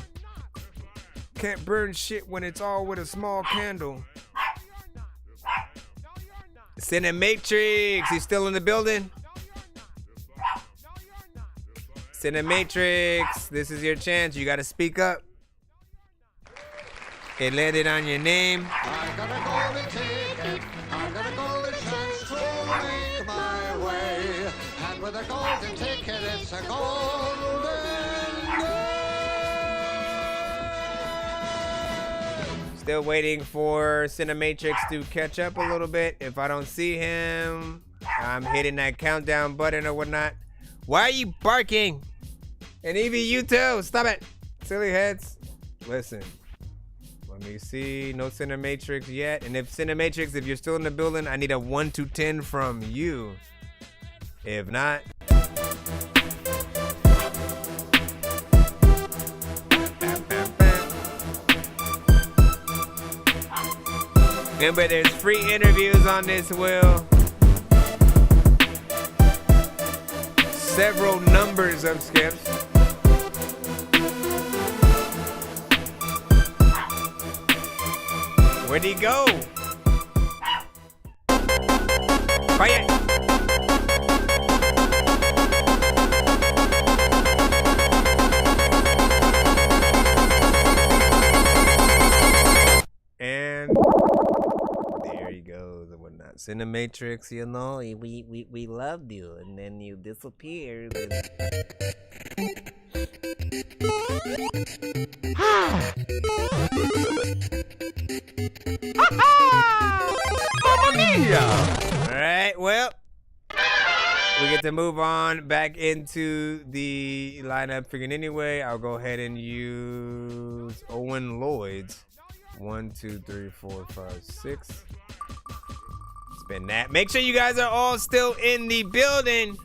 Can't burn shit when it's all with a small candle. Cinematrix, he's still in the building. Cinematrix, this is your chance. You gotta speak up. It landed on your name. I got a golden ticket, I got a golden chance to make my way. And with a golden ticket, it's a golden day. Still waiting for Cinematrix to catch up a little bit. If I don't see him, I'm hitting that countdown button or whatnot. Why are you barking? And even you too. Stop it. Silly heads. Listen. Let me see. No Cinematrix yet. And if Cinematrix, if you're still in the building, I need a 1 to 10 from you. If not... Remember, there's free interviews on this wheel. Several numbers of skips. Where'd he go? Quiet. And there he goes and whatnot. Cinematrix, you know, we loved you, and then you disappeared. Alright, well, we get to move on back into the lineup freaking anyway. I'll go ahead and use Owen Lloyd's. 1, 2, 3, 4, 5, 6. Spin that. Make sure you guys are all still in the building.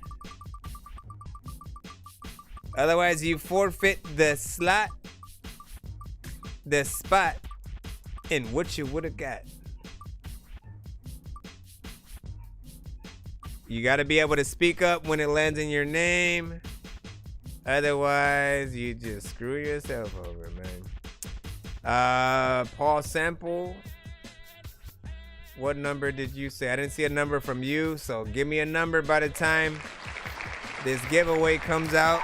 Otherwise, you forfeit the spot in what you would have got. You got to be able to speak up when it lands in your name. Otherwise, you just screw yourself over, man. Paul Sample. What number did you say? I didn't see a number from you, so give me a number by the time this giveaway comes out.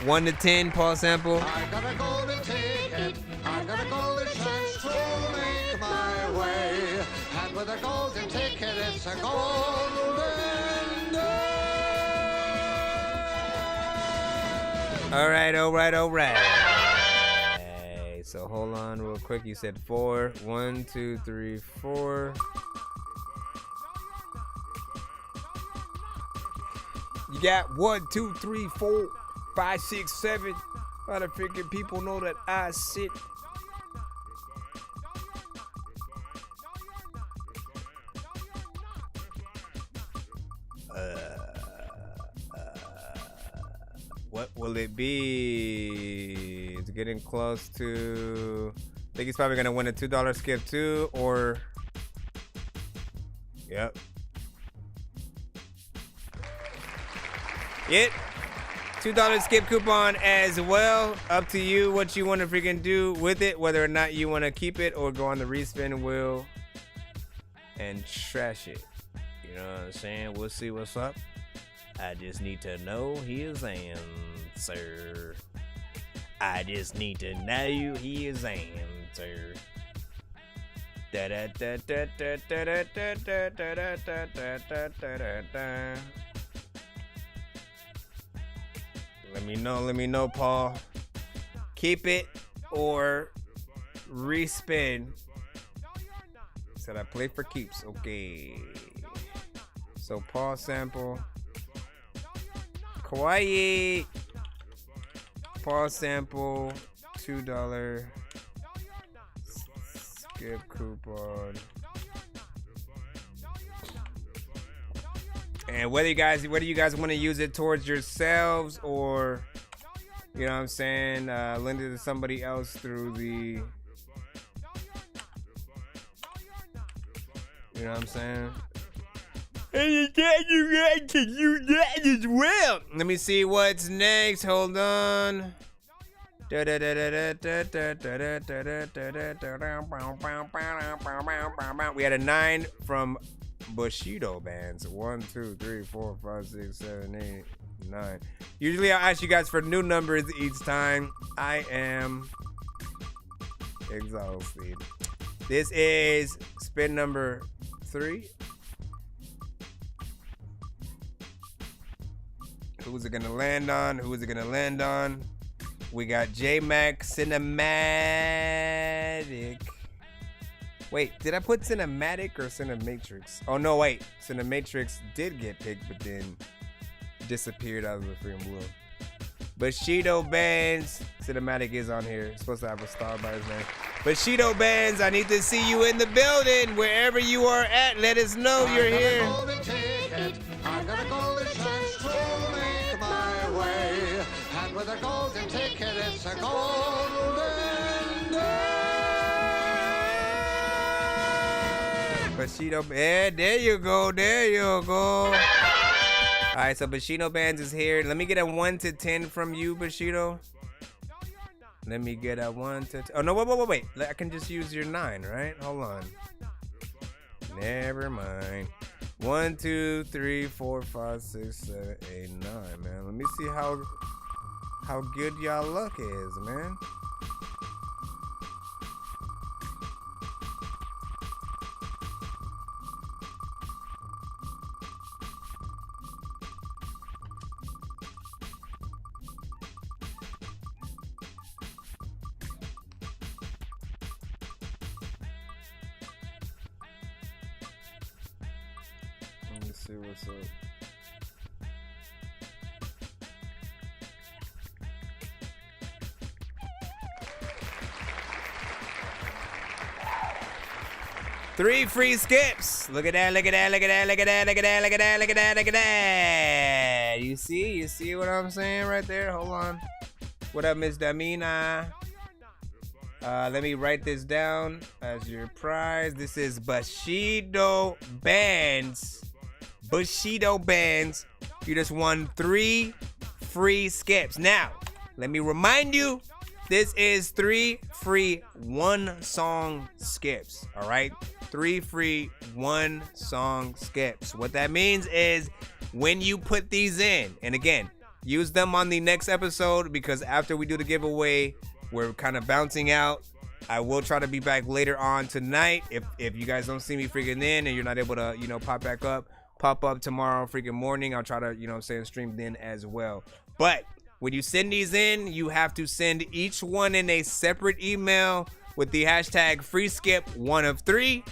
1 to 10, Paul Sample. I got a golden ticket, I got a golden chance to make my way. And with a golden ticket, it's a golden day. All right. So hold on real quick. You said 4. 1, 2, 3, 4. You got 1, 2, 3, 4, 5, 6, 7. A lot of freaking people know that I sit. What will it be? It's getting close to... I think he's probably gonna win a $2 skip too, or... Yep. Yep. $2 skip coupon as well. Up to you what you want to freaking do with it, whether or not you want to keep it or go on the respin wheel and trash it. You know what I'm saying? We'll see what's up. I just need to know his answer. I just need to know his answer. Da da da da da da da da da da da da da da. Let me know, Paul. Keep it or respin. Said I play for keeps. Okay. So Paul Sample. Kawaii. Paul Sample. $2 skip coupon. And whether you guys want to use it towards yourselves or, you know what I'm saying, lend it to somebody else through the, you know what I'm saying? And you guys can use that as well. Let me see what's next. Hold on. We had a 9 from Bushido bands. 1, 2, 3, 4, 5, 6, 7, 8, 9. Usually I'll ask you guys for new numbers each time. I am exhausted. This is spin number 3. Who's it gonna land on? Who is it gonna land on? We got J-Mac Cinematic. Wait, did I put Cinematic or Cinematrix? Oh no, wait. Cinematrix did get picked, but then disappeared out of the freaking blue. Bushido Bands. Cinematic is on here. It's supposed to have a star by his name. Bushido Bands, I need to see you in the building. Wherever you are at, let us know you're here. I've got a golden chance to make my way. And with a golden ticket, it's a golden day. Bushido, yeah, there you go, there you go. All right, so Bushido Bands is here. Let me get a 1 to 10 from you, Bushido. Let me get a 1 to 10. Oh, no, wait. I can just use your 9, right? Hold on. Never mind. 1, 2, 3, 4, 5, 6, 7, 8, 9, man. Let me see how good y'all luck is, man. See what's up. Three free skips. Look at that, look at that, look at that, look at that, look at that, look at that, look at that, look at that. You see what I'm saying right there? Hold on. What up, Miss Damina? Let me write this down as your prize. This is Bushido Bands. Bushido Bands. You just won 3 free skips. Now, let me remind you, this is 3 free 1-song skips. All right? 3 free 1-song skips. What that means is when you put these in, and again, use them on the next episode because after we do the giveaway, we're kind of bouncing out. I will try to be back later on tonight. If you guys don't see me freaking in and you're not able to, pop up tomorrow freaking morning, I'll try to, stream then as well. But when you send these in, you have to send each one in a separate email with the hashtag free skip 1 of 3,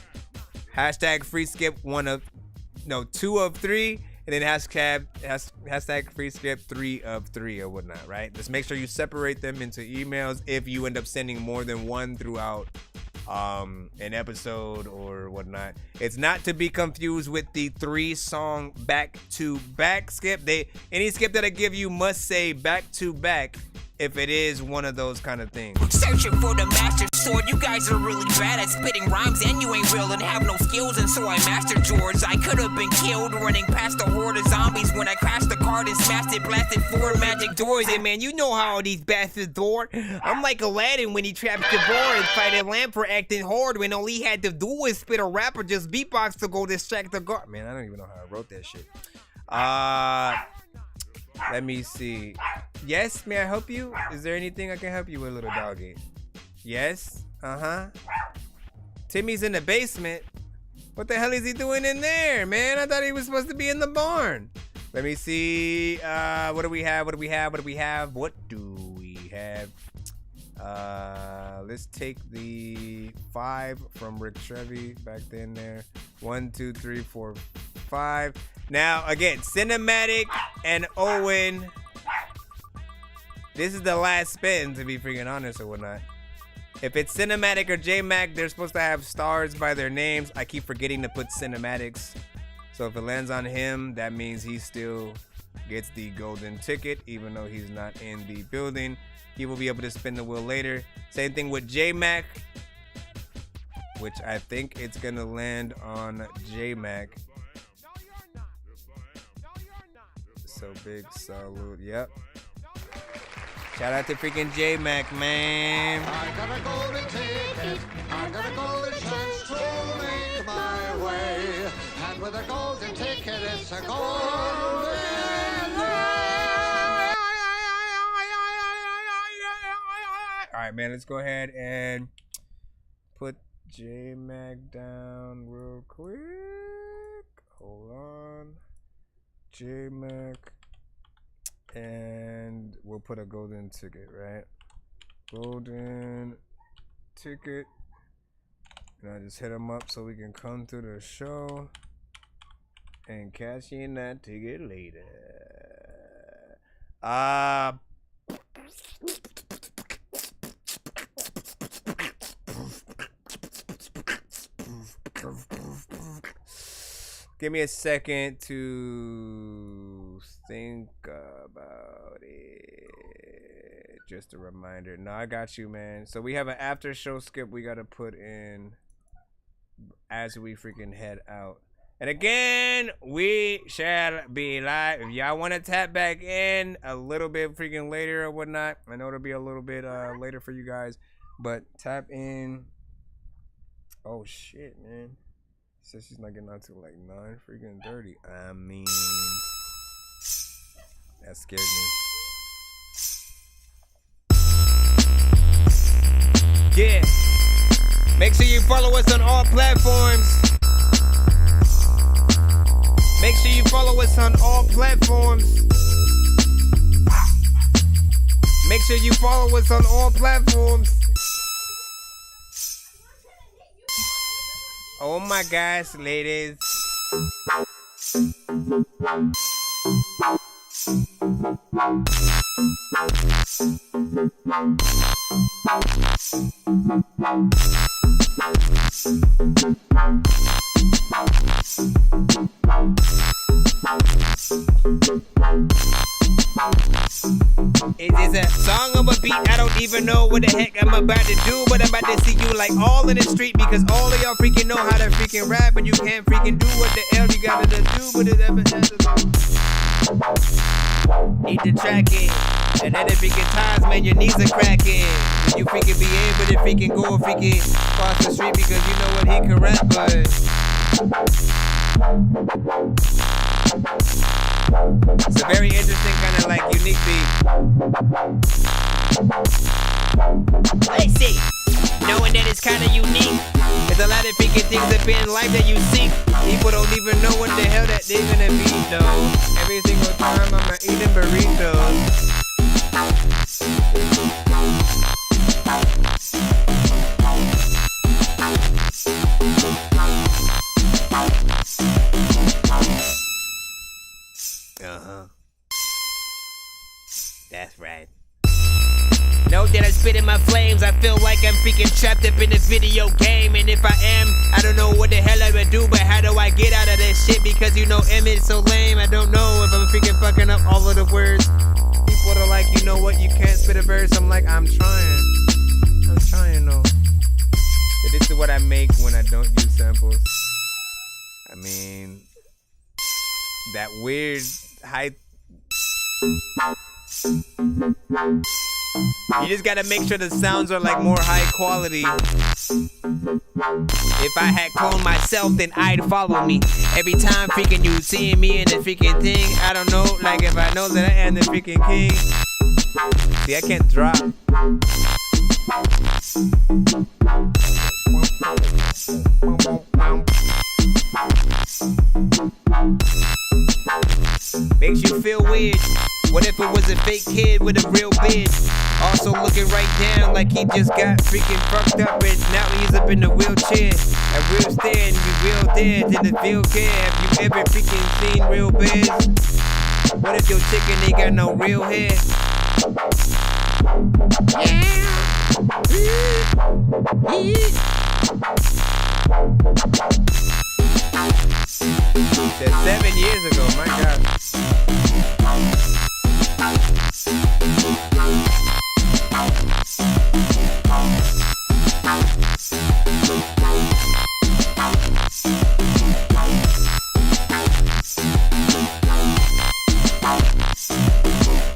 hashtag free skip 2 of 3, and then hashtag free skip 3 of 3 or whatnot, right? Just make sure you separate them into emails if you end up sending more than one throughout an episode or whatnot. It's not to be confused with the 3-song back-to-back skip. Any skip that I give you must say back-to-back if it is one of those kind of things. Searching for the master sword, you guys are really bad at spitting rhymes and you ain't real and have no skills, and so I mastered yours. I could have been killed running past a horde of zombies when I crashed the card and smashed it, blasted 4 magic doors. And man, you know how these bastards door. I'm like Aladdin when he trapped the boar and fight a lamp for acting hard when all he had to do was spit a rap or just beatbox to go distract the guard. Man, I don't even know how I wrote that shit. Let me see. Yes, may I help you? Is there anything I can help you with, little doggy? Yes? Timmy's in the basement. What the hell is he doing in there, man? I thought he was supposed to be in the barn. Let me see. What do we have? What do we have? Let's take the 5 from Rick Trevi back then there. 1, 2, 3, 4, 5. Now, again, Cinematic and Owen. This is the last spin, to be freaking honest or whatnot. If it's Cinematic or J-Mac, they're supposed to have stars by their names. I keep forgetting to put Cinematics. So if it lands on him, that means he still gets the golden ticket, even though he's not in the building. He will be able to spin the wheel later. Same thing with J-Mac, which I think it's going to land on J-Mac. So big salute. Yep. Shout out to freaking J-Mac, man. I got a golden ticket. I got a golden chance to make my way. And with a golden ticket, it's a golden day. All right, man. Let's go ahead and put J-Mac down real quick. Hold on. J-Mac. And we'll put a golden ticket, right? Golden ticket. And I just hit him up so we can come to the show and cash in that ticket later. Give me a second to think about it. Just a reminder. No, I got you, man. So we have an after show skip we gotta put in as we freaking head out. And again, we shall be live. If y'all want to tap back in a little bit freaking later or whatnot, I know it'll be a little bit later for you guys, but tap in. Oh shit, man. Says she's not getting out till like 9 freaking 30. I mean, that scared me. Yeah. Make sure you follow us on all platforms. Make sure you follow us on all platforms. Make sure you follow us on all platforms. Oh my gosh, ladies. It is a song of a beat. I don't even know what the heck I'm about to do, but I'm about to see you like all in the street because all of y'all freaking know how to freaking rap, and you can't freaking do what the hell you gotta do. But it need to track it. And at the freaking times, man, your knees are cracking. When you freaking be able to freaking go freaking across the street because you know what he can rap, but it's a very interesting kind of like unique beat. Let's see. Knowing that it's kind of unique. There's a lot of freaking things up in life that you seek. People don't even know what the hell that they're gonna be, though. Every single time I'm eating burritos. That's right. Know that I spit in my flames. I feel like I'm freaking trapped up in this video game. And if I am, I don't know what the hell I would do. But how do I get out of this shit? Because you know Emmett's so lame. I don't know if I'm freaking fucking up all of the words. People are like, you know what? You can't spit a verse. I'm like, I'm trying though. But this is what I make when I don't use samples. I mean, that weird high. You just gotta make sure the sounds are like more high quality. If I had cloned myself, then I'd follow me. Every time freaking you seeing me in the freaking thing, I don't know, like if I know that I am the freaking king. See, I can't drop. Makes you feel weird. What if it was a fake kid with a real beard? Also looking right down like he just got freaking fucked up and now he's up in the wheelchair. A real stand, you real dead, did it feel good? Have you ever freaking seen real bears? What if your chicken ain't got no real hair? That's 7 years ago, my God.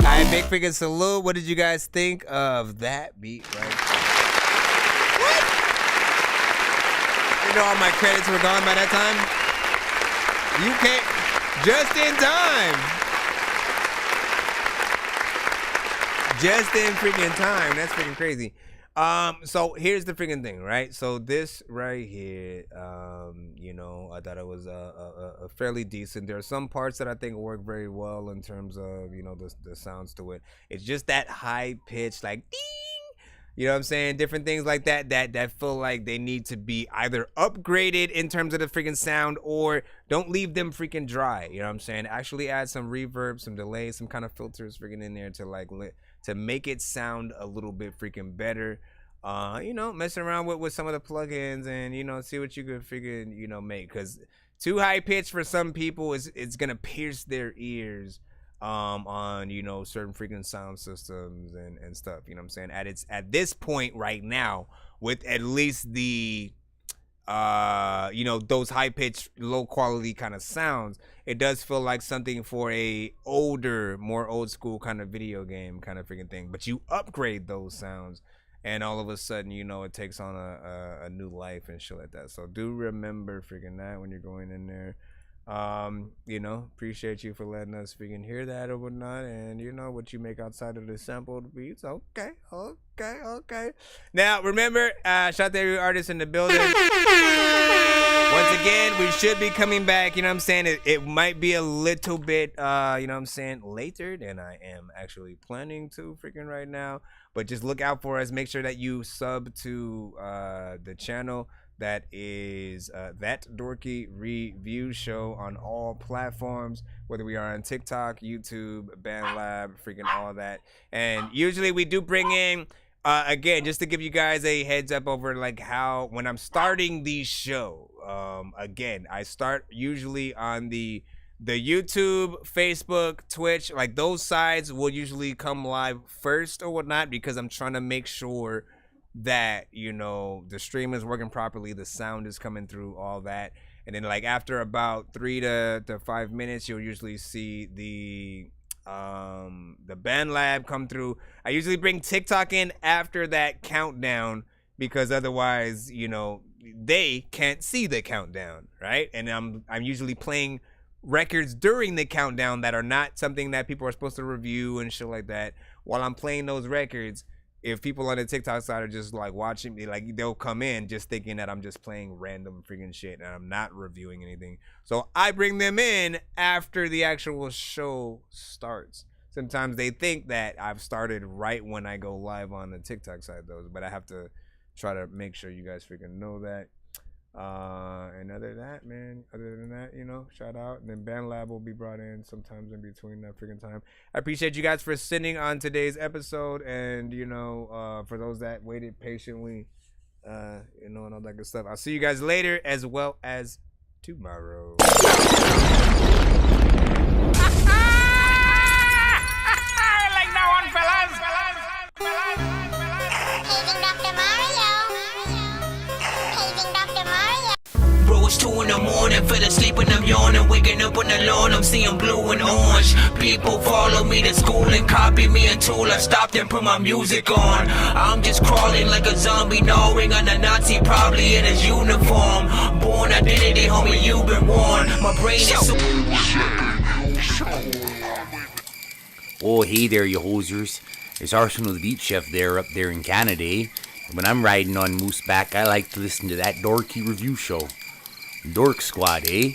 Alright, big freaking salute. What did you guys think of that beat right there? What? You know all my credits were gone by that time? You can't. Just in time. Just in freaking time. That's freaking crazy. So here's the freaking thing, right? So this right here, you know, I thought it was a fairly decent. There are some parts that I think work very well in terms of, you know, the sounds to it. It's just that high pitch, like ding. You know what I'm saying? Different things like that feel like they need to be either upgraded in terms of the freaking sound, or don't leave them freaking dry. You know what I'm saying? Actually add some reverb, some delay, some kind of filters freaking in there to like to make it sound a little bit freaking better. You know, messing around with some of the plugins and, you know, see what you could figure, you know, make. Because too high pitch for some people it's gonna pierce their ears on, you know, certain freaking sound systems and stuff. You know what I'm saying? At this point right now, with at least the you know, those high pitched, low quality kind of sounds, it does feel like something for a older, more old school kind of video game kind of freaking thing. But you upgrade those sounds, and all of a sudden, you know, it takes on a new life and shit like that. So do remember freaking that when you're going in there. You know, appreciate you for letting us freaking hear that or whatnot, and you know what you make outside of the sampled beats. Okay. Now remember, shout out to every artist in the building. Once again, we should be coming back. You know what I'm saying? It might be a little bit, you know what I'm saying, later than I am actually planning to freaking right now. But just look out for us. Make sure that you sub to the channel. That is That Dorky Review Show on all platforms, whether we are on TikTok, YouTube, BandLab, freaking all that. And usually we do bring in, again, just to give you guys a heads up over like how, when I'm starting the show, again, I start usually on the YouTube, Facebook, Twitch, like those sides will usually come live first or whatnot, because I'm trying to make sure that, you know, the stream is working properly, the sound is coming through, all that. And then like after about 3 to 5 minutes, you'll usually see the BandLab come through. I usually bring TikTok in after that countdown, because otherwise, you know, they can't see the countdown, right? And I'm usually playing records during the countdown that are not something that people are supposed to review and shit like that. While I'm playing those records, if people on the TikTok side are just like watching me, like they'll come in just thinking that I'm just playing random freaking shit and I'm not reviewing anything. So I bring them in after the actual show starts. Sometimes they think that I've started right when I go live on the TikTok side though, but I have to try to make sure you guys freaking know that. And other than that, you know, shout out. And then BandLab will be brought in sometimes in between that freaking time. I appreciate you guys for sitting on today's episode, and you know, for those that waited patiently, you know, and all that good stuff. I'll see you guys later, as well as tomorrow. Like that one, fellas. Paging Dr. Mario. Paging Dr. Mario. Bro, it's 2 in the morning, fell asleep and I'm yawning, waking up on the lawn, I'm seeing blue and orange. People follow me to school and copy me until I stopped and put my music on. I'm just crawling like a zombie, gnawing on a Nazi, probably in his uniform. Born identity, homie, you've been warned. My brain is so... Oh, hey there, you hosers. It's Arsenal the Beat Chef there, up there in Canada, eh? When I'm riding on Mooseback, I like to listen to That Dorky Review Show. Dork Squad, eh?